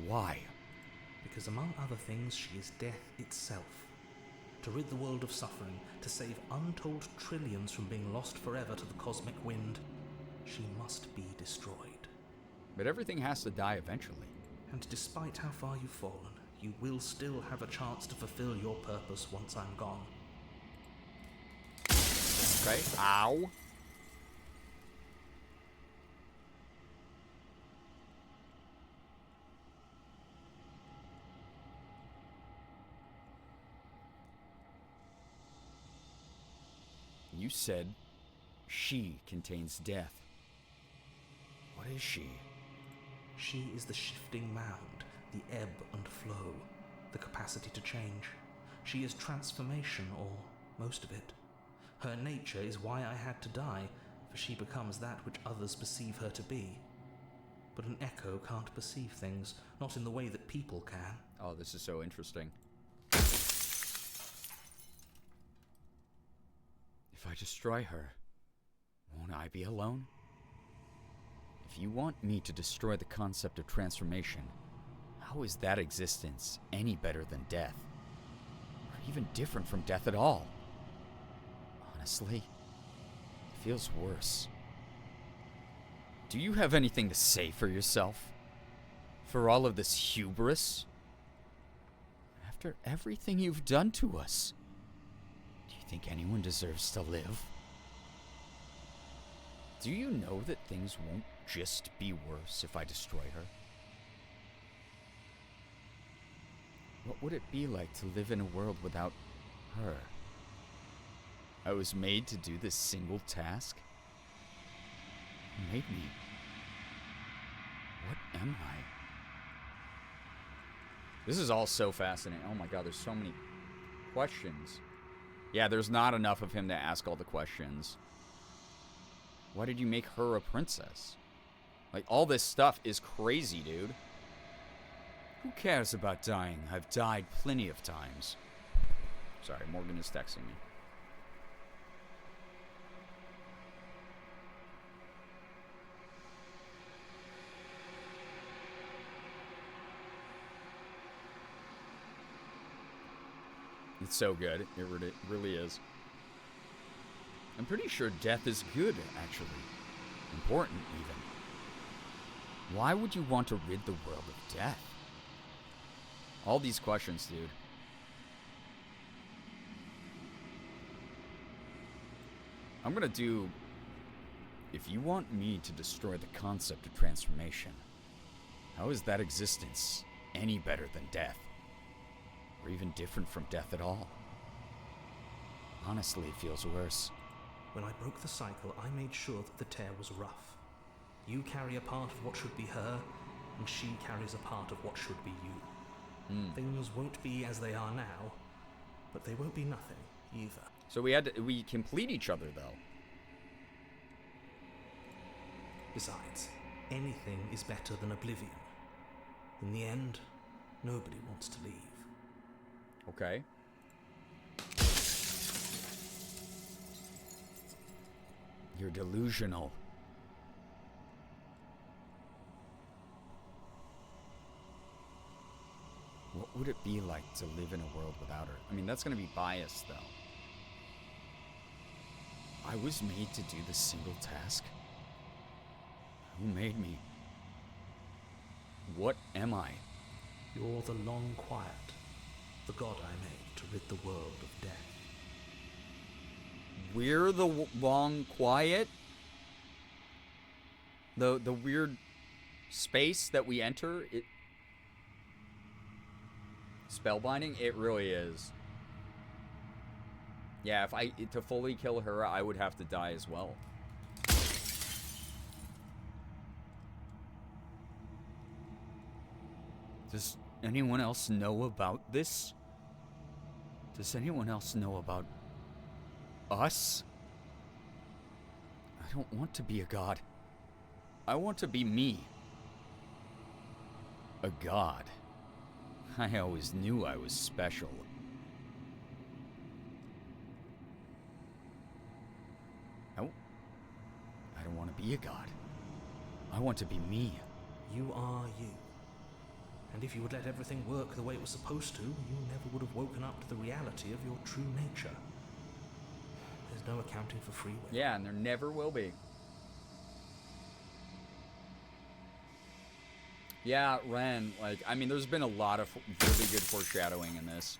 Speaker 1: Why?
Speaker 4: Because among other things, she is death itself. To rid the world of suffering, to save untold trillions from being lost forever to the cosmic wind, she must be destroyed.
Speaker 1: But everything has to die eventually.
Speaker 4: And despite how far you've fallen, you will still have a chance to fulfill your purpose once I'm gone.
Speaker 1: Okay. Ow. You said she contains death. What is she?
Speaker 4: She is the shifting mound, the ebb and flow, the capacity to change. She is transformation, or most of it. Her nature is why I had to die, for she becomes that which others perceive her to be. But an echo can't perceive things, not in the way that people can.
Speaker 1: Oh, this is so interesting. If I destroy her, won't I be alone? If you want me to destroy the concept of transformation, how is that existence any better than death? Or even different from death at all? Honestly, it feels worse. Do you have anything to say for yourself? For all of this hubris? After everything you've done to us, do you think anyone deserves to live? Do you know that things won't just be worse if I destroy her? What would it be like to live in a world without her? I was made to do this single task. Who made me? What am I? This is all so fascinating. Oh my god, there's so many questions. Yeah, there's not enough of him to ask all the questions. Why did you make her a princess? Like, all this stuff is crazy, dude. Who cares about dying? I've died plenty of times. Sorry, Morgan is texting me. It's so good. It really is. I'm pretty sure death is good, actually. Important, even. Why would you want to rid the world of death? All these questions, dude. I'm gonna do... If you want me to destroy the concept of transformation, how is that existence any better than death? Or even different from death at all? Honestly, it feels worse.
Speaker 4: When I broke the cycle, I made sure that the tear was rough. You carry a part of what should be her, and she carries a part of what should be you. Things won't be as they are now, but they won't be nothing either.
Speaker 1: So we complete each other, though.
Speaker 4: Besides, anything is better than oblivion. In the end, nobody wants to leave.
Speaker 1: Okay. You're delusional. What would it be like to live in a world without her? I mean, that's going to be biased, though. I was made to do this single task. Who made me? What am I?
Speaker 4: You're the long quiet, the god I made to rid the world of death.
Speaker 1: We're the long quiet? The weird space that we enter, it... Spellbinding? It really is. Yeah, to fully kill her, I would have to die as well. Does anyone else know about this? Does anyone else know about us? I don't want to be a god. I want to be me. A god. I always knew I was special. No. I don't want to be a god. I want to be me.
Speaker 4: You are you. And if you would let everything work the way it was supposed to, you never would have woken up to the reality of your true nature. There's no accounting for free will.
Speaker 1: Yeah, and there never will be. Yeah, Ren, like, I mean, there's been a lot of really good foreshadowing in this.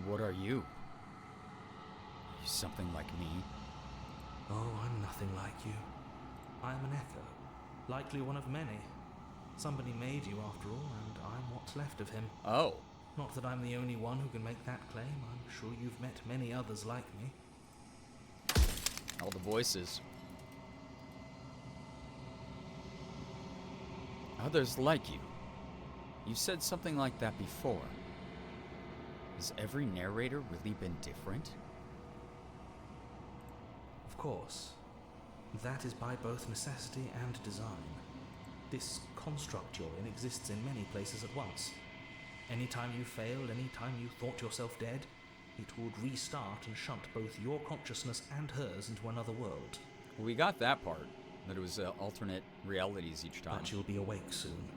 Speaker 1: What are you? Are you something like me?
Speaker 4: Oh, I'm nothing like you. I'm an echo, likely one of many. Somebody made you after all, and I'm what's left of him.
Speaker 1: Oh.
Speaker 4: Not that I'm the only one who can make that claim. I'm sure you've met many others like me.
Speaker 1: All the voices. Others like you. You said something like that before. Has every narrator really been different?
Speaker 4: Of course. That is by both necessity and design. This construct you're in exists in many places at once. Anytime you failed, anytime you thought yourself dead, it would restart and shunt both your consciousness and hers into another world.
Speaker 1: We got that part, that it was alternate realities each time.
Speaker 4: But you'll be awake soon.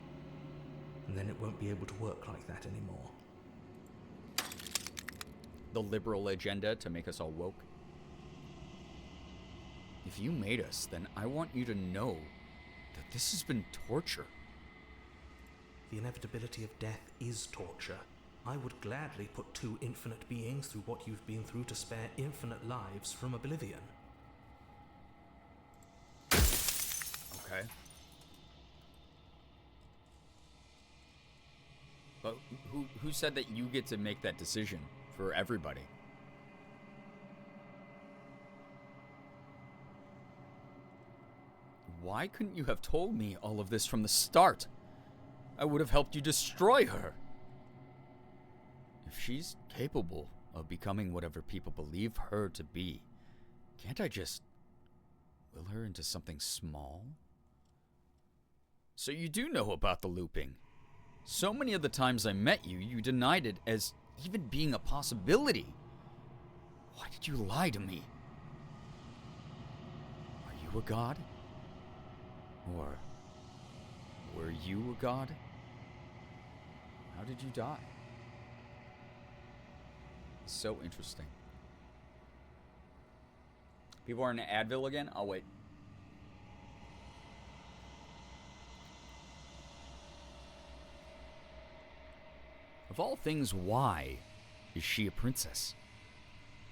Speaker 4: And then it won't be able to work like that anymore.
Speaker 1: The liberal agenda to make us all woke. If you made us, then I want you to know that this has been torture.
Speaker 4: The inevitability of death is torture. I would gladly put two infinite beings through what you've been through to spare infinite lives from oblivion.
Speaker 1: Okay. But who said that you get to make that decision for everybody? Why couldn't you have told me all of this from the start? I would have helped you destroy her. If she's capable of becoming whatever people believe her to be, can't I just will her into something small? So you do know about the looping. So many of the times I met you, you denied it as even being a possibility. Why did you lie to me? Are you a god? Or were you a god? How did you die? It's so interesting. People are in Advil again? I'll wait. Of all things, why is she a princess?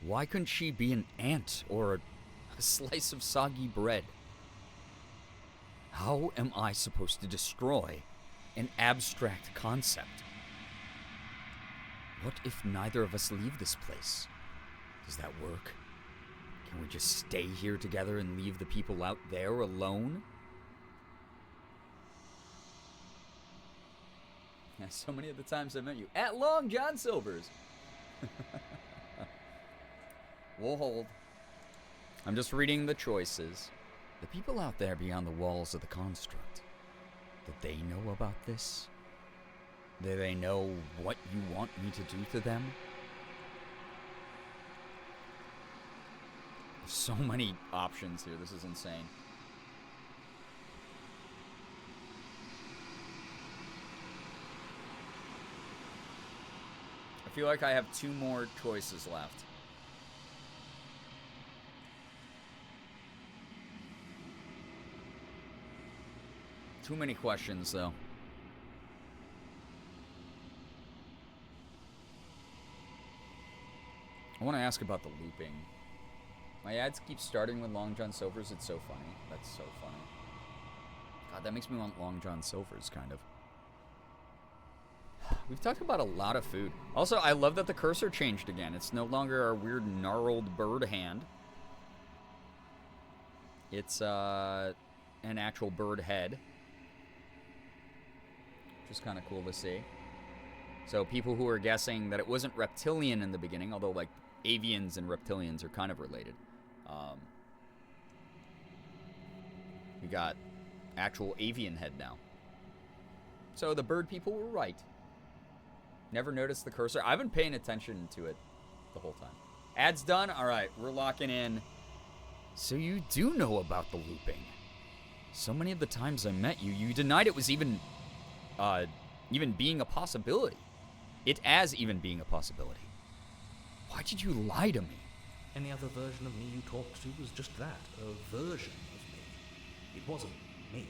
Speaker 1: Why couldn't she be an ant or a slice of soggy bread? How am I supposed to destroy an abstract concept? What if neither of us leave this place? Does that work? Can we just stay here together and leave the people out there alone? Yeah, so many of the times I met you. At Long John Silver's. We'll hold. I'm just reading the choices. The people out there beyond the walls of the construct. Do they know about this? Do they know what you want me to do to them? There's so many options here. This is insane. I feel like I have 2 more choices left. Too many questions, though. I want to ask about the looping. My ads keep starting with Long John Silver's. It's so funny. That's so funny. God, that makes me want Long John Silver's, kind of. We've talked about a lot of food. Also, I love that the cursor changed again. It's no longer our weird gnarled bird hand. It's an actual bird head. Which is kind of cool to see. So people who are guessing that it wasn't reptilian in the beginning, although like avians and reptilians are kind of related. We got actual avian head now. So the bird people were right. Never noticed the cursor. I've been paying attention to it the whole time. Ads done? All right, we're locking in. So you do know about the looping. So many of the times I met you, you denied it was even being a possibility. It as even being a possibility. Why did you lie to me?
Speaker 4: Any other version of me you talked to was just that, a version of me. It wasn't me.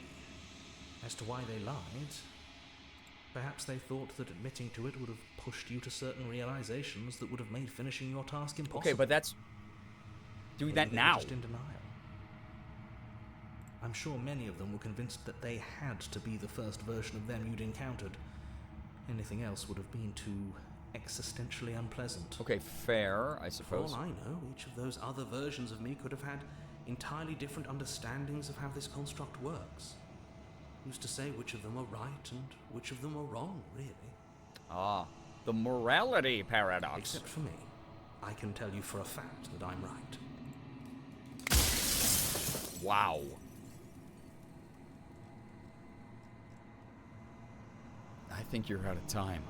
Speaker 4: As to why they lied, perhaps they thought that admitting to it would have pushed you to certain realizations that would have made finishing your task impossible.
Speaker 1: Okay, but that's doing that
Speaker 4: Maybe they were
Speaker 1: now.
Speaker 4: just in denial. I'm sure many of them were convinced that they had to be the first version of them you'd encountered. Anything else would have been too existentially unpleasant.
Speaker 1: Okay, fair, I suppose.
Speaker 4: For all I know, each of those other versions of me could have had entirely different understandings of how this construct works. Who's to say which of them are right and which of them are wrong, really?
Speaker 1: Ah, the morality paradox.
Speaker 4: Except for me. I can tell you for a fact that I'm right.
Speaker 1: Wow. I think you're out of time.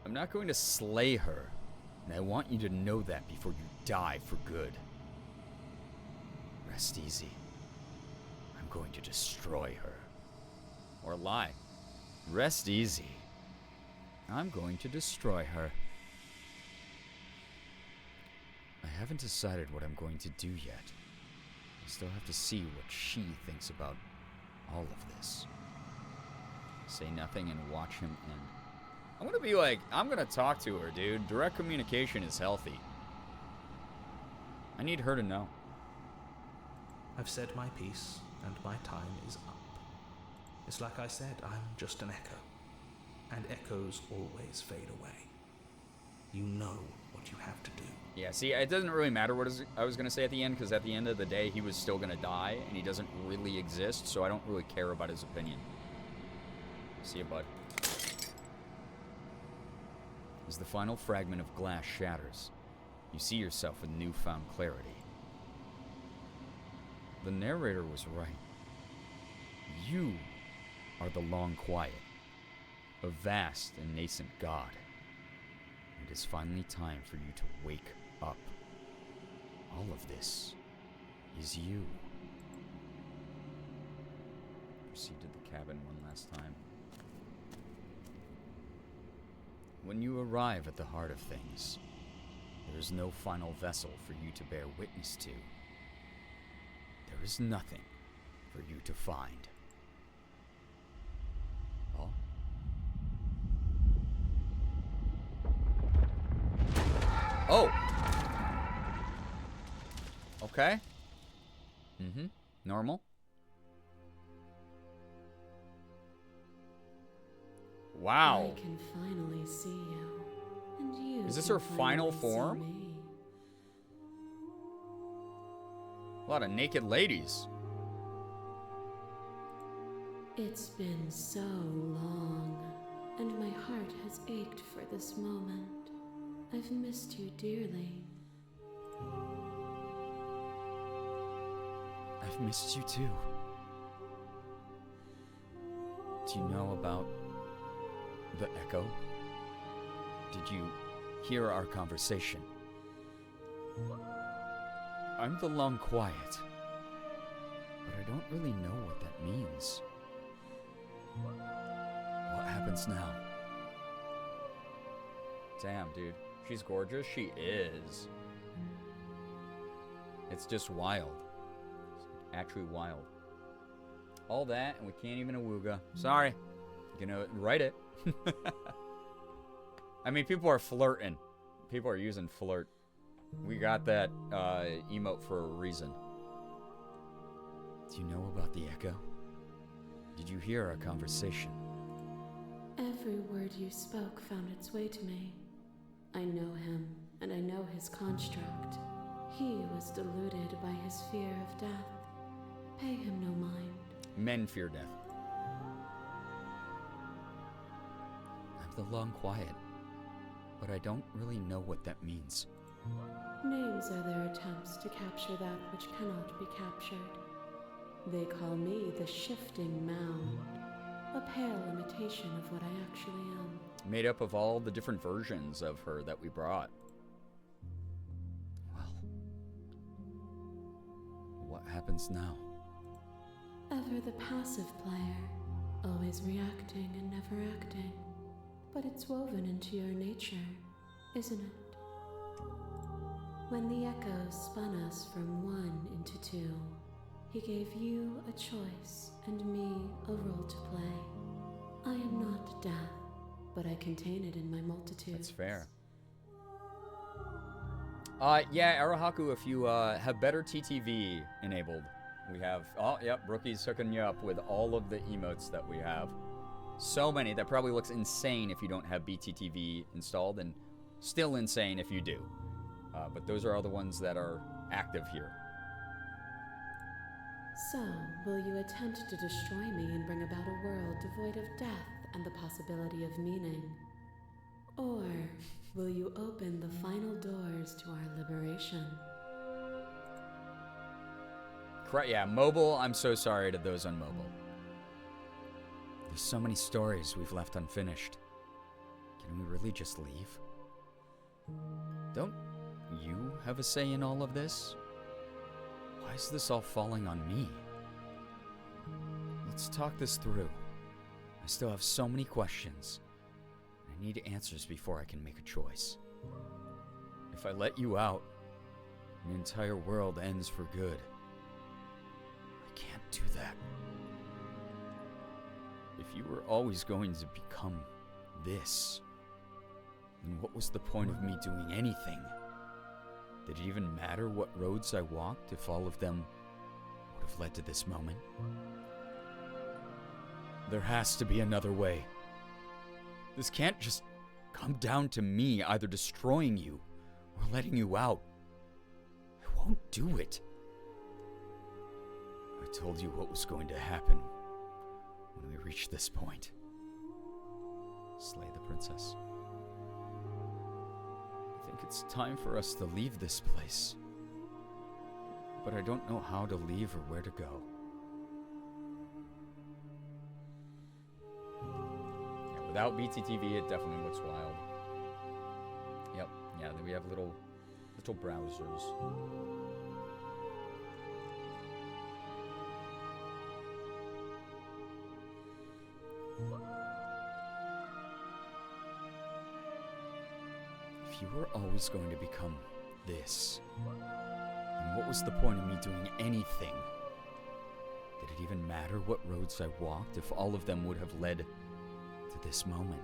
Speaker 1: I'm not going to slay her, and I want you to know that before you die for good. Rest easy. I'm going to destroy her. Or lie. Rest easy. I'm going to destroy her. I haven't decided what I'm going to do yet. I still have to see what she thinks about all of this. Say nothing and watch him end. I'm gonna be like, I'm gonna talk to her, dude. Direct communication is healthy. I need her to know.
Speaker 4: I've said my piece, and my time is up. It's like I said, I'm just an echo. And echoes always fade away. You know what you have to do.
Speaker 1: Yeah, see, it doesn't really matter what I was gonna say at the end, because at the end of the day, he was still gonna die, and he doesn't really exist, so I don't really care about his opinion. See ya, bud. As the final fragment of glass shatters, you see yourself with newfound clarity. The narrator was right. You are the long quiet, a vast and nascent god. It is finally time for you to wake up. All of this is you. Proceed to the cabin one last time. When you arrive at the heart of things, there is no final vessel for you to bear witness to. There is nothing for you to find. Oh? Oh! Okay. Mm-hmm. Normal. Wow.
Speaker 10: I can finally see you. And you
Speaker 1: Is this
Speaker 10: can
Speaker 1: her final
Speaker 10: finally see
Speaker 1: form?
Speaker 10: me.
Speaker 1: A lot of naked ladies.
Speaker 10: It's been so long, and my heart has ached for this moment. I've missed you dearly.
Speaker 1: I've missed you too. Do you know about the echo? Did you hear our conversation? I'm the long quiet, but I don't really know what that means. What happens now? Damn, dude. She's gorgeous. She is. It's just wild. It's actually wild. All that, and we can't even awooga. Sorry. You know, write it. I mean, people are flirting. People are using flirt. We got that emote for a reason. Do you know about the echo? Did you hear our conversation?
Speaker 10: Every word you spoke found its way to me. I know him, and I know his construct. He was deluded by his fear of death. Pay him no mind.
Speaker 1: Men fear death. I'm the long quiet, but I don't really know what that means.
Speaker 10: Names are their attempts to capture that which cannot be captured. They call me the shifting mound, a pale imitation of what I actually am.
Speaker 1: Made up of all the different versions of her that we brought. Well, what happens now?
Speaker 10: Ever the passive player, always reacting and never acting. But it's woven into your nature, isn't it? When the echo spun us from one into two, he gave you a choice and me a role to play. I am not death, but I contain it in my multitude.
Speaker 1: That's fair. Yeah, Arahaku, if you have better TTV enabled, We have, oh, yep, Brookie's hooking you up with all of the emotes that we have. So many. That probably looks insane if you don't have BTTV installed, and still insane if you do. But those are all the ones that are active here.
Speaker 10: So, will you attempt to destroy me and bring about a world devoid of death and the possibility of meaning? Or will you open the final doors to our liberation?
Speaker 1: Yeah, mobile, I'm so sorry to those on mobile. There's so many stories we've left unfinished. Can we really just leave? Don't you have a say in all of this? Why is this all falling on me? Let's talk this through. I still have so many questions. I need answers before I can make a choice. If I let you out, the entire world ends for good. I can't do that. If you were always going to become this, then what was the point of me doing anything? Did it even matter what roads I walked if all of them would have led to this moment? There has to be another way. This can't just come down to me either destroying you or letting you out. I won't do it. I told you what was going to happen when we reached this point. Slay the princess. I think it's time for us to leave this place. But I don't know how to leave or where to go. Yeah, without BTTV, it definitely looks wild. Yep, yeah, then we have little browsers. If you were always going to become this, then what was the point of me doing anything? Did it even matter what roads I walked if all of them would have led to this moment?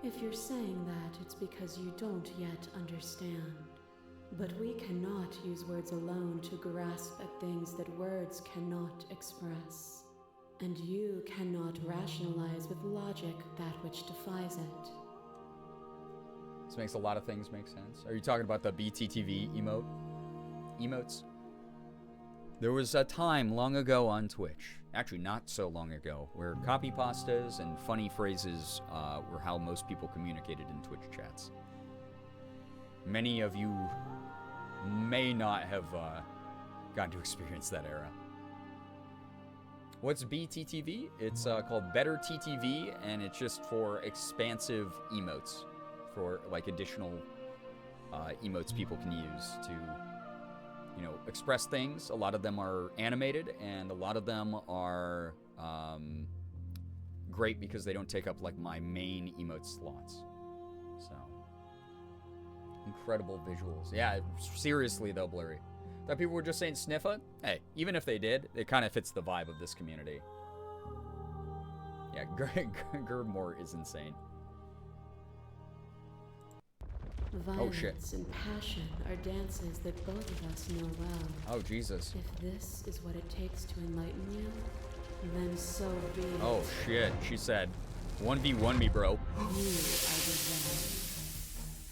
Speaker 10: If you're saying that, it's because you don't yet understand. But we cannot use words alone to grasp at things that words cannot express. And you cannot rationalize with logic that which defies it.
Speaker 1: This makes a lot of things make sense. Are you talking about the BTTV emotes? There was a time long ago on Twitch, actually not so long ago, where copy pastas and funny phrases were how most people communicated in Twitch chats. Many of you may not have gotten to experience that era. What's BTTV? It's called Better TTV, and it's just for expansive emotes, for like additional emotes people can use to, you know, express things. A lot of them are animated, and a lot of them are great because they don't take up like my main emote slots. So incredible visuals. Yeah, seriously though, blurry. That people were just saying sniffa. Hey, even if they did, it kind of fits the vibe of this community. Yeah, Gerbmore is insane.
Speaker 10: Violence and passion are dances that both of us know well.
Speaker 1: Oh, Jesus.
Speaker 10: If this is what it takes to enlighten you, then so be it.
Speaker 1: Oh, shit. She said, 1v1 me, bro.
Speaker 10: You are designed.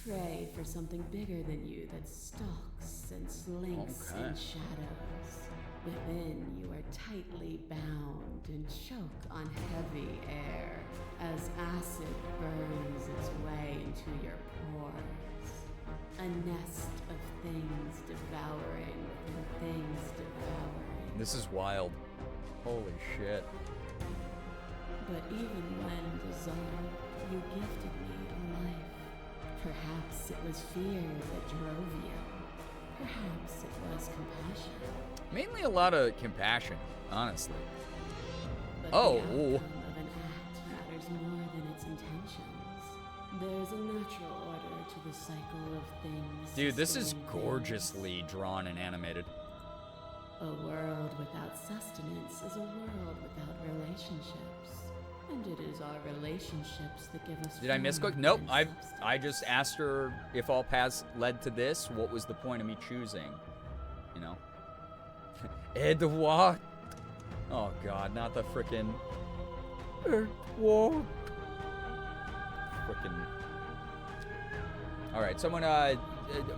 Speaker 10: Pray for something bigger than you that stalks and slinks in shadows. Within, you are tightly bound and choke on heavy air as acid burns its way into your pores. A nest of things devouring within things devouring.
Speaker 1: This is wild. Holy shit.
Speaker 10: But even when dissolved, you gifted me a life. Perhaps it was fear that drove you. Perhaps it was compassion.
Speaker 1: Mainly a lot of compassion, honestly.
Speaker 10: But
Speaker 1: oh.
Speaker 10: the outcome of an act matters more than its intentions. There's a natural order to the cycle of things.
Speaker 1: Dude, this is gorgeously drawn and animated.
Speaker 10: A world without sustenance is a world without relationships. And it is our relationships that give us.
Speaker 1: Did I misclick? Nope. I just asked her if all paths led to this. What was the point of me choosing? You know? Edward. Oh god, not the frickin' Edward. Frickin'. Alright, someone,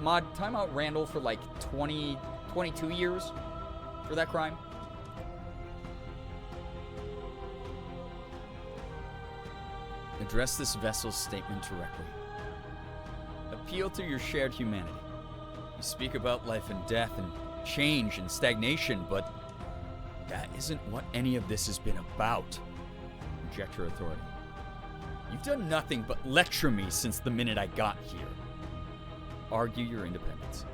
Speaker 1: mod, timeout Randall for like 22 years for that crime. Address this vessel's statement directly. Appeal to your shared humanity. You speak about life and death and change and stagnation, but that isn't what any of this has been about. Reject your authority. You've done nothing but lecture me since the minute I got here. Argue your independence.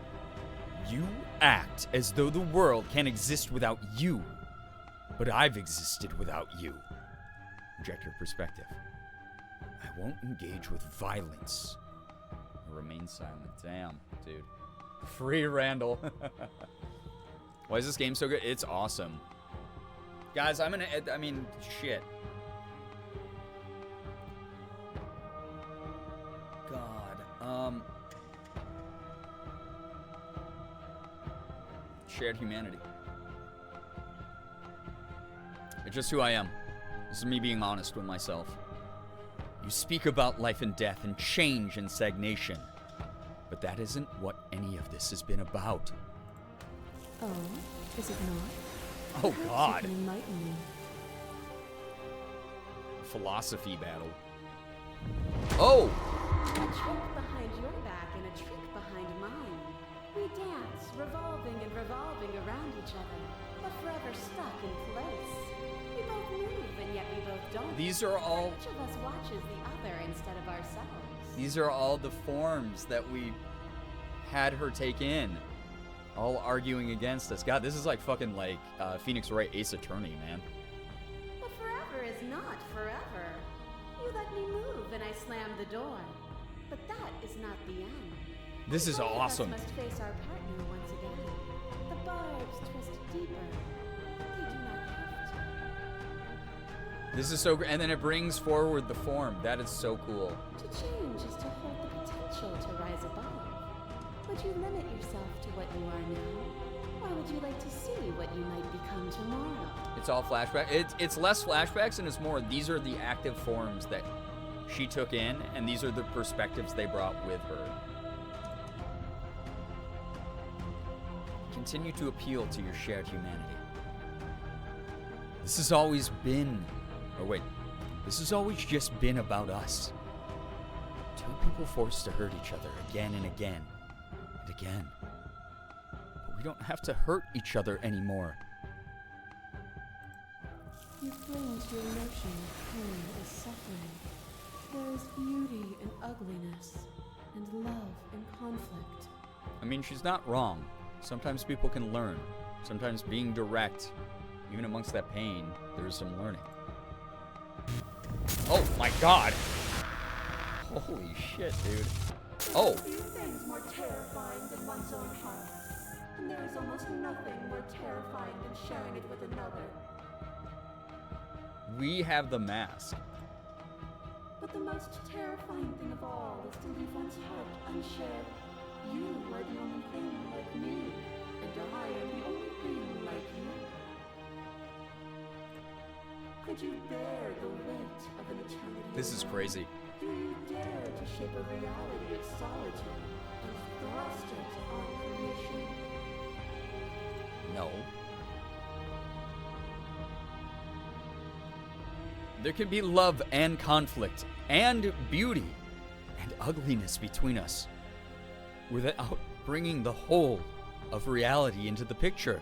Speaker 1: You act as though the world can't exist without you, but I've existed without you. Reject your perspective. I won't engage with violence. Remain silent. Damn, dude. Free Randall. Why is this game so good? It's awesome. Guys, I mean, shit. God. Shared humanity. It's just who I am. This is me being honest with myself. You speak about life and death and change and stagnation, but that isn't what any of this has been about.
Speaker 10: Oh, is it not?
Speaker 1: Oh
Speaker 10: Perhaps
Speaker 1: God.
Speaker 10: you can enlighten me.
Speaker 1: Philosophy battle. Oh!
Speaker 2: A trick behind your back and a trick behind mine. We dance, revolving and revolving around each other, but forever stuck in place. We both move, and yet we both don't.
Speaker 1: These are all...
Speaker 2: Each of us watches the other instead of ourselves.
Speaker 1: These are all the forms that we had her take in. All arguing against us. God, this is like fucking like Phoenix Wright Ace Attorney, man.
Speaker 2: But forever is not forever. You let me move, and I slammed the door. But that is not the end.
Speaker 1: This is awesome.
Speaker 2: We must face our partner once again. The barbs twist deeper, but they do not have to.
Speaker 1: This is so great. And then it brings forward the form. That is so cool.
Speaker 2: To change is to hold the potential to rise above. Would you limit yourself to what you are now? Or would you like to see what you might become tomorrow?
Speaker 1: It's all flashback. It's less flashbacks and it's more, these are the active forms that she took in, and these are the perspectives they brought with her. Continue to appeal to your shared humanity. This has always been, this has always just been about us. Two people forced to hurt each other again and again and again. But we don't have to hurt each other anymore.
Speaker 10: You cling to your notion of pain as suffering. There is beauty in ugliness, and love in conflict.
Speaker 1: I mean, she's not wrong. Sometimes people can learn. Sometimes being direct, even amongst that pain, there's some learning. Oh my God! Holy shit, dude. Oh!
Speaker 6: Few things more terrifying than one's own heart. And there is almost nothing more terrifying than sharing it with another.
Speaker 1: We have the mask.
Speaker 6: But the most terrifying thing of all is to leave one's heart unshared. You are the only thing like me, and I am the only thing like you. Could you bear the weight of an eternity?
Speaker 1: This is crazy.
Speaker 6: Do you dare to shape a reality of solitude and thrust it on creation?
Speaker 1: No. There can be love and conflict and beauty and ugliness between us without bringing the whole of reality into the picture.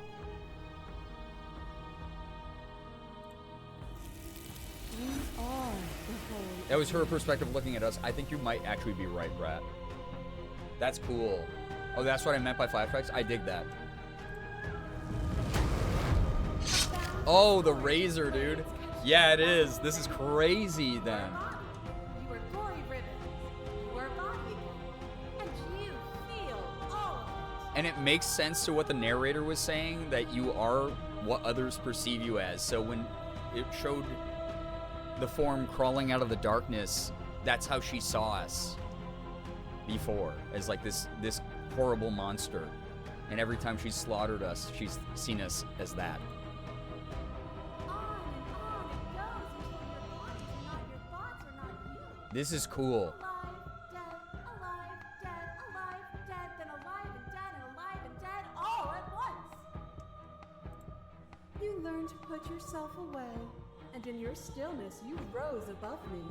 Speaker 10: We are the whole.
Speaker 1: That was her perspective looking at us. I think you might actually be right, Brad. That's cool. Oh, that's what I meant by flashbacks? I dig that. Oh, the razor, dude. Yeah, it is. This is crazy, then.
Speaker 2: You were gory ribbons. You were a body. And you feel all of it.
Speaker 1: And it makes sense to what the narrator was saying, that you are what others perceive you as. So when it showed the form crawling out of the darkness, that's how she saw us before, as like this horrible monster. And every time she's slaughtered us, she's seen us as that.
Speaker 2: On and on it goes until your bodies are not your thoughts are not you.
Speaker 1: This is cool.
Speaker 2: Alive, dead, then alive and dead, all at once. You learn to put yourself away, and in your stillness you rose above me.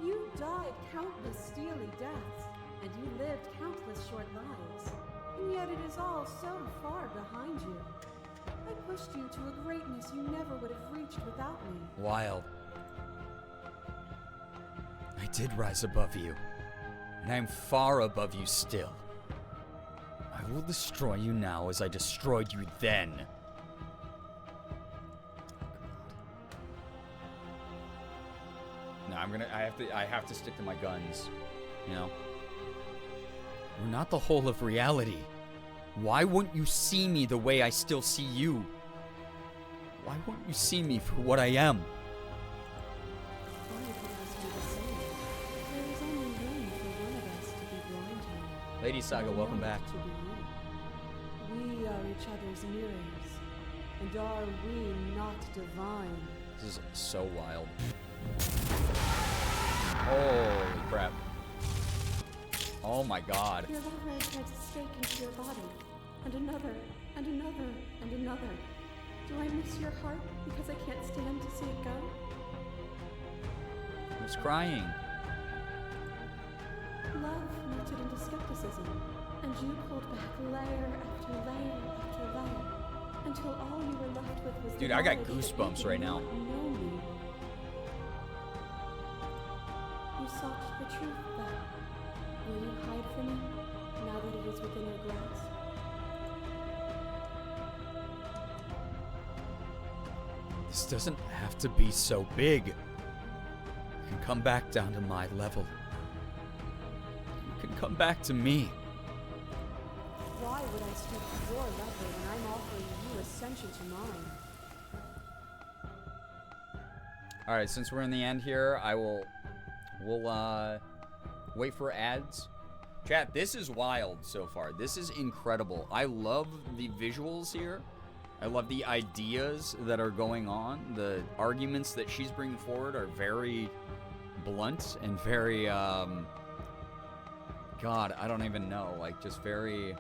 Speaker 2: You died countless steely deaths, and you lived countless short lives, and yet it is all so far behind you. I pushed you to a greatness you never would have reached without me.
Speaker 1: Wild. I did rise above you, and I am far above you still. I will destroy you now as I destroyed you then. No, I have to stick to my guns, you know? We're not the whole of reality. Why wouldn't you see me the way I still see you? Why wouldn't you see me for what I am?
Speaker 2: Why would us do the same? There is only room for one of us to be blind here.
Speaker 1: Lady Saga, welcome back.
Speaker 2: To be you. We are each other's mirrors, and are we not divine?
Speaker 1: This is so wild. Holy crap. Oh my god.
Speaker 2: Your love ray tried to stake into your body, and another, and another, and another. Do I miss your heart because I can't stand to see it go?
Speaker 1: Who's crying?
Speaker 2: Love melted into skepticism, and you pulled back layer after layer after layer, until all you were left with was
Speaker 1: Dude,
Speaker 2: the
Speaker 1: I got
Speaker 2: knowledge that you
Speaker 1: goosebumps
Speaker 2: did
Speaker 1: right now.
Speaker 2: not know me. You sought the truth, then. Will you hide from me, now that it is within your grasp?
Speaker 1: This doesn't have to be so big. You can come back down to my level. You can come back to me.
Speaker 2: Why would I stoop to your level when I'm offering you ascension to mine?
Speaker 1: Alright, since we're in the end here, we'll wait for ads. Chat, this is wild so far. This is incredible. I love the visuals here. I love the ideas that are going on. The arguments that she's bringing forward are very blunt and very, God, I don't even know. Like, just very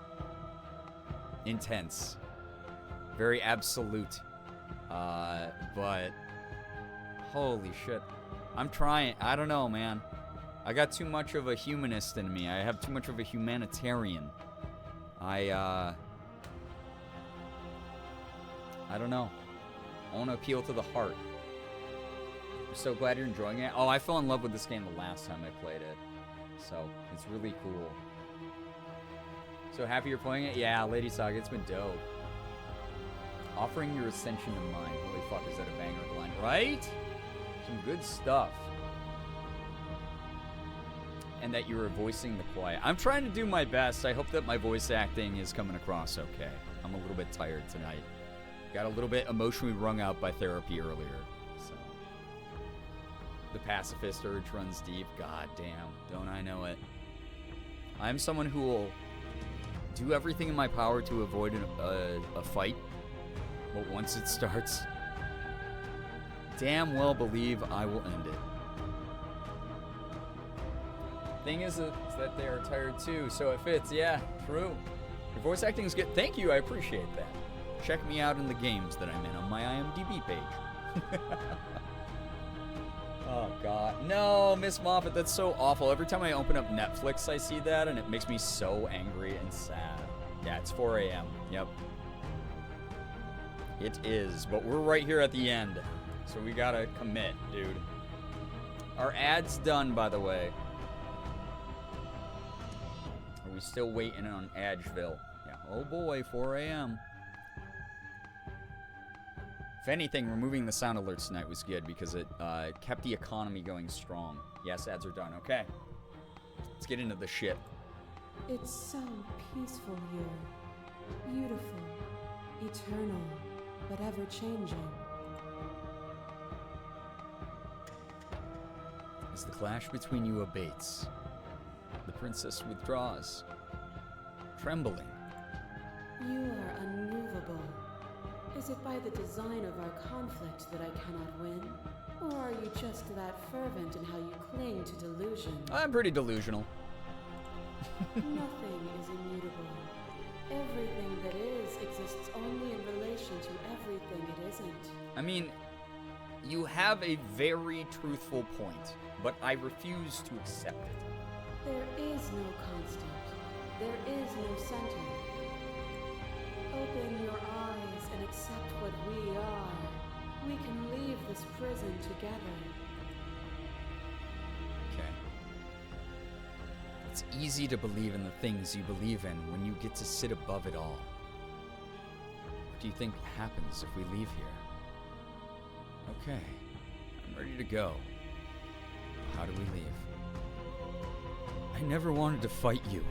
Speaker 1: intense. Very absolute. But, holy shit. I'm trying. I don't know, man. I got too much of a humanist in me. I have too much of a humanitarian. I don't know. I want to appeal to the heart. I'm so glad you're enjoying it. Oh, I fell in love with this game the last time I played it. So, it's really cool. So happy you're playing it? Yeah, Lady Saga, it's been dope. Offering your ascension to mine. Holy fuck, is that a banger line? Right? Some good stuff. And that you were voicing the quiet. I'm trying to do my best. I hope that my voice acting is coming across okay. I'm a little bit tired tonight. Got a little bit emotionally wrung out by therapy earlier. So the pacifist urge runs deep. God damn, don't I know it. I'm someone who will do everything in my power to avoid a fight. But once it starts, damn well believe I will end it. Thing is that they are tired too, so it fits. Yeah, true. Your voice acting is good. Thank you, I appreciate that. Check me out in the games that I'm in on my IMDb page. Oh, God. No, Miss Moffat, that's so awful. Every time I open up Netflix, I see that, and it makes me so angry and sad. Yeah, it's 4 a.m. Yep. It is, but we're right here at the end, so we gotta commit, dude. Our ad's done, by the way. Are we still waiting on Adgeville? Yeah. Oh, boy, 4 a.m. If anything, removing the sound alerts tonight was good because it kept the economy going strong. Yes, ads are done. Okay. Let's get into the shit.
Speaker 2: It's so peaceful here. Beautiful. Eternal. But ever-changing.
Speaker 1: As the clash between you abates, the princess withdraws, trembling
Speaker 10: You are unmovable. Is it by the design of our conflict that I cannot win? Or are you just that fervent in how you cling to delusion?
Speaker 1: I'm pretty delusional.
Speaker 10: Nothing is immutable. Everything that is exists only in relation to everything it isn't.
Speaker 1: I mean, you have a very truthful point, but I refuse to accept it.
Speaker 10: There is no constant. There is no center. Open your eyes and accept what we are. We can leave this prison together.
Speaker 1: Okay. It's easy to believe in the things you believe in when you get to sit above it all. What do you think happens if we leave here? Okay, I'm ready to go. How do we leave? I never wanted to fight you.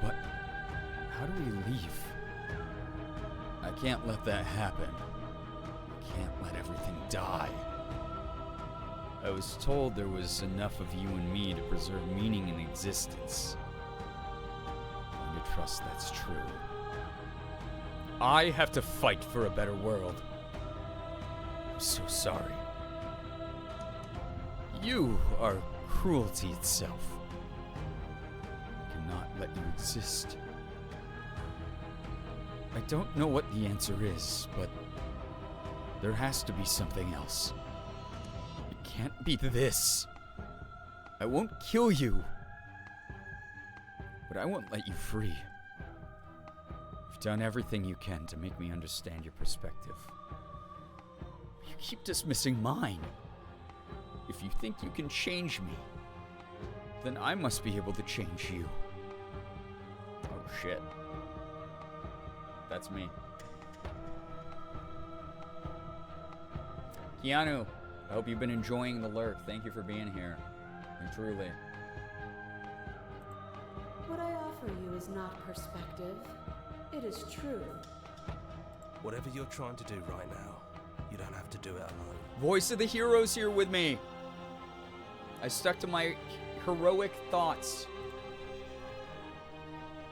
Speaker 1: But how do we leave? I can't let that happen. I can't let everything die. I was told there was enough of you and me to preserve meaning in existence. I'm going to trust that's true. I have to fight for a better world. I'm so sorry. You are cruelty itself. I cannot let you exist. I don't know what the answer is, but there has to be something else. It can't be this. I won't kill you, but I won't let you free. You've done everything you can to make me understand your perspective. You keep dismissing mine. If you think you can change me, then I must be able to change you. Oh shit. That's me. Keanu, I hope you've been enjoying the lurk. Thank you for being here. And truly.
Speaker 10: What I offer you is not perspective. It is truth.
Speaker 4: Whatever you're trying to do right now, you don't have to do it alone.
Speaker 1: Voice of the heroes here with me. I stuck to my heroic thoughts.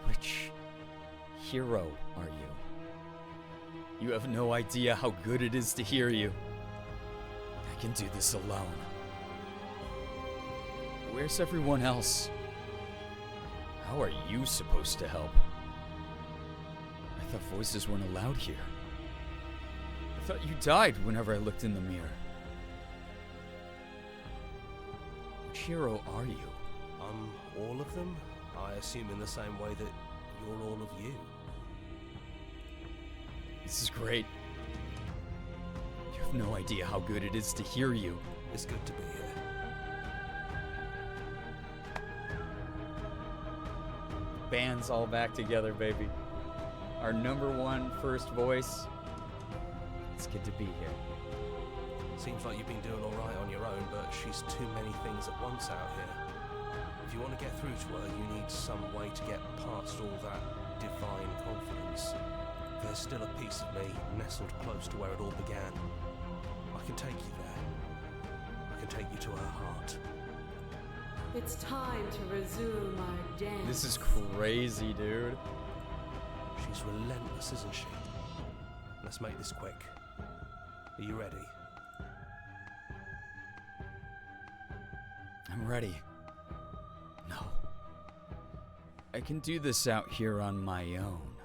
Speaker 1: Which hero are you? You have no idea how good it is to hear you. I can do this alone. Where's everyone else? How are you supposed to help? I thought voices weren't allowed here. I thought you died whenever I looked in the mirror. Which hero are you?
Speaker 4: All of them? I assume in the same way that you're all of you.
Speaker 1: This is great. You have no idea how good it is to hear you.
Speaker 4: It's good to be here.
Speaker 1: Band's all back together, baby. Our #1 first voice. It's good to be here.
Speaker 4: Seems like you've been doing alright on your own, but she's too many things at once out here. If you want to get through to her, you need some way to get past all that divine confidence. There's still a piece of me nestled close to where it all began. I can take you there. I can take you to her heart.
Speaker 10: It's time to resume our dance.
Speaker 1: This is crazy, dude.
Speaker 4: She's relentless, isn't she? Let's make this quick. Are you ready?
Speaker 1: I'm ready. No. I can do this out here on my own.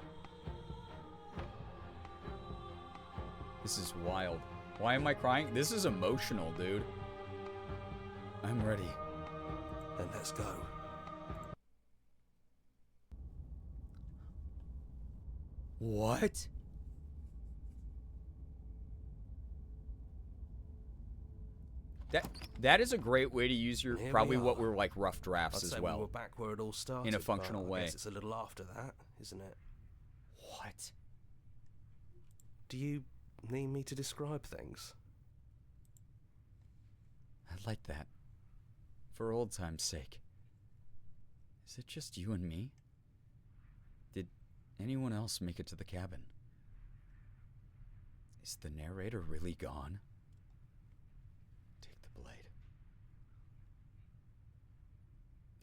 Speaker 1: This is wild. Why am I crying? This is emotional, dude. I'm ready.
Speaker 4: Then let's go.
Speaker 1: What? That is a great way to use your probably what were like rough drafts as well.
Speaker 4: We're back where it all started
Speaker 1: in a functional way.
Speaker 4: I guess it's a little after that, isn't it?
Speaker 1: What?
Speaker 4: Do you need me to describe things?
Speaker 1: I'd like that. For old time's sake. Is it just you and me? Did anyone else make it to the cabin? Is the narrator really gone? Take the blade.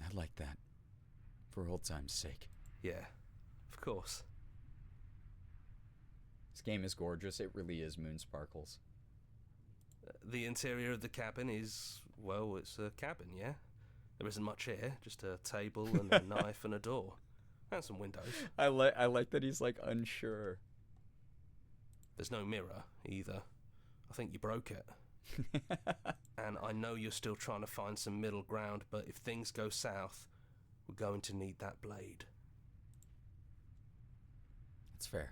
Speaker 1: I'd like that. For old time's sake.
Speaker 4: Yeah, of course.
Speaker 1: This game is gorgeous. It really is moon sparkles.
Speaker 4: The interior of the cabin is, well, it's a cabin, yeah? There isn't much here, just a table and a knife and a door. And some windows.
Speaker 1: I like that he's like unsure.
Speaker 4: There's no mirror either. I think you broke it. And I know you're still trying to find some middle ground, but if things go south, we're going to need that blade.
Speaker 1: That's fair.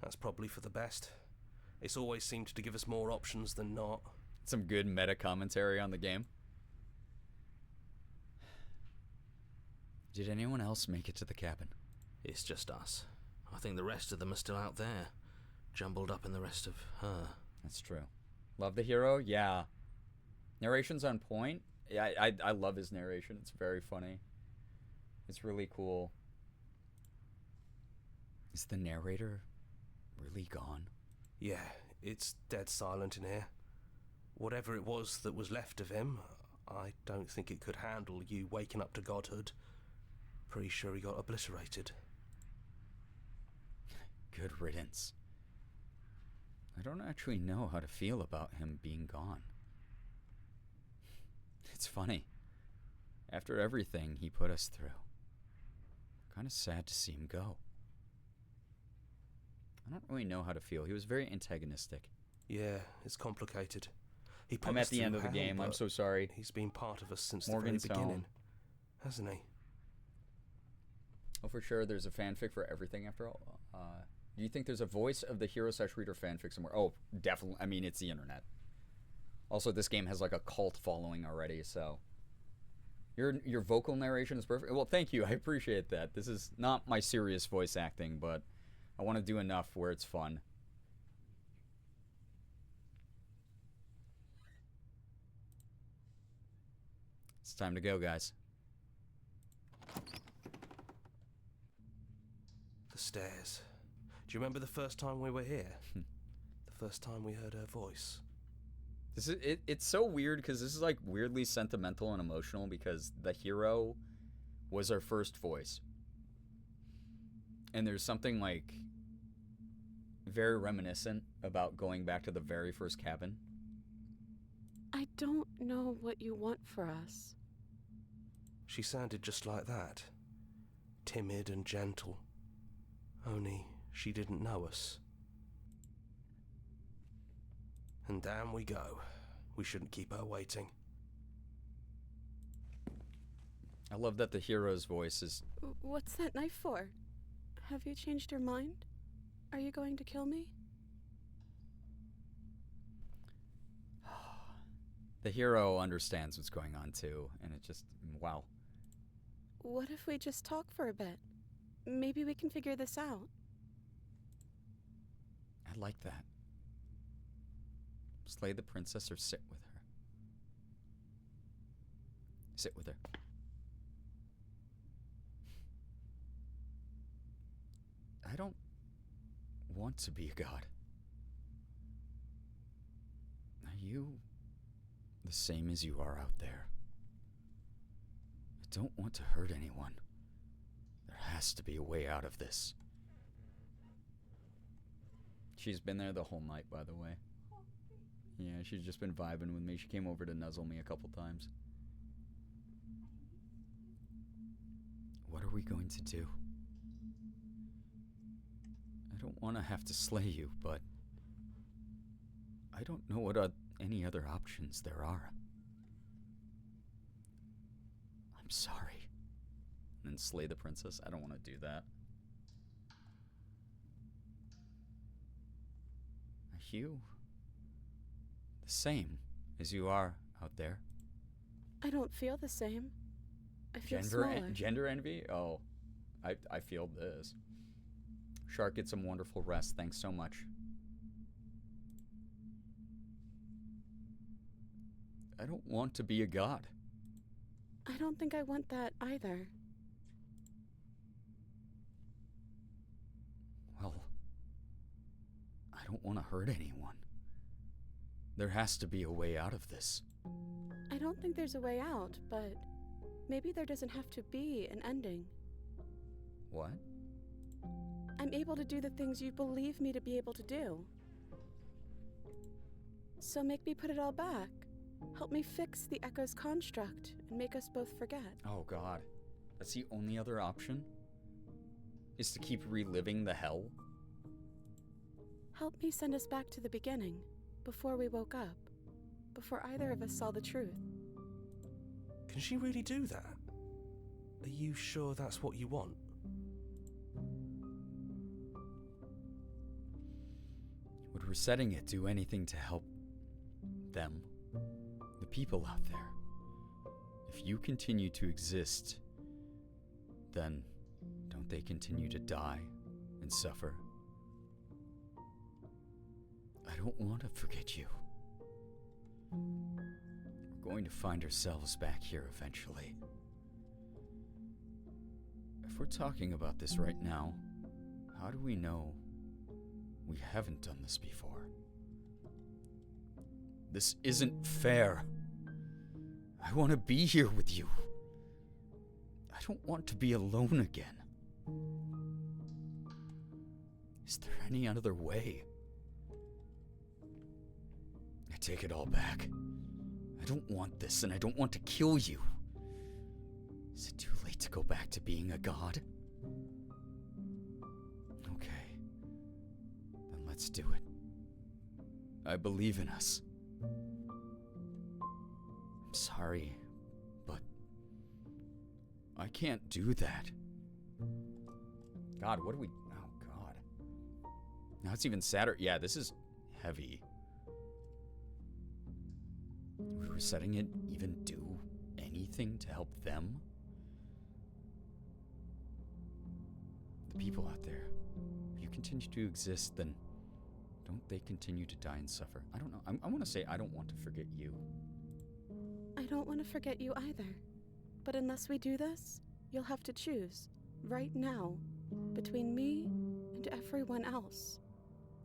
Speaker 4: That's probably for the best. It's always seemed to give us more options than not.
Speaker 1: Some good meta commentary on the game. Did anyone else make it to the cabin?
Speaker 4: It's just us. I think the rest of them are still out there, jumbled up in the rest of her.
Speaker 1: That's true. Love the hero? Yeah. Narration's on point. Yeah, I love his narration. It's very funny. It's really cool. Is the narrator really gone?
Speaker 4: Yeah, it's dead silent in here. Whatever it was that was left of him, I don't think it could handle you waking up to godhood. Pretty sure he got obliterated.
Speaker 1: Good riddance. I don't actually know how to feel about him being gone. It's funny. After everything he put us through, kind of sad to see him go. I don't really know how to feel. He was very antagonistic.
Speaker 4: Yeah, it's complicated.
Speaker 1: I'm at the end of the game. I'm so sorry.
Speaker 4: He's been part of us since the very beginning, hasn't he?
Speaker 1: Oh, for sure. There's a fanfic for everything after all. Do you think there's a voice of the hero/reader fanfic somewhere? Oh, definitely. I mean, it's the internet. Also, this game has like a cult following already, so your vocal narration is perfect. Well, thank you. I appreciate that. This is not my serious voice acting, but I want to do enough where it's fun. It's time to go, guys.
Speaker 4: The stairs. Do you remember the first time we were here? The first time we heard her voice?
Speaker 1: This is it's so weird because this is like weirdly sentimental and emotional because the hero was our first voice. And there's something like very reminiscent about going back to the very first cabin.
Speaker 11: I don't know what you want for us.
Speaker 4: She sounded just like that. Timid and gentle. Only she didn't know us. And down we go. We shouldn't keep her waiting.
Speaker 1: I love that the hero's voice is...
Speaker 11: What's that knife for? Have you changed your mind? Are you going to kill me?
Speaker 1: The hero understands what's going on too, and it just... wow.
Speaker 11: What if we just talk for a bit? Maybe we can figure this out.
Speaker 1: I like that. Slay the princess or sit with her. Sit with her. I don't want to be a god. Are you the same as you are out there? I don't want to hurt anyone. There has to be a way out of this. She's been there the whole night, by the way. Yeah, she's just been vibing with me. She came over to nuzzle me a couple times. What are we going to do? I don't want to have to slay you, but I don't know what any other options there are. I'm sorry. And then slay the princess? I don't want to do that. Are you the same as you are out there?
Speaker 11: I don't feel the same. I feel smaller.
Speaker 1: Gender envy? Oh, I feel this. Shark, get some wonderful rest. Thanks so much. I don't want to be a god.
Speaker 11: I don't think I want that either.
Speaker 1: Well, I don't want to hurt anyone. There has to be a way out of this.
Speaker 11: I don't think there's a way out, but maybe there doesn't have to be an ending.
Speaker 1: What?
Speaker 11: I'm able to do the things you believe me to be able to do. So make me put it all back. Help me fix the Echo's construct and make us both forget.
Speaker 1: Oh god. That's the only other option? Is to keep reliving the hell?
Speaker 11: Help me send us back to the beginning, before we woke up, before either of us saw the truth.
Speaker 8: Can she really do that? Are you sure that's what you want?
Speaker 1: Would resetting it do anything to help them? The people out there? If you continue to exist, then don't they continue to die and suffer? I don't want to forget you. We're going to find ourselves back here eventually. If we're talking about this right now, how do we know we haven't done this before? This isn't fair. I want to be here with you. I don't want to be alone again. Is there any other way? I take it all back. I don't want this, and I don't want to kill you. Is it too late to go back to being a god? Okay. Then let's do it. I believe in us. I'm sorry, but I can't do that. God, what do we... Oh, God. Now it's even sadder. Yeah, this is heavy. Would resetting it even do anything to help them? The people out there. If you continue to exist, then don't they continue to die and suffer? I don't know. I want to say I don't want to forget you.
Speaker 11: I don't want to forget you either. But unless we do this, you'll have to choose, right now, between me and everyone else.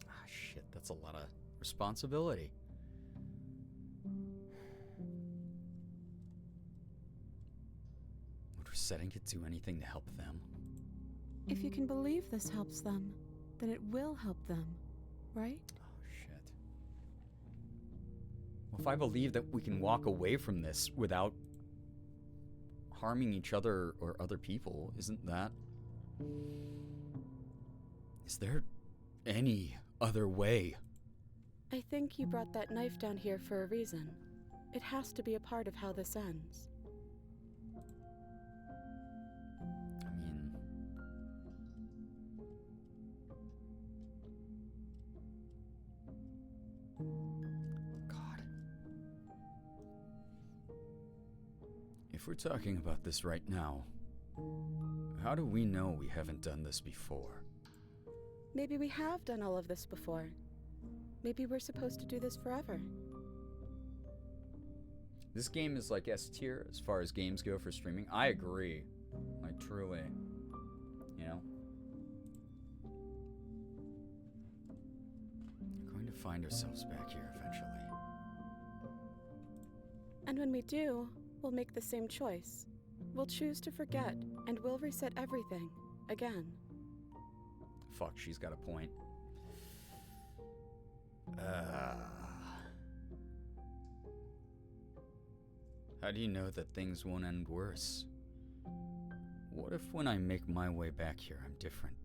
Speaker 1: Ah, shit, that's a lot of responsibility. Would resetting it do anything to help them?
Speaker 11: If you can believe this helps them, then it will help them, right?
Speaker 1: Oh, shit. Well, if I believe that we can walk away from this without harming each other or other people, isn't that... Is there any other way?
Speaker 11: I think you brought that knife down here for a reason. It has to be a part of how this ends.
Speaker 1: I mean... God. If we're talking about this right now, how do we know we haven't done this before?
Speaker 11: Maybe we have done all of this before. Maybe we're supposed to do this forever.
Speaker 1: This game is like S tier as far as games go for streaming. I agree. Like, truly. You know? We're going to find ourselves back here eventually.
Speaker 11: And when we do, we'll make the same choice. We'll choose to forget, and we'll reset everything, again.
Speaker 1: Fuck, she's got a point. How do you know that things won't end worse? What if when I make my way back here, I'm different,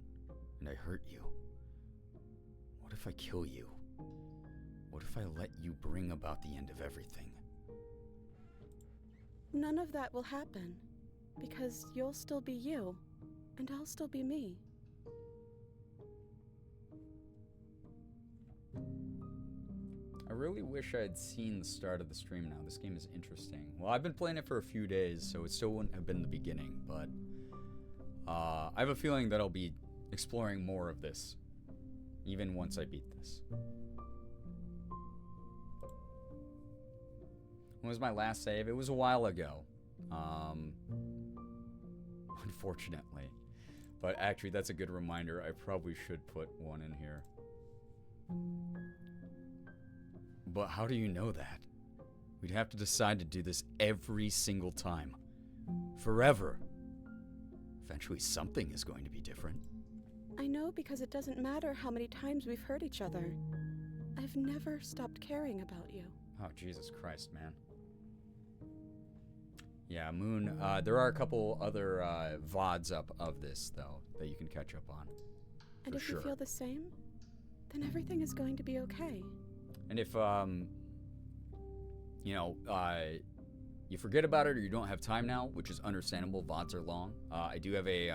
Speaker 1: and I hurt you? What if I kill you? What if I let you bring about the end of everything?
Speaker 11: None of that will happen, because you'll still be you, and I'll still be me.
Speaker 1: I really wish I had seen the start of the stream now. This game is interesting. Well, I've been playing it for a few days, so it still wouldn't have been the beginning, but I have a feeling that I'll be exploring more of this, even once I beat this. When was my last save? It was a while ago. Unfortunately. But actually, that's a good reminder. I probably should put one in here. But how do you know that? We'd have to decide to do this every single time. Forever. Eventually something is going to be different.
Speaker 11: I know because it doesn't matter how many times we've hurt each other. I've never stopped caring about you.
Speaker 1: Oh, Jesus Christ, man. Yeah, Moon, there are a couple other VODs up of this, though, that you can catch up on.
Speaker 11: And
Speaker 1: for
Speaker 11: if
Speaker 1: sure.
Speaker 11: you feel the same, then everything is going to be okay.
Speaker 1: And if, you know, you forget about it or you don't have time now, which is understandable, VODs are long, I do have a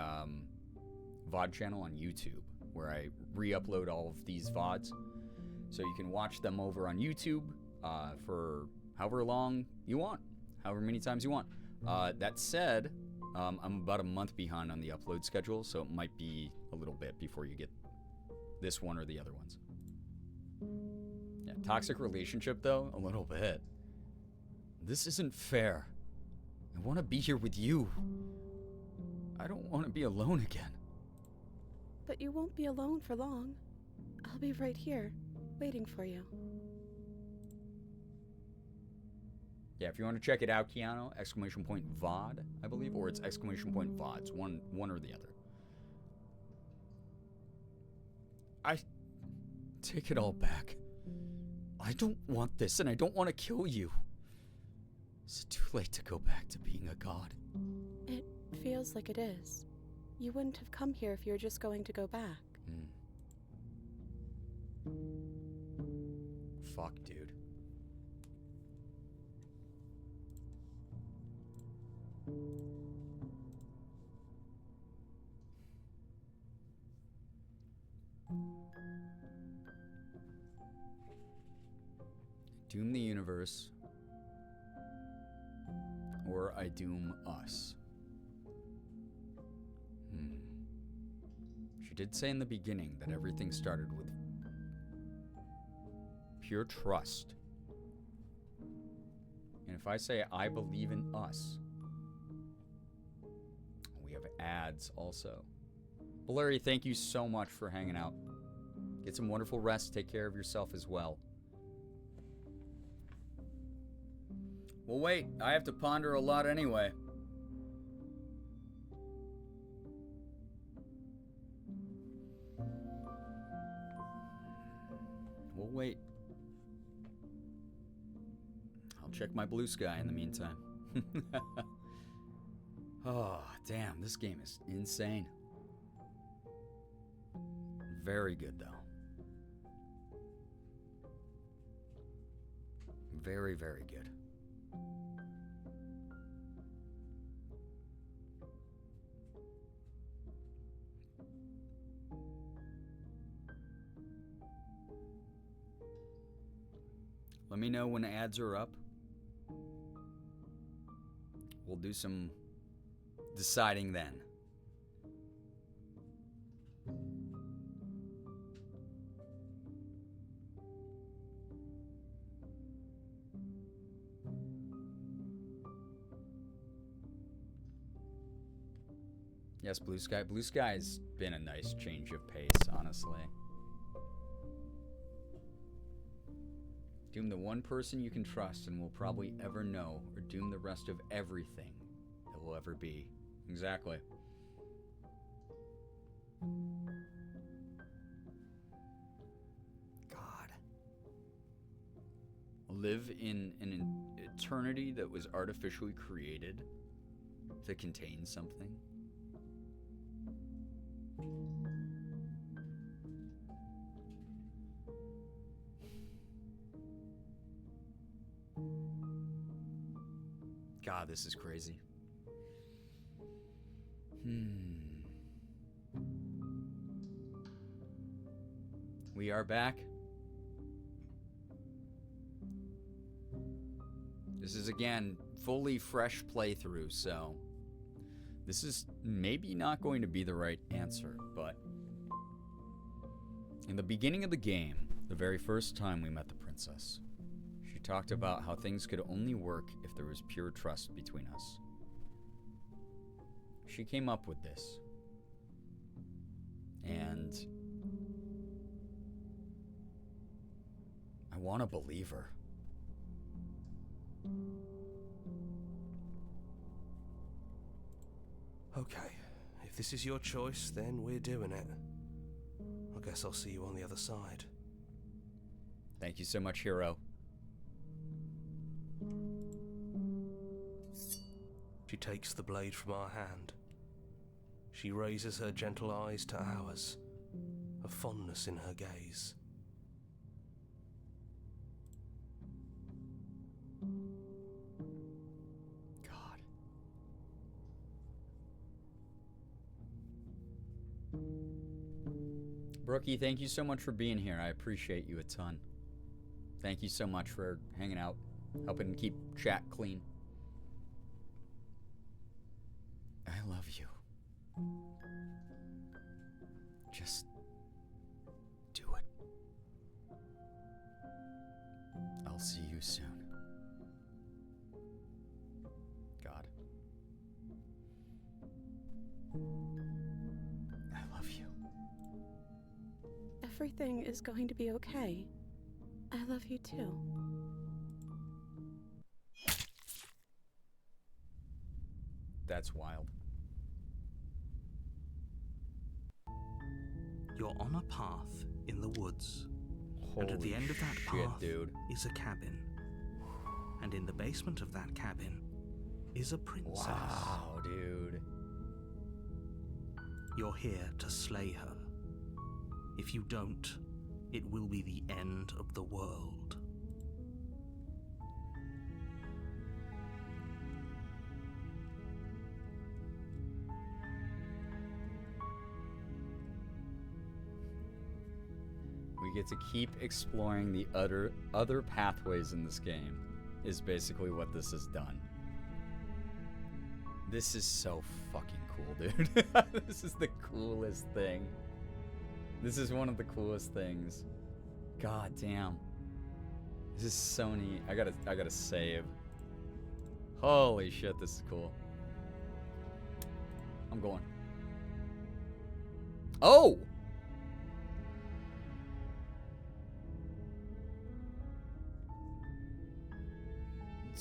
Speaker 1: VOD channel on YouTube where I re-upload all of these VODs. So you can watch them over on YouTube for however long you want, however many times you want. That said, I'm about a month behind on the upload schedule, so it might be a little bit before you get this one or the other ones. Yeah, toxic relationship, though, a little bit. This isn't fair. I want to be here with you. I don't want to be alone again.
Speaker 11: But you won't be alone for long. I'll be right here, waiting for you.
Speaker 1: Yeah, if you want to check it out, Keanu, !VOD, I believe, or it's !VODs, one or the other. I take it all back. I don't want this, and I don't want to kill you. Is it too late to go back to being a god?
Speaker 11: It feels like it is. You wouldn't have come here if you were just going to go back.
Speaker 1: Fuck, dude. Doom the universe, or I doom us. She did say in the beginning that everything started with pure trust. And if I say I believe in us, we have ads also. Blurry, thank you so much for hanging out. Get some wonderful rest. Take care of yourself as well. Well, wait. I have to ponder a lot anyway. We'll wait. I'll check my blue sky in the meantime. Oh, damn. This game is insane. Very good, though. Very, very good. Let me know when ads are up. We'll do some deciding then. Yes, Blue Sky. Blue Sky's been a nice change of pace, honestly. Doom the one person you can trust and will probably ever know, or doom the rest of everything that will ever be. Exactly. God. Live in an eternity that was artificially created to contain something. God, this is crazy. We are back. This is, again, fully fresh playthrough, so this is maybe not going to be the right answer, but in the beginning of the game, the very first time we met the princess, she talked about how things could only work if there was pure trust between us. She came up with this. And I want to believe her.
Speaker 4: Okay, if this is your choice, then we're doing it. guess I'll see you on the other side.
Speaker 1: Thank you so much, hero.
Speaker 4: She takes the blade from our hand. She raises her gentle eyes to ours, a fondness in her gaze.
Speaker 1: God. Brookie, thank you so much for being here. I appreciate you a ton. Thank you so much for hanging out, helping keep chat clean. I love you. Just do it. I'll see you soon. God. I love you.
Speaker 11: Everything is going to be okay. I love you too.
Speaker 1: That's wild.
Speaker 4: You're on a path in the woods, and at the
Speaker 1: Holy
Speaker 4: end of that
Speaker 1: shit,
Speaker 4: path
Speaker 1: dude.
Speaker 4: is a cabin. And in the basement of that cabin is a princess.
Speaker 1: Wow, dude.
Speaker 4: You're here to slay her. If you don't, it will be the end of the world.
Speaker 1: We get to keep exploring the other pathways in this game, is basically what this has done. This is so fucking cool, dude. This is the coolest thing. This is one of the coolest things. God damn. This is so neat. I gotta save. Holy shit, this is cool. I'm going. Oh!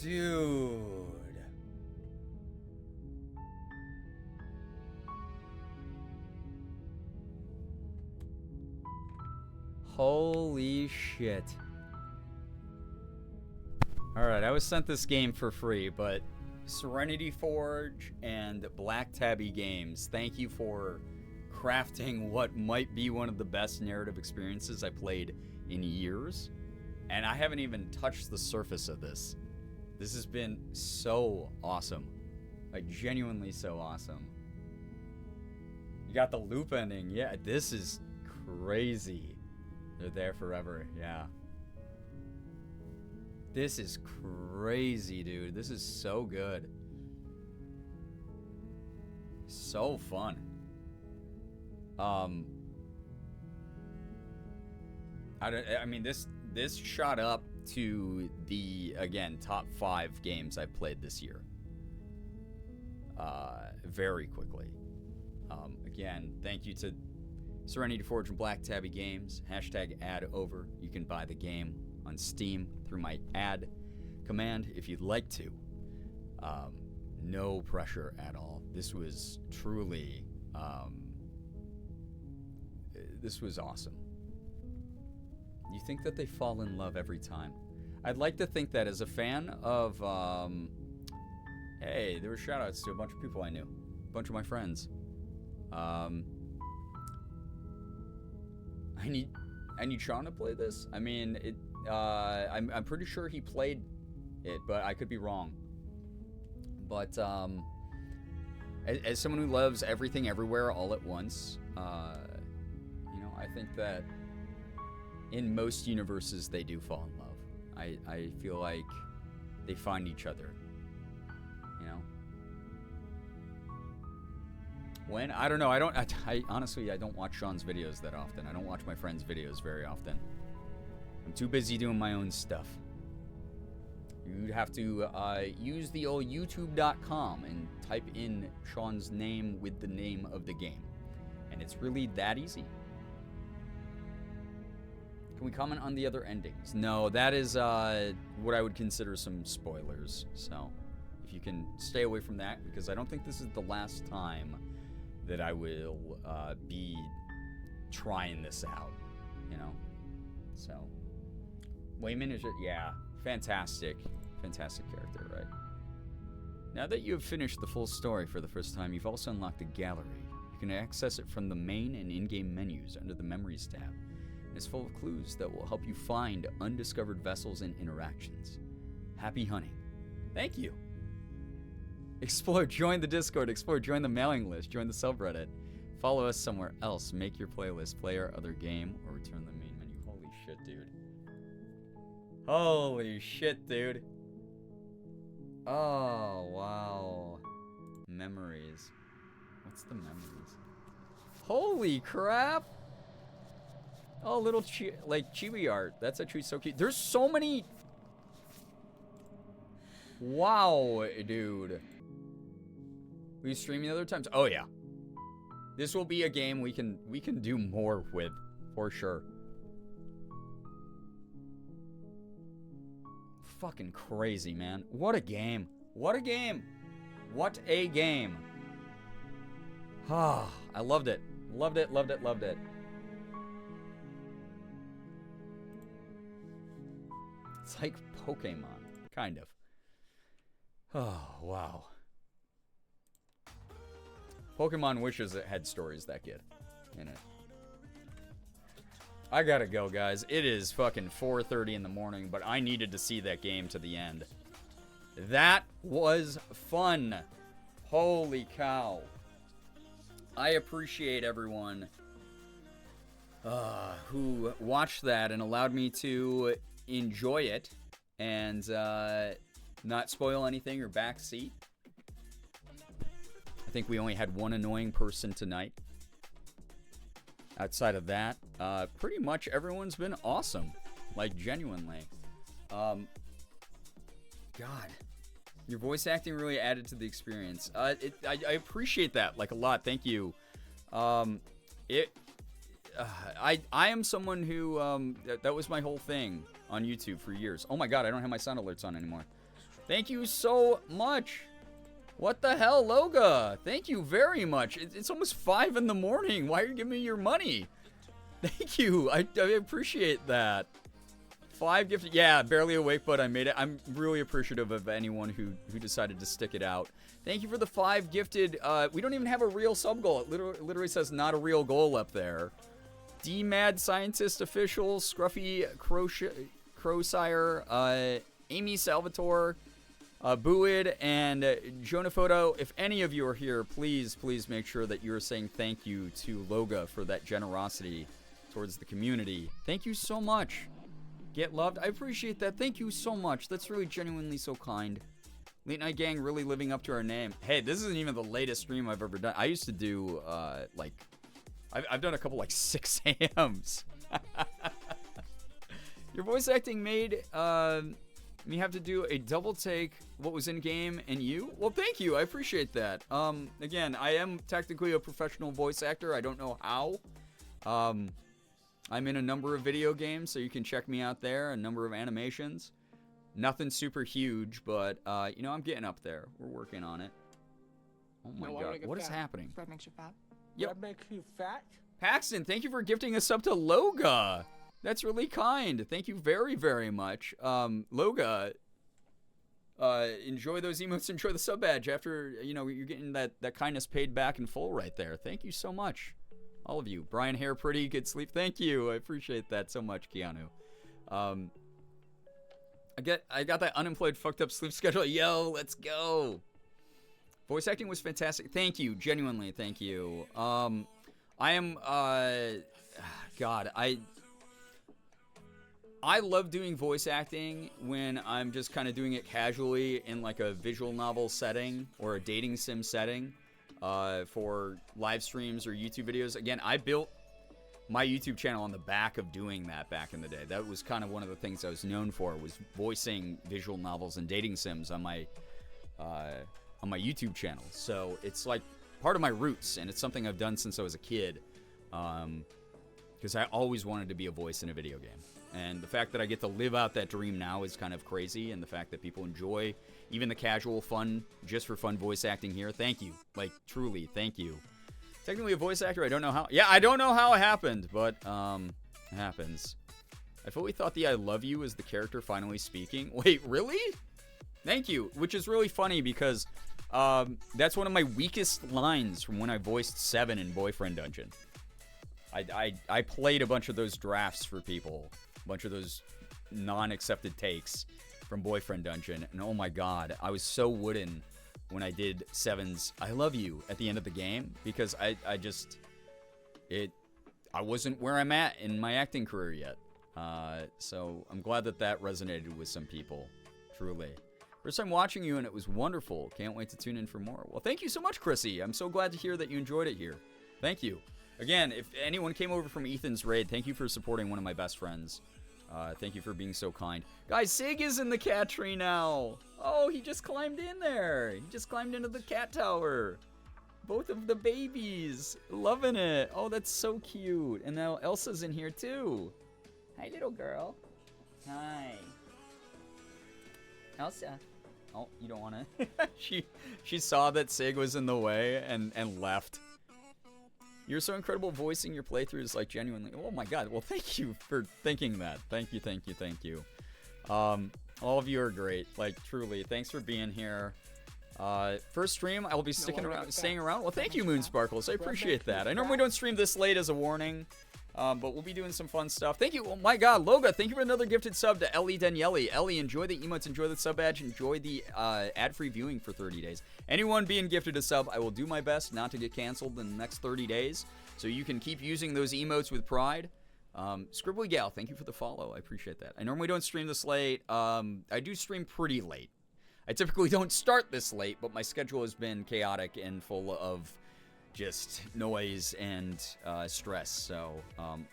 Speaker 1: Dude. Holy shit. Alright, I was sent this game for free, but Serenity Forge and Black Tabby Games, thank you for crafting what might be one of the best narrative experiences I played in years. And I haven't even touched the surface of this. This has been so awesome. Like, genuinely so awesome. You got the loop ending. Yeah, this is crazy. They're there forever. Yeah. This is crazy, dude. This is so good. So fun. I mean, this shot up to the, again, top 5 games I played this year. Very quickly. Again, thank you to Serenity Forge and Black Tabby Games. Hashtag ad over. You can buy the game on Steam through my ad command if you'd like to. No pressure at all. This was truly, this was awesome. You think that they fall in love every time. I'd like to think that as a fan of, hey, there were shoutouts to a bunch of people I knew. A bunch of my friends. I need Sean to play this. I mean, I'm pretty sure he played it, but I could be wrong. But as someone who loves everything everywhere all at once, you know, I think that in most universes they do fall in love. I feel like they find each other. You know? When? I don't know. I honestly, I don't watch Sean's videos that often. I don't watch my friends' videos very often. I'm too busy doing my own stuff. You'd have to use the old youtube.com and type in Sean's name with the name of the game. And it's really that easy. Can we comment on the other endings? No, that is what I would consider some spoilers. So if you can stay away from that, because I don't think this is the last time that I will be trying this out, you know? So, Wayman is, yeah, fantastic character, right? Now that you have finished the full story for the first time, you've also unlocked a gallery. You can access it from the main and in-game menus under the Memories tab. It's full of clues that will help you find undiscovered vessels and interactions. Happy hunting. Thank you. Explore, join the Discord, explore, join the mailing list, join the subreddit. Follow us somewhere else, make your playlist, play our other game, or return the main menu. Holy shit, dude. Holy shit, dude. Oh, wow. Memories. What's the memories? Holy crap! Oh, little chibi art. That's actually so cute. There's so many... Wow, dude. Will you stream the other times? Oh, yeah. This will be a game we can do more with, for sure. Fucking crazy, man. What a game. What a game. What a game. Ah, I loved it. Loved it, loved it, loved it. It's like Pokemon, kind of. Oh, wow. Pokemon wishes it had stories that good in it. I gotta go, guys. It is fucking 4:30 in the morning, but I needed to see that game to the end. That was fun. Holy cow. I appreciate everyone who watched that and allowed me to enjoy it and not spoil anything or backseat. I think we only had one annoying person tonight. Outside of that, pretty much everyone's been awesome. Like, genuinely. God. Your voice acting really added to the experience. I appreciate that, like, a lot. Thank you. I am someone who, that was my whole thing on YouTube for years. Oh my god, I don't have my sound alerts on anymore. Thank you so much. What the hell, Loga? Thank you very much. It's almost 5 in the morning. Why are you giving me your money? Thank you. I appreciate that. 5 gifted. Yeah, barely awake, but I made it. I'm really appreciative of anyone who decided to stick it out. Thank you for the 5 gifted. We don't even have a real sub goal. It literally says not a real goal up there. D-Mad Scientist Official, Scruffy Crowsire, Amy Salvatore, Buid, and Jonah Photo. If any of you are here, please make sure that you're saying thank you to Loga for that generosity towards the community. Thank you so much. Get loved. I appreciate that. Thank you so much. That's really genuinely so kind. Late Night Gang really living up to our name. Hey, this isn't even the latest stream I've ever done. I used to do, I've done a couple, 6 a.m.s. Your voice acting made, me have to do a double take what was in game and you. Well, thank you. I appreciate that. Again, I am technically a professional voice actor. I don't know how. I'm in a number of video games, so you can check me out there. A number of animations. Nothing super huge, but, I'm getting up there. We're working on it. Oh my god. What is happening?
Speaker 12: That makes you fat?
Speaker 1: Yep.
Speaker 12: That makes you fat?
Speaker 1: Paxton, thank you for gifting us up to Loga. That's really kind. Thank you very, very much. Loga, enjoy those emotes, enjoy the sub badge after, you're getting that kindness paid back in full right there. Thank you so much. All of you. Brian Hair, pretty good sleep. Thank you. I appreciate that so much, Keanu. I got that unemployed fucked up sleep schedule. Yo, let's go. Voice acting was fantastic. Thank you. Genuinely, thank you. I am, God, I love doing voice acting when I'm just kind of doing it casually in like a visual novel setting or a dating sim setting for live streams or YouTube videos. Again, I built my YouTube channel on the back of doing that back in the day. That was kind of one of the things I was known for, was voicing visual novels and dating sims on my YouTube channel. So it's like part of my roots, and it's something I've done since I was a kid, because I always wanted to be a voice in a video game. And the fact that I get to live out that dream now is kind of crazy, and the fact that people enjoy even the casual fun, just for fun voice acting here, thank you. Like, truly, thank you. Technically a voice actor. I don't know how. Yeah, I don't know how it happened, but it happens. I fully thought the I love you was the character finally speaking. Wait, really? Thank you. Which is really funny because that's one of my weakest lines from when I voiced Seven in Boyfriend Dungeon. I played a bunch of those drafts for people, a bunch of those non-accepted takes from Boyfriend Dungeon, and oh my god, I was so wooden when I did Seven's I love you at the end of the game, because I wasn't where I'm at in my acting career yet. So I'm glad that resonated with some people, truly. First time watching you and it was wonderful. Can't wait to tune in for more. Well, thank you so much, Chrissy. I'm so glad to hear that you enjoyed it here. Thank you. Again, if anyone came over from Ethan's raid, thank you for supporting one of my best friends. Thank you for being so kind. Guys, Sig is in the cat tree now. Oh, he just climbed in there. He just climbed into the cat tower. Both of the babies. Loving it. Oh, that's so cute. And now Elsa's in here too. Hi, little girl. Hi. Elsa. Oh, you don't want to? She saw that Sig was in the way and left. You're so incredible voicing your playthroughs, like, genuinely. Oh my god. Well, thank you for thinking that. Thank you. All of you are great. Like, truly. Thanks for being here. First stream, I will be staying around. Well, thank you, Moonsparkles. I appreciate that. I normally don't stream this late as a warning, but we'll be doing some fun stuff. Thank you. Oh my god, Loga, thank you for another gifted sub to Ellie Daniele. Ellie, enjoy the emotes, enjoy the sub badge, enjoy the ad-free viewing for 30 days. Anyone being gifted a sub, I will do my best not to get canceled in the next 30 days, so you can keep using those emotes with pride. Scribbly Gal, thank you for the follow. I appreciate that. I normally don't stream this late. I do stream pretty late. I typically don't start this late, but my schedule has been chaotic and full of just noise and stress. So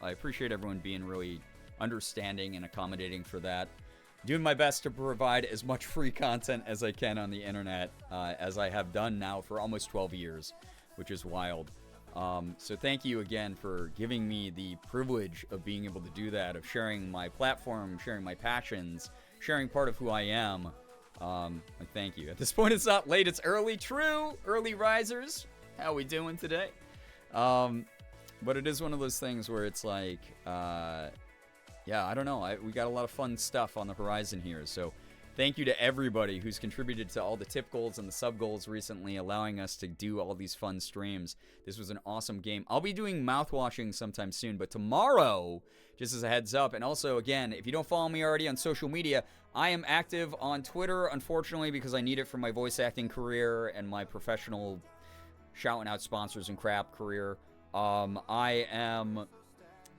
Speaker 1: I appreciate everyone being really understanding and accommodating for that. Doing my best to provide as much free content as I can on the internet, as I have done now for almost 12 years, which is wild. So thank you again for giving me the privilege of being able to do that, of sharing my platform, sharing my passions, sharing part of who I am. Thank you. At this point, it's not late, it's early. True, early risers. How we doing today? But it is one of those things where it's like, yeah, I don't know. We got a lot of fun stuff on the horizon here. So thank you to everybody who's contributed to all the tip goals and the sub goals recently, allowing us to do all these fun streams. This was an awesome game. I'll be doing mouthwashing sometime soon, but tomorrow, just as a heads up, and also, again, if you don't follow me already on social media, I am active on Twitter, unfortunately, because I need it for my voice acting career and my professional shouting out sponsors and crap career. I am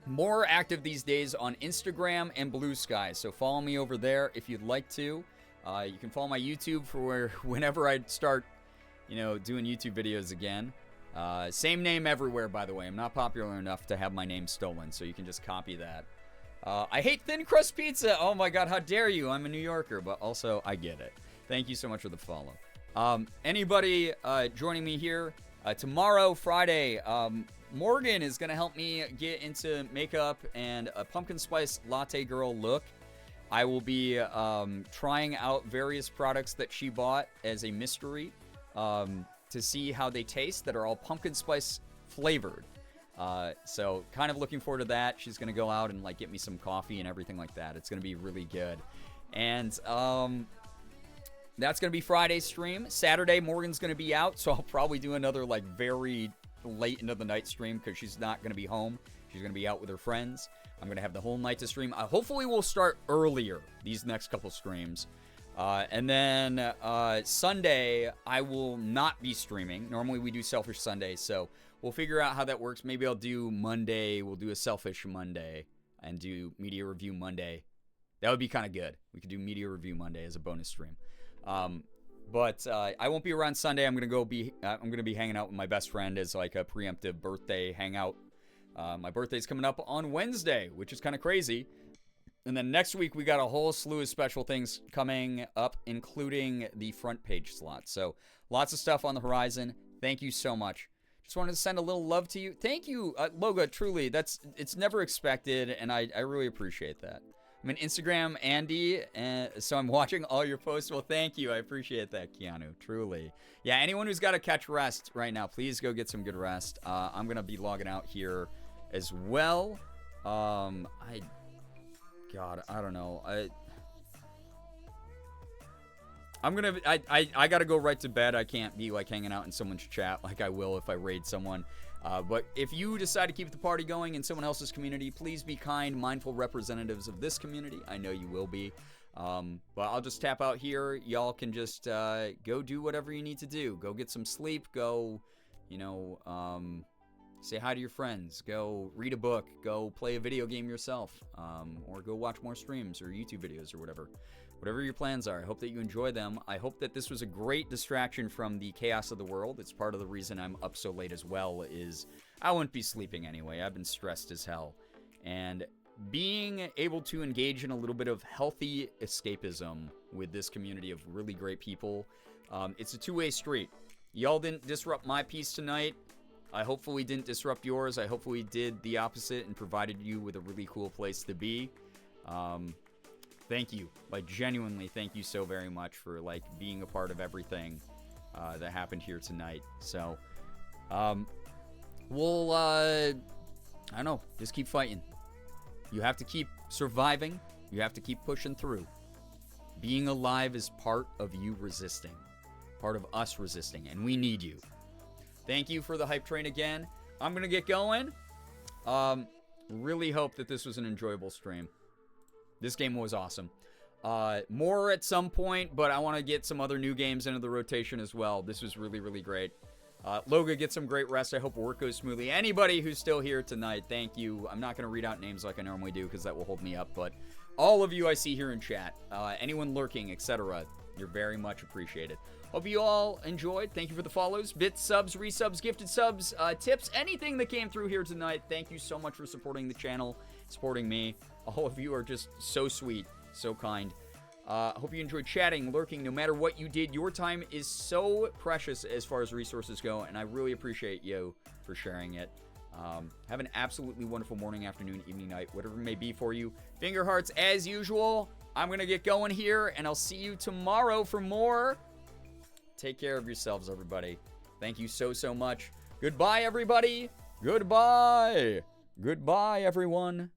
Speaker 1: more active these days on Instagram and Blue Sky, so follow me over there if you'd like to. You can follow my YouTube for whenever I start, doing YouTube videos again. Same name everywhere, by the way. I'm not popular enough to have my name stolen, so you can just copy that. I hate thin crust pizza. Oh my god, how dare you? I'm a New Yorker, but also I get it. Thank you so much for the follow. Anybody joining me here tomorrow, Friday, Morgan is going to help me get into makeup and a pumpkin spice latte girl look. I will be trying out various products that she bought as a mystery to see how they taste, that are all pumpkin spice flavored. So kind of looking forward to that. She's going to go out and get me some coffee and everything like that. It's going to be really good. And that's going to be Friday's stream. Saturday, Morgan's going to be out, so I'll probably do another very late into the night stream because she's not going to be home. She's going to be out with her friends. I'm going to have the whole night to stream. Hopefully we'll start earlier these next couple streams. And then Sunday, I will not be streaming. Normally we do Selfish Sunday, so we'll figure out how that works. Maybe I'll do Monday. We'll do a Selfish Monday and do Media Review Monday. That would be kind of good. We could do Media Review Monday as a bonus stream. But I won't be around Sunday. I'm gonna be hanging out with my best friend as a preemptive birthday hangout. My birthday's coming up on Wednesday, which is kind of crazy. And then next week we got a whole slew of special things coming up, including the front page slot. So lots of stuff on the horizon. Thank you so much. Just wanted to send a little love to you. Thank you, Loga. Truly, it's never expected, and I really appreciate that. I'm an Instagram Andy, and so I'm watching all your posts. Well, thank you. I appreciate that, Keanu. Truly. Yeah, anyone who's got to catch rest right now, please go get some good rest. I'm going to be logging out here as well. God, I don't know. I gotta go right to bed. I can't be like hanging out in someone's chat like I will if I raid someone. But if you decide to keep the party going in someone else's community, please be kind, mindful representatives of this community. I know you will be. But I'll just tap out here. Y'all can just go do whatever you need to do. Go get some sleep. Go, say hi to your friends. Go read a book. Go play a video game yourself. Or go watch more streams or YouTube videos or whatever. Whatever your plans are, I hope that you enjoy them. I hope that this was a great distraction from the chaos of the world. It's part of the reason I'm up so late as well, is I wouldn't be sleeping anyway. I've been stressed as hell. And being able to engage in a little bit of healthy escapism with this community of really great people, it's a two-way street. Y'all didn't disrupt my peace tonight. I hopefully didn't disrupt yours. I hopefully did the opposite and provided you with a really cool place to be. Thank you. Like, genuinely, thank you so very much for, like, being a part of everything that happened here tonight. So, we'll, I don't know, just keep fighting. You have to keep surviving. You have to keep pushing through. Being alive is part of you resisting. Part of us resisting, and we need you. Thank you for the hype train again. I'm going to get going. Really hope that this was an enjoyable stream. This game was awesome. More at some point, but I want to get some other new games into the rotation as well. This was really, really great. Loga, get some great rest. I hope work goes smoothly. Anybody who's still here tonight, thank you. I'm not going to read out names like I normally do because that will hold me up, but all of you I see here in chat, anyone lurking, etc., you're very much appreciated. Hope you all enjoyed. Thank you for the follows, bits, subs, resubs, gifted subs, tips, anything that came through here tonight. Thank you so much for supporting the channel, supporting me. All of you are just so sweet, so kind. Hope you enjoyed chatting, lurking, no matter what you did. Your time is so precious as far as resources go, and I really appreciate you for sharing it. Have an absolutely wonderful morning, afternoon, evening, night, whatever it may be for you. Finger hearts as usual. I'm going to get going here, and I'll see you tomorrow for more. Take care of yourselves, everybody. Thank you so, so much. Goodbye, everybody. Goodbye. Goodbye, everyone.